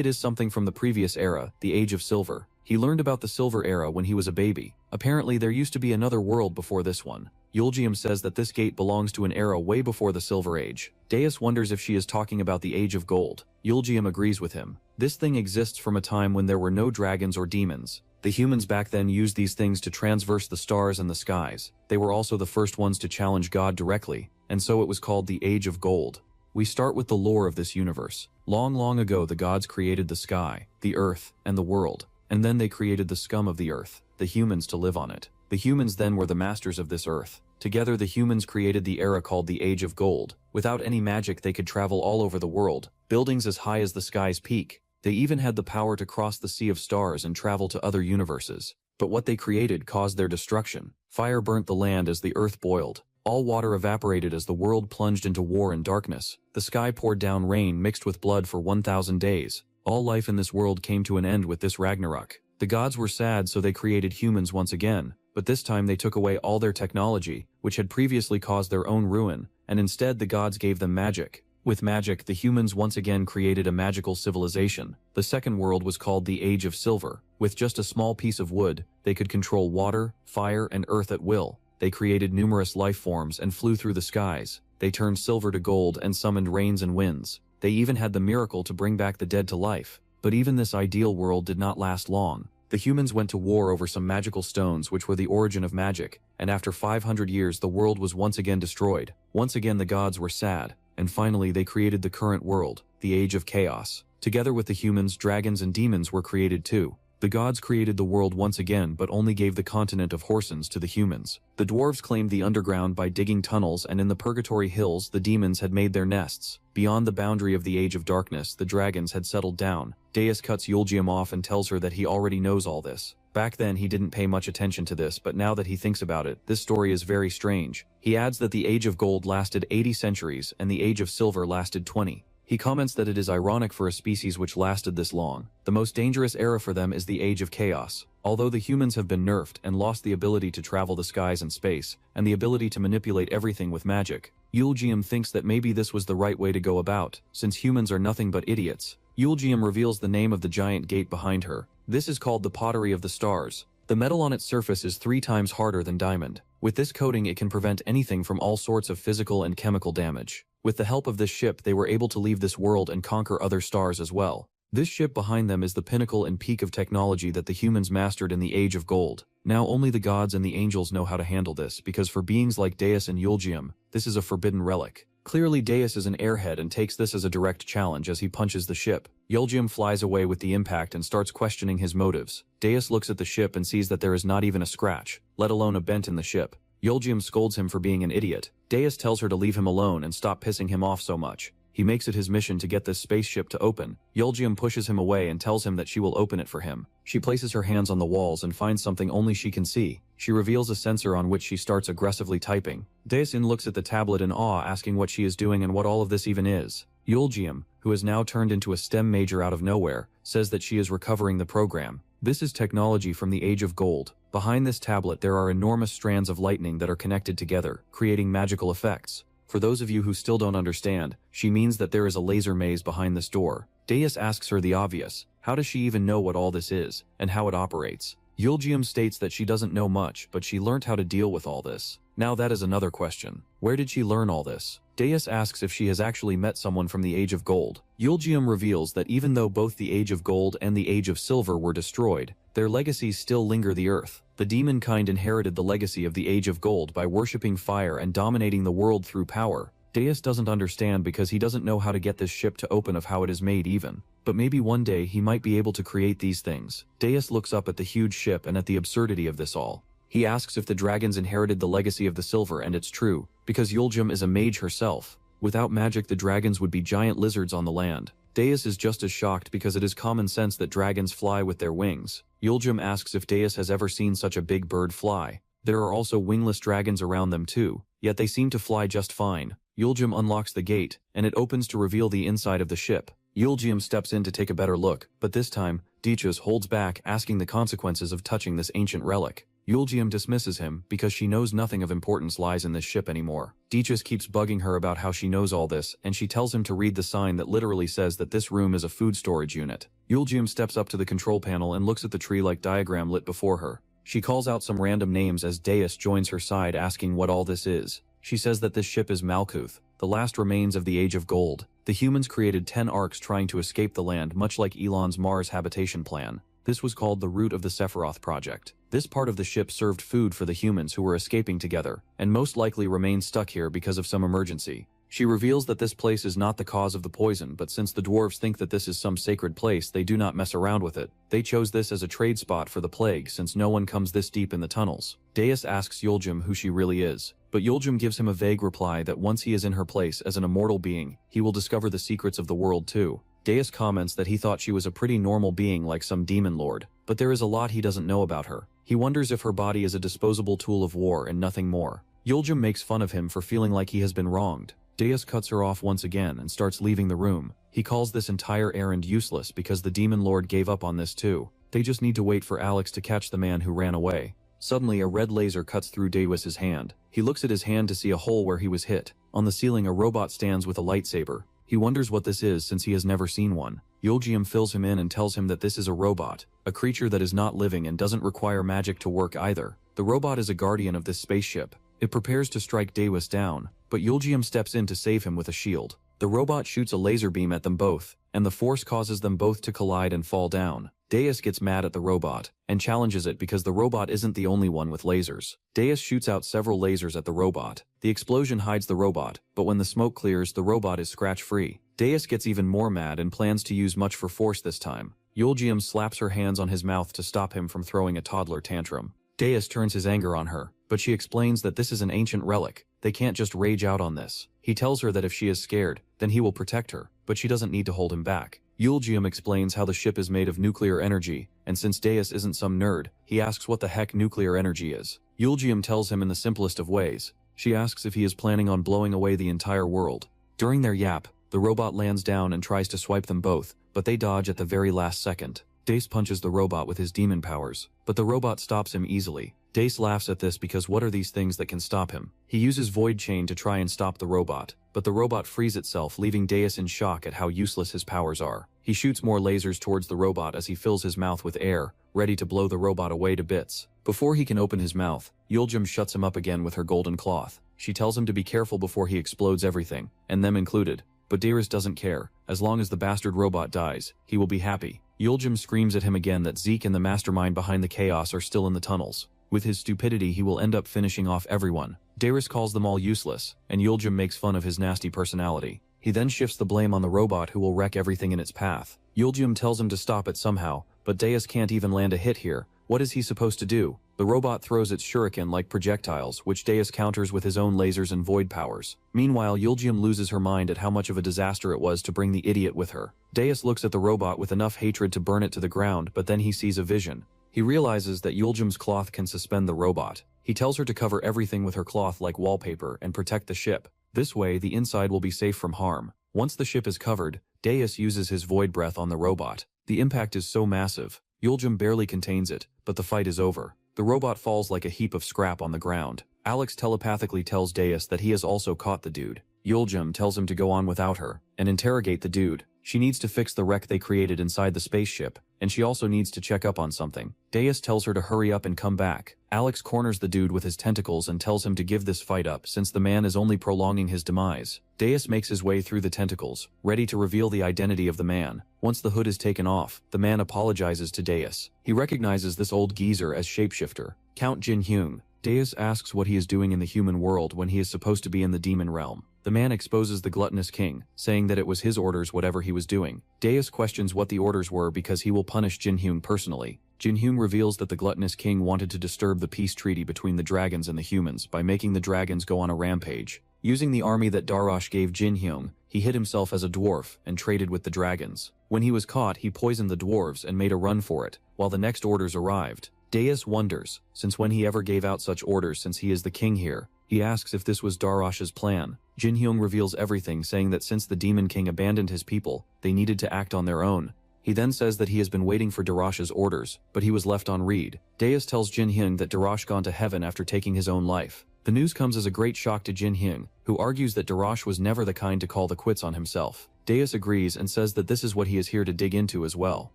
it is something from the previous era, the Age of Silver. He learned about the Silver Era when he was a baby. Apparently there used to be another world before this one. Yuljim says that this gate belongs to an era way before the Silver Age. Deus wonders if she is talking about the Age of Gold. Yuljim agrees with him. This thing exists from a time when there were no dragons or demons. The humans back then used these things to transverse the stars and the skies. They were also the first ones to challenge God directly, and so it was called the Age of Gold. We start with the lore of this universe. Long, long ago, the gods created the sky, the earth, and the world. And then they created the scum of the earth, the humans, to live on it. The humans then were the masters of this earth. Together the humans created the era called the Age of Gold. Without any magic they could travel all over the world, buildings as high as the sky's peak. They even had the power to cross the sea of stars and travel to other universes. But what they created caused their destruction. Fire burnt the land as the earth boiled. All water evaporated as the world plunged into war and darkness. The sky poured down rain mixed with blood for 1,000 days. All life in this world came to an end with this Ragnarok. The gods were sad, so they created humans once again, but this time they took away all their technology, which had previously caused their own ruin, and instead the gods gave them magic. With magic, the humans once again created a magical civilization. The second world was called the Age of Silver. With just a small piece of wood, they could control water, fire, and earth at will. They created numerous life forms and flew through the skies. They turned silver to gold and summoned rains and winds. They even had the miracle to bring back the dead to life. But even this ideal world did not last long. The humans went to war over some magical stones which were the origin of magic, and after 500 years the world was once again destroyed. Once again the gods were sad, and finally they created the current world, the Age of Chaos. Together with the humans, dragons and demons were created too. The gods created the world once again, but only gave the continent of Horsens to the humans. The dwarves claimed the underground by digging tunnels, and in the Purgatory Hills the demons had made their nests. Beyond the boundary of the Age of Darkness, the dragons had settled down. Deus cuts Yuljim off and tells her that he already knows all this. Back then he didn't pay much attention to this, but now that he thinks about it, this story is very strange. He adds that the Age of Gold lasted 80 centuries and the Age of Silver lasted 20. He comments that it is ironic for a species which lasted this long. The most dangerous era for them is the Age of Chaos. Although the humans have been nerfed and lost the ability to travel the skies and space, and the ability to manipulate everything with magic, Yuljim thinks that maybe this was the right way to go about, since humans are nothing but idiots. Yuljim reveals the name of the giant gate behind her. This is called the Pottery of the Stars. The metal on its surface is 3 times harder than diamond. With this coating it can prevent anything from all sorts of physical and chemical damage. With the help of this ship they were able to leave this world and conquer other stars as well. This ship behind them is the pinnacle and peak of technology that the humans mastered in the Age of Gold. Now only the gods and the angels know how to handle this, because for beings like Deus and Yuljim, this is a forbidden relic. Clearly Deus is an airhead and takes this as a direct challenge as he punches the ship. Yuljim flies away with the impact and starts questioning his motives. Deus looks at the ship and sees that there is not even a scratch, let alone a bent in the ship. Yuljim scolds him for being an idiot. Deus tells her to leave him alone and stop pissing him off so much. He makes it his mission to get this spaceship to open. Yuljim pushes him away and tells him that she will open it for him. She places her hands on the walls and finds something only she can see. She reveals a sensor on which she starts aggressively typing. Deus looks at the tablet in awe, asking what she is doing and what all of this even is. Yuljim, who has now turned into a STEM major out of nowhere, says that she is recovering the program. This is technology from the Age of Gold. Behind this tablet there are enormous strands of lightning that are connected together, creating magical effects. For those of you who still don't understand, she means that there is a laser maze behind this door. Deus asks her the obvious. How does she even know what all this is, and how it operates? Yuljim states that she doesn't know much, but she learnt how to deal with all this. Now that is another question. Where did she learn all this? Deus asks if she has actually met someone from the Age of Gold. Yuljim reveals that even though both the Age of Gold and the Age of Silver were destroyed, their legacies still linger the earth. The demon kind inherited the legacy of the Age of Gold by worshipping fire and dominating the world through power. Deus doesn't understand because he doesn't know how to get this ship to open of how it is made even. But maybe one day he might be able to create these things. Deus looks up at the huge ship and at the absurdity of this all. He asks if the dragons inherited the legacy of the silver, and it's true, because Yuljum is a mage herself. Without magic, the dragons would be giant lizards on the land. Deus is just as shocked because it is common sense that dragons fly with their wings. Yuljum asks if Deus has ever seen such a big bird fly. There are also wingless dragons around them too, yet they seem to fly just fine. Yuljum unlocks the gate, and it opens to reveal the inside of the ship. Yuljum steps in to take a better look, but this time, Deus holds back, asking the consequences of touching this ancient relic. Yuljum dismisses him because she knows nothing of importance lies in this ship anymore. Deus keeps bugging her about how she knows all this, and she tells him to read the sign that literally says that this room is a food storage unit. Yuljum steps up to the control panel and looks at the tree-like diagram lit before her. She calls out some random names as Deus joins her side, asking what all this is. She says that this ship is Malkuth, the last remains of the Age of Gold. The humans created 10 arcs trying to escape the land, much like Elon's Mars habitation plan. This was called the Root of the Sephiroth Project. This part of the ship served food for the humans who were escaping together, and most likely remained stuck here because of some emergency. She reveals that this place is not the cause of the poison, but since the dwarves think that this is some sacred place, they do not mess around with it. They chose this as a trade spot for the plague since no one comes this deep in the tunnels. Deus asks Yuljum who she really is, but Yuljum gives him a vague reply that once he is in her place as an immortal being, he will discover the secrets of the world too. Deus comments that he thought she was a pretty normal being like some demon lord, but there is a lot he doesn't know about her. He wonders if her body is a disposable tool of war and nothing more. Yuljum makes fun of him for feeling like he has been wronged. Deus cuts her off once again and starts leaving the room. He calls this entire errand useless because the demon lord gave up on this too. They just need to wait for Alex to catch the man who ran away. Suddenly a red laser cuts through Deus's hand. He looks at his hand to see a hole where he was hit. On the ceiling a robot stands with a lightsaber. He wonders what this is since he has never seen one. Yuljum fills him in and tells him that this is a robot, a creature that is not living and doesn't require magic to work either. The robot is a guardian of this spaceship. It prepares to strike Deus down, but Yuljum steps in to save him with a shield. The robot shoots a laser beam at them both, and the force causes them both to collide and fall down. Deus gets mad at the robot, and challenges it because the robot isn't the only one with lasers. Deus shoots out several lasers at the robot. The explosion hides the robot, but when the smoke clears, the robot is scratch-free. Deus gets even more mad and plans to use much for force this time. Yuljum slaps her hands on his mouth to stop him from throwing a toddler tantrum. Deus turns his anger on her, but she explains that this is an ancient relic. They can't just rage out on this. He tells her that if she is scared, then he will protect her, but she doesn't need to hold him back. Yuljum explains how the ship is made of nuclear energy, and since Deus isn't some nerd, he asks what the heck nuclear energy is. Yuljum tells him in the simplest of ways. She asks if he is planning on blowing away the entire world. During their yap, the robot lands down and tries to swipe them both, but they dodge at the very last second. Deus punches the robot with his demon powers, but the robot stops him easily. Deus laughs at this because what are these things that can stop him? He uses Void Chain to try and stop the robot, but the robot frees itself, leaving Deus in shock at how useless his powers are. He shoots more lasers towards the robot as he fills his mouth with air, ready to blow the robot away to bits. Before he can open his mouth, Yuljum shuts him up again with her golden cloth. She tells him to be careful before he explodes everything, and them included. But Deus doesn't care. As long as the bastard robot dies, he will be happy. Yuljum screams at him again that Zeke and the mastermind behind the chaos are still in the tunnels. With his stupidity, he will end up finishing off everyone. Deus calls them all useless, and Yuljum makes fun of his nasty personality. He then shifts the blame on the robot who will wreck everything in its path. Yuljum tells him to stop it somehow, but Deus can't even land a hit here. What is he supposed to do? The robot throws its shuriken like projectiles, which Deus counters with his own lasers and void powers. Meanwhile, Yuljum loses her mind at how much of a disaster it was to bring the idiot with her. Deus looks at the robot with enough hatred to burn it to the ground, but then he sees a vision. He realizes that Yuljum's cloth can suspend the robot. He tells her to cover everything with her cloth like wallpaper and protect the ship. This way, the inside will be safe from harm. Once the ship is covered, Deus uses his void breath on the robot. The impact is so massive, Yuljum barely contains it, but the fight is over. The robot falls like a heap of scrap on the ground. Alex telepathically tells Deus that he has also caught the dude. Yuljum tells him to go on without her and interrogate the dude. She needs to fix the wreck they created inside the spaceship, and she also needs to check up on something. Deus tells her to hurry up and come back. Alex corners the dude with his tentacles and tells him to give this fight up since the man is only prolonging his demise. Deus makes his way through the tentacles, ready to reveal the identity of the man. Once the hood is taken off, the man apologizes to Deus. He recognizes this old geezer as shapeshifter, Count Jin Hyung. Deus asks what he is doing in the human world when he is supposed to be in the demon realm. The man exposes the gluttonous king, saying that it was his orders whatever he was doing. Deus questions what the orders were because he will punish Jin Hyung personally. Jin-hyung reveals that the gluttonous king wanted to disturb the peace treaty between the dragons and the humans by making the dragons go on a rampage. Using the army that Darash gave Jin-hyung, he hid himself as a dwarf and traded with the dragons. When he was caught, he poisoned the dwarves and made a run for it, while the next orders arrived. Deus wonders, since when he ever gave out such orders since he is the king here. He asks if this was Darash's plan. Jin-hyung reveals everything, saying that since the Demon King abandoned his people, they needed to act on their own. He then says that he has been waiting for Darash's orders, but he was left on read. Deus tells Jin-hyung that Darash gone to heaven after taking his own life. The news comes as a great shock to Jin-hyung, who argues that Darash was never the kind to call the quits on himself. Deus agrees and says that this is what he is here to dig into as well.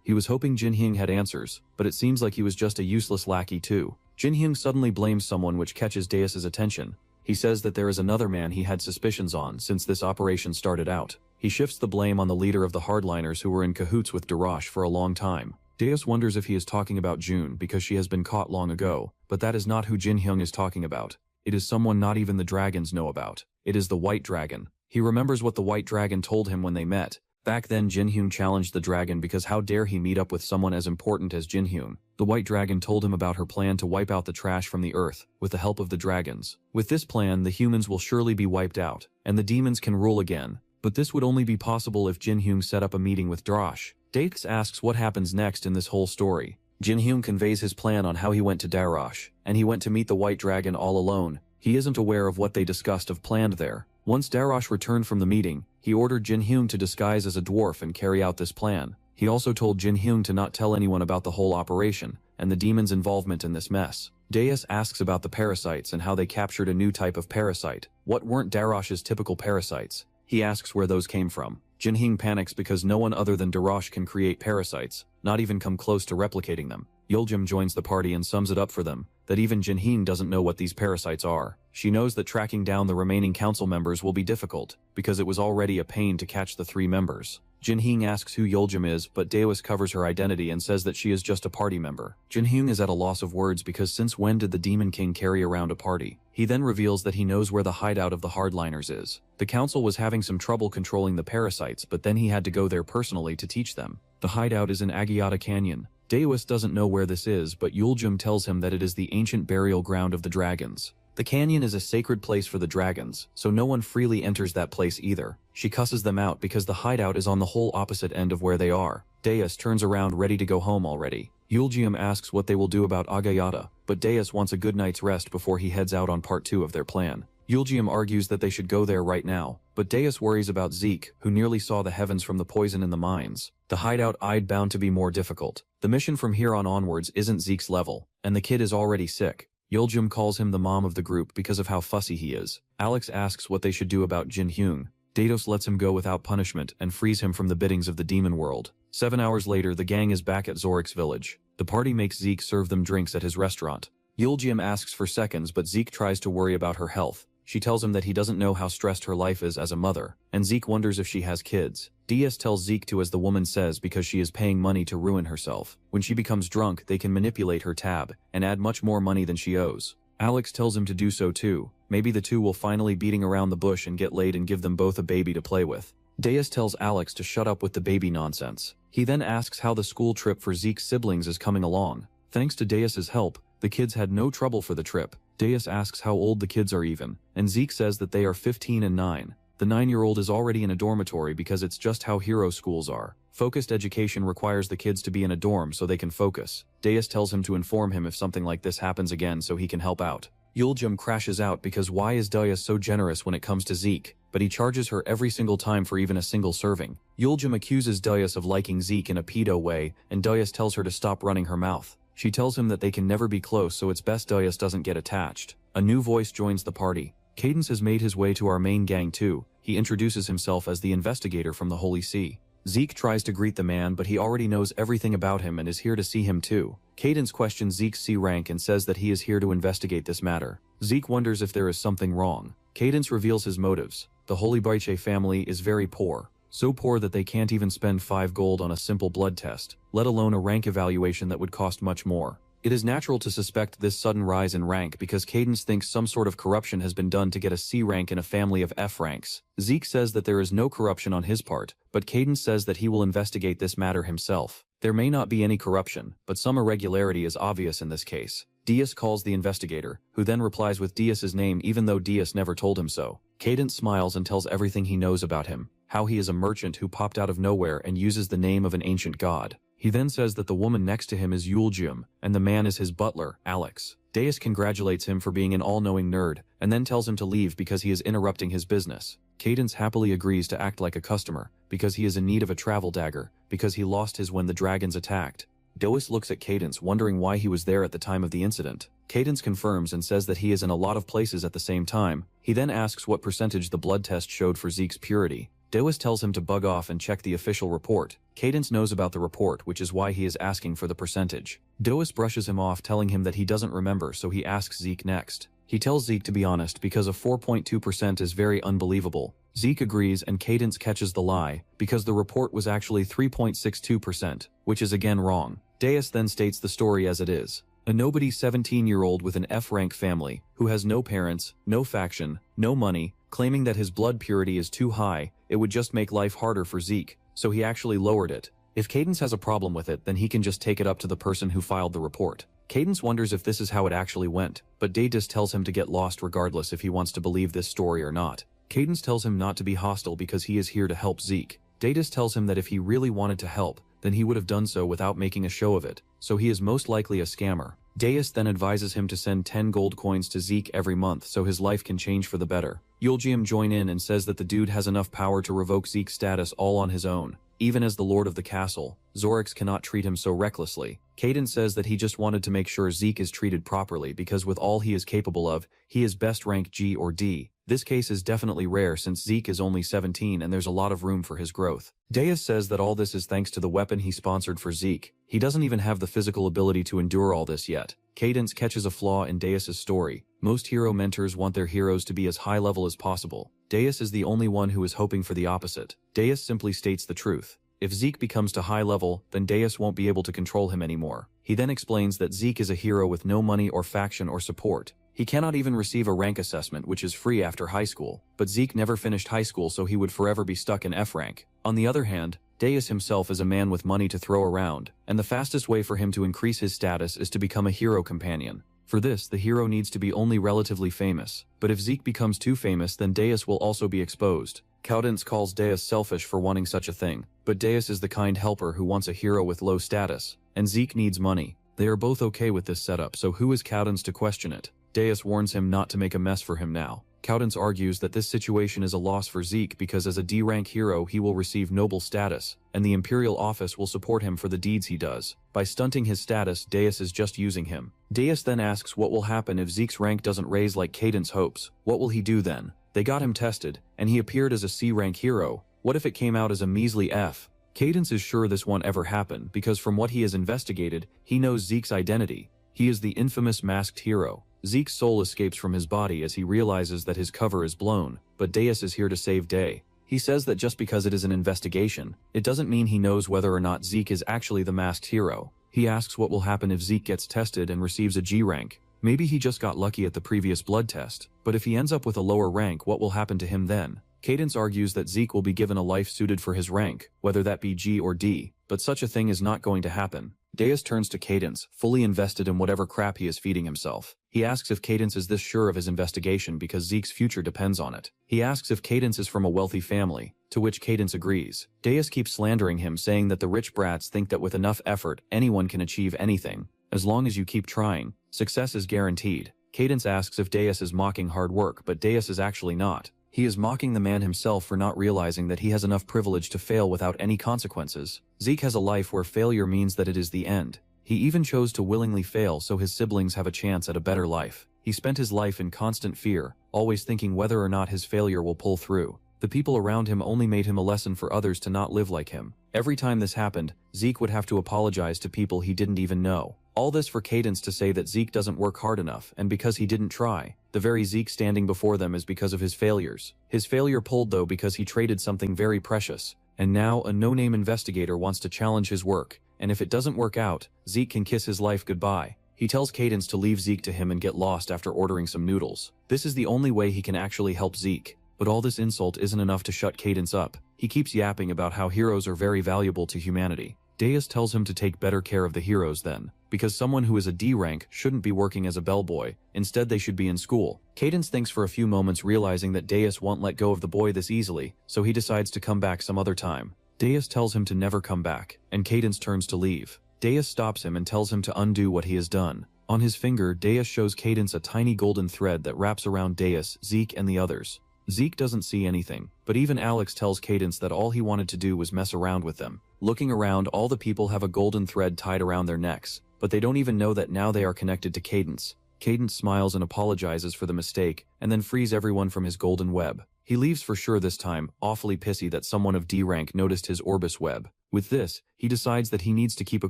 He was hoping Jin-hyung had answers, but it seems like he was just a useless lackey too. Jin-hyung suddenly blames someone, which catches Deus's attention. He says that there is another man he had suspicions on since this operation started out. He shifts the blame on the leader of the hardliners who were in cahoots with Darash for a long time. Deus wonders if he is talking about June because she has been caught long ago, but that is not who Jin-hyung is talking about. It is someone not even the dragons know about. It is the White Dragon. He remembers what the White Dragon told him when they met. Back then, Jin-hyung challenged the dragon because how dare he meet up with someone as important as Jin-hyung. The White Dragon told him about her plan to wipe out the trash from the earth with the help of the dragons. With this plan, the humans will surely be wiped out, and the demons can rule again. But this would only be possible if Jin-hyung set up a meeting with Darash. Deus asks what happens next in this whole story. Jin-hyung conveys his plan on how he went to Darash, and he went to meet the White Dragon all alone. He isn't aware of what they discussed of planned there. Once Darash returned from the meeting, he ordered Jin-hyung to disguise as a dwarf and carry out this plan. He also told Jin-hyung to not tell anyone about the whole operation, and the demons' involvement in this mess. Deus asks about the parasites and how they captured a new type of parasite. What weren't Darash's typical parasites? He asks where those came from. Jin-hyung panics because no one other than Darash can create parasites, not even come close to replicating them. Yeoljum joins the party and sums it up for them, that even Jin-hyung doesn't know what these parasites are. She knows that tracking down the remaining council members will be difficult, because it was already a pain to catch the 3 members. Jin-hyung asks who Yeoljum is, but Deus covers her identity and says that she is just a party member. Jin-hyung is at a loss of words because since when did the Demon King carry around a party? He then reveals that he knows where the hideout of the hardliners is. The council was having some trouble controlling the parasites, but then he had to go there personally to teach them. The hideout is in Agiata Canyon. Deus doesn't know where this is, but Yeoljum tells him that it is the ancient burial ground of the dragons. The canyon is a sacred place for the dragons, so no one freely enters that place either. She cusses them out because the hideout is on the whole opposite end of where they are. Deus turns around ready to go home already. Yeoljum asks what they will do about Agayata, but Deus wants a good night's rest before he heads out on part 2 of their plan. Yeoljum argues that they should go there right now, but Deus worries about Zeke, who nearly saw the heavens from the poison in the mines. The hideout eyed bound to be more difficult. The mission from here on onwards isn't Zeke's level, and the kid is already sick. Yeoljum calls him the mom of the group because of how fussy he is. Alex asks what they should do about Jin-hyung. Deus lets him go without punishment and frees him from the biddings of the demon world. 7 hours later, the gang is back at Zorik's village. The party makes Zeke serve them drinks at his restaurant. Yeoljum asks for seconds, but Zeke tries to worry about her health. She tells him that he doesn't know how stressed her life is as a mother, and Zeke wonders if she has kids. Deus tells Zeke to, as the woman says, because she is paying money to ruin herself. When she becomes drunk, they can manipulate her tab and add much more money than she owes. Alex tells him to do so too. Maybe the two will finally beating around the bush and get laid and give them both a baby to play with. Deus tells Alex to shut up with the baby nonsense. He then asks how the school trip for Zeke's siblings is coming along. Thanks to Deus's help, the kids had no trouble for the trip. Deus asks how old the kids are even, and Zeke says that they are 15 and 9. The 9-year-old is already in a dormitory because it's just how hero schools are. Focused education requires the kids to be in a dorm so they can focus. Deus tells him to inform him if something like this happens again so he can help out. Yeoljum crashes out because why is Deus so generous when it comes to Zeke, but he charges her every single time for even a single serving. Yeoljum accuses Deus of liking Zeke in a pedo way, and Deus tells her to stop running her mouth. She tells him that they can never be close, so it's best Deus doesn't get attached. A new voice joins the party. Cadence has made his way to our main gang too. He introduces himself as the investigator from the Holy See. Zeke tries to greet the man, but he already knows everything about him and is here to see him too. Cadence questions Zeke's C rank and says that he is here to investigate this matter. Zeke wonders if there is something wrong. Cadence reveals his motives. The Holy Baiche family is very poor. So poor that they can't even spend 5 gold on a simple blood test, let alone a rank evaluation that would cost much more. It is natural to suspect this sudden rise in rank because Cadence thinks some sort of corruption has been done to get a C rank in a family of F ranks. Zeke says that there is no corruption on his part, but Cadence says that he will investigate this matter himself. There may not be any corruption, but some irregularity is obvious in this case. Diaz calls the investigator, who then replies with Diaz's name even though Diaz never told him so. Cadence smiles and tells everything he knows about him, how he is a merchant who popped out of nowhere and uses the name of an ancient god. He then says that the woman next to him is Yuljum, and the man is his butler, Alex. Diaz congratulates him for being an all-knowing nerd, and then tells him to leave because he is interrupting his business. Cadence happily agrees to act like a customer, because he is in need of a travel dagger, because he lost his when the dragons attacked. Diaz looks at Cadence wondering why he was there at the time of the incident. Cadence confirms and says that he is in a lot of places at the same time. He then asks what percentage the blood test showed for Zeke's purity. Diaz tells him to bug off and check the official report. Cadence knows about the report, which is why he is asking for the percentage. Diaz brushes him off, telling him that he doesn't remember, so he asks Zeke next. He tells Zeke to be honest because a 4.2% is very unbelievable. Zeke agrees and Cadence catches the lie, because the report was actually 3.62%, which is again wrong. Diaz then states the story as it is. A nobody 17-year-old with an F-rank family, who has no parents, no faction, no money, claiming that his blood purity is too high, it would just make life harder for Zeke, so he actually lowered it. If Cadence has a problem with it, then he can just take it up to the person who filed the report. Cadence wonders if this is how it actually went, but Diaz tells him to get lost regardless if he wants to believe this story or not. Cadence tells him not to be hostile because he is here to help Zeke. Diaz tells him that if he really wanted to help, then he would have done so without making a show of it, so he is most likely a scammer. Diaz then advises him to send 10 gold coins to Zeke every month so his life can change for the better. Yuljum joins in and says that the dude has enough power to revoke Zeke's status all on his own. Even as the lord of the castle, Zorix cannot treat him so recklessly. Cadence says that he just wanted to make sure Zeke is treated properly because with all he is capable of, he is best rank G or D. This case is definitely rare since Zeke is only 17 and there's a lot of room for his growth. Diaz says that all this is thanks to the weapon he sponsored for Zeke. He doesn't even have the physical ability to endure all this yet. Cadence catches a flaw in Diaz's story. Most hero mentors want their heroes to be as high level as possible. Diaz is the only one who is hoping for the opposite. Diaz simply states the truth. If Zeke becomes to high level, then Diaz won't be able to control him anymore. He then explains that Zeke is a hero with no money or faction or support. He cannot even receive a rank assessment which is free after high school, but Zeke never finished high school so he would forever be stuck in F rank. On the other hand, Diaz himself is a man with money to throw around, and the fastest way for him to increase his status is to become a hero companion. For this, the hero needs to be only relatively famous, but if Zeke becomes too famous then Diaz will also be exposed. Cadence calls Diaz selfish for wanting such a thing, but Diaz is the kind helper who wants a hero with low status, and Zeke needs money. They are both okay with this setup, so who is Cadence to question it? Diaz warns him not to make a mess for him now. Cadence argues that this situation is a loss for Zeke because as a D-rank hero he will receive noble status, and the Imperial office will support him for the deeds he does. By stunting his status, Diaz is just using him. Diaz then asks what will happen if Zeke's rank doesn't raise like Cadence hopes. What will he do then? They got him tested, and he appeared as a C-rank hero. What if it came out as a measly F? Cadence is sure this won't ever happen because from what he has investigated, he knows Zeke's identity. He is the infamous masked hero. Zeke's soul escapes from his body as he realizes that his cover is blown, but Diaz is here to save day. He says that just because it is an investigation, it doesn't mean he knows whether or not Zeke is actually the masked hero. He asks what will happen if Zeke gets tested and receives a G rank. Maybe he just got lucky at the previous blood test, but if he ends up with a lower rank, what will happen to him then? Cadence argues that Zeke will be given a life suited for his rank, whether that be G or D, but such a thing is not going to happen. Diaz turns to Cadence, fully invested in whatever crap he is feeding himself. He asks if Cadence is this sure of his investigation because Zeke's future depends on it. He asks if Cadence is from a wealthy family, to which Cadence agrees. Diaz keeps slandering him, saying that the rich brats think that with enough effort, anyone can achieve anything. As long as you keep trying, success is guaranteed. Cadence asks if Diaz is mocking hard work, but Diaz is actually not. He is mocking the man himself for not realizing that he has enough privilege to fail without any consequences. Zeke has a life where failure means that it is the end. He even chose to willingly fail so his siblings have a chance at a better life. He spent his life in constant fear, always thinking whether or not his failure will pull through. The people around him only made him a lesson for others to not live like him. Every time this happened, Zeke would have to apologize to people he didn't even know. All this for Cadence to say that Zeke doesn't work hard enough, and because he didn't try. The very Zeke standing before them is because of his failures. His failure pulled though because he traded something very precious. And now a no-name investigator wants to challenge his work, and if it doesn't work out, Zeke can kiss his life goodbye. He tells Cadence to leave Zeke to him and get lost after ordering some noodles. This is the only way he can actually help Zeke. But all this insult isn't enough to shut Cadence up. He keeps yapping about how heroes are very valuable to humanity. Deus tells him to take better care of the heroes then, because someone who is a D rank shouldn't be working as a bellboy, instead they should be in school. Cadence thinks for a few moments, realizing that Deus won't let go of the boy this easily, so he decides to come back some other time. Deus tells him to never come back, and Cadence turns to leave. Deus stops him and tells him to undo what he has done. On his finger, Deus shows Cadence a tiny golden thread that wraps around Deus, Zeke, and the others. Zeke doesn't see anything, but even Alex tells Cadence that all he wanted to do was mess around with them. Looking around, all the people have a golden thread tied around their necks, but they don't even know that now they are connected to Cadence. Cadence smiles and apologizes for the mistake, and then frees everyone from his golden web. He leaves for sure this time, awfully pissy that someone of D rank noticed his Orbis web. With this, he decides that he needs to keep a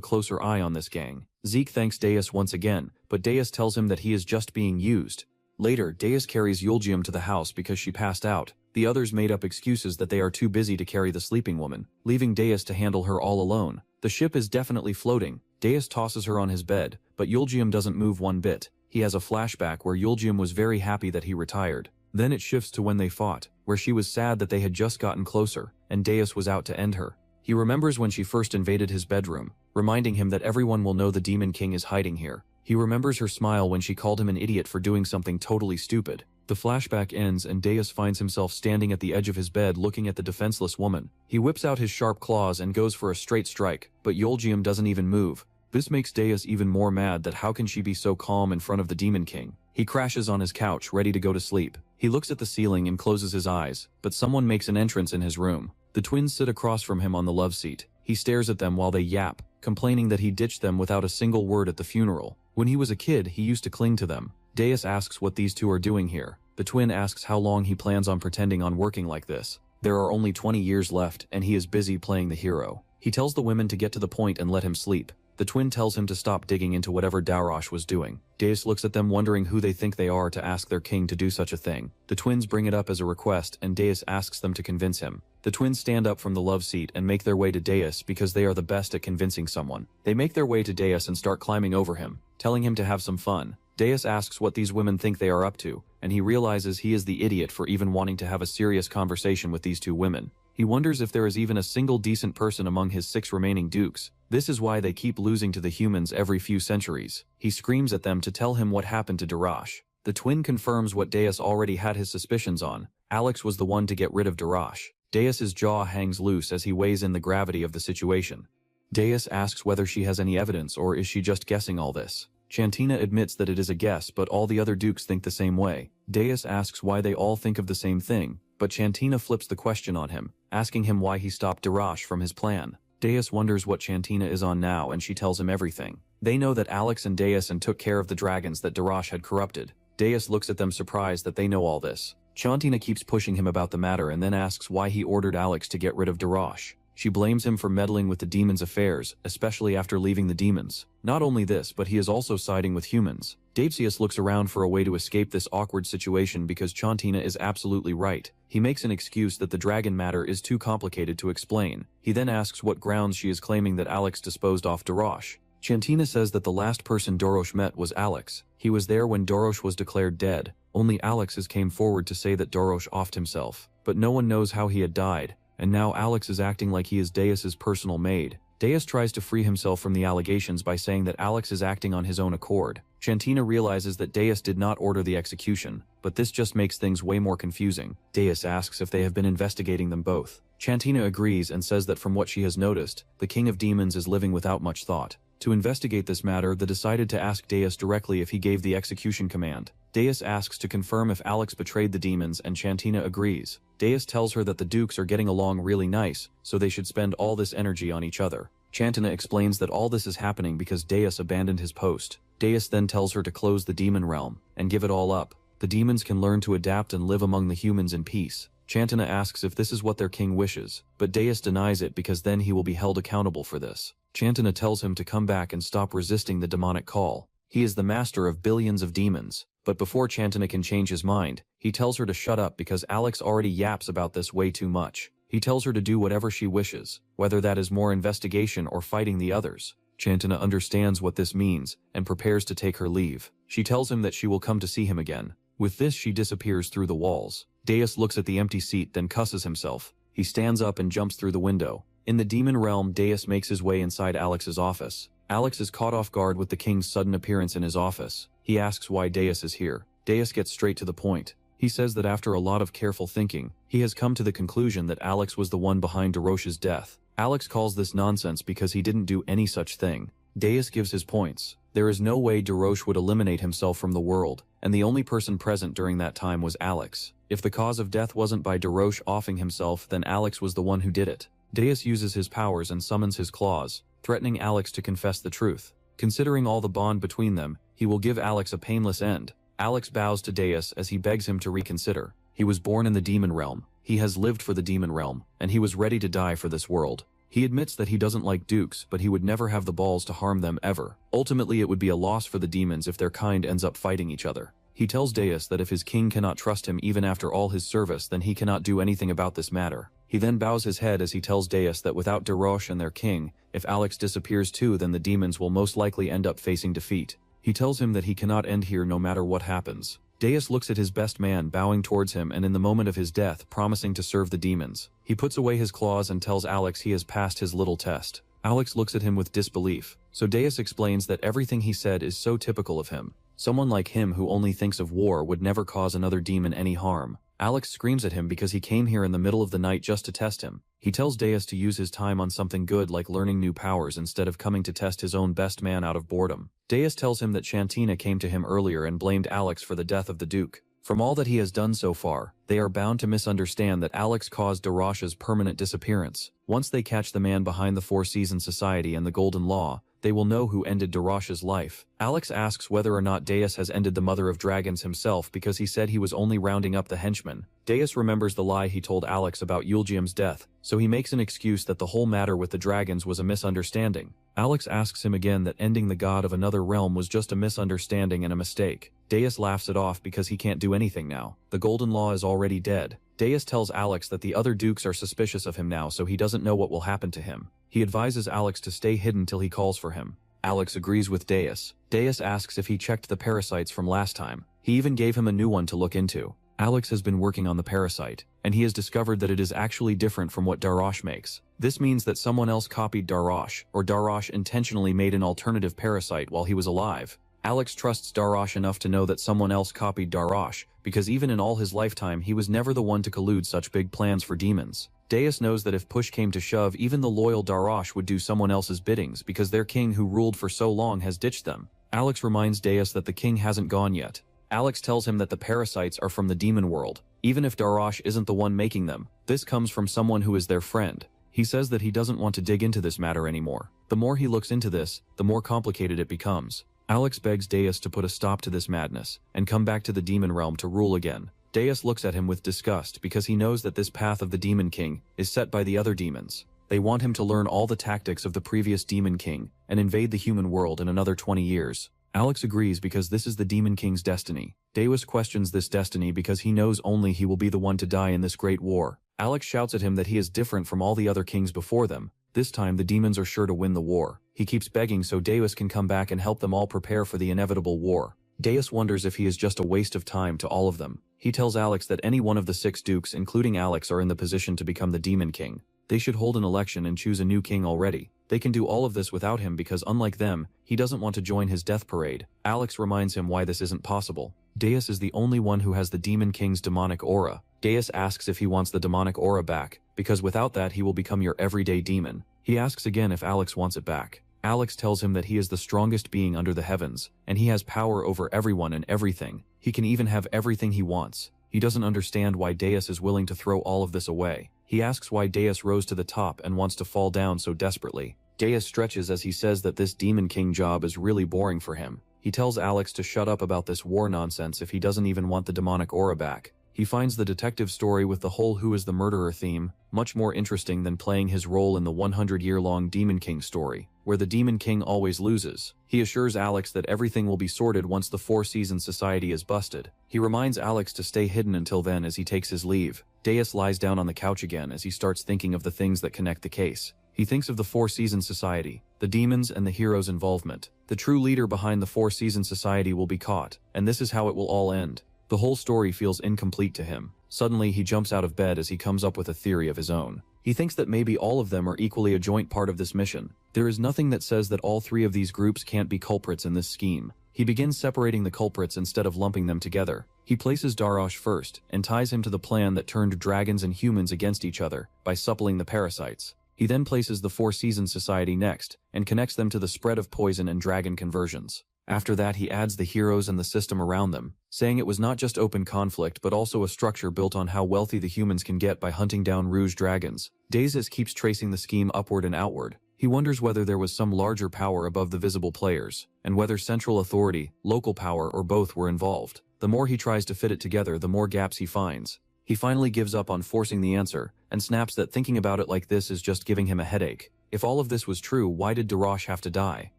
closer eye on this gang. Zeke thanks Deus once again, but Deus tells him that he is just being used. Later, Deus carries Yulgium to the house because she passed out. The others made up excuses that they are too busy to carry the sleeping woman, leaving Deus to handle her all alone. The ship is definitely floating. Deus tosses her on his bed, but Yulgium doesn't move one bit. He has a flashback where Yulgium was very happy that he retired. Then it shifts to when they fought, where she was sad that they had just gotten closer, and Deus was out to end her. He remembers when she first invaded his bedroom, reminding him that everyone will know the Demon King is hiding here. He remembers her smile when she called him an idiot for doing something totally stupid. The flashback ends and Deus finds himself standing at the edge of his bed looking at the defenseless woman. He whips out his sharp claws and goes for a straight strike, but Yulgium doesn't even move. This makes Deus even more mad that how can she be so calm in front of the Demon King. He crashes on his couch, ready to go to sleep. He looks at the ceiling and closes his eyes, but someone makes an entrance in his room. The twins sit across from him on the love seat. He stares at them while they yap, complaining that he ditched them without a single word at the funeral. When he was a kid, he used to cling to them. Deus asks what these two are doing here. The twin asks how long he plans on pretending on working like this. There are only 20 years left, and he is busy playing the hero. He tells the women to get to the point and let him sleep. The twin tells him to stop digging into whatever Daurosh was doing. Deus looks at them wondering who they think they are to ask their king to do such a thing. The twins bring it up as a request, and Deus asks them to convince him. The twins stand up from the love seat and make their way to Deus because they are the best at convincing someone. They make their way to Deus and start climbing over him, telling him to have some fun. Deus asks what these women think they are up to, and he realizes he is the idiot for even wanting to have a serious conversation with these two women. He wonders if there is even a single decent person among his 6 remaining dukes. This is why they keep losing to the humans every few centuries. He screams at them to tell him what happened to Daurosh. The twin confirms what Deus already had his suspicions on. Alex was the one to get rid of Daurosh. Deus's jaw hangs loose as he weighs in the gravity of the situation. Deus asks whether she has any evidence or is she just guessing all this. Chantina admits that it is a guess, but all the other dukes think the same way. Deus asks why they all think of the same thing, but Chantina flips the question on him, asking him why he stopped Daurosh from his plan. Deus wonders what Chantina is on now, and she tells him everything. They know that Alex and Deus took care of the dragons that Daurosh had corrupted. Deus looks at them surprised that they know all this. Chantina keeps pushing him about the matter and then asks why he ordered Alex to get rid of Daurosh. She blames him for meddling with the demons' affairs, especially after leaving the demons. Not only this, but he is also siding with humans. Davesius looks around for a way to escape this awkward situation because Chantina is absolutely right. He makes an excuse that the dragon matter is too complicated to explain. He then asks what grounds she is claiming that Alex disposed off Daurosh. Chantina says that the last person Daurosh met was Alex. He was there when Daurosh was declared dead. Only Alex came forward to say that Daurosh offed himself, but no one knows how he had died. And now Alex is acting like he is Deus's personal maid. Deus tries to free himself from the allegations by saying that Alex is acting on his own accord. Chantina realizes that Deus did not order the execution, but this just makes things way more confusing. Deus asks if they have been investigating them both. Chantina agrees and says that from what she has noticed, the King of Demons is living without much thought. To investigate this matter, they decided to ask Deus directly if he gave the execution command. Deus asks to confirm if Alex betrayed the demons, and Chantina agrees. Deus tells her that the dukes are getting along really nice, so they should spend all this energy on each other. Chantina explains that all this is happening because Deus abandoned his post. Deus then tells her to close the demon realm and give it all up. The demons can learn to adapt and live among the humans in peace. Chantina asks if this is what their king wishes, but Deus denies it because then he will be held accountable for this. Chantina tells him to come back and stop resisting the demonic call. He is the master of billions of demons. But before Chantina can change his mind, he tells her to shut up because Alex already yaps about this way too much. He tells her to do whatever she wishes, whether that is more investigation or fighting the others. Chantina understands what this means and prepares to take her leave. She tells him that she will come to see him again. With this, she disappears through the walls. Deus looks at the empty seat, then cusses himself. He stands up and jumps through the window. In the demon realm, Deus makes his way inside Alex's office. Alex is caught off guard with the king's sudden appearance in his office. He asks why Deus is here. Deus gets straight to the point. He says that after a lot of careful thinking, he has come to the conclusion that Alex was the one behind Darosha's death. Alex calls this nonsense because he didn't do any such thing. Deus gives his points. There is no way Darosha would eliminate himself from the world, and the only person present during that time was Alex. If the cause of death wasn't by Darosha offing himself, then Alex was the one who did it. Deus uses his powers and summons his claws, threatening Alex to confess the truth. Considering all the bond between them, he will give Alex a painless end. Alex bows to Deus as he begs him to reconsider. He was born in the demon realm. He has lived for the demon realm, and he was ready to die for this world. He admits that he doesn't like dukes, but he would never have the balls to harm them ever. Ultimately, it would be a loss for the demons if their kind ends up fighting each other. He tells Deus that if his king cannot trust him even after all his service, then he cannot do anything about this matter. He then bows his head as he tells Deus that without Darosha and their king, if Alex disappears too, then the demons will most likely end up facing defeat. He tells him that he cannot end here no matter what happens. Deus looks at his best man bowing towards him and in the moment of his death promising to serve the demons. He puts away his claws and tells Alex he has passed his little test. Alex looks at him with disbelief. So Deus explains that everything he said is so typical of him. Someone like him who only thinks of war would never cause another demon any harm. Alex screams at him because he came here in the middle of the night just to test him. He tells Deus to use his time on something good like learning new powers instead of coming to test his own best man out of boredom. Deus tells him that Chantina came to him earlier and blamed Alex for the death of the Duke. From all that he has done so far, they are bound to misunderstand that Alex caused Darosha's permanent disappearance. Once they catch the man behind the Four Seasons Society and the Golden Law, they will know who ended Darosha's life. Alex asks whether or not Deus has ended the Mother of Dragons himself because he said he was only rounding up the henchmen. Deus remembers the lie he told Alex about Yulgium's death, so he makes an excuse that the whole matter with the dragons was a misunderstanding. Alex asks him again that ending the god of another realm was just a misunderstanding and a mistake. Deus laughs it off because he can't do anything now. The Golden Law is already dead. Deus tells Alex that the other dukes are suspicious of him now, so he doesn't know what will happen to him. He advises Alex to stay hidden till he calls for him. Alex agrees with Deus. Deus asks if he checked the parasites from last time. He even gave him a new one to look into. Alex has been working on the parasite, and he has discovered that it is actually different from what Darosha makes. This means that someone else copied Darosha, or Darosha intentionally made an alternative parasite while he was alive. Alex trusts Darosha enough to know that someone else copied Darosha, because even in all his lifetime he was never the one to collude such big plans for demons. Deus knows that if push came to shove, even the loyal Darosha would do someone else's biddings because their king who ruled for so long has ditched them. Alex reminds Deus that the king hasn't gone yet. Alex tells him that the parasites are from the demon world. Even if Darosha isn't the one making them, this comes from someone who is their friend. He says that he doesn't want to dig into this matter anymore. The more he looks into this, the more complicated it becomes. Alex begs Deus to put a stop to this madness and come back to the demon realm to rule again. Deus looks at him with disgust because he knows that this path of the Demon King is set by the other demons. They want him to learn all the tactics of the previous Demon King and invade the human world in another 20 years. Alex agrees because this is the Demon King's destiny. Deus questions this destiny because he knows only he will be the one to die in this great war. Alex shouts at him that he is different from all the other kings before them. This time the demons are sure to win the war. He keeps begging so Deus can come back and help them all prepare for the inevitable war. Deus wonders if he is just a waste of time to all of them. He tells Alex that any one of the 6 dukes, including Alex, are in the position to become the Demon King. They should hold an election and choose a new king already. They can do all of this without him because unlike them, he doesn't want to join his death parade. Alex reminds him why this isn't possible. Deus is the only one who has the Demon King's demonic aura. Deus asks if he wants the demonic aura back, because without that he will become your everyday demon. He asks again if Alex wants it back. Alex tells him that he is the strongest being under the heavens, and he has power over everyone and everything. He can even have everything he wants. He doesn't understand why Deus is willing to throw all of this away. He asks why Deus rose to the top and wants to fall down so desperately. Deus stretches as he says that this Demon King job is really boring for him. He tells Alex to shut up about this war nonsense if he doesn't even want the demonic aura back. He finds the detective story with the whole who is the murderer theme much more interesting than playing his role in the 100-year-long Demon King story, where the Demon King always loses. He assures Alex that everything will be sorted once the Four Seasons Society is busted. He reminds Alex to stay hidden until then as he takes his leave. Deus lies down on the couch again as he starts thinking of the things that connect the case. He thinks of the Four Seasons Society, the demons and the hero's involvement. The true leader behind the Four Seasons Society will be caught, and this is how it will all end. The whole story feels incomplete to him. Suddenly, he jumps out of bed as he comes up with a theory of his own. He thinks that maybe all of them are equally a joint part of this mission. There is nothing that says that all three of these groups can't be culprits in this scheme. He begins separating the culprits instead of lumping them together. He places Darosh first, and ties him to the plan that turned dragons and humans against each other, by suppling the parasites. He then places the Four Seasons Society next, and connects them to the spread of poison and dragon conversions. After that, he adds the heroes and the system around them, saying it was not just open conflict but also a structure built on how wealthy the humans can get by hunting down rouge dragons. Dazes keeps tracing the scheme upward and outward. He wonders whether there was some larger power above the visible players, and whether central authority, local power, or both were involved. The more he tries to fit it together, the more gaps he finds. He finally gives up on forcing the answer, and snaps that thinking about it like this is just giving him a headache. If all of this was true, why did Darosh have to die?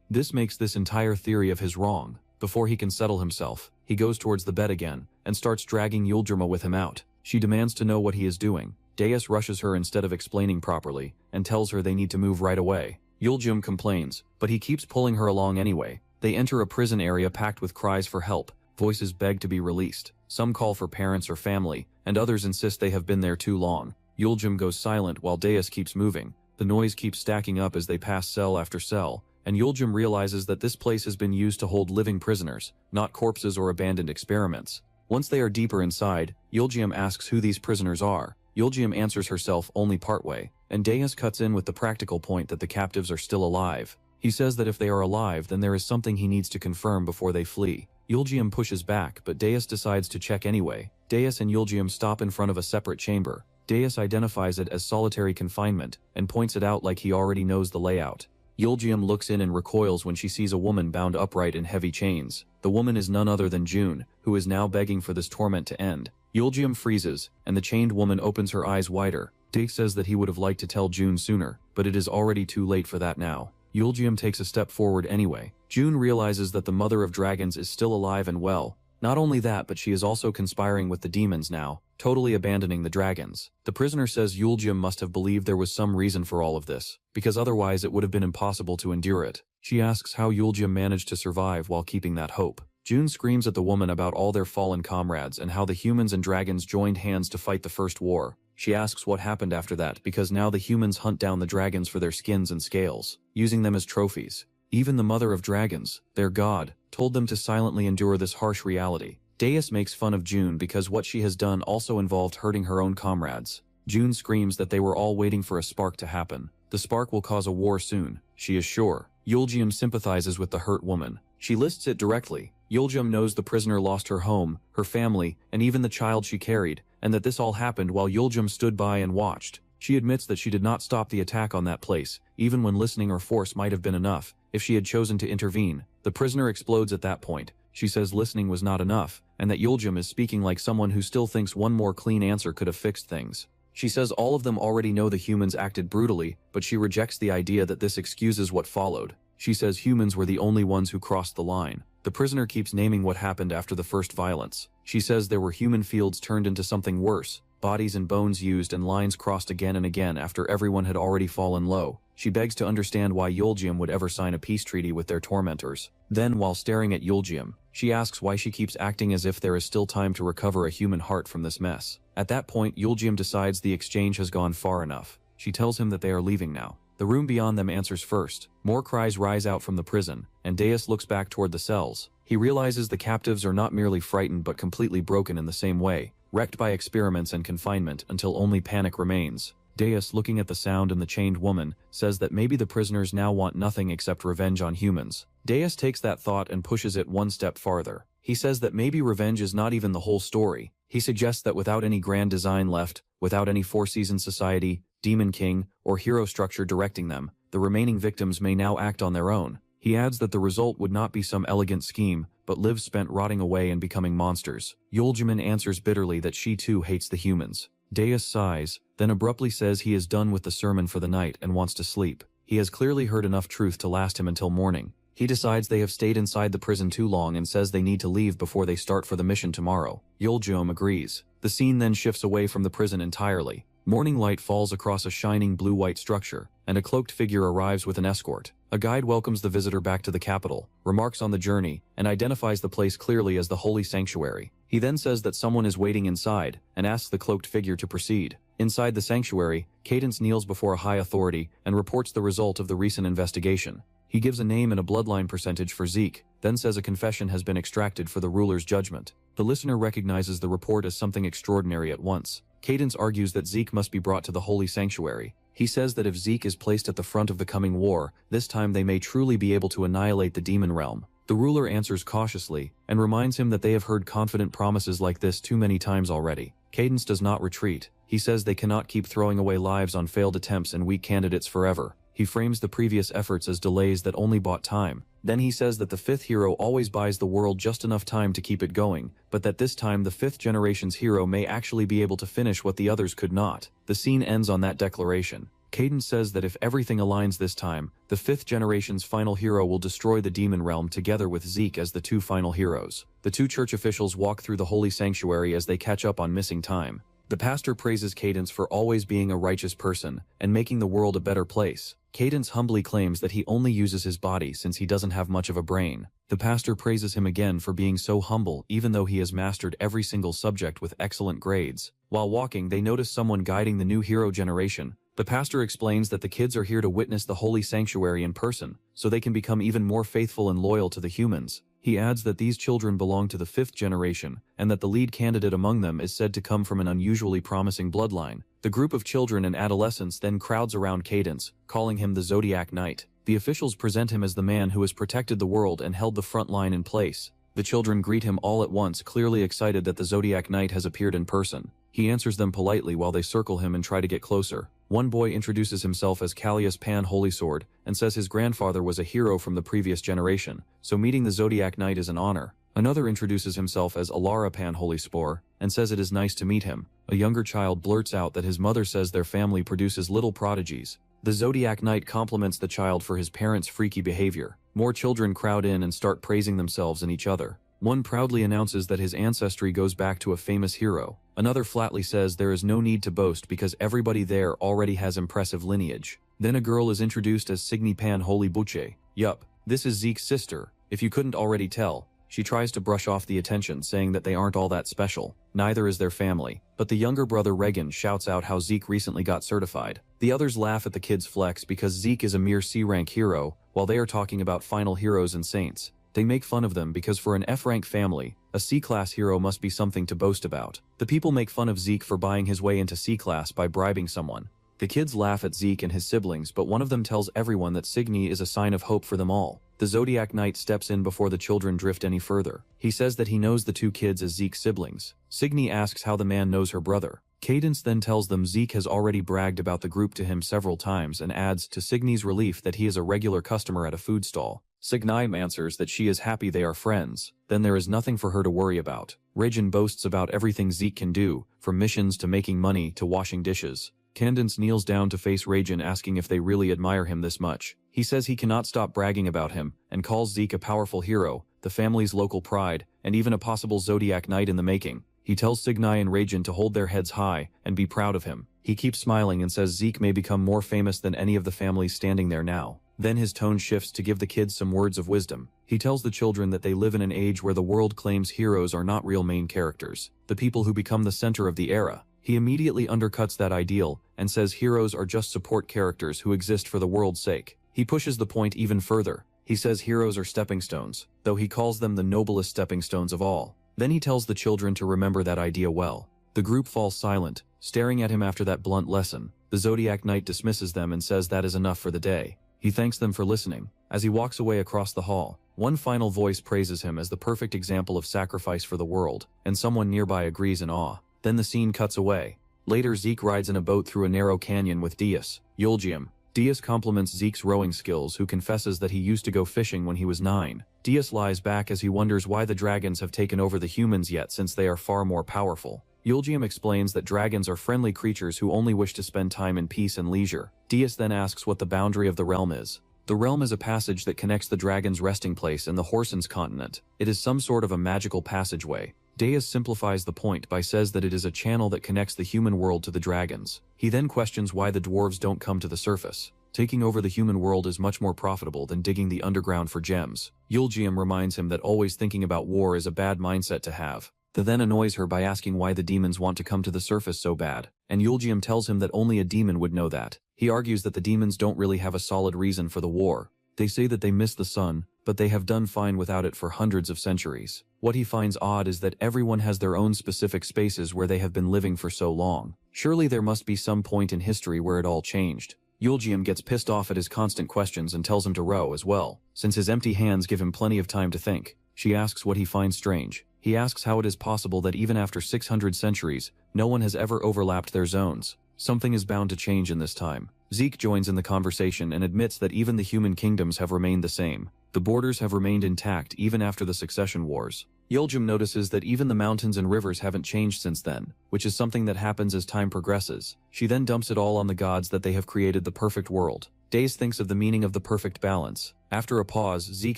This makes this entire theory of his wrong. Before he can settle himself, he goes towards the bed again, and starts dragging Yuljima with him out. She demands to know what he is doing. Deus rushes her instead of explaining properly, and tells her they need to move right away. Yuljim complains, but he keeps pulling her along anyway. They enter a prison area packed with cries for help. Voices beg to be released. Some call for parents or family, and others insist they have been there too long. Yuljim goes silent while Deus keeps moving. The noise keeps stacking up as they pass cell after cell, and Yuljim realizes that this place has been used to hold living prisoners, not corpses or abandoned experiments. Once they are deeper inside, Yuljim asks who these prisoners are. Yuljim answers herself only partway, and Deus cuts in with the practical point that the captives are still alive. He says that if they are alive, then there is something he needs to confirm before they flee. Yuljim pushes back, but Deus decides to check anyway. Deus and Yuljim stop in front of a separate chamber. Deus identifies it as solitary confinement, and points it out like he already knows the layout. Yuljim looks in and recoils when she sees a woman bound upright in heavy chains. The woman is none other than June, who is now begging for this torment to end. Yuljim freezes, and the chained woman opens her eyes wider. Deus says that he would have liked to tell June sooner, but it is already too late for that now. Yuljim takes a step forward anyway. June realizes that the mother of dragons is still alive and well. Not only that, but she is also conspiring with the demons now, totally abandoning the dragons. The prisoner says Yuljim must have believed there was some reason for all of this, because otherwise it would have been impossible to endure it. She asks how Yuljim managed to survive while keeping that hope. June screams at the woman about all their fallen comrades and how the humans and dragons joined hands to fight the first war. She asks what happened after that, because now the humans hunt down the dragons for their skins and scales, using them as trophies. Even the mother of dragons, their god, told them to silently endure this harsh reality. Deus makes fun of June because what she has done also involved hurting her own comrades. June screams that they were all waiting for a spark to happen. The spark will cause a war soon, she is sure. Yuljim sympathizes with the hurt woman. She lists it directly. Yuljim knows the prisoner lost her home, her family, and even the child she carried, and that this all happened while Yuljim stood by and watched. She admits that she did not stop the attack on that place, even when listening or force might have been enough. If she had chosen to intervene, the prisoner explodes at that point. She says listening was not enough, and that Yuljim is speaking like someone who still thinks one more clean answer could have fixed things. She says all of them already know the humans acted brutally, but she rejects the idea that this excuses what followed. She says humans were the only ones who crossed the line. The prisoner keeps naming what happened after the first violence. She says there were human fields turned into something worse, bodies and bones used and lines crossed again and again after everyone had already fallen low. She begs to understand why Yuljim would ever sign a peace treaty with their tormentors. Then, while staring at Yuljim, she asks why she keeps acting as if there is still time to recover a human heart from this mess. At that point, Yuljim decides the exchange has gone far enough. She tells him that they are leaving now. The room beyond them answers first. More cries rise out from the prison, and Deus looks back toward the cells. He realizes the captives are not merely frightened but completely broken in the same way, wrecked by experiments and confinement until only panic remains. Deus, looking at the sound and the chained woman, says that maybe the prisoners now want nothing except revenge on humans. Deus takes that thought and pushes it one step farther. He says that maybe revenge is not even the whole story. He suggests that without any grand design left, without any Four Seasons Society, Demon King, or hero structure directing them, the remaining victims may now act on their own. He adds that the result would not be some elegant scheme, but lives spent rotting away and becoming monsters. Yuljim answers bitterly that she too hates the humans. Deus sighs, then abruptly says he is done with the sermon for the night and wants to sleep. He has clearly heard enough truth to last him until morning. He decides they have stayed inside the prison too long and says they need to leave before they start for the mission tomorrow. Yuljim agrees. The scene then shifts away from the prison entirely. Morning light falls across a shining blue-white structure, and a cloaked figure arrives with an escort. A guide welcomes the visitor back to the capital, remarks on the journey, and identifies the place clearly as the holy sanctuary. He then says that someone is waiting inside, and asks the cloaked figure to proceed. Inside the sanctuary, Cadence kneels before a high authority and reports the result of the recent investigation. He gives a name and a bloodline percentage for Zeke, then says a confession has been extracted for the ruler's judgment. The listener recognizes the report as something extraordinary at once. Cadence argues that Zeke must be brought to the holy sanctuary. He says that if Zeke is placed at the front of the coming war, this time they may truly be able to annihilate the demon realm. The ruler answers cautiously, and reminds him that they have heard confident promises like this too many times already. Cadence does not retreat. He says they cannot keep throwing away lives on failed attempts and weak candidates forever. He frames the previous efforts as delays that only bought time. Then he says that the fifth hero always buys the world just enough time to keep it going, but that this time the fifth generation's hero may actually be able to finish what the others could not. The scene ends on that declaration. Cadence says that if everything aligns this time, the fifth generation's final hero will destroy the demon realm together with Zeke as the two final heroes. The two church officials walk through the holy sanctuary as they catch up on missing time. The pastor praises Cadence for always being a righteous person and making the world a better place. Cadence humbly claims that he only uses his body since he doesn't have much of a brain. The pastor praises him again for being so humble even though he has mastered every single subject with excellent grades. While walking, they notice someone guiding the new hero generation. The pastor explains that the kids are here to witness the holy sanctuary in person, so they can become even more faithful and loyal to the humans. He adds that these children belong to the fifth generation, and that the lead candidate among them is said to come from an unusually promising bloodline. The group of children and adolescents then crowds around Cadence, calling him the Zodiac Knight. The officials present him as the man who has protected the world and held the front line in place. The children greet him all at once, clearly excited that the Zodiac Knight has appeared in person. He answers them politely while they circle him and try to get closer. One boy introduces himself as Callius Pan Holy Sword and says his grandfather was a hero from the previous generation, so meeting the Zodiac Knight is an honor. Another introduces himself as Alara Pan Holy Spore and says it is nice to meet him. A younger child blurts out that his mother says their family produces little prodigies. The Zodiac Knight compliments the child for his parents' freaky behavior. More children crowd in and start praising themselves and each other. One proudly announces that his ancestry goes back to a famous hero. Another flatly says there is no need to boast because everybody there already has impressive lineage. Then a girl is introduced as Signy Pan Holy Buche. Yup, this is Zeke's sister, if you couldn't already tell. She tries to brush off the attention, saying that they aren't all that special. Neither is their family. But the younger brother Regan shouts out how Zeke recently got certified. The others laugh at the kid's flex because Zeke is a mere C-rank hero, while they are talking about final heroes and saints. They make fun of them because for an F-rank family, a C-class hero must be something to boast about. The people make fun of Zeke for buying his way into C-class by bribing someone. The kids laugh at Zeke and his siblings, but one of them tells everyone that Signy is a sign of hope for them all. The Zodiac Knight steps in before the children drift any further. He says that he knows the two kids as Zeke's siblings. Signy asks how the man knows her brother. Cadence then tells them Zeke has already bragged about the group to him several times and adds to Signy's relief that he is a regular customer at a food stall. Signy answers that she is happy they are friends. Then there is nothing for her to worry about. Regin boasts about everything Zeke can do, from missions to making money to washing dishes. Cadence kneels down to face Regin, asking if they really admire him this much. He says he cannot stop bragging about him, and calls Zeke a powerful hero, the family's local pride, and even a possible Zodiac Knight in the making. He tells Signy and Regin to hold their heads high and be proud of him. He keeps smiling and says Zeke may become more famous than any of the families standing there now. Then his tone shifts to give the kids some words of wisdom. He tells the children that they live in an age where the world claims heroes are not real main characters, the people who become the center of the era. He immediately undercuts that ideal and says heroes are just support characters who exist for the world's sake. He pushes the point even further. He says heroes are stepping stones, though he calls them the noblest stepping stones of all. Then he tells the children to remember that idea well. The group falls silent, staring at him after that blunt lesson. The Zodiac Knight dismisses them and says that is enough for the day. He thanks them for listening. As he walks away across the hall, one final voice praises him as the perfect example of sacrifice for the world, and someone nearby agrees in awe. Then the scene cuts away. Later, Zeke rides in a boat through a narrow canyon with Dias, Yulgium. Dias compliments Zeke's rowing skills, who confesses that he used to go fishing when he was 9. Dias lies back as he wonders why the dragons have taken over the humans yet, since they are far more powerful. Yulgium explains that dragons are friendly creatures who only wish to spend time in peace and leisure. Dias then asks what the boundary of the realm is. The realm is a passage that connects the dragon's resting place and the Horsens continent. It is some sort of a magical passageway. Dias simplifies the point by says that it is a channel that connects the human world to the dragons. He then questions why the dwarves don't come to the surface. Taking over the human world is much more profitable than digging the underground for gems. Yuljium reminds him that always thinking about war is a bad mindset to have. The then annoys her by asking why the demons want to come to the surface so bad, and Yuljium tells him that only a demon would know that. He argues that the demons don't really have a solid reason for the war. They say that they miss the sun, but they have done fine without it for hundreds of centuries. What he finds odd is that everyone has their own specific spaces where they have been living for so long. Surely there must be some point in history where it all changed. Yuljium gets pissed off at his constant questions and tells him to row as well, since his empty hands give him plenty of time to think. She asks what he finds strange. He asks how it is possible that even after 600 centuries, no one has ever overlapped their zones. Something is bound to change in this time. Zeke joins in the conversation and admits that even the human kingdoms have remained the same. The borders have remained intact even after the succession wars. Yuljium notices that even the mountains and rivers haven't changed since then, which is something that happens as time progresses. She then dumps it all on the gods that they have created the perfect world. Deus thinks of the meaning of the perfect balance. After a pause, Zeke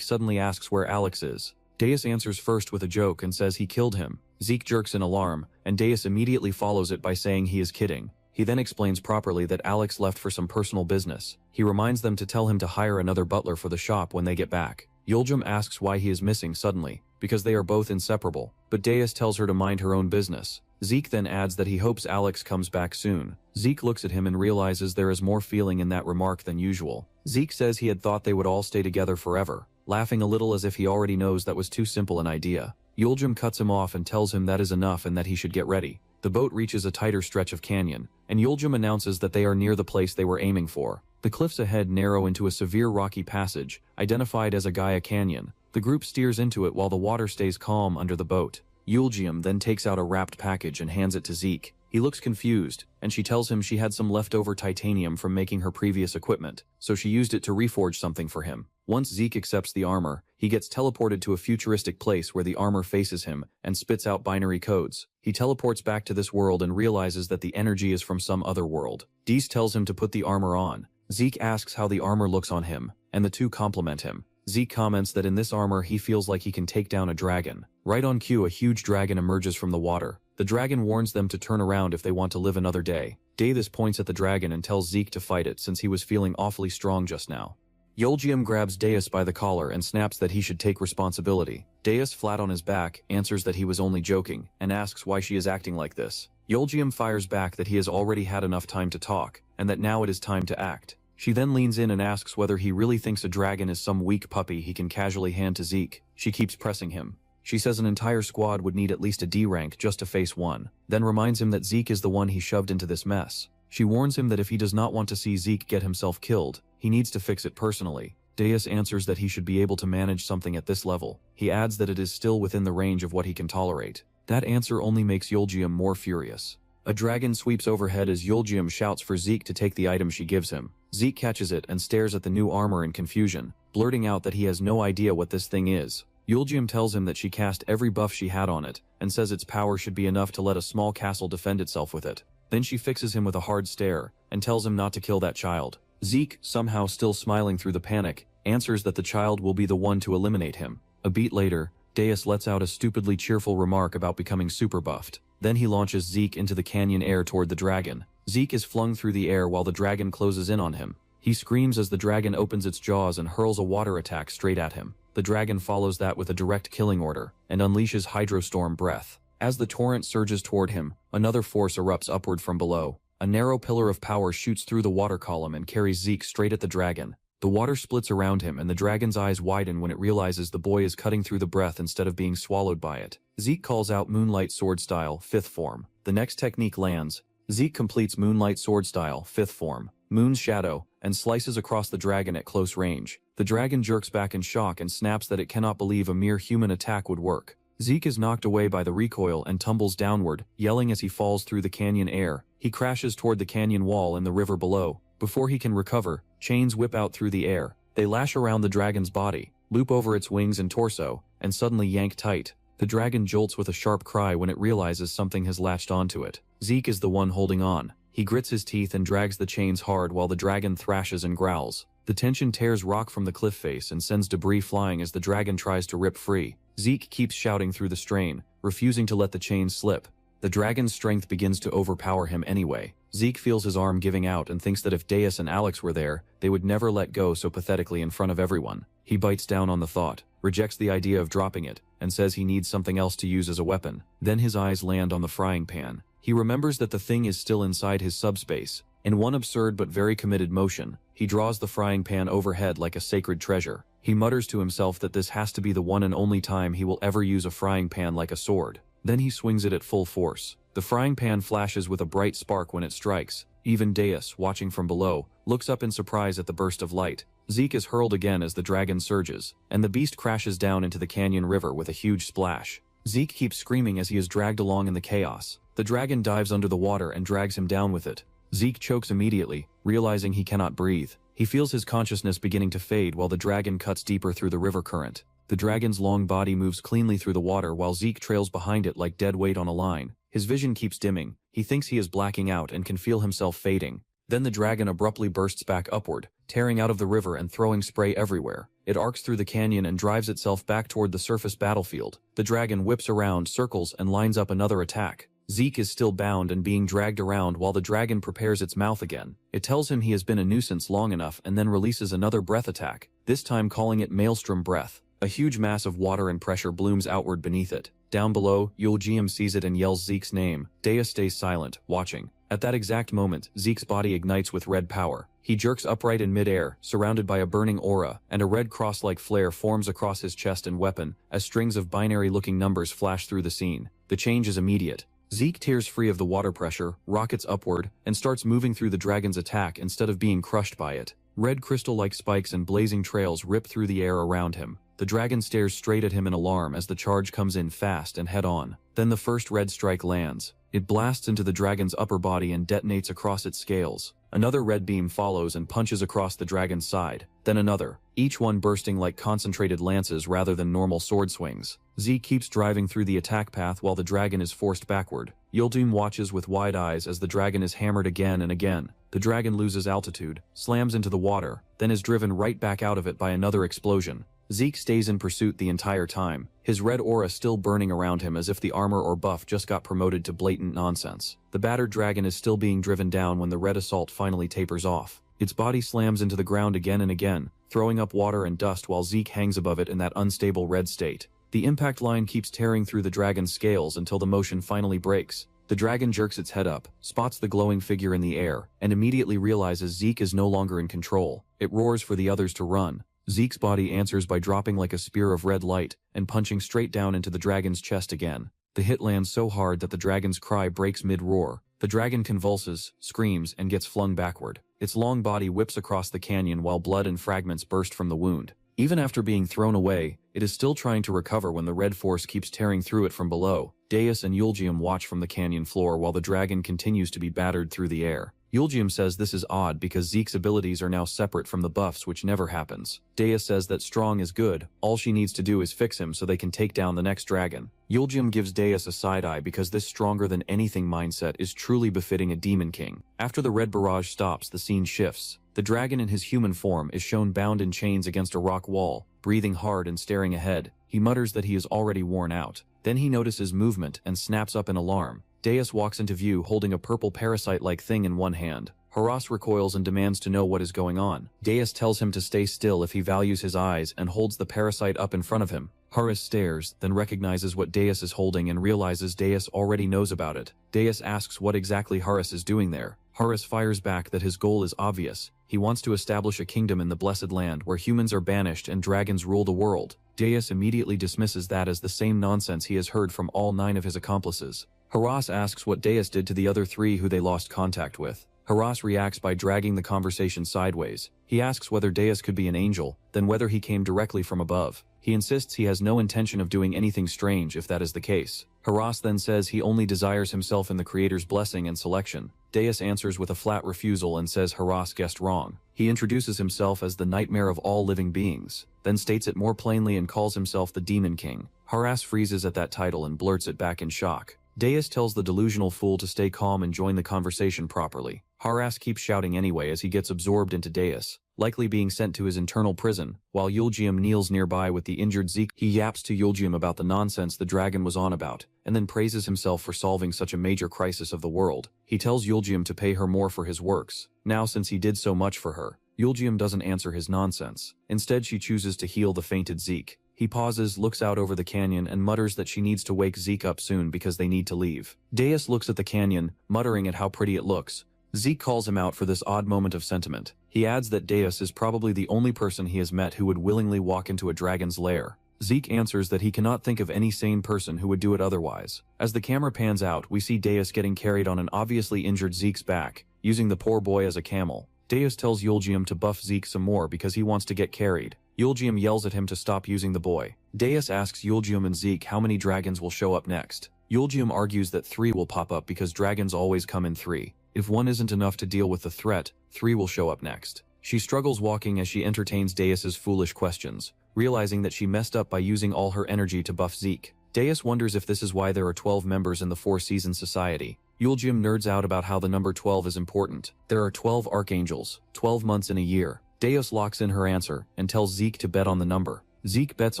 suddenly asks where Alex is. Deus answers first with a joke and says he killed him. Zeke jerks in alarm, and Deus immediately follows it by saying he is kidding. He then explains properly that Alex left for some personal business. He reminds them to tell him to hire another butler for the shop when they get back. Yuljium asks why he is missing suddenly, because they are both inseparable, but Deus tells her to mind her own business. Zeke then adds that he hopes Alex comes back soon. Zeke looks at him and realizes there is more feeling in that remark than usual. Zeke says he had thought they would all stay together forever, laughing a little as if he already knows that was too simple an idea. Yuljium cuts him off and tells him that is enough and that he should get ready. The boat reaches a tighter stretch of canyon, and Yuljium announces that they are near the place they were aiming for. The cliffs ahead narrow into a severe rocky passage, identified as a Gaia Canyon. The group steers into it while the water stays calm under the boat. Yuljium then takes out a wrapped package and hands it to Zeke. He looks confused, and she tells him she had some leftover titanium from making her previous equipment, so she used it to reforge something for him. Once Zeke accepts the armor, he gets teleported to a futuristic place where the armor faces him and spits out binary codes. He teleports back to this world and realizes that the energy is from some other world. Dees tells him to put the armor on. Zeke asks how the armor looks on him, and the two compliment him. Zeke comments that in this armor he feels like he can take down a dragon. Right on cue, a huge dragon emerges from the water. The dragon warns them to turn around if they want to live another day. Deus points at the dragon and tells Zeke to fight it since he was feeling awfully strong just now. Yuljium grabs Deus by the collar and snaps that he should take responsibility. Deus, flat on his back, answers that he was only joking, and asks why she is acting like this. Yuljium fires back that he has already had enough time to talk, and that now it is time to act. She then leans in and asks whether he really thinks a dragon is some weak puppy he can casually hand to Zeke. She keeps pressing him. She says an entire squad would need at least a D rank just to face one, then reminds him that Zeke is the one he shoved into this mess. She warns him that if he does not want to see Zeke get himself killed, he needs to fix it personally. Deus answers that he should be able to manage something at this level. He adds that it is still within the range of what he can tolerate. That answer only makes Yuljium more furious. A dragon sweeps overhead as Yuljium shouts for Zeke to take the item she gives him. Zeke catches it and stares at the new armor in confusion, blurting out that he has no idea what this thing is. Yuljium tells him that she cast every buff she had on it, and says its power should be enough to let a small castle defend itself with it. Then she fixes him with a hard stare, and tells him not to kill that child. Zeke, somehow still smiling through the panic, answers that the child will be the one to eliminate him. A beat later, Deus lets out a stupidly cheerful remark about becoming super buffed. Then he launches Zeke into the canyon air toward the dragon. Zeke is flung through the air while the dragon closes in on him. He screams as the dragon opens its jaws and hurls a water attack straight at him. The dragon follows that with a direct killing order, and unleashes Hydrostorm Breath. As the torrent surges toward him, another force erupts upward from below. A narrow pillar of power shoots through the water column and carries Zeke straight at the dragon. The water splits around him and the dragon's eyes widen when it realizes the boy is cutting through the breath instead of being swallowed by it. Zeke calls out Moonlight Sword Style, 5th form. The next technique lands. Zeke completes Moonlight Sword Style, 5th form, Moon's Shadow, and slices across the dragon at close range. The dragon jerks back in shock and snaps that it cannot believe a mere human attack would work. Zeke is knocked away by the recoil and tumbles downward, yelling as he falls through the canyon air. He crashes toward the canyon wall and the river below. Before he can recover, chains whip out through the air. They lash around the dragon's body, loop over its wings and torso, and suddenly yank tight. The dragon jolts with a sharp cry when it realizes something has latched onto it. Zeke is the one holding on. He grits his teeth and drags the chains hard while the dragon thrashes and growls. The tension tears rock from the cliff face and sends debris flying as the dragon tries to rip free. Zeke keeps shouting through the strain, refusing to let the chains slip. The dragon's strength begins to overpower him anyway. Zeke feels his arm giving out and thinks that if Deus and Alex were there, they would never let go so pathetically in front of everyone. He bites down on the thought, rejects the idea of dropping it, and says he needs something else to use as a weapon. Then his eyes land on the frying pan. He remembers that the thing is still inside his subspace. In one absurd but very committed motion, he draws the frying pan overhead like a sacred treasure. He mutters to himself that this has to be the one and only time he will ever use a frying pan like a sword. Then he swings it at full force. The frying pan flashes with a bright spark when it strikes. Even Deus, watching from below, looks up in surprise at the burst of light. Zeke is hurled again as the dragon surges, and the beast crashes down into the canyon river with a huge splash. Zeke keeps screaming as he is dragged along in the chaos. The dragon dives under the water and drags him down with it. Zeke chokes immediately, realizing he cannot breathe. He feels his consciousness beginning to fade while the dragon cuts deeper through the river current. The dragon's long body moves cleanly through the water while Zeke trails behind it like dead weight on a line. His vision keeps dimming. He thinks he is blacking out and can feel himself fading. Then the dragon abruptly bursts back upward, tearing out of the river and throwing spray everywhere. It arcs through the canyon and drives itself back toward the surface battlefield. The dragon whips around, circles, and lines up another attack. Zeke is still bound and being dragged around while the dragon prepares its mouth again. It tells him he has been a nuisance long enough and then releases another breath attack, this time calling it Maelstrom Breath. A huge mass of water and pressure blooms outward beneath it. Down below, Yahello sees it and yells Zeke's name. Deus stays silent, watching. At that exact moment, Zeke's body ignites with red power. He jerks upright in midair, surrounded by a burning aura, and a red cross-like flare forms across his chest and weapon, as strings of binary-looking numbers flash through the scene. The change is immediate. Zeke tears free of the water pressure, rockets upward, and starts moving through the dragon's attack instead of being crushed by it. Red crystal-like spikes and blazing trails rip through the air around him. The dragon stares straight at him in alarm as the charge comes in fast and head-on. Then the first red strike lands. It blasts into the dragon's upper body and detonates across its scales. Another red beam follows and punches across the dragon's side. Then another, each one bursting like concentrated lances rather than normal sword swings. Zeke keeps driving through the attack path while the dragon is forced backward. Yahello watches with wide eyes as the dragon is hammered again and again. The dragon loses altitude, slams into the water, then is driven right back out of it by another explosion. Zeke stays in pursuit the entire time, his red aura still burning around him as if the armor or buff just got promoted to blatant nonsense. The battered dragon is still being driven down when the red assault finally tapers off. Its body slams into the ground again and again, throwing up water and dust while Zeke hangs above it in that unstable red state. The impact line keeps tearing through the dragon's scales until the motion finally breaks. The dragon jerks its head up, spots the glowing figure in the air, and immediately realizes Zeke is no longer in control. It roars for the others to run. Zeke's body answers by dropping like a spear of red light and punching straight down into the dragon's chest again. The hit lands so hard that the dragon's cry breaks mid-roar. The dragon convulses, screams, and gets flung backward. Its long body whips across the canyon while blood and fragments burst from the wound. Even after being thrown away, it is still trying to recover when the red force keeps tearing through it from below. Deus and Yahello watch from the canyon floor while the dragon continues to be battered through the air. Yahello says this is odd because Zeke's abilities are now separate from the buffs, which never happens. Deus says that strong is good, all she needs to do is fix him so they can take down the next dragon. Yahello gives Deus a side-eye because this stronger than anything mindset is truly befitting a demon king. After the red barrage stops, the scene shifts. The dragon in his human form is shown bound in chains against a rock wall, breathing hard and staring ahead. He mutters that he is already worn out. Then he notices movement and snaps up in alarm. Deus walks into view holding a purple parasite-like thing in one hand. Haras recoils and demands to know what is going on. Deus tells him to stay still if he values his eyes and holds the parasite up in front of him. Haras stares, then recognizes what Deus is holding and realizes Deus already knows about it. Deus asks what exactly Haras is doing there. Haras fires back that his goal is obvious. He wants to establish a kingdom in the Blessed Land where humans are banished and dragons rule the world. Deus immediately dismisses that as the same nonsense he has heard from all 9 of his accomplices. Haras asks what Deus did to the other 3 who they lost contact with. Haras reacts by dragging the conversation sideways. He asks whether Deus could be an angel, then whether he came directly from above. He insists he has no intention of doing anything strange if that is the case. Haras then says he only desires himself in the Creator's blessing and selection. Deus answers with a flat refusal and says Haras guessed wrong. He introduces himself as the nightmare of all living beings, then states it more plainly and calls himself the Demon King. Haras freezes at that title and blurts it back in shock. Deus tells the delusional fool to stay calm and join the conversation properly. Haras keeps shouting anyway as he gets absorbed into Deus. likely being sent to his internal prison. While Yulgium kneels nearby with the injured Zeke, he yaps to Yulgium about the nonsense the dragon was on about, and then praises himself for solving such a major crisis of the world. He tells Yulgium to pay her more for his works. Now, since he did so much for her, Yulgium doesn't answer his nonsense. Instead, she chooses to heal the fainted Zeke. He pauses, looks out over the canyon, and mutters that she needs to wake Zeke up soon because they need to leave. Deus looks at the canyon, muttering at how pretty it looks. Zeke calls him out for this odd moment of sentiment. He adds that Deus is probably the only person he has met who would willingly walk into a dragon's lair. Zeke answers that he cannot think of any sane person who would do it otherwise. As the camera pans out, we see Deus getting carried on an obviously injured Zeke's back, using the poor boy as a camel. Deus tells Yulgium to buff Zeke some more because he wants to get carried. Yulgium yells at him to stop using the boy. Deus asks Yulgium and Zeke how many dragons will show up next. Yulgium argues that 3 will pop up because dragons always come in 3. If 1 isn't enough to deal with the threat, 3 will show up next. She struggles walking as she entertains Deus's foolish questions, realizing that she messed up by using all her energy to buff Zeke. Deus wonders if this is why there are 12 members in the 4-season society. Yulgium nerds out about how the number 12 is important. There are 12 archangels, 12 months in a year. Deus locks in her answer and tells Zeke to bet on the number. Zeke bets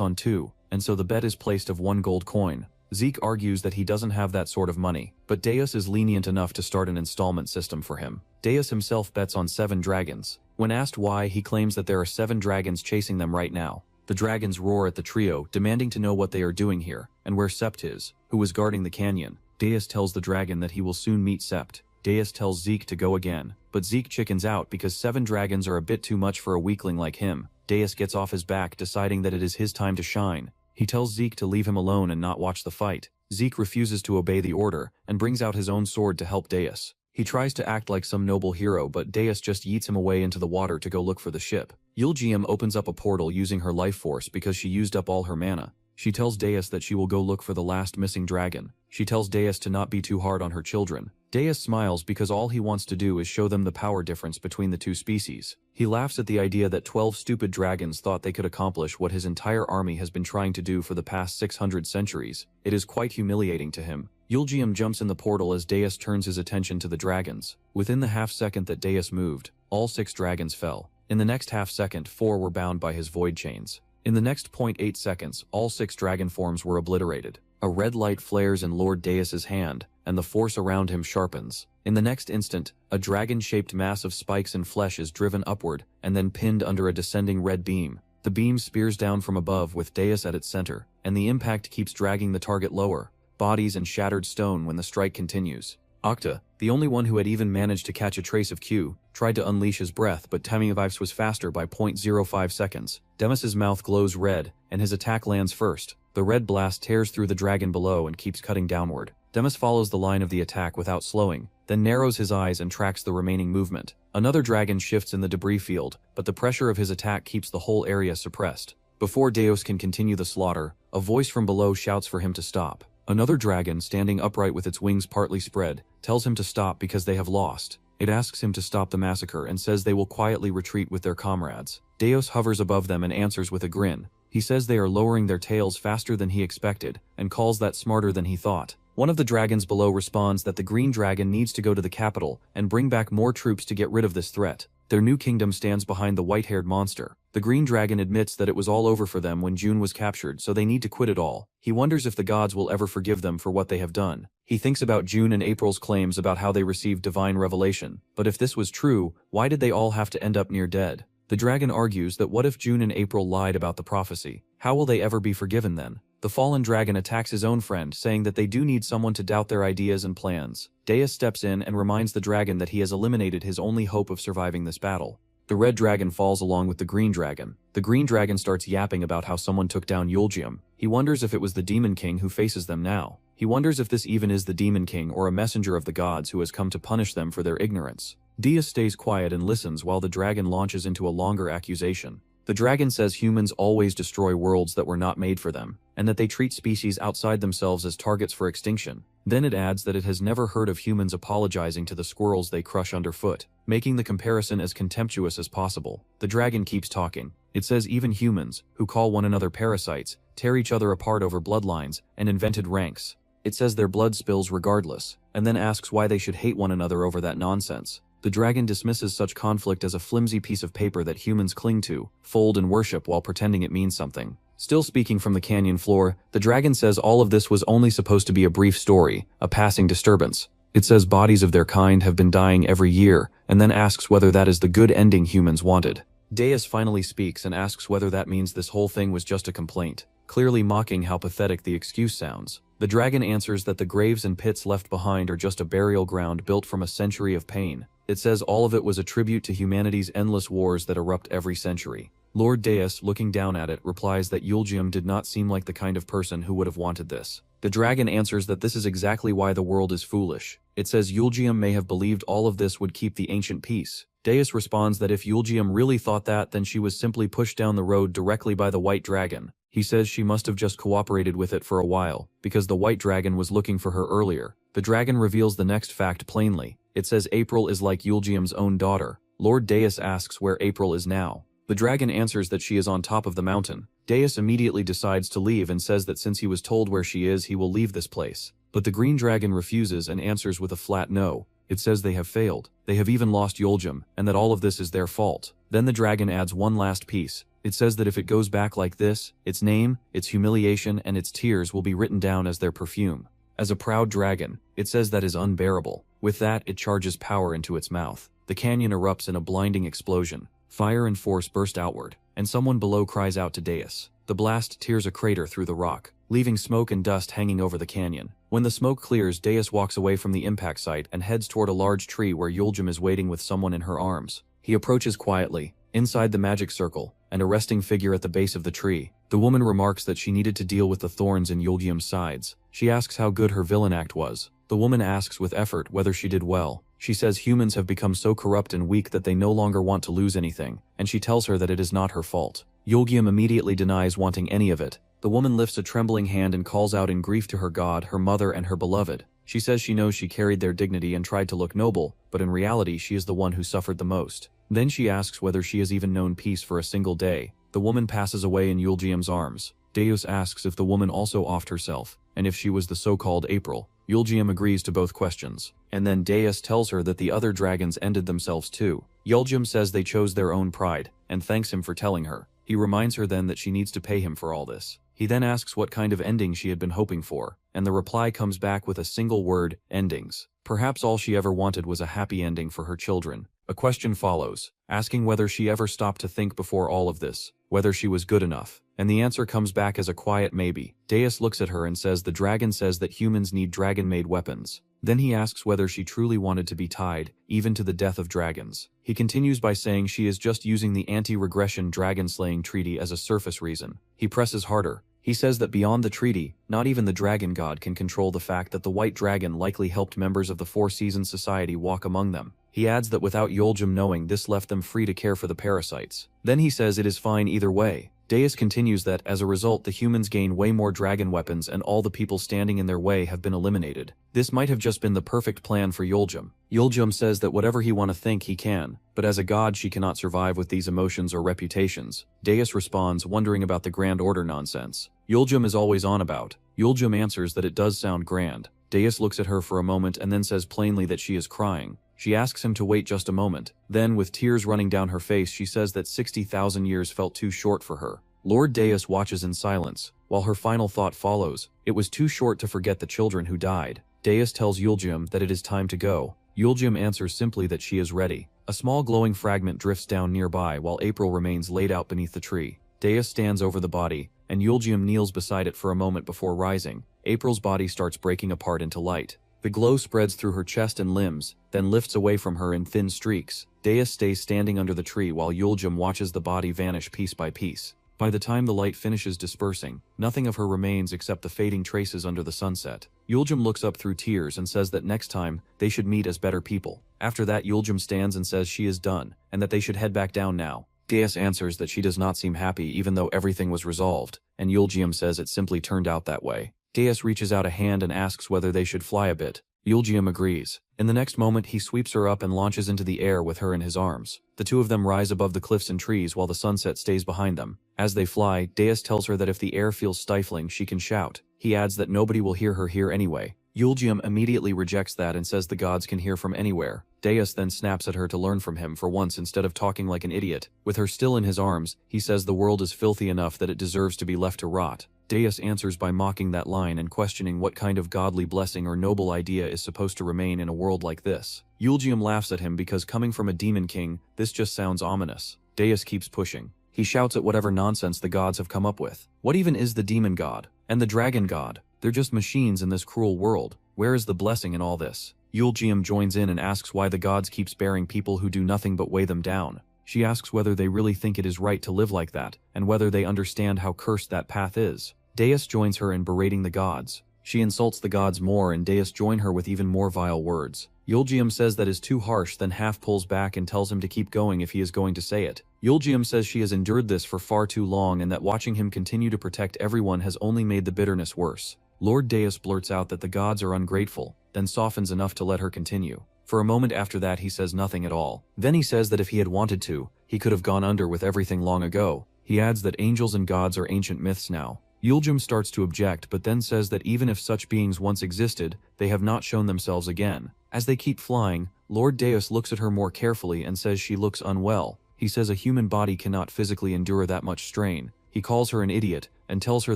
on 2, and so the bet is placed of 1 gold coin. Zeke argues that he doesn't have that sort of money, but Deus is lenient enough to start an installment system for him. Deus himself bets on 7 dragons. When asked why, he claims that there are 7 dragons chasing them right now. The dragons roar at the trio, demanding to know what they are doing here, and where Sept is, who was guarding the canyon. Deus tells the dragon that he will soon meet Sept. Deus tells Zeke to go again, but Zeke chickens out because 7 dragons are a bit too much for a weakling like him. Deus gets off his back, deciding that it is his time to shine. He tells Zeke to leave him alone and not watch the fight. Zeke refuses to obey the order, and brings out his own sword to help Deus. He tries to act like some noble hero, but Deus just yeets him away into the water to go look for the ship. Yulgium opens up a portal using her life force because she used up all her mana. She tells Deus that she will go look for the last missing dragon. She tells Deus to not be too hard on her children. Deus smiles because all he wants to do is show them the power difference between the 2 species. He laughs at the idea that 12 stupid dragons thought they could accomplish what his entire army has been trying to do for the past 600 centuries. It is quite humiliating to him. Yulgium jumps in the portal as Deus turns his attention to the dragons. Within the half-second that Deus moved, all 6 dragons fell. In the next half-second, 4 were bound by his void chains. In the next 0.8 seconds, all 6 dragon forms were obliterated. A red light flares in Lord Deus's hand, and the force around him sharpens. In the next instant, a dragon-shaped mass of spikes and flesh is driven upward, and then pinned under a descending red beam. The beam spears down from above with Deus at its center, and the impact keeps dragging the target lower. Bodies and shattered stone when the strike continues. Octa, the only one who had even managed to catch a trace of Q, tried to unleash his breath, but Tamiavivs was faster by 0.05 seconds. Demis's mouth glows red, and his attack lands first. The red blast tears through the dragon below and keeps cutting downward. Demis follows the line of the attack without slowing, then narrows his eyes and tracks the remaining movement. Another dragon shifts in the debris field, but the pressure of his attack keeps the whole area suppressed. Before Deus can continue the slaughter, a voice from below shouts for him to stop. Another dragon, standing upright with its wings partly spread, tells him to stop because they have lost. It asks him to stop the massacre and says they will quietly retreat with their comrades. Deus hovers above them and answers with a grin. He says they are lowering their tails faster than he expected, and calls that smarter than he thought. One of the dragons below responds that the green dragon needs to go to the capital and bring back more troops to get rid of this threat. Their new kingdom stands behind the white-haired monster. The green dragon admits that it was all over for them when June was captured, so they need to quit it all. He wonders if the gods will ever forgive them for what they have done. He thinks about June and April's claims about how they received divine revelation. But if this was true, why did they all have to end up near dead? The dragon argues that what if June and April lied about the prophecy? How will they ever be forgiven then? The fallen dragon attacks his own friend, saying that they do need someone to doubt their ideas and plans. Deus steps in and reminds the dragon that he has eliminated his only hope of surviving this battle. The red dragon falls along with the green dragon. The green dragon starts yapping about how someone took down Yulgium. He wonders if it was the Demon King who faces them now. He wonders if this even is the Demon King or a messenger of the gods who has come to punish them for their ignorance. Deus stays quiet and listens while the dragon launches into a longer accusation. The dragon says humans always destroy worlds that were not made for them, and that they treat species outside themselves as targets for extinction. Then it adds that it has never heard of humans apologizing to the squirrels they crush underfoot, making the comparison as contemptuous as possible. The dragon keeps talking. It says even humans, who call one another parasites, tear each other apart over bloodlines and invented ranks. It says their blood spills regardless, and then asks why they should hate one another over that nonsense. The dragon dismisses such conflict as a flimsy piece of paper that humans cling to, fold and worship while pretending it means something. Still speaking from the canyon floor, the dragon says all of this was only supposed to be a brief story, a passing disturbance. It says bodies of their kind have been dying every year, and then asks whether that is the good ending humans wanted. Deus finally speaks and asks whether that means this whole thing was just a complaint, clearly mocking how pathetic the excuse sounds. The dragon answers that the graves and pits left behind are just a burial ground built from a century of pain. It says all of it was a tribute to humanity's endless wars that erupt every century. Lord Deus, looking down at it, replies that Yulgium did not seem like the kind of person who would have wanted this. The dragon answers that this is exactly why the world is foolish. It says Yulgium may have believed all of this would keep the ancient peace. Deus responds that if Yulgium really thought that, then she was simply pushed down the road directly by the white dragon. He says she must have just cooperated with it for a while, because the white dragon was looking for her earlier. The dragon reveals the next fact plainly. It says April is like Yulgium's own daughter. Lord Deus asks where April is now. The dragon answers that she is on top of the mountain. Deus immediately decides to leave and says that since he was told where she is, he will leave this place. But the green dragon refuses and answers with a flat no. It says they have failed. They have even lost Yulgium, and that all of this is their fault. Then the dragon adds one last piece. It says that if it goes back like this, its name, its humiliation, and its tears will be written down as their perfume. As a proud dragon, it says that is unbearable. With that, it charges power into its mouth. The canyon erupts in a blinding explosion. Fire and force burst outward, and someone below cries out to Deus. The blast tears a crater through the rock, leaving smoke and dust hanging over the canyon. When the smoke clears, Deus walks away from the impact site and heads toward a large tree where Yulgium is waiting with someone in her arms. He approaches quietly, inside the magic circle, an arresting figure at the base of the tree. The woman remarks that she needed to deal with the thorns in Yulgium's sides. She asks how good her villain act was. The woman asks with effort whether she did well. She says humans have become so corrupt and weak that they no longer want to lose anything, and she tells her that it is not her fault. Yulgium immediately denies wanting any of it. The woman lifts a trembling hand and calls out in grief to her god, her mother, and her beloved. She says she knows she carried their dignity and tried to look noble, but in reality she is the one who suffered the most. Then she asks whether she has even known peace for a single day. The woman passes away in Yulgium's arms. Deus asks if the woman also offed herself, and if she was the so-called April. Yulgium agrees to both questions, and then Deus tells her that the other dragons ended themselves too. Yulgium says they chose their own pride, and thanks him for telling her. He reminds her then that she needs to pay him for all this. He then asks what kind of ending she had been hoping for, and the reply comes back with a single word, endings. Perhaps all she ever wanted was a happy ending for her children. A question follows, asking whether she ever stopped to think before all of this, whether she was good enough, and the answer comes back as a quiet maybe. Deus looks at her and says the dragon says that humans need dragon-made weapons. Then he asks whether she truly wanted to be tied, even to the death of dragons. He continues by saying she is just using the anti-regression dragon-slaying treaty as a surface reason. He presses harder. He says that beyond the treaty, not even the dragon god can control the fact that the white dragon likely helped members of the Four Seasons Society walk among them. He adds that without Yulgium knowing, this left them free to care for the parasites. Then he says it is fine either way. Deus continues that, as a result, the humans gain way more dragon weapons and all the people standing in their way have been eliminated. This might have just been the perfect plan for Yulgium. Yulgium says that whatever he want to think he can, but as a god she cannot survive with these emotions or reputations. Deus responds, wondering about the Grand Order nonsense Yulgium is always on about. Yulgium answers that it does sound grand. Deus looks at her for a moment and then says plainly that she is crying. She asks him to wait just a moment. Then, with tears running down her face, she says that 60,000 years felt too short for her. Lord Deus watches in silence, while her final thought follows. It was too short to forget the children who died. Deus tells Yulgium that it is time to go. Yulgium answers simply that she is ready. A small glowing fragment drifts down nearby while April remains laid out beneath the tree. Deus stands over the body, and Yulgium kneels beside it for a moment before rising. April's body starts breaking apart into light. The glow spreads through her chest and limbs, then lifts away from her in thin streaks. Deus stays standing under the tree while Yulgium watches the body vanish piece by piece. By the time the light finishes dispersing, nothing of her remains except the fading traces under the sunset. Yulgium looks up through tears and says that next time, they should meet as better people. After that, Yulgium stands and says she is done, and that they should head back down now. Deus answers that she does not seem happy even though everything was resolved, and Yulgium says it simply turned out that way. Deus reaches out a hand and asks whether they should fly a bit. Yulgium agrees. In the next moment, he sweeps her up and launches into the air with her in his arms. The two of them rise above the cliffs and trees while the sunset stays behind them. As they fly, Deus tells her that if the air feels stifling, she can shout. He adds that nobody will hear her here anyway. Yulgium immediately rejects that and says the gods can hear from anywhere. Deus then snaps at her to learn from him for once instead of talking like an idiot. With her still in his arms, he says the world is filthy enough that it deserves to be left to rot. Deus answers by mocking that line and questioning what kind of godly blessing or noble idea is supposed to remain in a world like this. Yulgium laughs at him because coming from a demon king, this just sounds ominous. Deus keeps pushing. He shouts at whatever nonsense the gods have come up with. What even is the demon god? And the dragon god? They're just machines in this cruel world. Where is the blessing in all this? Yulgium joins in and asks why the gods keep sparing people who do nothing but weigh them down. She asks whether they really think it is right to live like that, and whether they understand how cursed that path is. Deus joins her in berating the gods. She insults the gods more and Deus join her with even more vile words. Yulgium says that is too harsh, then half pulls back and tells him to keep going if he is going to say it. Yulgium says she has endured this for far too long and that watching him continue to protect everyone has only made the bitterness worse. Lord Deus blurts out that the gods are ungrateful, then softens enough to let her continue. For a moment after that he says nothing at all. Then he says that if he had wanted to, he could have gone under with everything long ago. He adds that angels and gods are ancient myths now. Yulgium starts to object but then says that even if such beings once existed, they have not shown themselves again. As they keep flying, Lord Deus looks at her more carefully and says she looks unwell. He says a human body cannot physically endure that much strain. He calls her an idiot and tells her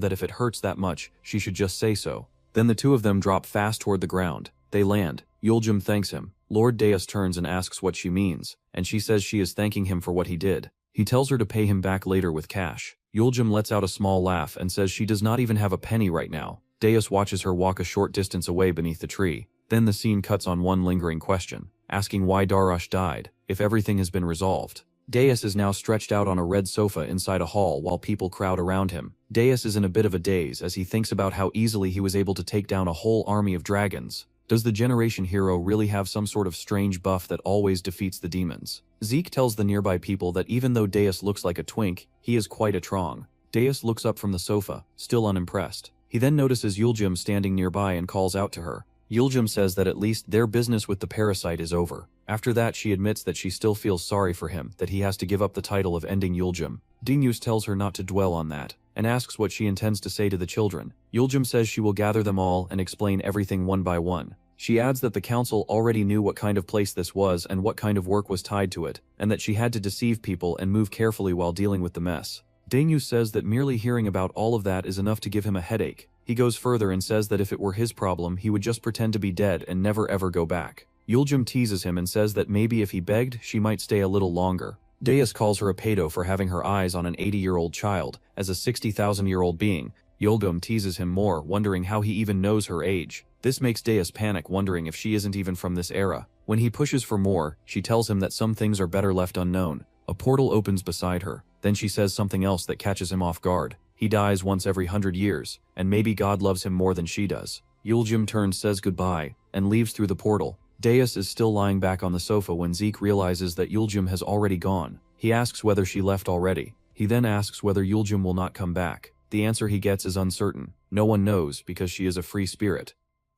that if it hurts that much, she should just say so. Then the two of them drop fast toward the ground. They land. Yulgium thanks him. Lord Deus turns and asks what she means, and she says she is thanking him for what he did. He tells her to pay him back later with cash. Yulgium lets out a small laugh and says she does not even have a penny right now. Deus watches her walk a short distance away beneath the tree. Then the scene cuts on one lingering question, asking why Darash died, if everything has been resolved. Deus is now stretched out on a red sofa inside a hall while people crowd around him. Deus is in a bit of a daze as he thinks about how easily he was able to take down a whole army of dragons. Does the Generation Hero really have some sort of strange buff that always defeats the demons? Zeke tells the nearby people that even though Deus looks like a twink, he is quite a Trong. Deus looks up from the sofa, still unimpressed. He then notices Yulgium standing nearby and calls out to her. Yulgium says that at least their business with the parasite is over. After that she admits that she still feels sorry for him, that he has to give up the title of ending Yulgium. Dingyus tells her not to dwell on that, and asks what she intends to say to the children. Yulgium says she will gather them all and explain everything one by one. She adds that the council already knew what kind of place this was and what kind of work was tied to it, and that she had to deceive people and move carefully while dealing with the mess. Dingyus says that merely hearing about all of that is enough to give him a headache. He goes further and says that if it were his problem, he would just pretend to be dead and never ever go back. Yulgium teases him and says that maybe if he begged, she might stay a little longer. Deus calls her a pedo for having her eyes on an 80-year-old child, as a 60,000-year-old being. Yulgium teases him more, wondering how he even knows her age. This makes Deus panic, wondering if she isn't even from this era. When he pushes for more, she tells him that some things are better left unknown. A portal opens beside her. Then she says something else that catches him off guard. He dies once every 100 years, and maybe God loves him more than she does. Yulgium turns, says goodbye, and leaves through the portal. Deus is still lying back on the sofa when Zeke realizes that Yulgium has already gone. He asks whether she left already. He then asks whether Yulgium will not come back. The answer he gets is uncertain. No one knows, because she is a free spirit.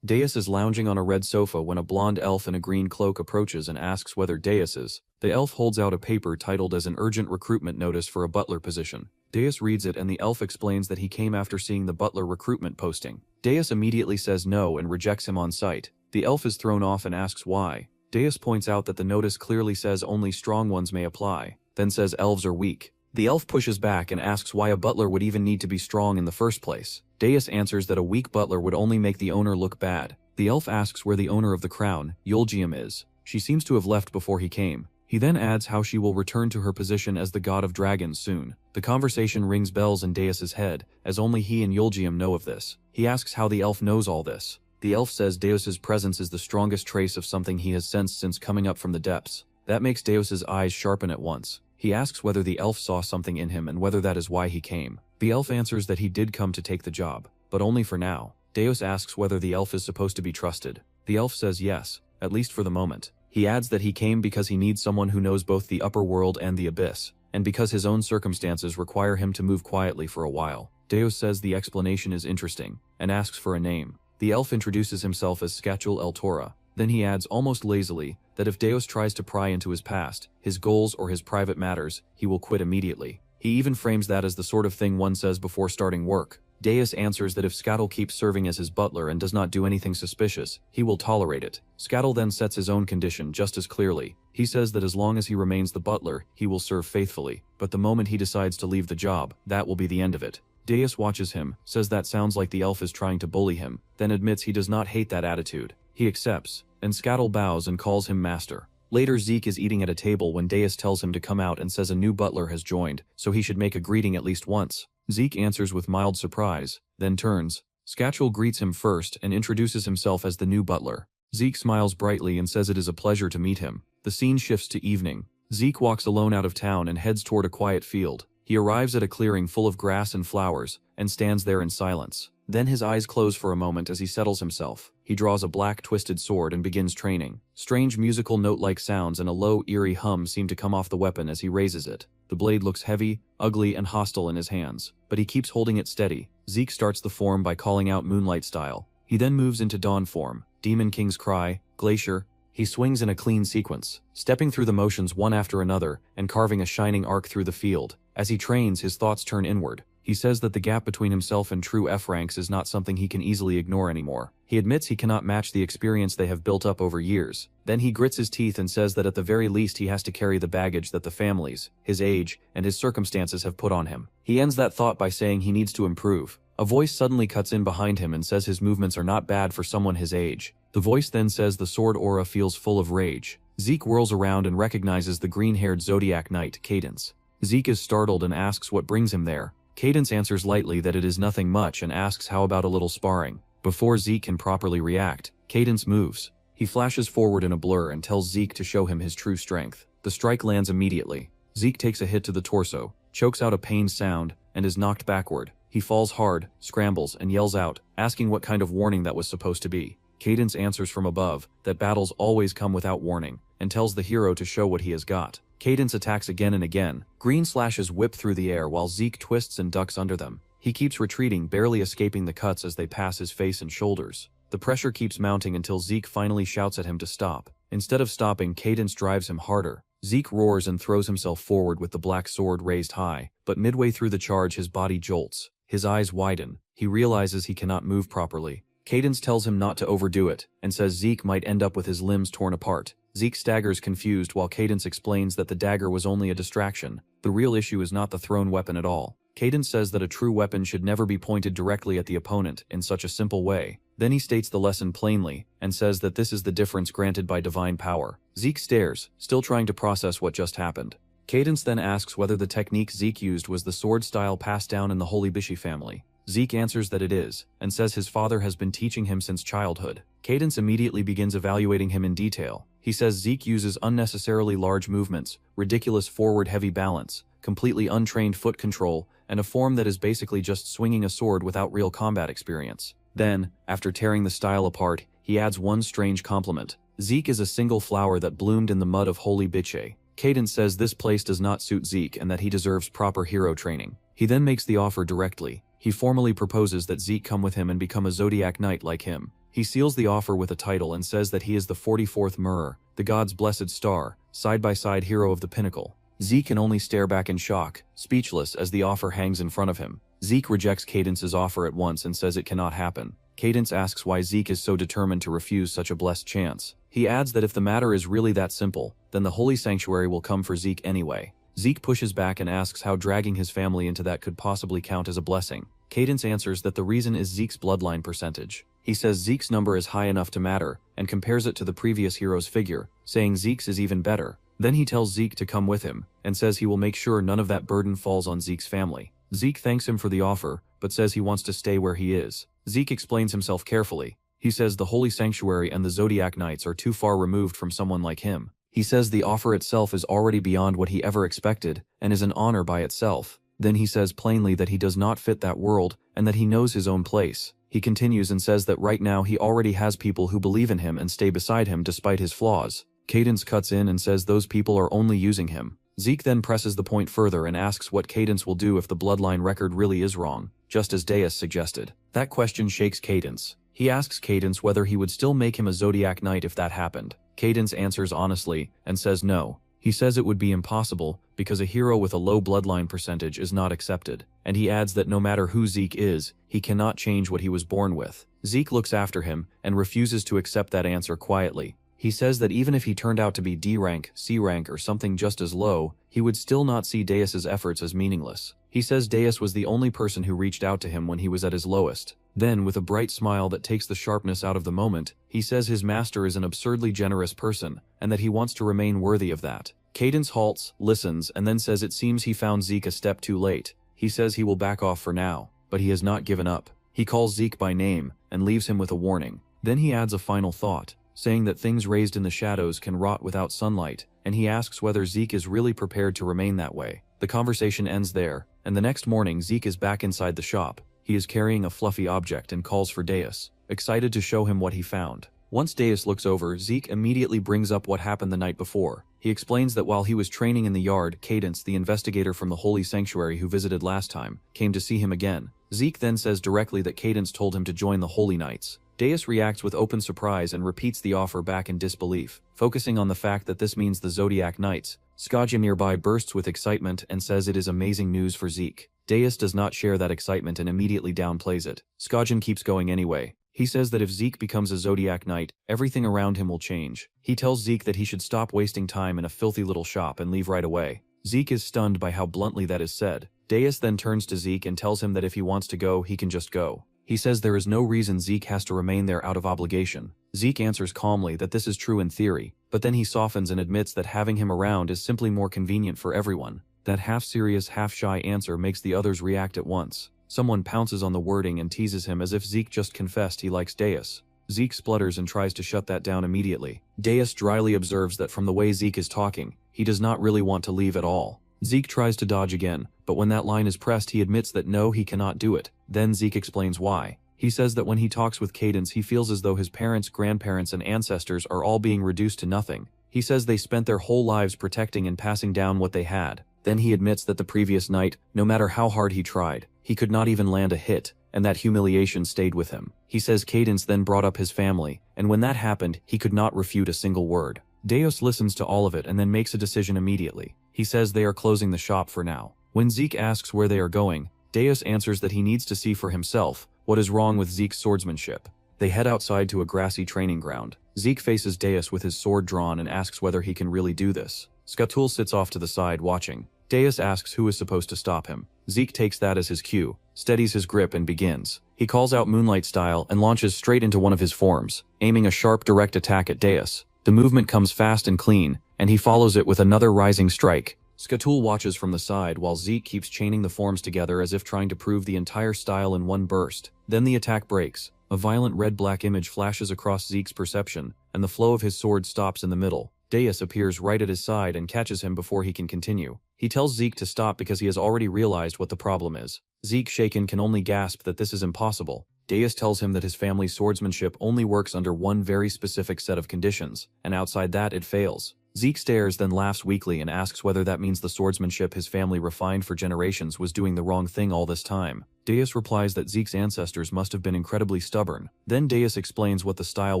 Deus is lounging on a red sofa when a blonde elf in a green cloak approaches and asks whether Deus is. The elf holds out a paper titled as an urgent recruitment notice for a butler position. Deus reads it and the elf explains that he came after seeing the butler recruitment posting. Deus immediately says no and rejects him on sight. The elf is thrown off and asks why. Deus points out that the notice clearly says only strong ones may apply, then says elves are weak. The elf pushes back and asks why a butler would even need to be strong in the first place. Deus answers that a weak butler would only make the owner look bad. The elf asks where the owner of the crown, Yulgium, is. She seems to have left before he came. He then adds how she will return to her position as the god of dragons soon. The conversation rings bells in Deus's head, as only he and Yulgium know of this. He asks how the elf knows all this. The elf says Deus's presence is the strongest trace of something he has sensed since coming up from the depths. That makes Deus's eyes sharpen at once. He asks whether the elf saw something in him and whether that is why he came. The elf answers that he did come to take the job, but only for now. Deus asks whether the elf is supposed to be trusted. The elf says yes, at least for the moment. He adds that he came because he needs someone who knows both the upper world and the abyss, and because his own circumstances require him to move quietly for a while. Deus says the explanation is interesting, and asks for a name. The elf introduces himself as Scatchul El Tora. Then he adds almost lazily that if Deus tries to pry into his past, his goals or his private matters, he will quit immediately. He even frames that as the sort of thing one says before starting work. Deus answers that if Scattle keeps serving as his butler and does not do anything suspicious, he will tolerate it. Scattle then sets his own condition just as clearly. He says that as long as he remains the butler, he will serve faithfully, but the moment he decides to leave the job, that will be the end of it. Deus watches him, says that sounds like the elf is trying to bully him, then admits he does not hate that attitude. He accepts, and Scattle bows and calls him master. Later, Zeke is eating at a table when Deus tells him to come out and says a new butler has joined, so he should make a greeting at least once. Zeke answers with mild surprise, then turns. Scatchel greets him first and introduces himself as the new butler. Zeke smiles brightly and says it is a pleasure to meet him. The scene shifts to evening. Zeke walks alone out of town and heads toward a quiet field. He arrives at a clearing full of grass and flowers, and stands there in silence. Then his eyes close for a moment as he settles himself. He draws a black twisted sword and begins training. Strange musical note-like sounds and a low, eerie hum seem to come off the weapon as he raises it. The blade looks heavy, ugly, and hostile in his hands, but he keeps holding it steady. Zeke starts the form by calling out Moonlight style. He then moves into Dawn form, Demon King's Cry, Glacier. He swings in a clean sequence, stepping through the motions one after another and carving a shining arc through the field. As he trains, his thoughts turn inward. He says that the gap between himself and true F ranks is not something he can easily ignore anymore. He admits he cannot match the experience they have built up over years. Then he grits his teeth and says that at the very least he has to carry the baggage that the families, his age, and his circumstances have put on him. He ends that thought by saying he needs to improve. A voice suddenly cuts in behind him and says his movements are not bad for someone his age. The voice then says the sword aura feels full of rage. Zeke whirls around and recognizes the green-haired Zodiac Knight, Cadence. Zeke is startled and asks what brings him there. Cadence answers lightly that it is nothing much and asks how about a little sparring. Before Zeke can properly react, Cadence moves. He flashes forward in a blur and tells Zeke to show him his true strength. The strike lands immediately. Zeke takes a hit to the torso, chokes out a pained sound, and is knocked backward. He falls hard, scrambles, and yells out, asking what kind of warning that was supposed to be. Cadence answers from above that battles always come without warning, and tells the hero to show what he has got. Cadence attacks again and again. Green slashes whip through the air while Zeke twists and ducks under them. He keeps retreating, barely escaping the cuts as they pass his face and shoulders. The pressure keeps mounting until Zeke finally shouts at him to stop. Instead of stopping, Cadence drives him harder. Zeke roars and throws himself forward with the black sword raised high, but midway through the charge his body jolts. His eyes widen. He realizes he cannot move properly. Cadence tells him not to overdo it, and says Zeke might end up with his limbs torn apart. Zeke staggers confused while Cadence explains that the dagger was only a distraction. The real issue is not the thrown weapon at all. Cadence says that a true weapon should never be pointed directly at the opponent in such a simple way. Then he states the lesson plainly, and says that this is the difference granted by divine power. Zeke stares, still trying to process what just happened. Cadence then asks whether the technique Zeke used was the sword style passed down in the Holy Bishi family. Zeke answers that it is, and says his father has been teaching him since childhood. Cadence immediately begins evaluating him in detail. He says Zeke uses unnecessarily large movements, ridiculous forward heavy balance, completely untrained foot control, and a form that is basically just swinging a sword without real combat experience. Then, after tearing the style apart, he adds one strange compliment. Zeke is a single flower that bloomed in the mud of Holy Biche. Cadence says this place does not suit Zeke and that he deserves proper hero training. He then makes the offer directly. He formally proposes that Zeke come with him and become a Zodiac Knight like him. He seals the offer with a title and says that he is the 44th Mirror, the god's blessed star, side-by-side hero of the pinnacle. Zeke can only stare back in shock, speechless as the offer hangs in front of him. Zeke rejects Cadence's offer at once and says it cannot happen. Cadence asks why Zeke is so determined to refuse such a blessed chance. He adds that if the matter is really that simple, then the holy sanctuary will come for Zeke anyway. Zeke pushes back and asks how dragging his family into that could possibly count as a blessing. Cadence answers that the reason is Zeke's bloodline percentage. He says Zeke's number is high enough to matter, and compares it to the previous hero's figure, saying Zeke's is even better. Then he tells Zeke to come with him, and says he will make sure none of that burden falls on Zeke's family. Zeke thanks him for the offer, but says he wants to stay where he is. Zeke explains himself carefully. He says the Holy Sanctuary and the Zodiac Knights are too far removed from someone like him. He says the offer itself is already beyond what he ever expected, and is an honor by itself. Then he says plainly that he does not fit that world, and that he knows his own place. He continues and says that right now he already has people who believe in him and stay beside him despite his flaws. Cadence cuts in and says those people are only using him. Zeke then presses the point further and asks what Cadence will do if the bloodline record really is wrong, just as Deus suggested. That question shakes Cadence. He asks Cadence whether he would still make him a Zodiac Knight if that happened. Cadence answers honestly, and says no. He says it would be impossible, because a hero with a low bloodline percentage is not accepted, and he adds that no matter who Zeke is, he cannot change what he was born with. Zeke looks after him and refuses to accept that answer quietly. He says that even if he turned out to be D rank, C rank, or something just as low, he would still not see Deus's efforts as meaningless. He says Deus was the only person who reached out to him when he was at his lowest. Then, with a bright smile that takes the sharpness out of the moment, he says his master is an absurdly generous person, and that he wants to remain worthy of that. Cadence halts, listens, and then says it seems he found Zeke a step too late. He says he will back off for now, but he has not given up. He calls Zeke by name, and leaves him with a warning. Then he adds a final thought, saying that things raised in the shadows can rot without sunlight, and he asks whether Zeke is really prepared to remain that way. The conversation ends there, and the next morning Zeke is back inside the shop. He is carrying a fluffy object and calls for Deus, excited to show him what he found. Once Deus looks over, Zeke immediately brings up what happened the night before. He explains that while he was training in the yard, Cadence, the investigator from the Holy Sanctuary who visited last time, came to see him again. Zeke then says directly that Cadence told him to join the Holy Knights. Deus reacts with open surprise and repeats the offer back in disbelief, focusing on the fact that this means the Zodiac Knights. Skaja nearby bursts with excitement and says it is amazing news for Zeke. Deus does not share that excitement and immediately downplays it. Skajan keeps going anyway. He says that if Zeke becomes a Zodiac Knight, everything around him will change. He tells Zeke that he should stop wasting time in a filthy little shop and leave right away. Zeke is stunned by how bluntly that is said. Deus then turns to Zeke and tells him that if he wants to go, he can just go. He says there is no reason Zeke has to remain there out of obligation. Zeke answers calmly that this is true in theory, but then he softens and admits that having him around is simply more convenient for everyone. That half-serious, half-shy answer makes the others react at once. Someone pounces on the wording and teases him as if Zeke just confessed he likes Deus. Zeke splutters and tries to shut that down immediately. Deus dryly observes that from the way Zeke is talking, he does not really want to leave at all. Zeke tries to dodge again, but when that line is pressed he admits that no, he cannot do it. Then Zeke explains why. He says that when he talks with Cadence he feels as though his parents, grandparents, and ancestors are all being reduced to nothing. He says they spent their whole lives protecting and passing down what they had. Then he admits that the previous night, no matter how hard he tried, he could not even land a hit, and that humiliation stayed with him. He says Cadence then brought up his family, and when that happened, he could not refute a single word. Deus listens to all of it and then makes a decision immediately. He says they are closing the shop for now. When Zeke asks where they are going, Deus answers that he needs to see for himself what is wrong with Zeke's swordsmanship. They head outside to a grassy training ground. Zeke faces Deus with his sword drawn and asks whether he can really do this. Skatul sits off to the side watching. Deus asks who is supposed to stop him. Zeke takes that as his cue, steadies his grip and begins. He calls out Moonlight Style and launches straight into one of his forms, aiming a sharp direct attack at Deus. The movement comes fast and clean, and he follows it with another rising strike. Skatul watches from the side while Zeke keeps chaining the forms together as if trying to prove the entire style in one burst. Then the attack breaks. A violent red-black image flashes across Zeke's perception, and the flow of his sword stops in the middle. Deus appears right at his side and catches him before he can continue. He tells Zeke to stop because he has already realized what the problem is. Zeke, shaken, can only gasp that this is impossible. Deus tells him that his family's swordsmanship only works under one very specific set of conditions, and outside that it fails. Zeke stares, then laughs weakly and asks whether that means the swordsmanship his family refined for generations was doing the wrong thing all this time. Deus replies that Zeke's ancestors must have been incredibly stubborn. Then Deus explains what the style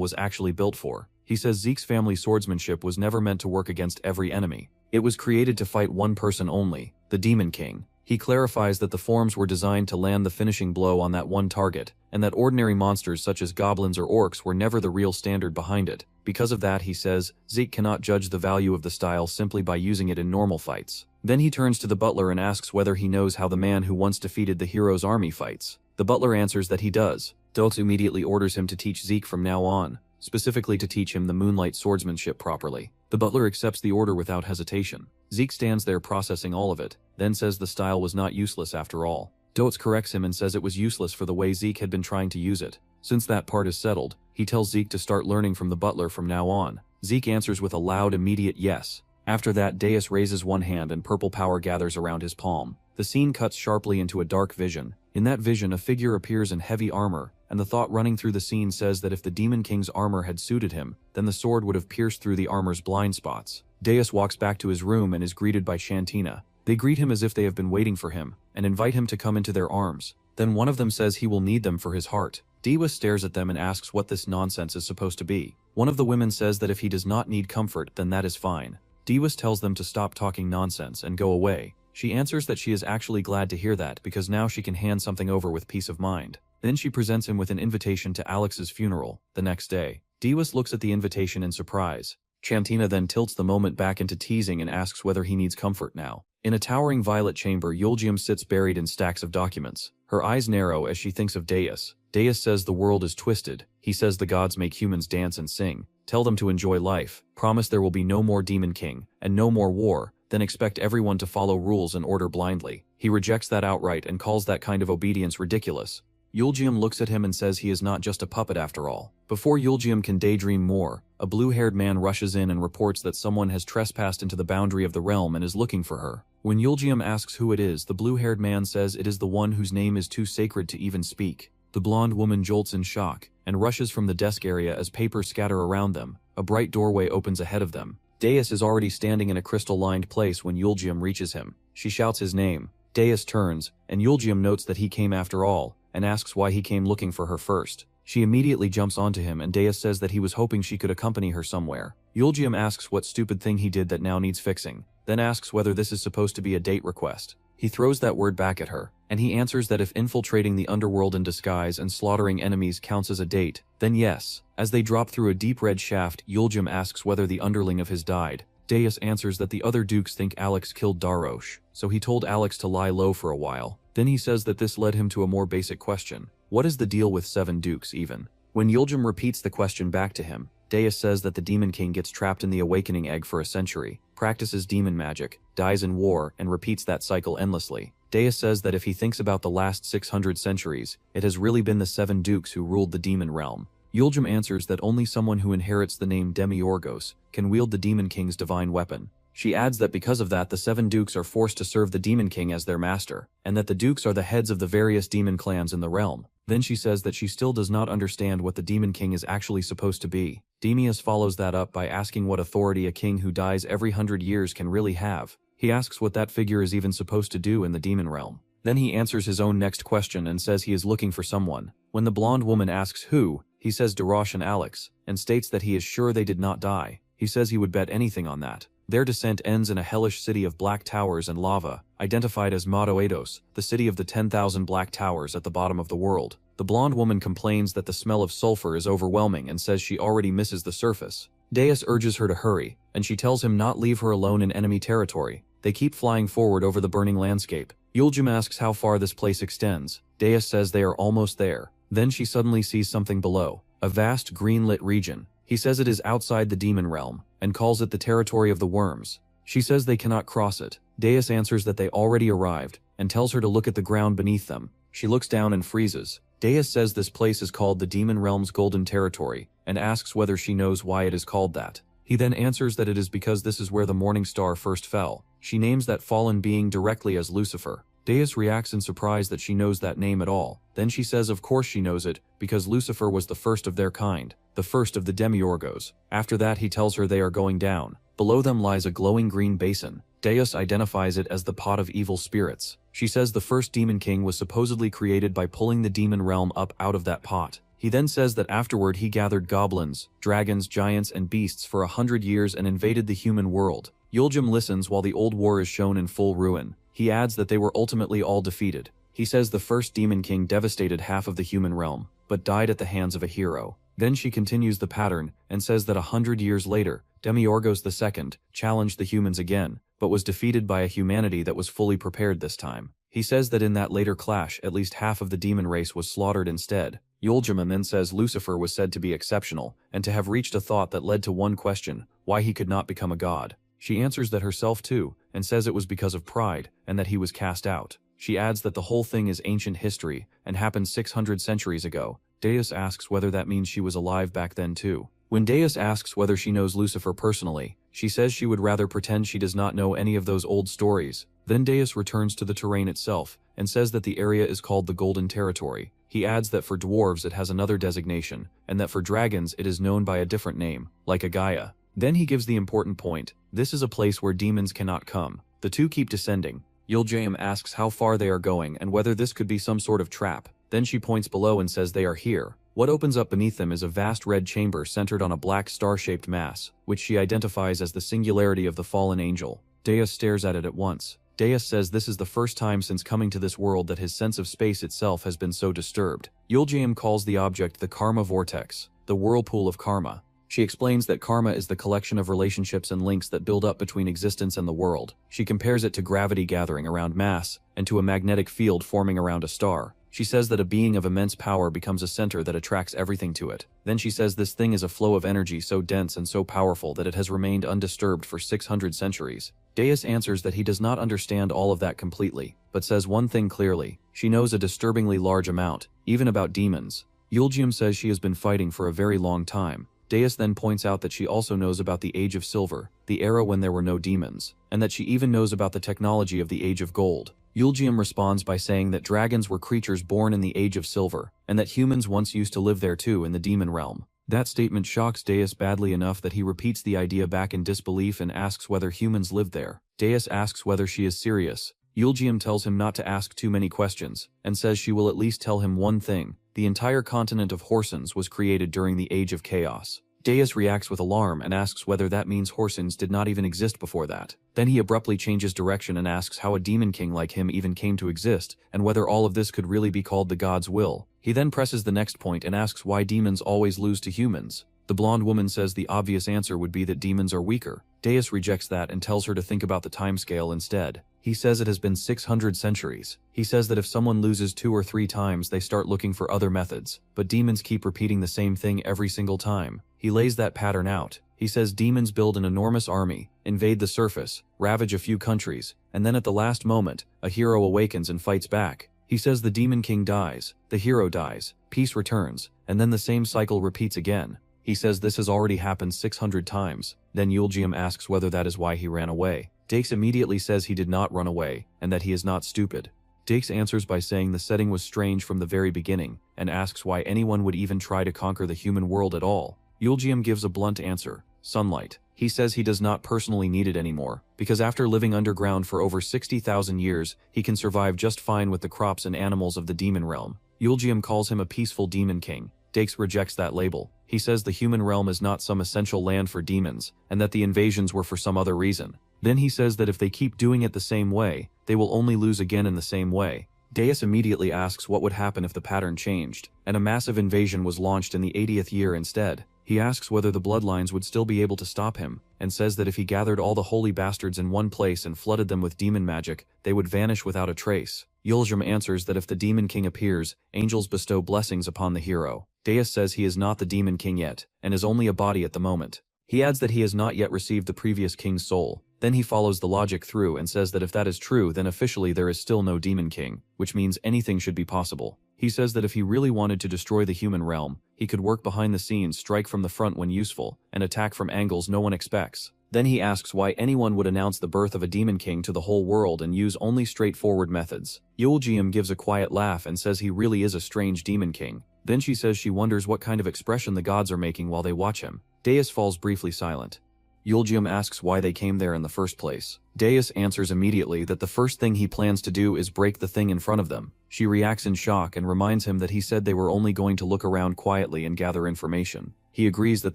was actually built for. He says Zeke's family swordsmanship was never meant to work against every enemy. It was created to fight one person only, the Demon King. He clarifies that the forms were designed to land the finishing blow on that one target, and that ordinary monsters such as goblins or orcs were never the real standard behind it. Because of that, he says, Zeke cannot judge the value of the style simply by using it in normal fights. Then he turns to the butler and asks whether he knows how the man who once defeated the hero's army fights. The butler answers that he does. Dotz immediately orders him to teach Zeke from now on, specifically to teach him the moonlight swordsmanship properly. The butler accepts the order without hesitation. Zeke stands there processing all of it, then says the style was not useless after all. Dotz corrects him and says it was useless for the way Zeke had been trying to use it. Since that part is settled, he tells Zeke to start learning from the butler from now on. Zeke answers with a loud, immediate yes. After that, Deus raises one hand and purple power gathers around his palm. The scene cuts sharply into a dark vision. In that vision, a figure appears in heavy armor, and the thought running through the scene says that if the Demon King's armor had suited him, then the sword would have pierced through the armor's blind spots. Deus walks back to his room and is greeted by Shantina. They greet him as if they have been waiting for him, and invite him to come into their arms. Then one of them says he will need them for his heart. Dewa stares at them and asks what this nonsense is supposed to be. One of the women says that if he does not need comfort, then that is fine. Dewas tells them to stop talking nonsense and go away. She answers that she is actually glad to hear that because now she can hand something over with peace of mind. Then she presents him with an invitation to Alex's funeral the next day. Dewas looks at the invitation in surprise. Chantina then tilts the moment back into teasing and asks whether he needs comfort now. In a towering violet chamber, Yulgium sits buried in stacks of documents. Her eyes narrow as she thinks of Deus. Deus says the world is twisted. He says the gods make humans dance and sing, tell them to enjoy life, promise there will be no more demon king, and no more war, then expect everyone to follow rules and order blindly. He rejects that outright and calls that kind of obedience ridiculous. Yulgium looks at him and says he is not just a puppet after all. Before Yulgium can daydream more, a blue-haired man rushes in and reports that someone has trespassed into the boundary of the realm and is looking for her. When Yulgium asks who it is, the blue-haired man says it is the one whose name is too sacred to even speak. The blonde woman jolts in shock and rushes from the desk area as papers scatter around them. A bright doorway opens ahead of them. Deus is already standing in a crystal-lined place when Yulgium reaches him. She shouts his name. Deus turns, and Yulgium notes that he came after all, and asks why he came looking for her first. She immediately jumps onto him and Deus says that he was hoping she could accompany her somewhere. Yulgium asks what stupid thing he did that now needs fixing, then asks whether this is supposed to be a date request. He throws that word back at her, and he answers that if infiltrating the underworld in disguise and slaughtering enemies counts as a date, then yes. As they drop through a deep red shaft, Yulgium asks whether the underling of his died. Deus answers that the other dukes think Alex killed Darosh, so he told Alex to lie low for a while. Then he says that this led him to a more basic question. What is the deal with 7 dukes even? When Yulgium repeats the question back to him, Deus says that the Demon King gets trapped in the Awakening Egg for a century, practices demon magic, dies in war, and repeats that cycle endlessly. Deus says that if he thinks about the last 600 centuries, it has really been the 7 dukes who ruled the demon realm. Yulgium answers that only someone who inherits the name Demiurgos can wield the Demon King's divine weapon. She adds that because of that, the 7 dukes are forced to serve the Demon King as their master, and that the dukes are the heads of the various demon clans in the realm. Then she says that she still does not understand what the Demon King is actually supposed to be. Demius follows that up by asking what authority a king who dies every 100 years can really have. He asks what that figure is even supposed to do in the demon realm. Then he answers his own next question and says he is looking for someone. When the blonde woman asks who, he says Darosh and Alex, and states that he is sure they did not die. He says he would bet anything on that. Their descent ends in a hellish city of black towers and lava, identified as Madoedos, the city of the 10,000 black towers at the bottom of the world. The blonde woman complains that the smell of sulfur is overwhelming and says she already misses the surface. Deus urges her to hurry, and she tells him not leave her alone in enemy territory. They keep flying forward over the burning landscape. Yulgium asks how far this place extends. Deus says they are almost there. Then she suddenly sees something below, a vast green-lit region. He says it is outside the demon realm, and calls it the territory of the worms. She says they cannot cross it. Deus answers that they already arrived, and tells her to look at the ground beneath them. She looks down and freezes. Deus says this place is called the Demon Realm's Golden Territory, and asks whether she knows why it is called that. He then answers that it is because this is where the morning star first fell. She names that fallen being directly as Lucifer. Deus reacts in surprise that she knows that name at all. Then she says of course she knows it, because Lucifer was the first of their kind, the first of the Demiurgos. After that he tells her they are going down. Below them lies a glowing green basin. Deus identifies it as the pot of evil spirits. She says the first Demon King was supposedly created by pulling the demon realm up out of that pot. He then says that afterward he gathered goblins, dragons, giants, and beasts for 100 years and invaded the human world. Yulgium listens while the old war is shown in full ruin. He adds that they were ultimately all defeated. He says the first Demon King devastated half of the human realm, but died at the hands of a hero. Then she continues the pattern and says that 100 years later, Demiurgos II challenged the humans again, but was defeated by a humanity that was fully prepared this time. He says that in that later clash, at least half of the demon race was slaughtered instead. Yulgium then says Lucifer was said to be exceptional, and to have reached a thought that led to one question, why he could not become a god. She answers that herself too, and says it was because of pride, and that he was cast out. She adds that the whole thing is ancient history, and happened 600 centuries ago. Deus asks whether that means she was alive back then too. When Deus asks whether she knows Lucifer personally, she says she would rather pretend she does not know any of those old stories. Then Deus returns to the terrain itself, and says that the area is called the Golden Territory. He adds that for dwarves it has another designation, and that for dragons it is known by a different name, like Agaya. Then he gives the important point. This is a place where demons cannot come. The two keep descending. Yulgium asks how far they are going and whether this could be some sort of trap. Then she points below and says they are here. What opens up beneath them is a vast red chamber centered on a black star-shaped mass, which she identifies as the singularity of the fallen angel. Deus stares at it at once. Deus says this is the first time since coming to this world that his sense of space itself has been so disturbed. Yuljium calls the object the karma vortex, the whirlpool of karma. She explains that karma is the collection of relationships and links that build up between existence and the world. She compares it to gravity gathering around mass, and to a magnetic field forming around a star. She says that a being of immense power becomes a center that attracts everything to it. Then she says this thing is a flow of energy so dense and so powerful that it has remained undisturbed for 600 centuries. Deus answers that he does not understand all of that completely, but says one thing clearly: she knows a disturbingly large amount, even about demons. Yuljium says she has been fighting for a very long time. Deus then points out that she also knows about the Age of Silver, the era when there were no demons, and that she even knows about the technology of the Age of Gold. Yuljium responds by saying that dragons were creatures born in the Age of Silver, and that humans once used to live there too in the demon realm. That statement shocks Deus badly enough that he repeats the idea back in disbelief and asks whether humans lived there. Deus asks whether she is serious. Yuljium tells him not to ask too many questions, and says she will at least tell him one thing: the entire continent of Horsens was created during the Age of Chaos. Deus reacts with alarm and asks whether that means Horsens did not even exist before that. Then he abruptly changes direction and asks how a demon king like him even came to exist, and whether all of this could really be called the god's will. He then presses the next point and asks why demons always lose to humans. The blonde woman says the obvious answer would be that demons are weaker. Deus rejects that and tells her to think about the timescale instead. He says it has been 600 centuries. He says that if someone loses 2 or 3 times, they start looking for other methods, but demons keep repeating the same thing every single time. He lays that pattern out. He says demons build an enormous army, invade the surface, ravage a few countries, and then at the last moment, a hero awakens and fights back. He says the demon king dies, the hero dies, peace returns, and then the same cycle repeats again. He says this has already happened 600 times. Then Yuljium asks whether that is why he ran away. Deus immediately says he did not run away, and that he is not stupid. Deus answers by saying the setting was strange from the very beginning, and asks why anyone would even try to conquer the human world at all. Yuljium gives a blunt answer: sunlight. He says he does not personally need it anymore, because after living underground for over 60,000 years, he can survive just fine with the crops and animals of the demon realm. Yuljium calls him a peaceful demon king. Deus rejects that label. He says the human realm is not some essential land for demons, and that the invasions were for some other reason. Then he says that if they keep doing it the same way, they will only lose again in the same way. Deus immediately asks what would happen if the pattern changed, and a massive invasion was launched in the 80th year instead. He asks whether the bloodlines would still be able to stop him, and says that if he gathered all the holy bastards in one place and flooded them with demon magic, they would vanish without a trace. Yuljium answers that if the demon king appears, angels bestow blessings upon the hero. Deus says he is not the demon king yet, and is only a body at the moment. He adds that he has not yet received the previous king's soul. Then he follows the logic through and says that if that is true, then officially there is still no demon king, which means anything should be possible. He says that if he really wanted to destroy the human realm, he could work behind the scenes, strike from the front when useful, and attack from angles no one expects. Then he asks why anyone would announce the birth of a demon king to the whole world and use only straightforward methods. Yuljium gives a quiet laugh and says he really is a strange demon king. Then she says she wonders what kind of expression the gods are making while they watch him. Deus falls briefly silent. Yuljium asks why they came there in the first place. Deus answers immediately that the first thing he plans to do is break the thing in front of them. She reacts in shock and reminds him that he said they were only going to look around quietly and gather information. He agrees that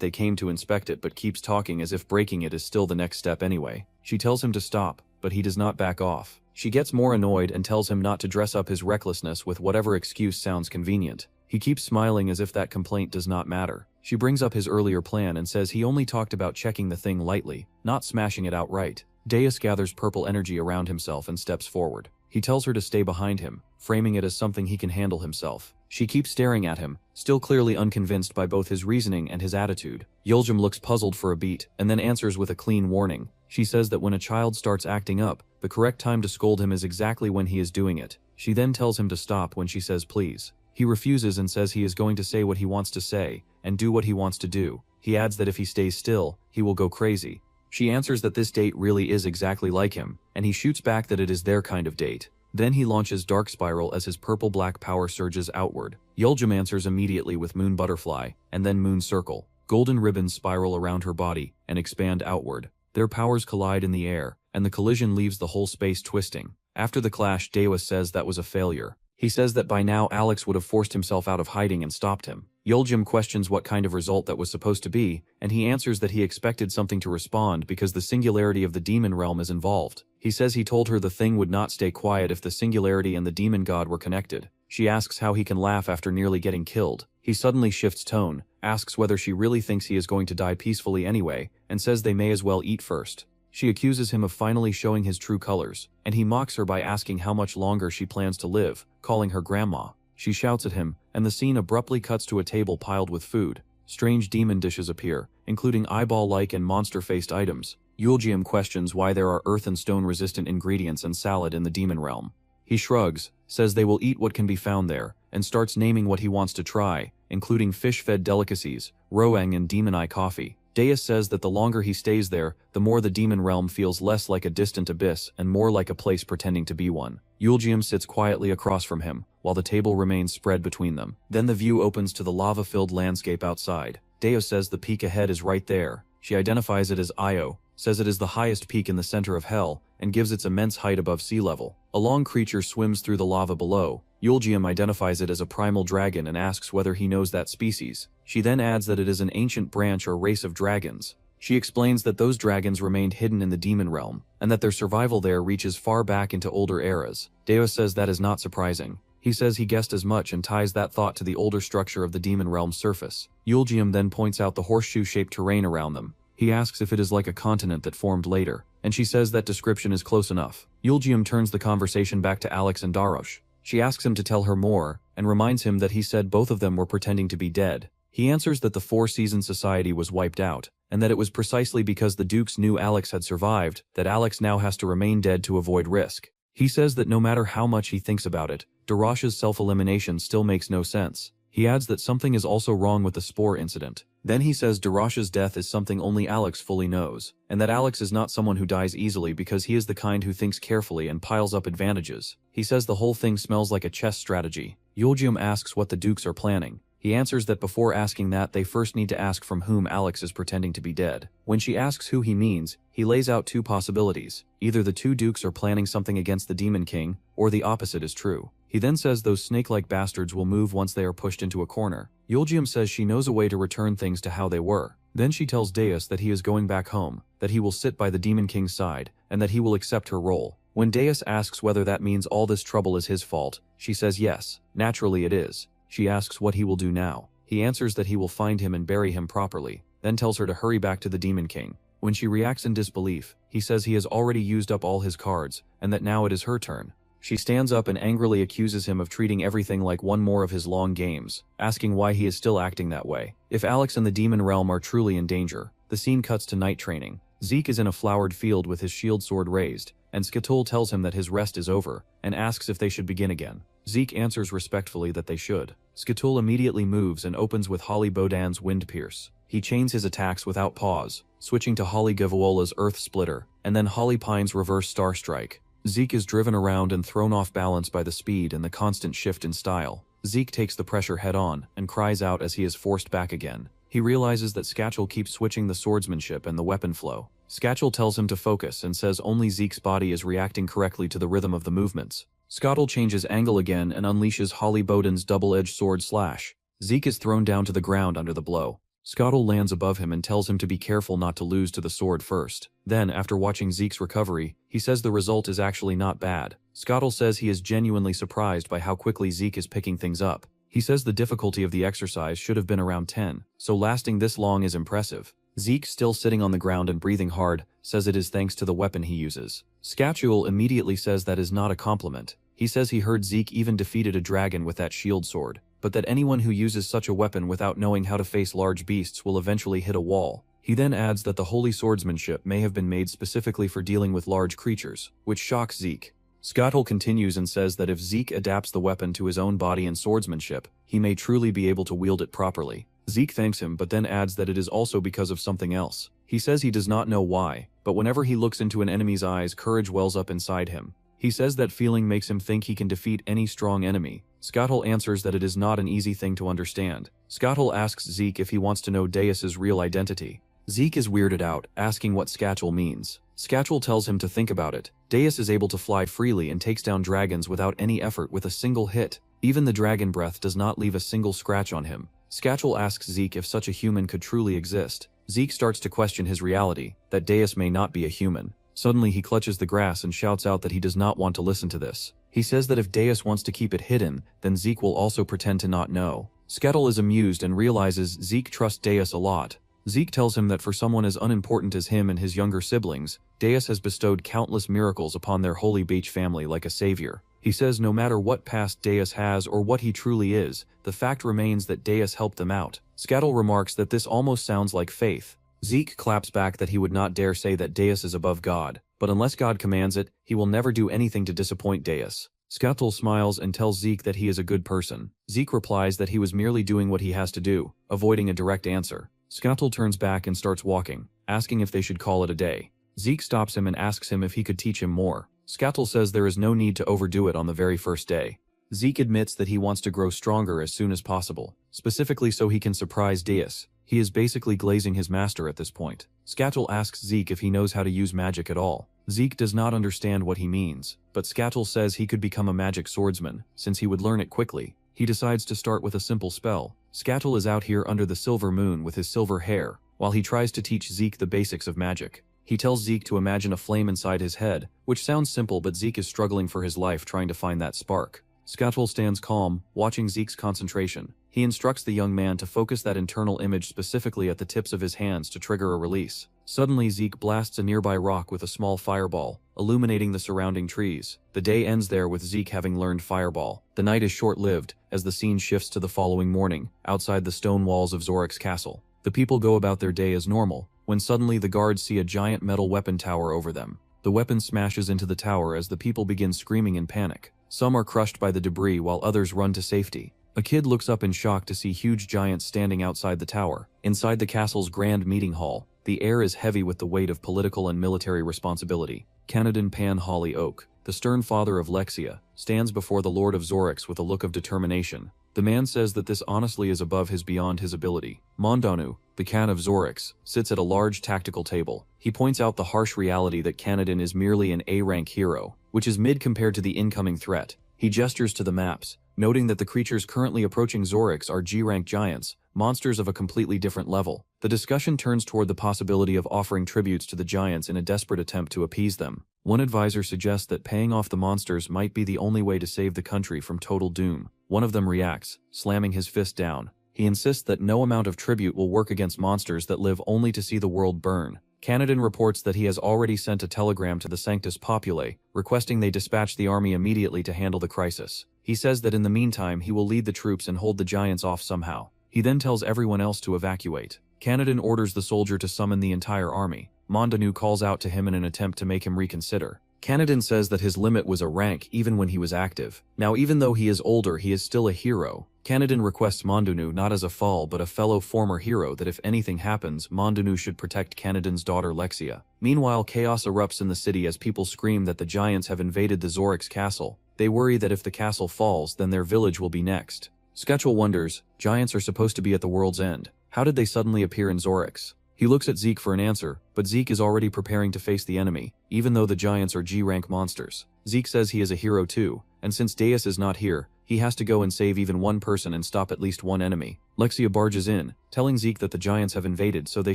they came to inspect it but keeps talking as if breaking it is still the next step anyway. She tells him to stop, but he does not back off. She gets more annoyed and tells him not to dress up his recklessness with whatever excuse sounds convenient. He keeps smiling as if that complaint does not matter. She brings up his earlier plan and says he only talked about checking the thing lightly, not smashing it outright. Deus gathers purple energy around himself and steps forward. He tells her to stay behind him, framing it as something he can handle himself. She keeps staring at him, still clearly unconvinced by both his reasoning and his attitude. Yuljium looks puzzled for a beat, and then answers with a clean warning. She says that when a child starts acting up, the correct time to scold him is exactly when he is doing it. She then tells him to stop when she says please. He refuses and says he is going to say what he wants to say, and do what he wants to do. He adds that if he stays still, he will go crazy. She answers that this date really is exactly like him, and he shoots back that it is their kind of date. Then he launches Dark Spiral as his purple-black power surges outward. Yuljium answers immediately with Moon Butterfly, and then Moon Circle. Golden ribbons spiral around her body and expand outward. Their powers collide in the air, and the collision leaves the whole space twisting. After the clash, Deus says that was a failure. He says that by now Alex would have forced himself out of hiding and stopped him. Yuljim questions what kind of result that was supposed to be, and he answers that he expected something to respond because the singularity of the demon realm is involved. He says he told her the thing would not stay quiet if the singularity and the demon god were connected. She asks how he can laugh after nearly getting killed. He suddenly shifts tone, asks whether she really thinks he is going to die peacefully anyway, and says they may as well eat first. She accuses him of finally showing his true colors, and he mocks her by asking how much longer she plans to live, calling her grandma. She shouts at him, and the scene abruptly cuts to a table piled with food. Strange demon dishes appear, including eyeball-like and monster-faced items. Yuljim questions why there are earth and stone-resistant ingredients and salad in the demon realm. He shrugs, says they will eat what can be found there, and starts naming what he wants to try, including fish-fed delicacies, roang and demon eye coffee. Deus says that the longer he stays there, the more the demon realm feels less like a distant abyss and more like a place pretending to be one. Yuljim sits quietly across from him, while the table remains spread between them. Then the view opens to the lava-filled landscape outside. Deus says the peak ahead is right there. She identifies it as Io, says it is the highest peak in the center of hell, and gives its immense height above sea level. A long creature swims through the lava below. Yuljim identifies it as a primal dragon and asks whether he knows that species. She then adds that it is an ancient branch or race of dragons. She explains that those dragons remained hidden in the demon realm, and that their survival there reaches far back into older eras. Deus says that is not surprising. He says he guessed as much and ties that thought to the older structure of the demon realm's surface. Yuljim then points out the horseshoe-shaped terrain around them. He asks if it is like a continent that formed later, and she says that description is close enough. Yuljim turns the conversation back to Alex and Darosh. She asks him to tell her more, and reminds him that he said both of them were pretending to be dead. He answers that the Four-Season Society was wiped out, and that it was precisely because the Dukes knew Alex had survived that Alex now has to remain dead to avoid risk. He says that no matter how much he thinks about it, Darosh's self-elimination still makes no sense. He adds that something is also wrong with the Spore incident. Then he says Darosh's death is something only Alex fully knows, and that Alex is not someone who dies easily because he is the kind who thinks carefully and piles up advantages. He says the whole thing smells like a chess strategy. Yuljim asks what the Dukes are planning. He answers that before asking that, they first need to ask from whom Alex is pretending to be dead. When she asks who he means, he lays out two possibilities. Either the two Dukes are planning something against the Demon King, or the opposite is true. He then says those snake-like bastards will move once they are pushed into a corner. Yuljim says she knows a way to return things to how they were. Then she tells Deus that he is going back home, that he will sit by the Demon King's side, and that he will accept her role. When Deus asks whether that means all this trouble is his fault, she says yes, naturally it is. She asks what he will do now. He answers that he will find him and bury him properly, then tells her to hurry back to the Demon King. When she reacts in disbelief, he says he has already used up all his cards, and that now it is her turn. She stands up and angrily accuses him of treating everything like one more of his long games, asking why he is still acting that way. If Alex and the demon realm are truly in danger, the scene cuts to night training. Zeke is in a flowered field with his shield sword raised, and Skatul tells him that his rest is over, and asks if they should begin again. Zeke answers respectfully that they should. Skatul immediately moves and opens with Holly Bodan's Wind Pierce. He chains his attacks without pause, switching to Holly Gavola's Earth Splitter, and then Holly Pine's Reverse Star Strike. Zeke is driven around and thrown off balance by the speed and the constant shift in style. Zeke takes the pressure head-on and cries out as he is forced back again. He realizes that Skatul keeps switching the swordsmanship and the weapon flow. Skatul tells him to focus and says only Zeke's body is reacting correctly to the rhythm of the movements. Skatul changes angle again and unleashes Holly Boden's double-edged sword slash. Zeke is thrown down to the ground under the blow. Skatul lands above him and tells him to be careful not to lose to the sword first. Then, after watching Zeke's recovery, he says the result is actually not bad. Skatul says he is genuinely surprised by how quickly Zeke is picking things up. He says the difficulty of the exercise should have been around 10, so lasting this long is impressive. Zeke, still sitting on the ground and breathing hard, says it is thanks to the weapon he uses. Skatul immediately says that is not a compliment. He says he heard Zeke even defeated a dragon with that shield sword, but that anyone who uses such a weapon without knowing how to face large beasts will eventually hit a wall. He then adds that the holy swordsmanship may have been made specifically for dealing with large creatures, which shocks Zeke. Skatul continues and says that if Zeke adapts the weapon to his own body and swordsmanship, he may truly be able to wield it properly. Zeke thanks him but then adds that it is also because of something else. He says he does not know why, but whenever he looks into an enemy's eyes, courage wells up inside him. He says that feeling makes him think he can defeat any strong enemy. Skatul answers that it is not an easy thing to understand. Skatul asks Zeke if he wants to know Deus's real identity. Zeke is weirded out, asking what Skatul means. Skatul tells him to think about it. Deus is able to fly freely and takes down dragons without any effort with a single hit. Even the dragon breath does not leave a single scratch on him. Skatchel asks Zeke if such a human could truly exist. Zeke starts to question his reality, that Deus may not be a human. Suddenly he clutches the grass and shouts out that he does not want to listen to this. He says that if Deus wants to keep it hidden, then Zeke will also pretend to not know. Skatchel is amused and realizes Zeke trusts Deus a lot. Zeke tells him that for someone as unimportant as him and his younger siblings, Deus has bestowed countless miracles upon their holy beach family like a savior. He says no matter what past Deus has or what he truly is, the fact remains that Deus helped them out. Skatchel remarks that this almost sounds like faith. Zeke claps back that he would not dare say that Deus is above God, but unless God commands it, he will never do anything to disappoint Deus. Skatchel smiles and tells Zeke that he is a good person. Zeke replies that he was merely doing what he has to do, avoiding a direct answer. Skatchel turns back and starts walking, asking if they should call it a day. Zeke stops him and asks him if he could teach him more. Skatchel says there is no need to overdo it on the very first day. Zeke admits that he wants to grow stronger as soon as possible, specifically so he can surprise Deus. He is basically glazing his master at this point. Skatchel asks Zeke if he knows how to use magic at all. Zeke does not understand what he means, but Skatchel says he could become a magic swordsman, since he would learn it quickly. He decides to start with a simple spell. Skatchel is out here under the silver moon with his silver hair, while he tries to teach Zeke the basics of magic. He tells Zeke to imagine a flame inside his head, which sounds simple, but Zeke is struggling for his life trying to find that spark. Skatchel stands calm, watching Zeke's concentration. He instructs the young man to focus that internal image specifically at the tips of his hands to trigger a release. Suddenly Zeke blasts a nearby rock with a small fireball, illuminating the surrounding trees. The day ends there with Zeke having learned fireball. The night is short-lived, as the scene shifts to the following morning, outside the stone walls of Zorik's castle. The people go about their day as normal, when suddenly the guards see a giant metal weapon tower over them. The weapon smashes into the tower as the people begin screaming in panic. Some are crushed by the debris while others run to safety. A kid looks up in shock to see huge giants standing outside the tower. Inside the castle's grand meeting hall, the air is heavy with the weight of political and military responsibility. Canadan Pan Holly Oak, the stern father of Lexia, stands before the Lord of Zorix with a look of determination. The man says that this honestly is above his beyond his ability. Mondanu, the Khan of Zorix, sits at a large tactical table. He points out the harsh reality that Canadan is merely an A-rank hero, which is mid compared to the incoming threat. He gestures to the maps, noting that the creatures currently approaching Zorix are G-rank giants, monsters of a completely different level. The discussion turns toward the possibility of offering tributes to the giants in a desperate attempt to appease them. One advisor suggests that paying off the monsters might be the only way to save the country from total doom. One of them reacts, slamming his fist down. He insists that no amount of tribute will work against monsters that live only to see the world burn. Canadan reports that he has already sent a telegram to the Sanctus Populi, requesting they dispatch the army immediately to handle the crisis. He says that in the meantime he will lead the troops and hold the giants off somehow. He then tells everyone else to evacuate. Canadan orders the soldier to summon the entire army. Mondanu calls out to him in an attempt to make him reconsider. Canadan says that his limit was a rank even when he was active. Now even though he is older, he is still a hero. Canadan requests Mondanu not as a fool but a fellow former hero that if anything happens, Mondanu should protect Canadan's daughter Lexia. Meanwhile, chaos erupts in the city as people scream that the giants have invaded the Zorix castle. They worry that if the castle falls, then their village will be next. Skatchel wonders, giants are supposed to be at the world's end. How did they suddenly appear in Zorix? He looks at Zeke for an answer, but Zeke is already preparing to face the enemy, even though the giants are G-rank monsters. Zeke says he is a hero too, and since Deus is not here, he has to go and save even one person and stop at least one enemy. Lexia barges in, telling Zeke that the giants have invaded so they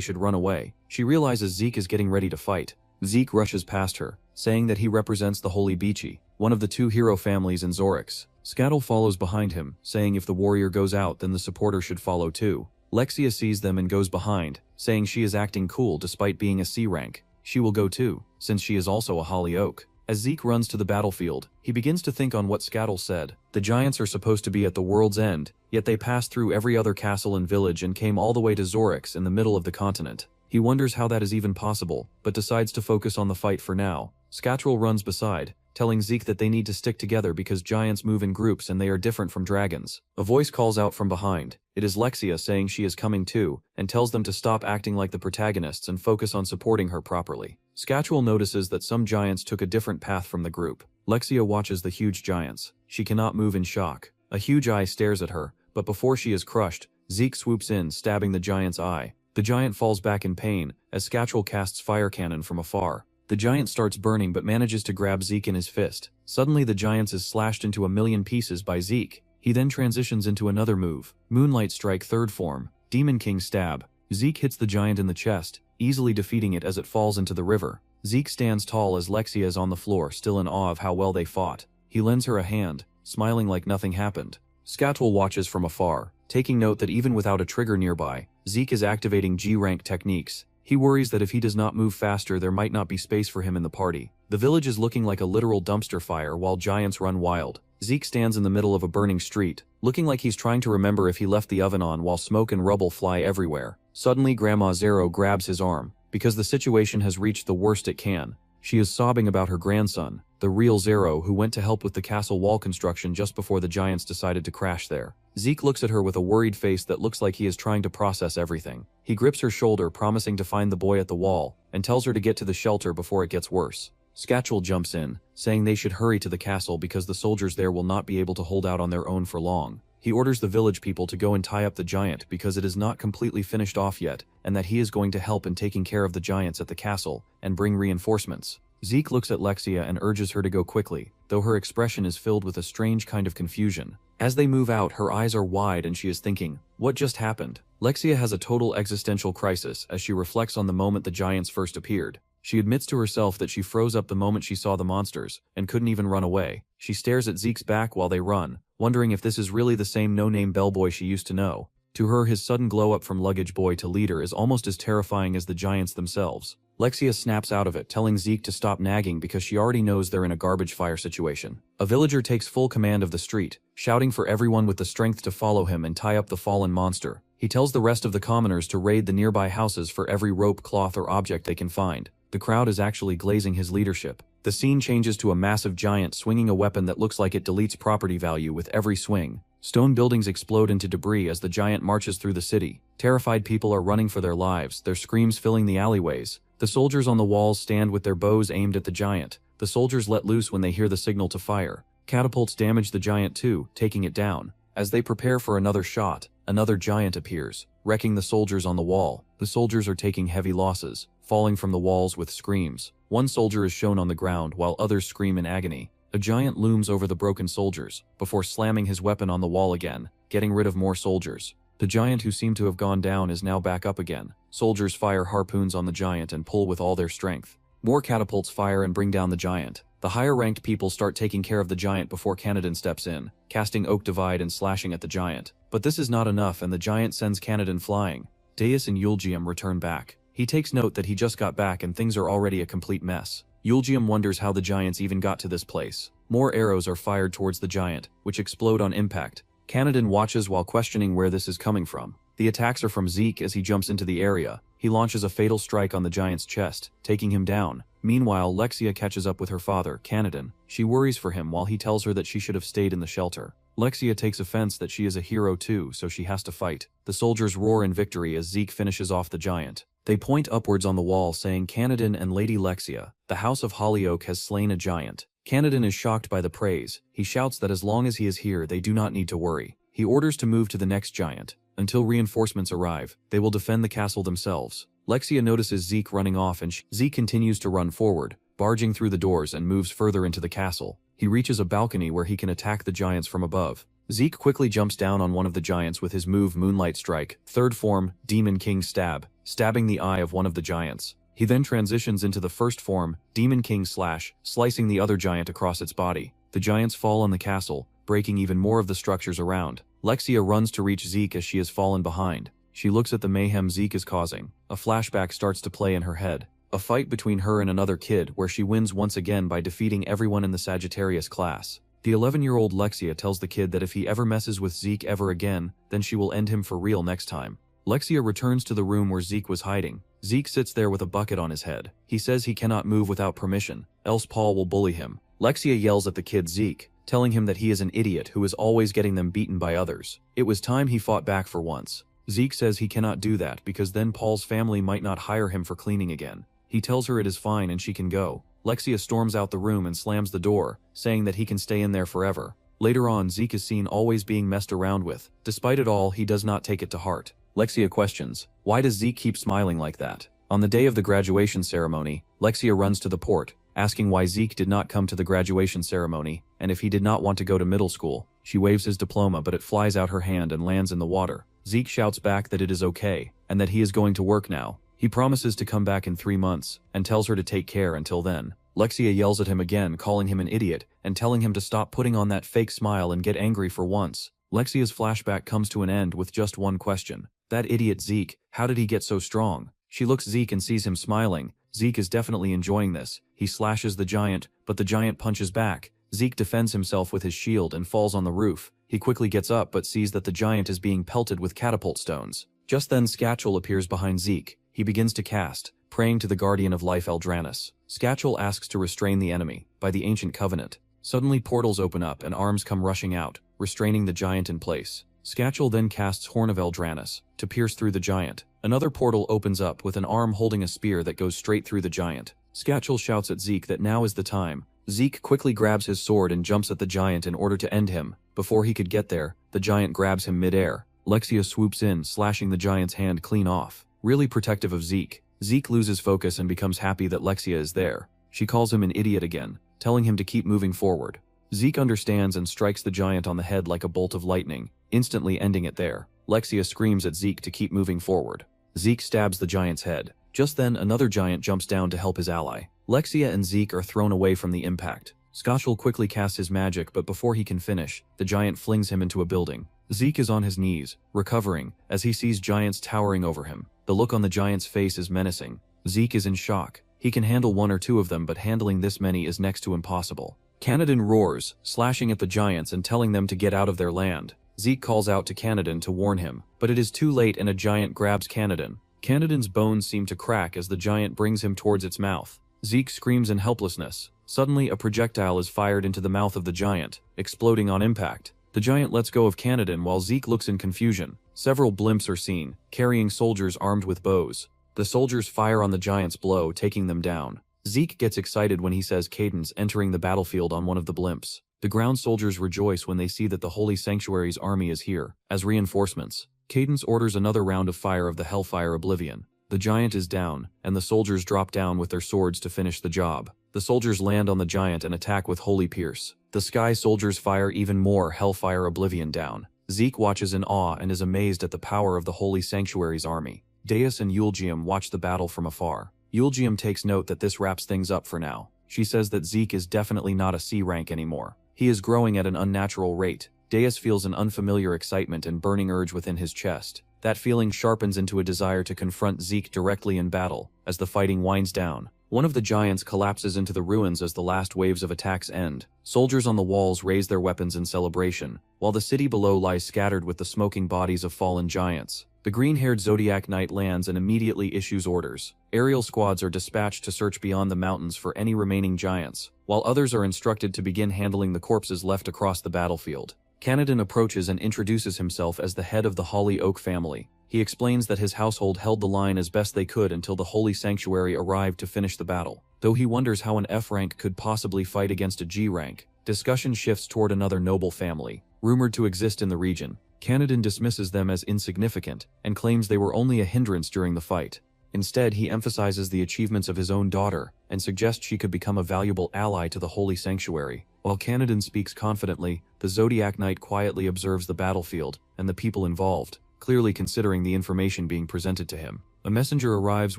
should run away. She realizes Zeke is getting ready to fight. Zeke rushes past her, saying that he represents the Holy Beachy, one of the two hero families in Zorix. Skatchel follows behind him, saying if the warrior goes out then the supporter should follow too. Lexia sees them and goes behind, saying she is acting cool despite being a C rank. She will go too, since she is also a Holly Oak. As Zeke runs to the battlefield, he begins to think on what Skatchel said. The giants are supposed to be at the world's end, yet they passed through every other castle and village and came all the way to Zorix in the middle of the continent. He wonders how that is even possible, but decides to focus on the fight for now. Skatchel runs beside, telling Zeke that they need to stick together because giants move in groups and they are different from dragons. A voice calls out from behind. It is Lexia saying she is coming too, and tells them to stop acting like the protagonists and focus on supporting her properly. Skatchel notices that some giants took a different path from the group. Lexia watches the huge giants. She cannot move in shock. A huge eye stares at her, but before she is crushed, Zeke swoops in, stabbing the giant's eye. The giant falls back in pain, as Skatchel casts fire cannon from afar. The giant starts burning but manages to grab Zeke in his fist. Suddenly the giant is slashed into a million pieces by Zeke. He then transitions into another move, Moonlight Strike 3rd form, Demon King Stab. Zeke hits the giant in the chest, easily defeating it as it falls into the river. Zeke stands tall as Lexia is on the floor, still in awe of how well they fought. He lends her a hand, smiling like nothing happened. Scatwell watches from afar, taking note that even without a trigger nearby, Zeke is activating G-rank techniques. He worries that if he does not move faster there might not be space for him in the party. The village is looking like a literal dumpster fire while giants run wild. Zeke stands in the middle of a burning street, looking like he's trying to remember if he left the oven on while smoke and rubble fly everywhere. Suddenly Grandma Zero grabs his arm, because the situation has reached the worst it can. She is sobbing about her grandson, the real Zero, who went to help with the castle wall construction just before the giants decided to crash there. Zeke looks at her with a worried face that looks like he is trying to process everything. He grips her shoulder, promising to find the boy at the wall, and tells her to get to the shelter before it gets worse. Scatchel jumps in, saying they should hurry to the castle because the soldiers there will not be able to hold out on their own for long. He orders the village people to go and tie up the giant because it is not completely finished off yet, and that he is going to help in taking care of the giants at the castle and bring reinforcements. Zeke looks at Lexia and urges her to go quickly, though her expression is filled with a strange kind of confusion. As they move out, her eyes are wide and she is thinking, what just happened? Lexia has a total existential crisis as she reflects on the moment the giants first appeared. She admits to herself that she froze up the moment she saw the monsters, and couldn't even run away. She stares at Zeke's back while they run, wondering if this is really the same no-name bellboy she used to know. To her, his sudden glow-up from luggage boy to leader is almost as terrifying as the giants themselves. Lexia snaps out of it, telling Zeke to stop nagging because she already knows they're in a garbage fire situation. A villager takes full command of the street, shouting for everyone with the strength to follow him and tie up the fallen monster. He tells the rest of the commoners to raid the nearby houses for every rope, cloth, or object they can find. The crowd is actually glazing his leadership. The scene changes to a massive giant swinging a weapon that looks like it deletes property value with every swing. Stone buildings explode into debris as the giant marches through the city. Terrified people are running for their lives, their screams filling the alleyways. The soldiers on the walls stand with their bows aimed at the giant. The soldiers let loose when they hear the signal to fire. Catapults damage the giant too, taking it down. As they prepare for another shot, another giant appears, wrecking the soldiers on the wall. The soldiers are taking heavy losses, falling from the walls with screams. One soldier is shown on the ground while others scream in agony. A giant looms over the broken soldiers, before slamming his weapon on the wall again, getting rid of more soldiers. The giant who seemed to have gone down is now back up again. Soldiers fire harpoons on the giant and pull with all their strength. More catapults fire and bring down the giant. The higher-ranked people start taking care of the giant before Canadin steps in, casting Oak Divide and slashing at the giant. But this is not enough and the giant sends Canadin flying. Deus and Eulgium return back. He takes note that he just got back and things are already a complete mess. Eulgium wonders how the giants even got to this place. More arrows are fired towards the giant, which explode on impact. Canadin watches while questioning where this is coming from. The attacks are from Zeke as he jumps into the area. He launches a fatal strike on the giant's chest, taking him down. Meanwhile, Lexia catches up with her father, Canadin. She worries for him while he tells her that she should have stayed in the shelter. Lexia takes offense that she is a hero too, so she has to fight. The soldiers roar in victory as Zeke finishes off the giant. They point upwards on the wall saying Canadin and Lady Lexia, the House of Hollyoak has slain a giant. Canadin is shocked by the praise. He shouts that as long as he is here, they do not need to worry. He orders to move to the next giant. Until reinforcements arrive, they will defend the castle themselves. Lexia notices Zeke running off and Zeke continues to run forward, barging through the doors and moves further into the castle. He reaches a balcony where he can attack the giants from above. Zeke quickly jumps down on one of the giants with his move Moonlight Strike, 3rd form, Demon King Stab, stabbing the eye of one of the giants. He then transitions into the 1st form, Demon King Slash, slicing the other giant across its body. The giants fall on the castle, breaking even more of the structures around. Lexia runs to reach Zeke as she has fallen behind. She looks at the mayhem Zeke is causing. A flashback starts to play in her head. A fight between her and another kid where she wins once again by defeating everyone in the Sagittarius class. The 11-year-old Lexia tells the kid that if he ever messes with Zeke ever again, then she will end him for real next time. Lexia returns to the room where Zeke was hiding. Zeke sits there with a bucket on his head. He says he cannot move without permission, else Paul will bully him. Lexia yells at the kid Zeke, telling him that he is an idiot who is always getting them beaten by others. It was time he fought back for once. Zeke says he cannot do that because then Paul's family might not hire him for cleaning again. He tells her it is fine and she can go. Lexia storms out the room and slams the door, saying that he can stay in there forever. Later on, Zeke is seen always being messed around with. Despite it all, he does not take it to heart. Lexia questions, why does Zeke keep smiling like that? On the day of the graduation ceremony, Lexia runs to the port, asking why Zeke did not come to the graduation ceremony, and if he did not want to go to middle school. She waves his diploma, but it flies out her hand and lands in the water. Zeke shouts back that it is okay, and that he is going to work now. He promises to come back in 3 months, and tells her to take care until then. Lexia yells at him again, calling him an idiot, and telling him to stop putting on that fake smile and get angry for once. Lexia's flashback comes to an end with just one question. That idiot Zeke, how did he get so strong? She looks at Zeke and sees him smiling. Zeke is definitely enjoying this. He slashes the giant, but the giant punches back. Zeke defends himself with his shield and falls on the roof. He quickly gets up but sees that the giant is being pelted with catapult stones. Just then Skatchel appears behind Zeke. He begins to cast, praying to the guardian of life Eldranis. Skatchel asks to restrain the enemy by the ancient covenant. Suddenly portals open up and arms come rushing out, restraining the giant in place. Skatchel then casts Horn of Eldranis to pierce through the giant. Another portal opens up with an arm holding a spear that goes straight through the giant. Skatchel shouts at Zeke that now is the time. Zeke quickly grabs his sword and jumps at the giant in order to end him. Before he could get there, the giant grabs him mid-air. Lexia swoops in, slashing the giant's hand clean off. Really protective of Zeke. Zeke loses focus and becomes happy that Lexia is there. She calls him an idiot again, telling him to keep moving forward. Zeke understands and strikes the giant on the head like a bolt of lightning, instantly ending it there. Lexia screams at Zeke to keep moving forward. Zeke stabs the giant's head. Just then, another giant jumps down to help his ally. Lexia and Zeke are thrown away from the impact. Skatchel quickly casts his magic, but before he can finish, the giant flings him into a building. Zeke is on his knees, recovering, as he sees giants towering over him. The look on the giant's face is menacing. Zeke is in shock. He can handle 1 or 2 of them, but handling this many is next to impossible. Kanadin roars, slashing at the giants and telling them to get out of their land. Zeke calls out to Kanadin to warn him, but it is too late and a giant grabs Kanadin. Kanadin's bones seem to crack as the giant brings him towards its mouth. Zeke screams in helplessness. Suddenly, a projectile is fired into the mouth of the giant, exploding on impact. The giant lets go of Kanadin while Zeke looks in confusion. Several blimps are seen, carrying soldiers armed with bows. The soldiers fire on the giant's blow, taking them down. Zeke gets excited when he says Cadence entering the battlefield on one of the blimps. The ground soldiers rejoice when they see that the Holy Sanctuary's army is here, as reinforcements. Cadence orders another round of fire of the Hellfire Oblivion. The giant is down, and the soldiers drop down with their swords to finish the job. The soldiers land on the giant and attack with Holy Pierce. The Sky soldiers fire even more Hellfire Oblivion down. Zeke watches in awe and is amazed at the power of the Holy Sanctuary's army. Deus and Eulgium watch the battle from afar. Eulgium takes note that this wraps things up for now. She says that Zeke is definitely not a C rank anymore. He is growing at an unnatural rate. Deus feels an unfamiliar excitement and burning urge within his chest. That feeling sharpens into a desire to confront Zeke directly in battle. As the fighting winds down, one of the giants collapses into the ruins as the last waves of attacks end. Soldiers on the walls raise their weapons in celebration, while the city below lies scattered with the smoking bodies of fallen giants. The green-haired Zodiac Knight lands and immediately issues orders. Aerial squads are dispatched to search beyond the mountains for any remaining giants, while others are instructed to begin handling the corpses left across the battlefield. Kanadin approaches and introduces himself as the head of the Holly Oak family. He explains that his household held the line as best they could until the Holy Sanctuary arrived to finish the battle. Though he wonders how an F rank could possibly fight against a G rank, discussion shifts toward another noble family, rumored to exist in the region. Kanadin dismisses them as insignificant and claims they were only a hindrance during the fight. Instead, he emphasizes the achievements of his own daughter and suggests she could become a valuable ally to the Holy Sanctuary. While Kanadin speaks confidently, the Zodiac Knight quietly observes the battlefield and the people involved, clearly considering the information being presented to him. A messenger arrives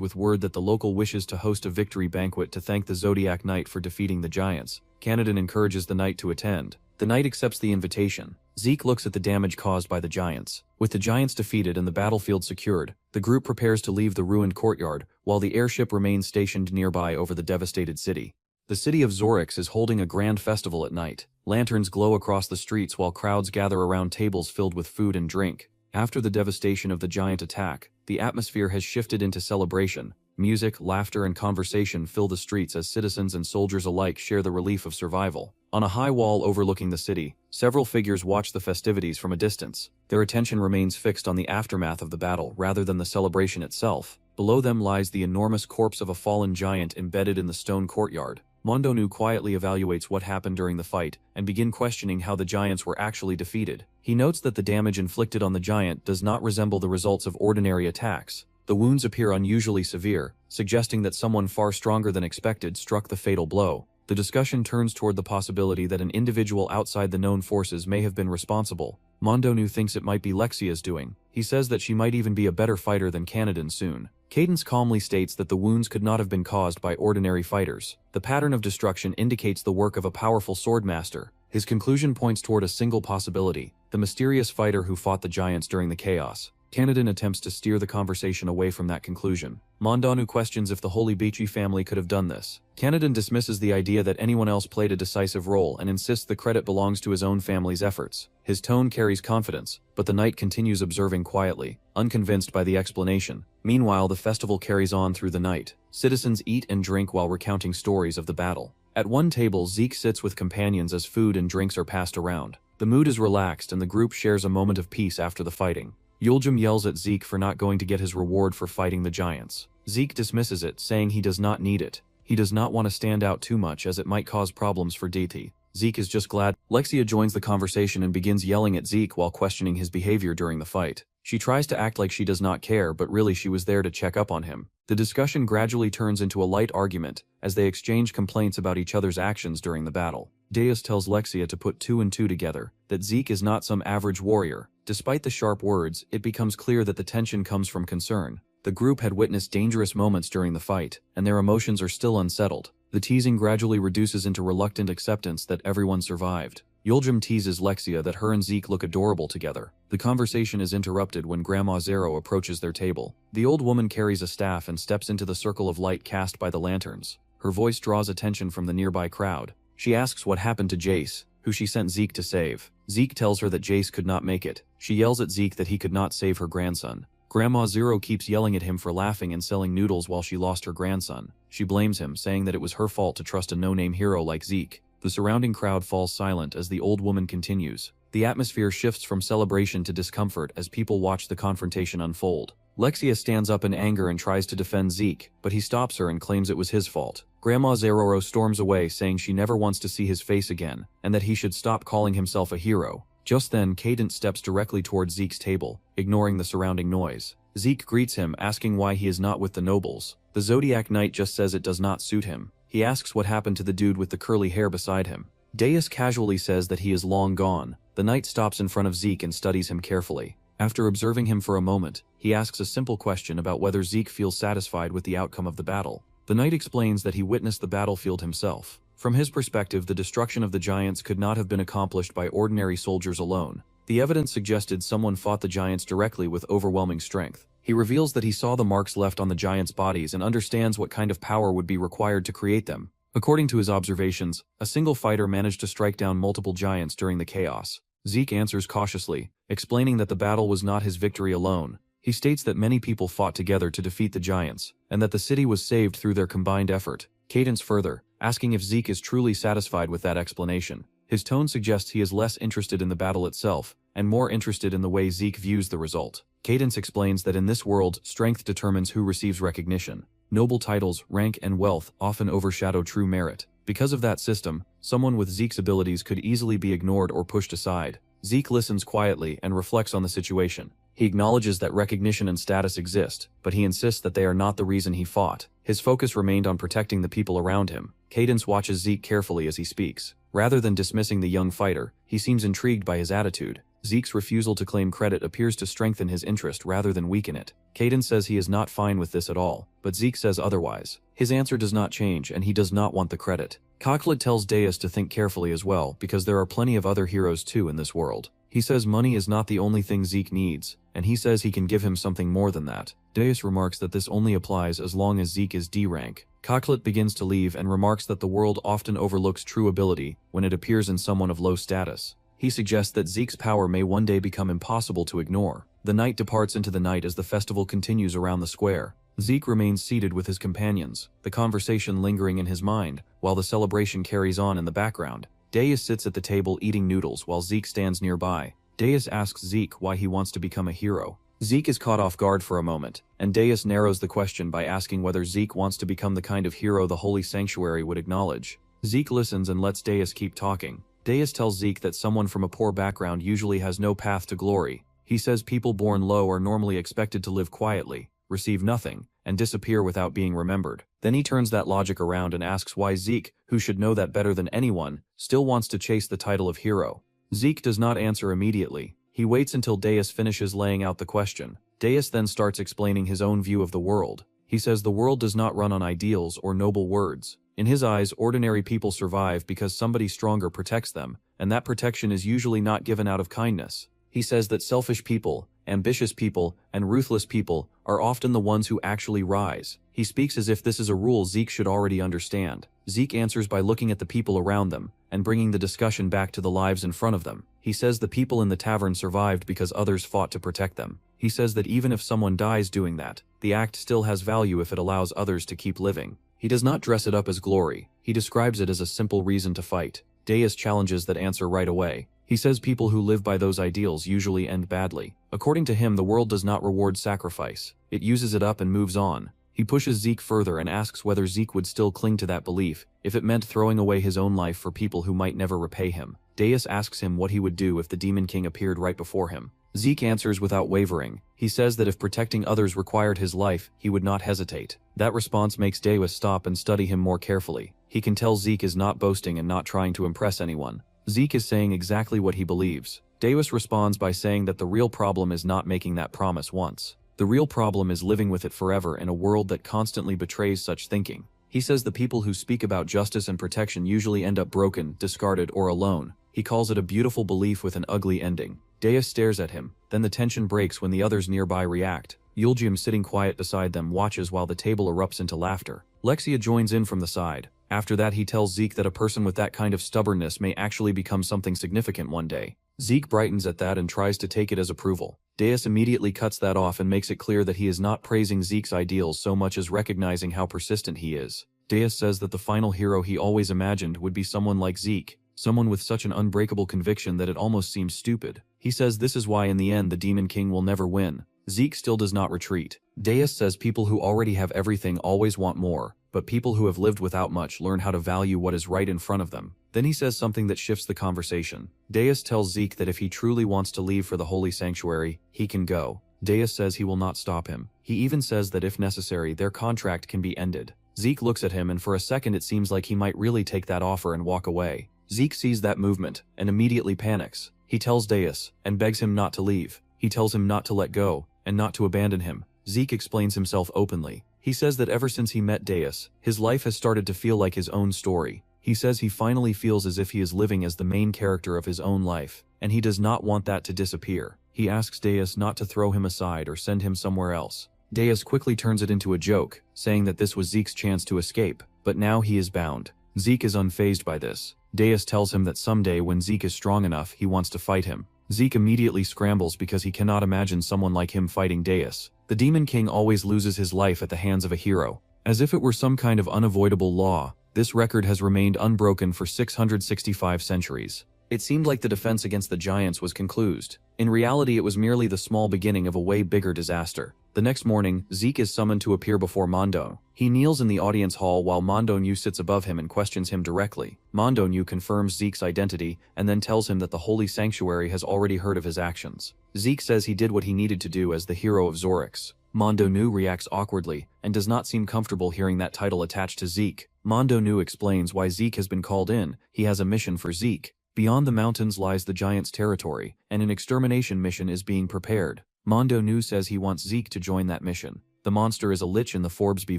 with word that the local wishes to host a victory banquet to thank the Zodiac Knight for defeating the giants. Kanadin encourages the knight to attend. The knight accepts the invitation. Zeke looks at the damage caused by the giants. With the giants defeated and the battlefield secured, the group prepares to leave the ruined courtyard, while the airship remains stationed nearby over the devastated city. The city of Zorix is holding a grand festival at night. Lanterns glow across the streets while crowds gather around tables filled with food and drink. After the devastation of the giant attack, the atmosphere has shifted into celebration. Music, laughter, and conversation fill the streets as citizens and soldiers alike share the relief of survival. On a high wall overlooking the city, several figures watch the festivities from a distance. Their attention remains fixed on the aftermath of the battle rather than the celebration itself. Below them lies the enormous corpse of a fallen giant embedded in the stone courtyard. Mondonu quietly evaluates what happened during the fight and begins questioning how the giants were actually defeated. He notes that the damage inflicted on the giant does not resemble the results of ordinary attacks. The wounds appear unusually severe, suggesting that someone far stronger than expected struck the fatal blow. The discussion turns toward the possibility that an individual outside the known forces may have been responsible. Mondonu thinks it might be Lexia's doing. He says that she might even be a better fighter than Kanadin soon. Cadence calmly states that the wounds could not have been caused by ordinary fighters. The pattern of destruction indicates the work of a powerful swordmaster. His conclusion points toward a single possibility: the mysterious fighter who fought the giants during the chaos. Kanadin attempts to steer the conversation away from that conclusion. Mondonu questions if the Holy Beachy family could have done this. Kanadin dismisses the idea that anyone else played a decisive role and insists the credit belongs to his own family's efforts. His tone carries confidence, but the knight continues observing quietly, unconvinced by the explanation. Meanwhile, the festival carries on through the night. Citizens eat and drink while recounting stories of the battle. At one table, Zeke sits with companions as food and drinks are passed around. The mood is relaxed and the group shares a moment of peace after the fighting. Yuljum yells at Zeke for not going to get his reward for fighting the giants. Zeke dismisses it, saying he does not need it. He does not want to stand out too much as it might cause problems for Deity. Zeke is just glad. Lexia joins the conversation and begins yelling at Zeke while questioning his behavior during the fight. She tries to act like she does not care, but really she was there to check up on him. The discussion gradually turns into a light argument as they exchange complaints about each other's actions during the battle. Deus tells Lexia to put 2 and 2 together, that Zeke is not some average warrior. Despite the sharp words, it becomes clear that the tension comes from concern. The group had witnessed dangerous moments during the fight, and their emotions are still unsettled. The teasing gradually reduces into reluctant acceptance that everyone survived. Yuljum teases Lexia that her and Zeke look adorable together. The conversation is interrupted when Grandma Zero approaches their table. The old woman carries a staff and steps into the circle of light cast by the lanterns. Her voice draws attention from the nearby crowd. She asks what happened to Jace, who she sent Zeke to save. Zeke tells her that Jace could not make it. She yells at Zeke that he could not save her grandson. Grandma Zero keeps yelling at him for laughing and selling noodles while she lost her grandson. She blames him, saying that it was her fault to trust a no-name hero like Zeke. The surrounding crowd falls silent as the old woman continues. The atmosphere shifts from celebration to discomfort as people watch the confrontation unfold. Lexia stands up in anger and tries to defend Zeke, but he stops her and claims it was his fault. Grandma Zeroro storms away, saying she never wants to see his face again, and that he should stop calling himself a hero. Just then, Cadence steps directly towards Zeke's table, ignoring the surrounding noise. Zeke greets him, asking why he is not with the nobles. The Zodiac Knight just says it does not suit him. He asks what happened to the dude with the curly hair beside him. Deus casually says that he is long gone. The knight stops in front of Zeke and studies him carefully. After observing him for a moment, he asks a simple question about whether Zeke feels satisfied with the outcome of the battle. The knight explains that he witnessed the battlefield himself. From his perspective, the destruction of the giants could not have been accomplished by ordinary soldiers alone. The evidence suggested someone fought the giants directly with overwhelming strength. He reveals that he saw the marks left on the giants' bodies and understands what kind of power would be required to create them. According to his observations, a single fighter managed to strike down multiple giants during the chaos. Zeke answers cautiously, explaining that the battle was not his victory alone. He states that many people fought together to defeat the giants, and that the city was saved through their combined effort. Cadence further, asking if Zeke is truly satisfied with that explanation. His tone suggests he is less interested in the battle itself, and more interested in the way Zeke views the result. Cadence explains that in this world, strength determines who receives recognition. Noble titles, rank, and wealth often overshadow true merit. Because of that system, someone with Zeke's abilities could easily be ignored or pushed aside. Zeke listens quietly and reflects on the situation. He acknowledges that recognition and status exist, but he insists that they are not the reason he fought. His focus remained on protecting the people around him. Cadence watches Zeke carefully as he speaks. Rather than dismissing the young fighter, he seems intrigued by his attitude. Zeke's refusal to claim credit appears to strengthen his interest rather than weaken it. Cadence says he is not fine with this at all, but Zeke says otherwise. His answer does not change, and he does not want the credit. Cocklet tells Deus to think carefully as well, because there are plenty of other heroes too in this world. He says money is not the only thing Zeke needs, and he says he can give him something more than that. Deus remarks that this only applies as long as Zeke is D rank. Cocklet begins to leave and remarks that the world often overlooks true ability when it appears in someone of low status. He suggests that Zeke's power may one day become impossible to ignore. The knight departs into the night as the festival continues around the square. Zeke remains seated with his companions, the conversation lingering in his mind, while the celebration carries on in the background. Deus sits at the table eating noodles while Zeke stands nearby. Deus asks Zeke why he wants to become a hero. Zeke is caught off guard for a moment, and Deus narrows the question by asking whether Zeke wants to become the kind of hero the Holy Sanctuary would acknowledge. Zeke listens and lets Deus keep talking. Deus tells Zeke that someone from a poor background usually has no path to glory. He says people born low are normally expected to live quietly. receive nothing, and disappear without being remembered. Then he turns that logic around and asks why Zeke, who should know that better than anyone, still wants to chase the title of hero. Zeke does not answer immediately. He waits until Deus finishes laying out the question. Deus then starts explaining his own view of the world. He says the world does not run on ideals or noble words. In his eyes, ordinary people survive because somebody stronger protects them, and that protection is usually not given out of kindness. He says that selfish people, ambitious people, and ruthless people are often the ones who actually rise. He speaks as if this is a rule Zeke should already understand. Zeke answers by looking at the people around them and bringing the discussion back to the lives in front of them. He says the people in the tavern survived because others fought to protect them. He says that even if someone dies doing that, the act still has value if it allows others to keep living. He does not dress it up as glory. He describes it as a simple reason to fight. Deus challenges that answer right away. He says people who live by those ideals usually end badly. According to him, the world does not reward sacrifice. It uses it up and moves on. He pushes Zeke further and asks whether Zeke would still cling to that belief if it meant throwing away his own life for people who might never repay him. Deus asks him what he would do if the Demon King appeared right before him. Zeke answers without wavering. He says that if protecting others required his life, he would not hesitate. That response makes Deus stop and study him more carefully. He can tell Zeke is not boasting and not trying to impress anyone. Zeke is saying exactly what he believes. Deus responds by saying that the real problem is not making that promise once. The real problem is living with it forever in a world that constantly betrays such thinking. He says the people who speak about justice and protection usually end up broken, discarded, or alone. He calls it a beautiful belief with an ugly ending. Deus stares at him, then the tension breaks when the others nearby react. Yulgium, sitting quiet beside them, watches while the table erupts into laughter. Lexia joins in from the side. After that, he tells Zeke that a person with that kind of stubbornness may actually become something significant one day. Zeke brightens at that and tries to take it as approval. Deus immediately cuts that off and makes it clear that he is not praising Zeke's ideals so much as recognizing how persistent he is. Deus says that the final hero he always imagined would be someone like Zeke, someone with such an unbreakable conviction that it almost seems stupid. He says this is why in the end the Demon King will never win. Zeke still does not retreat. Deus says people who already have everything always want more, but people who have lived without much learn how to value what is right in front of them. Then he says something that shifts the conversation. Deus tells Zeke that if he truly wants to leave for the holy sanctuary, he can go. Deus says he will not stop him. He even says that if necessary, their contract can be ended. Zeke looks at him and for a second it seems like he might really take that offer and walk away. Zeke sees that movement and immediately panics. He tells Deus and begs him not to leave. He tells him not to let go and not to abandon him. Zeke explains himself openly. He says that ever since he met Deus, his life has started to feel like his own story. He says he finally feels as if he is living as the main character of his own life, and he does not want that to disappear. He asks Deus not to throw him aside or send him somewhere else. Deus quickly turns it into a joke, saying that this was Zeke's chance to escape, but now he is bound. Zeke is unfazed by this. Deus tells him that someday when Zeke is strong enough, he wants to fight him. Zeke immediately scrambles because he cannot imagine someone like him fighting Deus. The Demon King always loses his life at the hands of a hero. As if it were some kind of unavoidable law, this record has remained unbroken for 665 centuries. It seemed like the defense against the giants was concluded. In reality, it was merely the small beginning of a way bigger disaster. The next morning, Zeke is summoned to appear before Mondo. He kneels in the audience hall while Mondo sits above him and questions him directly. Mondo confirms Zeke's identity and then tells him that the Holy Sanctuary has already heard of his actions. Zeke says he did what he needed to do as the hero of Zorix. Mondo reacts awkwardly and does not seem comfortable hearing that title attached to Zeke. Mondo explains why Zeke has been called in. He has a mission for Zeke. Beyond the mountains lies the giants' territory, and an extermination mission is being prepared. Mondo says he wants Zeke to join that mission. The monster is a lich in the Forbesby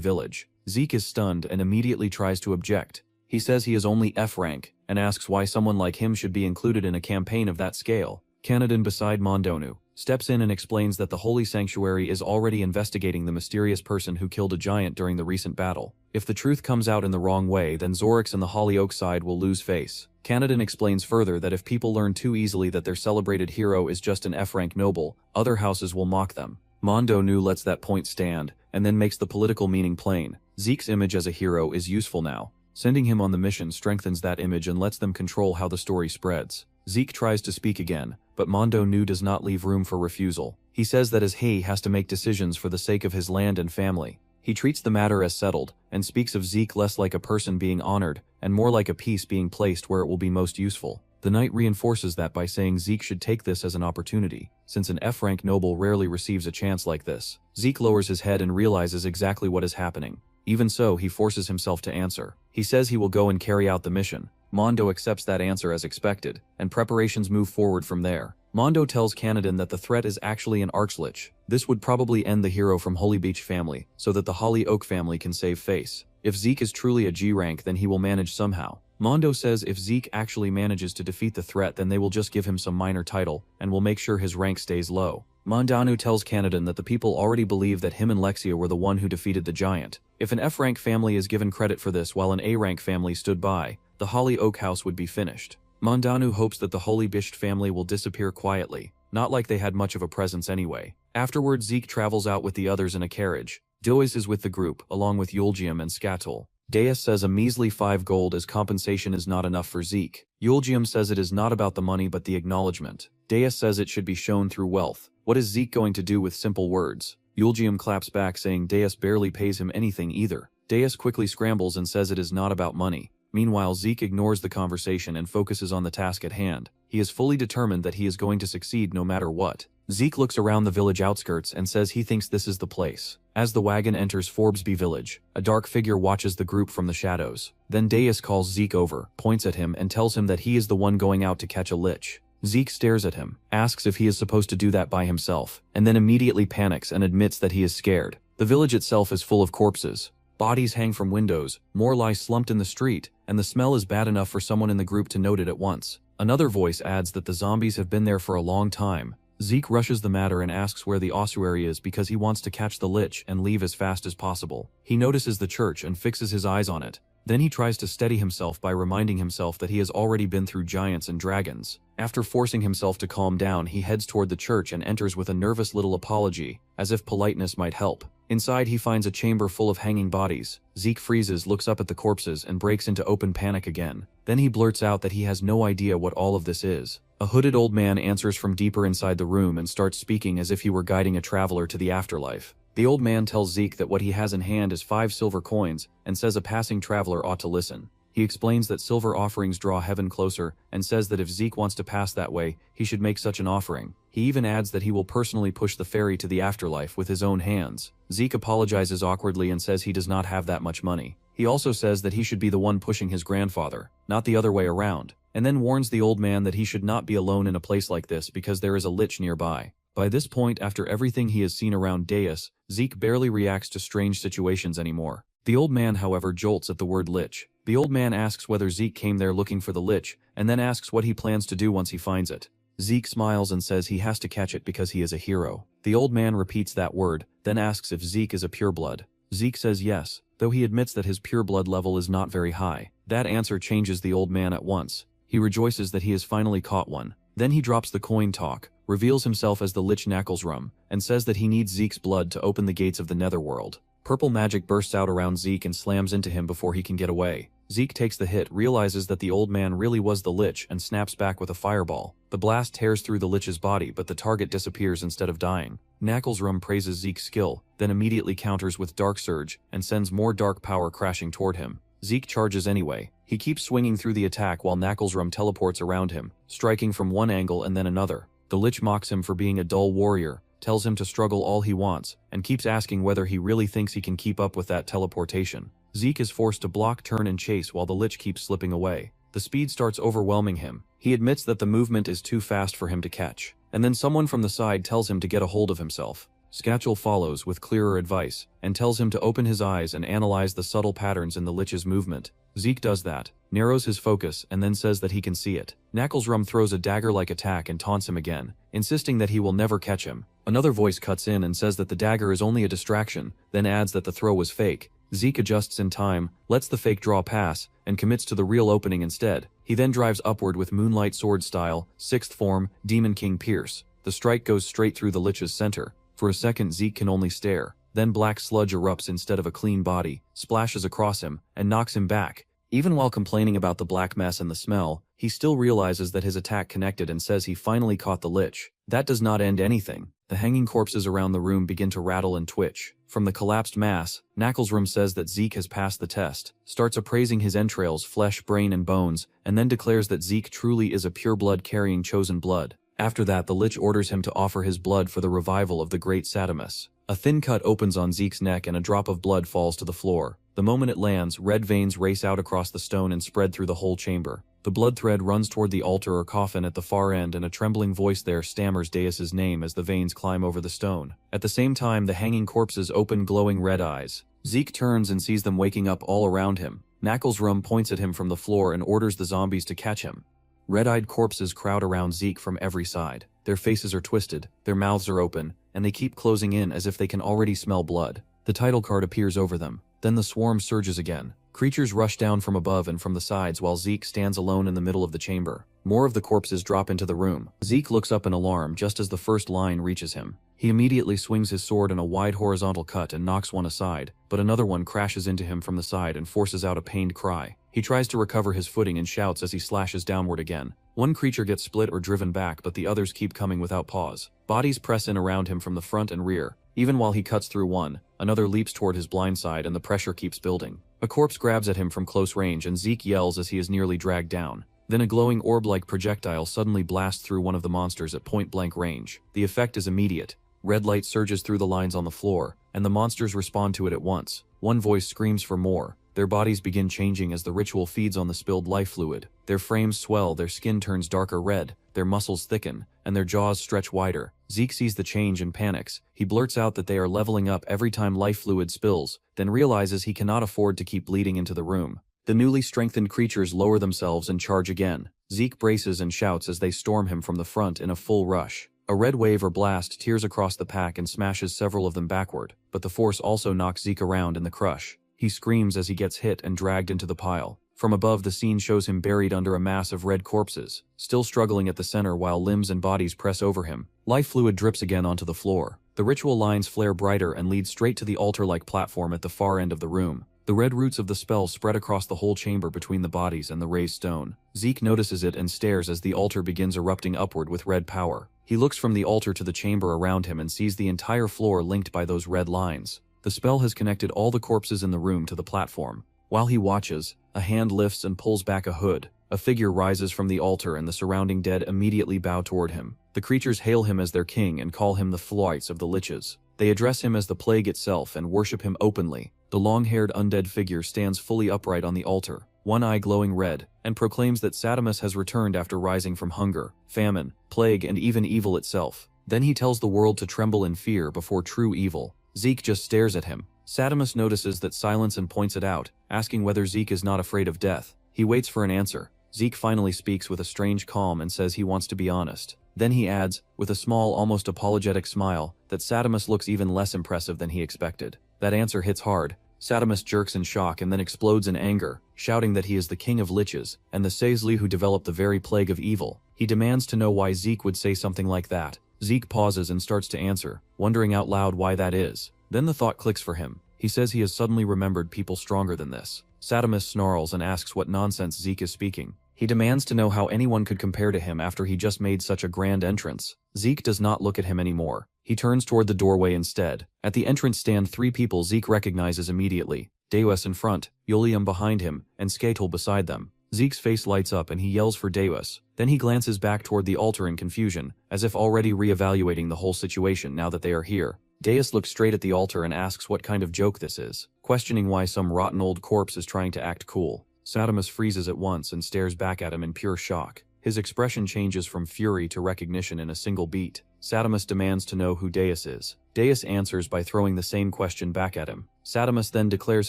village. Zeke is stunned and immediately tries to object. He says he is only F rank, and asks why someone like him should be included in a campaign of that scale. Kanadin beside Mondo steps in and explains that the Holy Sanctuary is already investigating the mysterious person who killed a giant during the recent battle. If the truth comes out in the wrong way, then Zorix and the Hollyoak side will lose face. Kanadin explains further that if people learn too easily that their celebrated hero is just an F-rank noble, other houses will mock them. Mondo lets that point stand, and then makes the political meaning plain. Zeke's image as a hero is useful now. Sending him on the mission strengthens that image and lets them control how the story spreads. Zeke tries to speak again, but Mondo does not leave room for refusal. He says that as he has to make decisions for the sake of his land and family. He treats the matter as settled, and speaks of Zeke less like a person being honored, and more like a piece being placed where it will be most useful. The knight reinforces that by saying Zeke should take this as an opportunity, since an F-rank noble rarely receives a chance like this. Zeke lowers his head and realizes exactly what is happening. Even so, he forces himself to answer. He says he will go and carry out the mission. Mondo accepts that answer as expected, and preparations move forward from there. Mondo tells Canadan that the threat is actually an Archlich. This would probably end the hero from Holy Beach family, so that the Holly Oak family can save face. If Zeke is truly a G rank, then he will manage somehow. Mondo says if Zeke actually manages to defeat the threat, then they will just give him some minor title, and will make sure his rank stays low. Mondanu tells Canadan that the people already believe that him and Lexia were the one who defeated the giant. If an F-rank family is given credit for this while an A-rank family stood by, the Holly Oak house would be finished. Mondanu hopes that the Holy Bisht family will disappear quietly, not like they had much of a presence anyway. Afterward, Zeke travels out with the others in a carriage. Dois is with the group, along with Yulgium and Skatul. Deus says a measly 5 gold as compensation is not enough for Zeke. Yulgium says it is not about the money but the acknowledgement. Deus says it should be shown through wealth. What is Zeke going to do with simple words? Yulgium claps back saying Deus barely pays him anything either. Deus quickly scrambles and says it is not about money. Meanwhile, Zeke ignores the conversation and focuses on the task at hand. He is fully determined that he is going to succeed no matter what. Zeke looks around the village outskirts and says he thinks this is the place. As the wagon enters Forbesby village, a dark figure watches the group from the shadows. Then Deus calls Zeke over, points at him and tells him that he is the one going out to catch a lich. Zeke stares at him, asks if he is supposed to do that by himself, and then immediately panics and admits that he is scared. The village itself is full of corpses. Bodies hang from windows, more lie slumped in the street, and the smell is bad enough for someone in the group to note it at once. Another voice adds that the zombies have been there for a long time. Zeke rushes the matter and asks where the ossuary is because he wants to catch the lich and leave as fast as possible. He notices the church and fixes his eyes on it. Then he tries to steady himself by reminding himself that he has already been through giants and dragons. After forcing himself to calm down, he heads toward the church and enters with a nervous little apology, as if politeness might help. Inside, he finds a chamber full of hanging bodies. Zeke freezes, looks up at the corpses, and breaks into open panic again. Then he blurts out that he has no idea what all of this is. A hooded old man answers from deeper inside the room and starts speaking as if he were guiding a traveler to the afterlife. The old man tells Zeke that what he has in hand is 5 silver coins and says a passing traveler ought to listen. He explains that silver offerings draw heaven closer and says that if Zeke wants to pass that way, he should make such an offering. He even adds that he will personally push the ferry to the afterlife with his own hands. Zeke apologizes awkwardly and says he does not have that much money. He also says that he should be the one pushing his grandfather, not the other way around, and then warns the old man that he should not be alone in a place like this because there is a lich nearby. By this point, after everything he has seen around Deus, Zeke barely reacts to strange situations anymore. The old man, however, jolts at the word lich. The old man asks whether Zeke came there looking for the lich, and then asks what he plans to do once he finds it. Zeke smiles and says he has to catch it because he is a hero. The old man repeats that word, then asks if Zeke is a pureblood. Zeke says yes, though he admits that his pureblood level is not very high. That answer changes the old man at once. He rejoices that he has finally caught one. Then he drops the coin talk, reveals himself as the Lich Knackelsrum, and says that he needs Zeke's blood to open the gates of the netherworld. Purple magic bursts out around Zeke and slams into him before he can get away. Zeke takes the hit, realizes that the old man really was the Lich, and snaps back with a fireball. The blast tears through the Lich's body, but the target disappears instead of dying. Knackelsrum praises Zeke's skill, then immediately counters with Dark Surge, and sends more dark power crashing toward him. Zeke charges anyway. He keeps swinging through the attack while Knackelsrum teleports around him, striking from one angle and then another. The Lich mocks him for being a dull warrior, tells him to struggle all he wants, and keeps asking whether he really thinks he can keep up with that teleportation. Zeke is forced to block, turn, and chase while the Lich keeps slipping away. The speed starts overwhelming him. He admits that the movement is too fast for him to catch, and then someone from the side tells him to get a hold of himself. Skatul follows with clearer advice, and tells him to open his eyes and analyze the subtle patterns in the Lich's movement. Zeke does that, narrows his focus, and then says that he can see it. Knackelsrum throws a dagger-like attack and taunts him again, insisting that he will never catch him. Another voice cuts in and says that the dagger is only a distraction, then adds that the throw was fake. Zeke adjusts in time, lets the fake draw pass, and commits to the real opening instead. He then drives upward with Moonlight Sword style, 6th form, Demon King Pierce. The strike goes straight through the Lich's center. For a second, Zeke can only stare. Then black sludge erupts instead of a clean body, splashes across him, and knocks him back. Even while complaining about the black mess and the smell, he still realizes that his attack connected and says he finally caught the Lich. That does not end anything. The hanging corpses around the room begin to rattle and twitch. From the collapsed mass, Knuckles says that Zeke has passed the test, starts appraising his entrails, flesh, brain, and bones, and then declares that Zeke truly is a pure-blood carrying chosen blood. After that, the Lich orders him to offer his blood for the revival of the great Sadamus. A thin cut opens on Zeke's neck and a drop of blood falls to the floor. The moment it lands, red veins race out across the stone and spread through the whole chamber. The blood thread runs toward the altar or coffin at the far end, and a trembling voice there stammers Deus's name as the veins climb over the stone. At the same time, the hanging corpses open glowing red eyes. Zeke turns and sees them waking up all around him. Knuckles points at him from the floor and orders the zombies to catch him. Red-eyed corpses crowd around Zeke from every side. Their faces are twisted, their mouths are open, and they keep closing in as if they can already smell blood. The title card appears over them. Then the swarm surges again. Creatures rush down from above and from the sides while Zeke stands alone in the middle of the chamber. More of the corpses drop into the room. Zeke looks up in alarm just as the first line reaches him. He immediately swings his sword in a wide horizontal cut and knocks one aside, but another one crashes into him from the side and forces out a pained cry. He tries to recover his footing and shouts as he slashes downward again. One creature gets split or driven back, but the others keep coming without pause. Bodies press in around him from the front and rear. Even while he cuts through one, another leaps toward his blind side and the pressure keeps building. A corpse grabs at him from close range and Zeke yells as he is nearly dragged down. Then a glowing orb-like projectile suddenly blasts through one of the monsters at point-blank range. The effect is immediate. Red light surges through the lines on the floor, and the monsters respond to it at once. One voice screams for more. Their bodies begin changing as the ritual feeds on the spilled life fluid. Their frames swell, their skin turns darker red, their muscles thicken, and their jaws stretch wider. Zeke sees the change and panics. He blurts out that they are leveling up every time life fluid spills, then realizes he cannot afford to keep bleeding into the room. The newly strengthened creatures lower themselves and charge again. Zeke braces and shouts as they storm him from the front in a full rush. A red wave or blast tears across the pack and smashes several of them backward, but the force also knocks Zeke around in the crush. He screams as he gets hit and dragged into the pile. From above, the scene shows him buried under a mass of red corpses, still struggling at the center while limbs and bodies press over him. Life fluid drips again onto the floor. The ritual lines flare brighter and lead straight to the altar-like platform at the far end of the room. The red roots of the spell spread across the whole chamber between the bodies and the raised stone. Zeke notices it and stares as the altar begins erupting upward with red power. He looks from the altar to the chamber around him and sees the entire floor linked by those red lines. The spell has connected all the corpses in the room to the platform. While he watches, a hand lifts and pulls back a hood. A figure rises from the altar and the surrounding dead immediately bow toward him. The creatures hail him as their king and call him the Floites of the Liches. They address him as the plague itself and worship him openly. The long-haired undead figure stands fully upright on the altar, one eye glowing red, and proclaims that Sadamus has returned after rising from hunger, famine, plague, and even evil itself. Then he tells the world to tremble in fear before true evil. Zeke just stares at him. Sadamus notices that silence and points it out, asking whether Zeke is not afraid of death. He waits for an answer. Zeke finally speaks with a strange calm and says he wants to be honest. Then he adds, with a small, almost apologetic smile, that Sadamus looks even less impressive than he expected. That answer hits hard. Sadamus jerks in shock and then explodes in anger, shouting that he is the king of liches, and the Saisli who developed the very plague of evil. He demands to know why Zeke would say something like that. Zeke pauses and starts to answer, wondering out loud why that is. Then the thought clicks for him. He says he has suddenly remembered people stronger than this. Sadamus snarls and asks what nonsense Zeke is speaking. He demands to know how anyone could compare to him after he just made such a grand entrance. Zeke does not look at him anymore. He turns toward the doorway instead. At the entrance stand three people Zeke recognizes immediately. Deus in front, Yolium behind him, and Skatel beside them. Zeke's face lights up and he yells for Deus. Then he glances back toward the altar in confusion, as if already re-evaluating the whole situation now that they are here. Deus looks straight at the altar and asks what kind of joke this is, questioning why some rotten old corpse is trying to act cool. Sadamus freezes at once and stares back at him in pure shock. His expression changes from fury to recognition in a single beat. Sadamus demands to know who Deus is. Deus answers by throwing the same question back at him. Sadamus then declares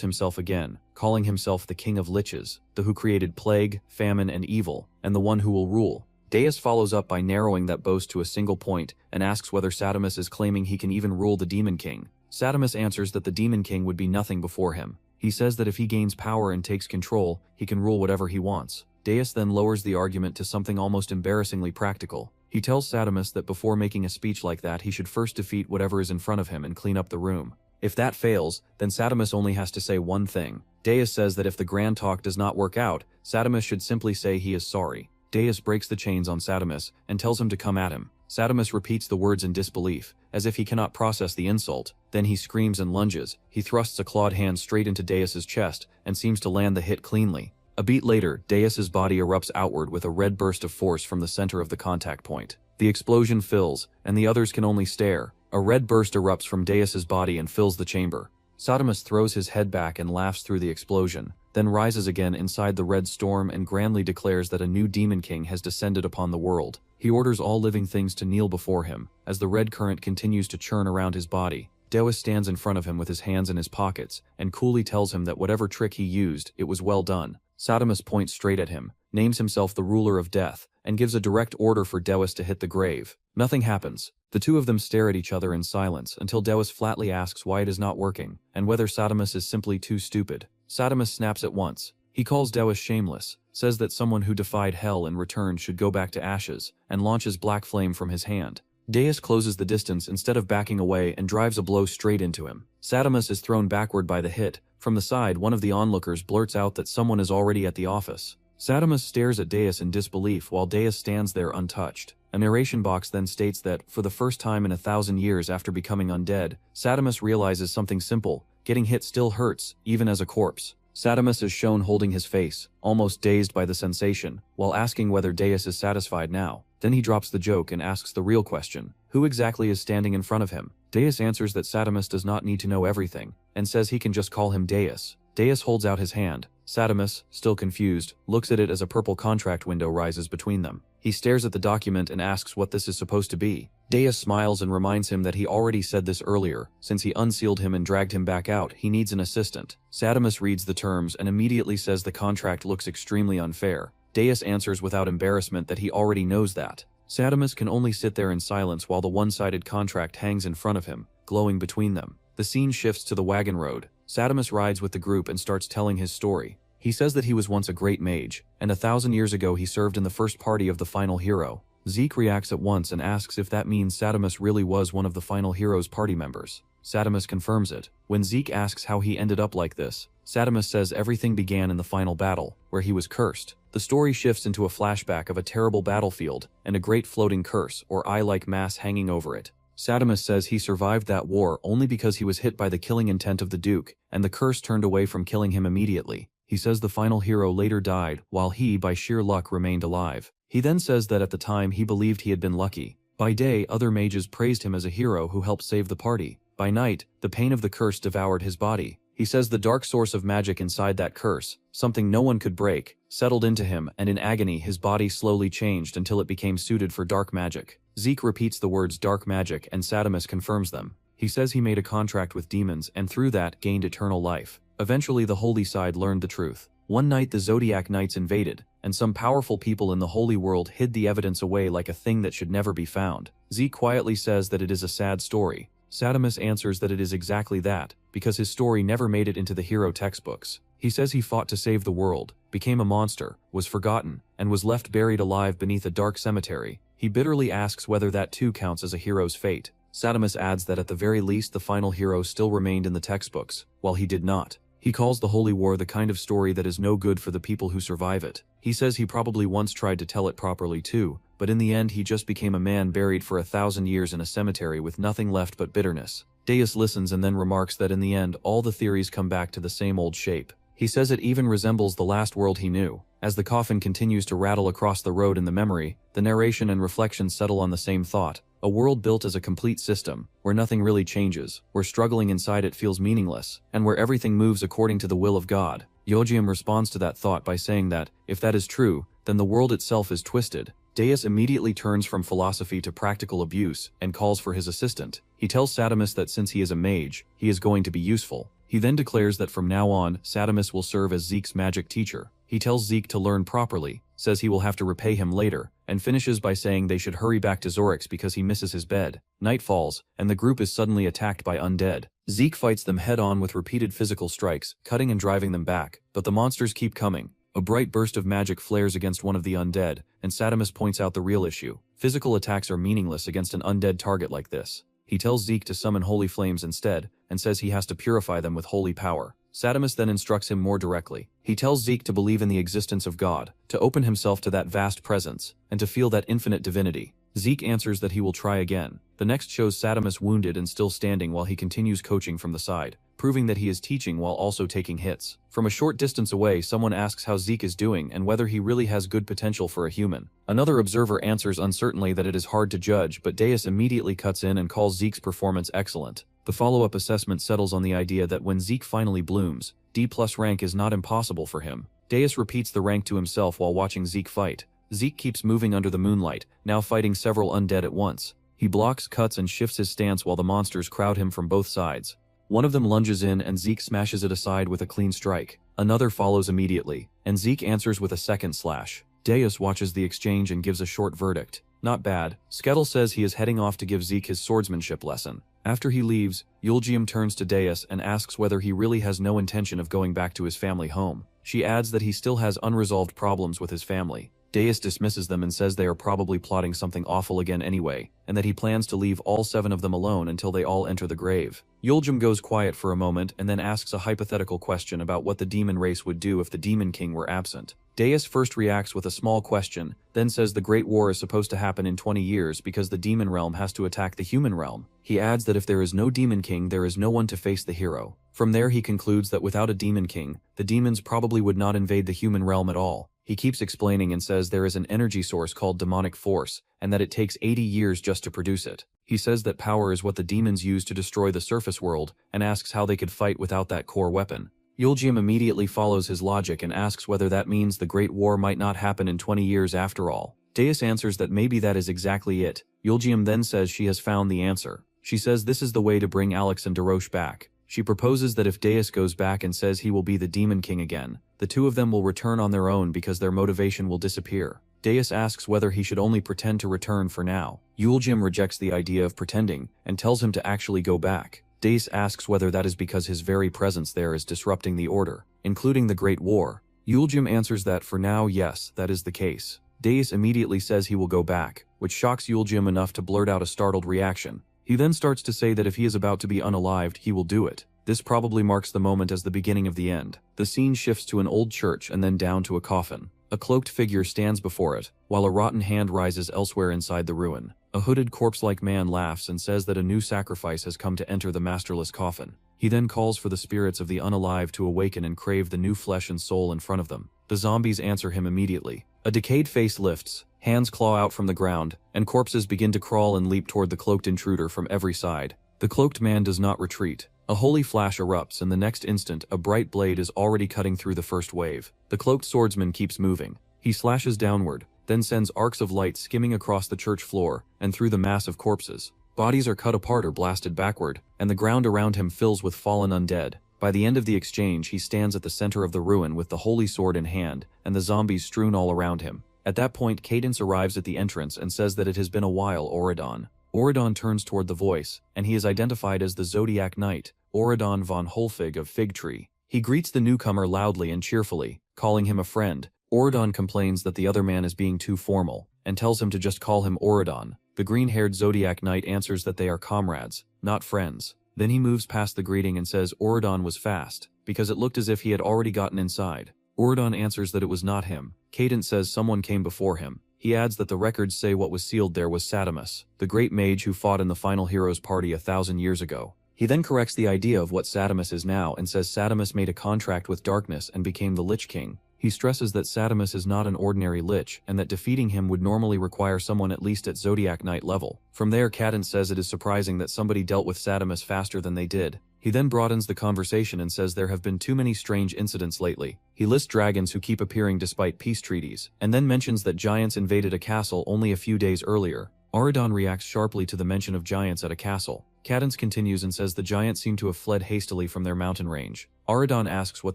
himself again, calling himself the king of liches, the who created plague, famine, and evil, and the one who will rule. Deus follows up by narrowing that boast to a single point and asks whether Sadamus is claiming he can even rule the Demon King. Sadamus answers that the Demon King would be nothing before him. He says that if he gains power and takes control, he can rule whatever he wants. Deus then lowers the argument to something almost embarrassingly practical. He tells Sadamus that before making a speech like that he should first defeat whatever is in front of him and clean up the room. If that fails, then Sadamus only has to say one thing. Deus says that if the grand talk does not work out, Sadamus should simply say he is sorry. Deus breaks the chains on Sadamus and tells him to come at him. Sadamus repeats the words in disbelief, as if he cannot process the insult. Then he screams and lunges. He thrusts a clawed hand straight into Deus's chest and seems to land the hit cleanly. A beat later, Deus's body erupts outward with a red burst of force from the center of the contact point. The explosion fills, and the others can only stare. A red burst erupts from Deus's body and fills the chamber. Sadamus throws his head back and laughs through the explosion, then rises again inside the red storm and grandly declares that a new demon king has descended upon the world. He orders all living things to kneel before him, as the red current continues to churn around his body. Deus stands in front of him with his hands in his pockets, and coolly tells him that whatever trick he used, it was well done. Sadamus points straight at him, names himself the ruler of death, and gives a direct order for Deus to hit the grave. Nothing happens. The two of them stare at each other in silence until Deus flatly asks why it is not working, and whether Sadamus is simply too stupid. Sadamus snaps at once. He calls Deus shameless, says that someone who defied hell in return should go back to ashes, and launches black flame from his hand. Deus closes the distance instead of backing away and drives a blow straight into him. Sadamus is thrown backward by the hit. From the side, one of the onlookers blurts out that someone is already at the office. Sadamus stares at Deus in disbelief while Deus stands there untouched. A narration box then states that, for the first time in 1,000 years after becoming undead, Sadamus realizes something simple: getting hit still hurts, even as a corpse. Sadamus is shown holding his face, almost dazed by the sensation, while asking whether Deus is satisfied now. Then he drops the joke and asks the real question: who exactly is standing in front of him? Deus answers that Sadamus does not need to know everything, and says he can just call him Deus. Deus holds out his hand. Sadamus, still confused, looks at it as a purple contract window rises between them. He stares at the document and asks what this is supposed to be. Deus smiles and reminds him that he already said this earlier. Since he unsealed him and dragged him back out, he needs an assistant. Sadamus reads the terms and immediately says the contract looks extremely unfair. Deus answers without embarrassment that he already knows that. Sadamus can only sit there in silence while the one-sided contract hangs in front of him, glowing between them. The scene shifts to the wagon road. Sadamus rides with the group and starts telling his story. He says that he was once a great mage, and 1,000 years ago he served in the first party of the final hero. Zeke reacts at once and asks if that means Sadamus really was one of the final hero's party members. Sadamus confirms it. When Zeke asks how he ended up like this, Sadamus says everything began in the final battle, where he was cursed. The story shifts into a flashback of a terrible battlefield and a great floating curse or eye-like mass hanging over it. Sadamus says he survived that war only because he was hit by the killing intent of the Duke, and the curse turned away from killing him immediately. He says the final hero later died, while he, by sheer luck, remained alive. He then says that at the time he believed he had been lucky. By day, other mages praised him as a hero who helped save the party. By night, the pain of the curse devoured his body. He says the dark source of magic inside that curse, something no one could break, settled into him, and in agony his body slowly changed until it became suited for dark magic. Zeke repeats the words dark magic and Sadamus confirms them. He says he made a contract with demons and through that gained eternal life. Eventually the holy side learned the truth. One night the Zodiac Knights invaded, and some powerful people in the holy world hid the evidence away like a thing that should never be found. Zeke quietly says that it is a sad story. Sadamus answers that it is exactly that, because his story never made it into the hero textbooks. He says he fought to save the world, became a monster, was forgotten, and was left buried alive beneath a dark cemetery. He bitterly asks whether that too counts as a hero's fate. Sadamus adds that at the very least the final hero still remained in the textbooks, while he did not. He calls the Holy War the kind of story that is no good for the people who survive it. He says he probably once tried to tell it properly too, but in the end he just became a man buried for 1,000 years in a cemetery with nothing left but bitterness. Deus listens and then remarks that in the end all the theories come back to the same old shape. He says it even resembles the last world he knew. As the coffin continues to rattle across the road in the memory, the narration and reflection settle on the same thought. A world built as a complete system, where nothing really changes, where struggling inside it feels meaningless, and where everything moves according to the will of God. Yojium responds to that thought by saying that, if that is true, then the world itself is twisted. Deus immediately turns from philosophy to practical abuse, and calls for his assistant. He tells Sadamus that since he is a mage, he is going to be useful. He then declares that from now on, Sadamus will serve as Zeke's magic teacher. He tells Zeke to learn properly, says he will have to repay him later, and finishes by saying they should hurry back to Zorix because he misses his bed. Night falls, and the group is suddenly attacked by undead. Zeke fights them head-on with repeated physical strikes, cutting and driving them back, but the monsters keep coming. A bright burst of magic flares against one of the undead, and Sadamus points out the real issue. Physical attacks are meaningless against an undead target like this. He tells Zeke to summon holy flames instead, and says he has to purify them with holy power. Sadamus then instructs him more directly. He tells Zeke to believe in the existence of God, to open himself to that vast presence, and to feel that infinite divinity. Zeke answers that he will try again. The next shows Sadamus wounded and still standing while he continues coaching from the side, proving that he is teaching while also taking hits. From a short distance away, someone asks how Zeke is doing and whether he really has good potential for a human. Another observer answers uncertainly that it is hard to judge, but Deus immediately cuts in and calls Zeke's performance excellent. The follow-up assessment settles on the idea that when Zeke finally blooms, D+ rank is not impossible for him. Deus repeats the rank to himself while watching Zeke fight. Zeke keeps moving under the moonlight, now fighting several undead at once. He blocks, cuts, and shifts his stance while the monsters crowd him from both sides. One of them lunges in and Zeke smashes it aside with a clean strike. Another follows immediately, and Zeke answers with a second slash. Deus watches the exchange and gives a short verdict. Not bad. Skettle says he is heading off to give Zeke his swordsmanship lesson. After he leaves, Yulgium turns to Deus and asks whether he really has no intention of going back to his family home. She adds that he still has unresolved problems with his family. Deus dismisses them and says they are probably plotting something awful again anyway, and that he plans to leave all 7 of them alone until they all enter the grave. Yulgium goes quiet for a moment and then asks a hypothetical question about what the demon race would do if the Demon King were absent. Deus first reacts with a small question, then says the Great War is supposed to happen in 20 years because the demon realm has to attack the human realm. He adds that if there is no Demon King, there is no one to face the hero. From there he concludes that without a Demon King, the demons probably would not invade the human realm at all. He keeps explaining and says there is an energy source called demonic force, and that it takes 80 years just to produce it. He says that power is what the demons use to destroy the surface world, and asks how they could fight without that core weapon. Yulgium immediately follows his logic and asks whether that means the Great War might not happen in 20 years after all. Deus answers that maybe that is exactly it. Yulgium then says she has found the answer. She says this is the way to bring Alex and Darosh back. She proposes that if Deus goes back and says he will be the Demon King again, the two of them will return on their own because their motivation will disappear. Deus asks whether he should only pretend to return for now. Yulgium rejects the idea of pretending and tells him to actually go back. Deus asks whether that is because his very presence there is disrupting the order, including the Great War. Yulgium answers that for now, yes, that is the case. Deus immediately says he will go back, which shocks Yulgium enough to blurt out a startled reaction. He then starts to say that if he is about to be unalived, he will do it. This probably marks the moment as the beginning of the end. The scene shifts to an old church and then down to a coffin. A cloaked figure stands before it, while a rotten hand rises elsewhere inside the ruin. A hooded corpse-like man laughs and says that a new sacrifice has come to enter the masterless coffin. He then calls for the spirits of the unalive to awaken and crave the new flesh and soul in front of them. The zombies answer him immediately. A decayed face lifts, hands claw out from the ground, and corpses begin to crawl and leap toward the cloaked intruder from every side. The cloaked man does not retreat. A holy flash erupts, and the next instant, a bright blade is already cutting through the first wave. The cloaked swordsman keeps moving. He slashes downward, then sends arcs of light skimming across the church floor and through the mass of corpses. Bodies are cut apart or blasted backward, and the ground around him fills with fallen undead. By the end of the exchange, he stands at the center of the ruin with the holy sword in hand, and the zombies strewn all around him. At that point, Cadence arrives at the entrance and says that it has been a while, Auridon. Auridon turns toward the voice, and he is identified as the Zodiac Knight, Auridon von Holfig of Fig Tree. He greets the newcomer loudly and cheerfully, calling him a friend. Auridon complains that the other man is being too formal, and tells him to just call him Auridon. The green-haired Zodiac Knight answers that they are comrades, not friends. Then he moves past the greeting and says Auridon was fast, because it looked as if he had already gotten inside. Auridon answers that it was not him. Cadence says someone came before him. He adds that the records say what was sealed there was Sadamus, the great mage who fought in the final heroes party 1,000 years ago. He then corrects the idea of what Sadamus is now and says Sadamus made a contract with darkness and became the Lich King. He stresses that Sadamus is not an ordinary lich, and that defeating him would normally require someone at least at Zodiac Knight level. From there, Cadence says it is surprising that somebody dealt with Sadamus faster than they did. He then broadens the conversation and says there have been too many strange incidents lately. He lists dragons who keep appearing despite peace treaties, and then mentions that giants invaded a castle only a few days earlier. Auridon reacts sharply to the mention of giants at a castle. Cadence continues and says the giants seem to have fled hastily from their mountain range. Auridon asks what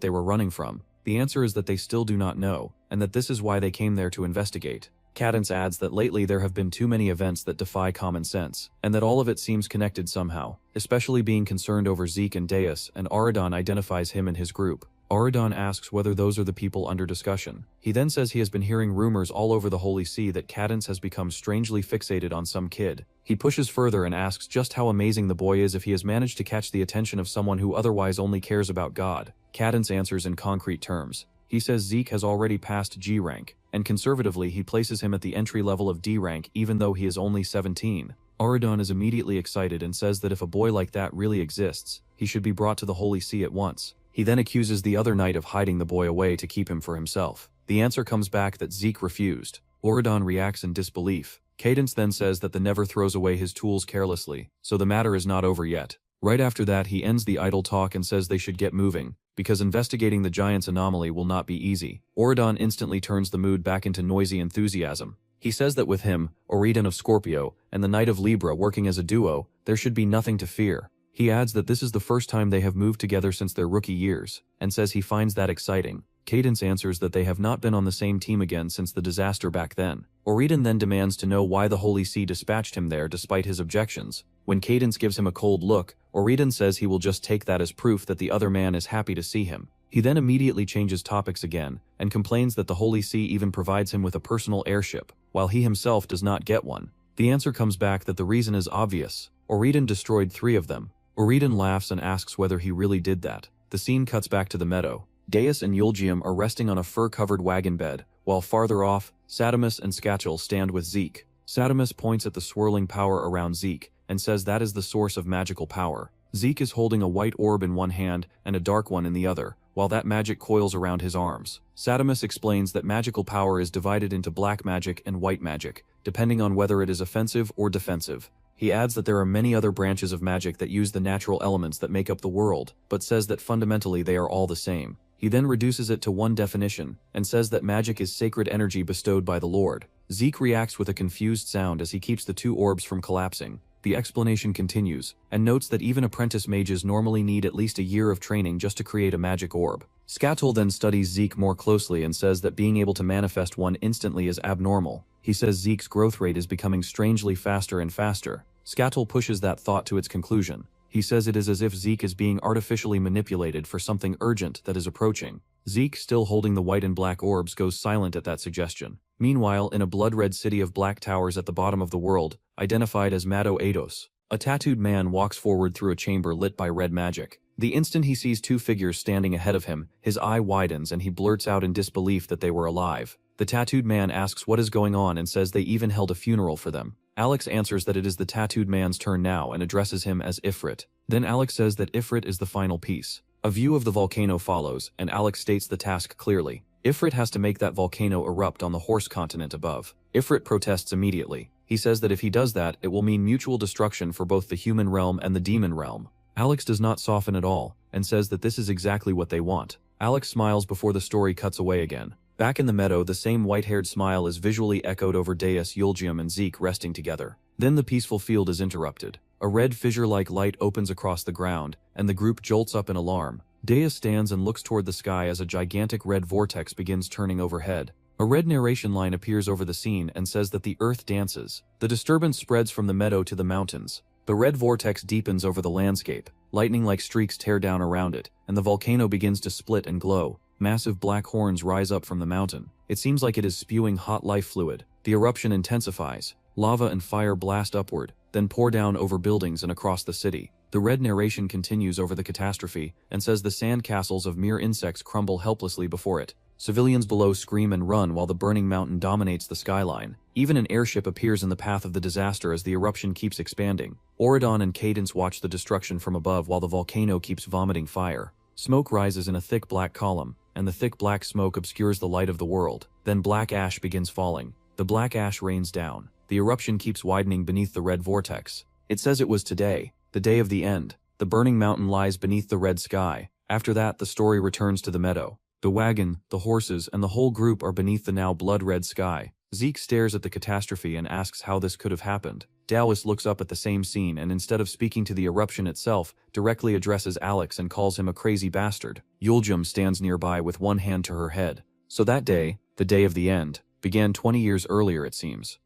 they were running from. The answer is that they still do not know, and that this is why they came there to investigate. Cadence adds that lately there have been too many events that defy common sense, and that all of it seems connected somehow, especially being concerned over Zeke and Deus, and Auridon identifies him and his group. Auridon asks whether those are the people under discussion. He then says he has been hearing rumors all over the Holy See that Cadence has become strangely fixated on some kid. He pushes further and asks just how amazing the boy is if he has managed to catch the attention of someone who otherwise only cares about God. Cadence answers in concrete terms. He says Zeke has already passed G rank, and conservatively he places him at the entry level of D rank even though he is only 17. Auradon is immediately excited and says that if a boy like that really exists, he should be brought to the Holy See at once. He then accuses the other knight of hiding the boy away to keep him for himself. The answer comes back that Zeke refused. Auradon reacts in disbelief. Cadence then says that the Never throws away his tools carelessly, so the matter is not over yet. Right after that he ends the idle talk and says they should get moving, because investigating the giant's anomaly will not be easy. Auradon instantly turns the mood back into noisy enthusiasm. He says that with him, Auradon of Scorpio, and the Knight of Libra working as a duo, there should be nothing to fear. He adds that this is the first time they have moved together since their rookie years, and says he finds that exciting. Cadence answers that they have not been on the same team again since the disaster back then. Auradon then demands to know why the Holy See dispatched him there despite his objections. When Cadence gives him a cold look, Auradon says he will just take that as proof that the other man is happy to see him. He then immediately changes topics again, and complains that the Holy See even provides him with a personal airship, while he himself does not get one. The answer comes back that the reason is obvious. Auradon destroyed 3 of them. Auradon laughs and asks whether he really did that. The scene cuts back to the meadow. Deus and Yulgium are resting on a fur-covered wagon bed, while farther off, Sadamus and Skatchel stand with Zeke. Sadamus points at the swirling power around Zeke, and says that is the source of magical power. Zeke is holding a white orb in one hand and a dark one in the other, while that magic coils around his arms. Sadamus explains that magical power is divided into black magic and white magic, depending on whether it is offensive or defensive. He adds that there are many other branches of magic that use the natural elements that make up the world, but says that fundamentally they are all the same. He then reduces it to one definition, and says that magic is sacred energy bestowed by the Lord. Zeke reacts with a confused sound as he keeps the 2 orbs from collapsing. The explanation continues, and notes that even apprentice mages normally need at least a year of training just to create a magic orb. Skatchel then studies Zeke more closely and says that being able to manifest one instantly is abnormal. He says Zeke's growth rate is becoming strangely faster and faster. Skatchel pushes that thought to its conclusion. He says it is as if Zeke is being artificially manipulated for something urgent that is approaching. Zeke, still holding the white and black orbs, goes silent at that suggestion. Meanwhile, in a blood-red city of black towers at the bottom of the world, identified as Mado Eidos, a tattooed man walks forward through a chamber lit by red magic. The instant he sees 2 figures standing ahead of him, his eye widens and he blurts out in disbelief that they were alive. The tattooed man asks what is going on and says they even held a funeral for them. Alex answers that it is the tattooed man's turn now and addresses him as Ifrit. Then Alex says that Ifrit is the final piece. A view of the volcano follows, and Alex states the task clearly. Ifrit has to make that volcano erupt on the horse continent above. Ifrit protests immediately. He says that if he does that, it will mean mutual destruction for both the human realm and the demon realm. Alex does not soften at all, and says that this is exactly what they want. Alex smiles before the story cuts away again. Back in the meadow, the same white-haired smile is visually echoed over Deus, Yulgium, and Zeke resting together. Then the peaceful field is interrupted. A red fissure-like light opens across the ground, and the group jolts up in alarm. Deus stands and looks toward the sky as a gigantic red vortex begins turning overhead. A red narration line appears over the scene and says that the earth dances. The disturbance spreads from the meadow to the mountains. The red vortex deepens over the landscape. Lightning-like streaks tear down around it, and the volcano begins to split and glow. Massive black horns rise up from the mountain. It seems like it is spewing hot life fluid. The eruption intensifies. Lava and fire blast upward, then pour down over buildings and across the city. The red narration continues over the catastrophe and says the sand castles of mere insects crumble helplessly before it. Civilians below scream and run while the burning mountain dominates the skyline. Even an airship appears in the path of the disaster as the eruption keeps expanding. Auradon and Cadence watch the destruction from above while the volcano keeps vomiting fire. Smoke rises in a thick black column, and the thick black smoke obscures the light of the world. Then black ash begins falling. The black ash rains down. The eruption keeps widening beneath the red vortex. It says it was today, the day of the end. The burning mountain lies beneath the red sky. After that, the story returns to the meadow. The wagon, the horses, and the whole group are beneath the now blood-red sky. Zeke stares at the catastrophe and asks how this could have happened. Dallas looks up at the same scene and instead of speaking to the eruption itself, directly addresses Alex and calls him a crazy bastard. Yulgium stands nearby with one hand to her head. So that day, the day of the end, began 20 years earlier it seems.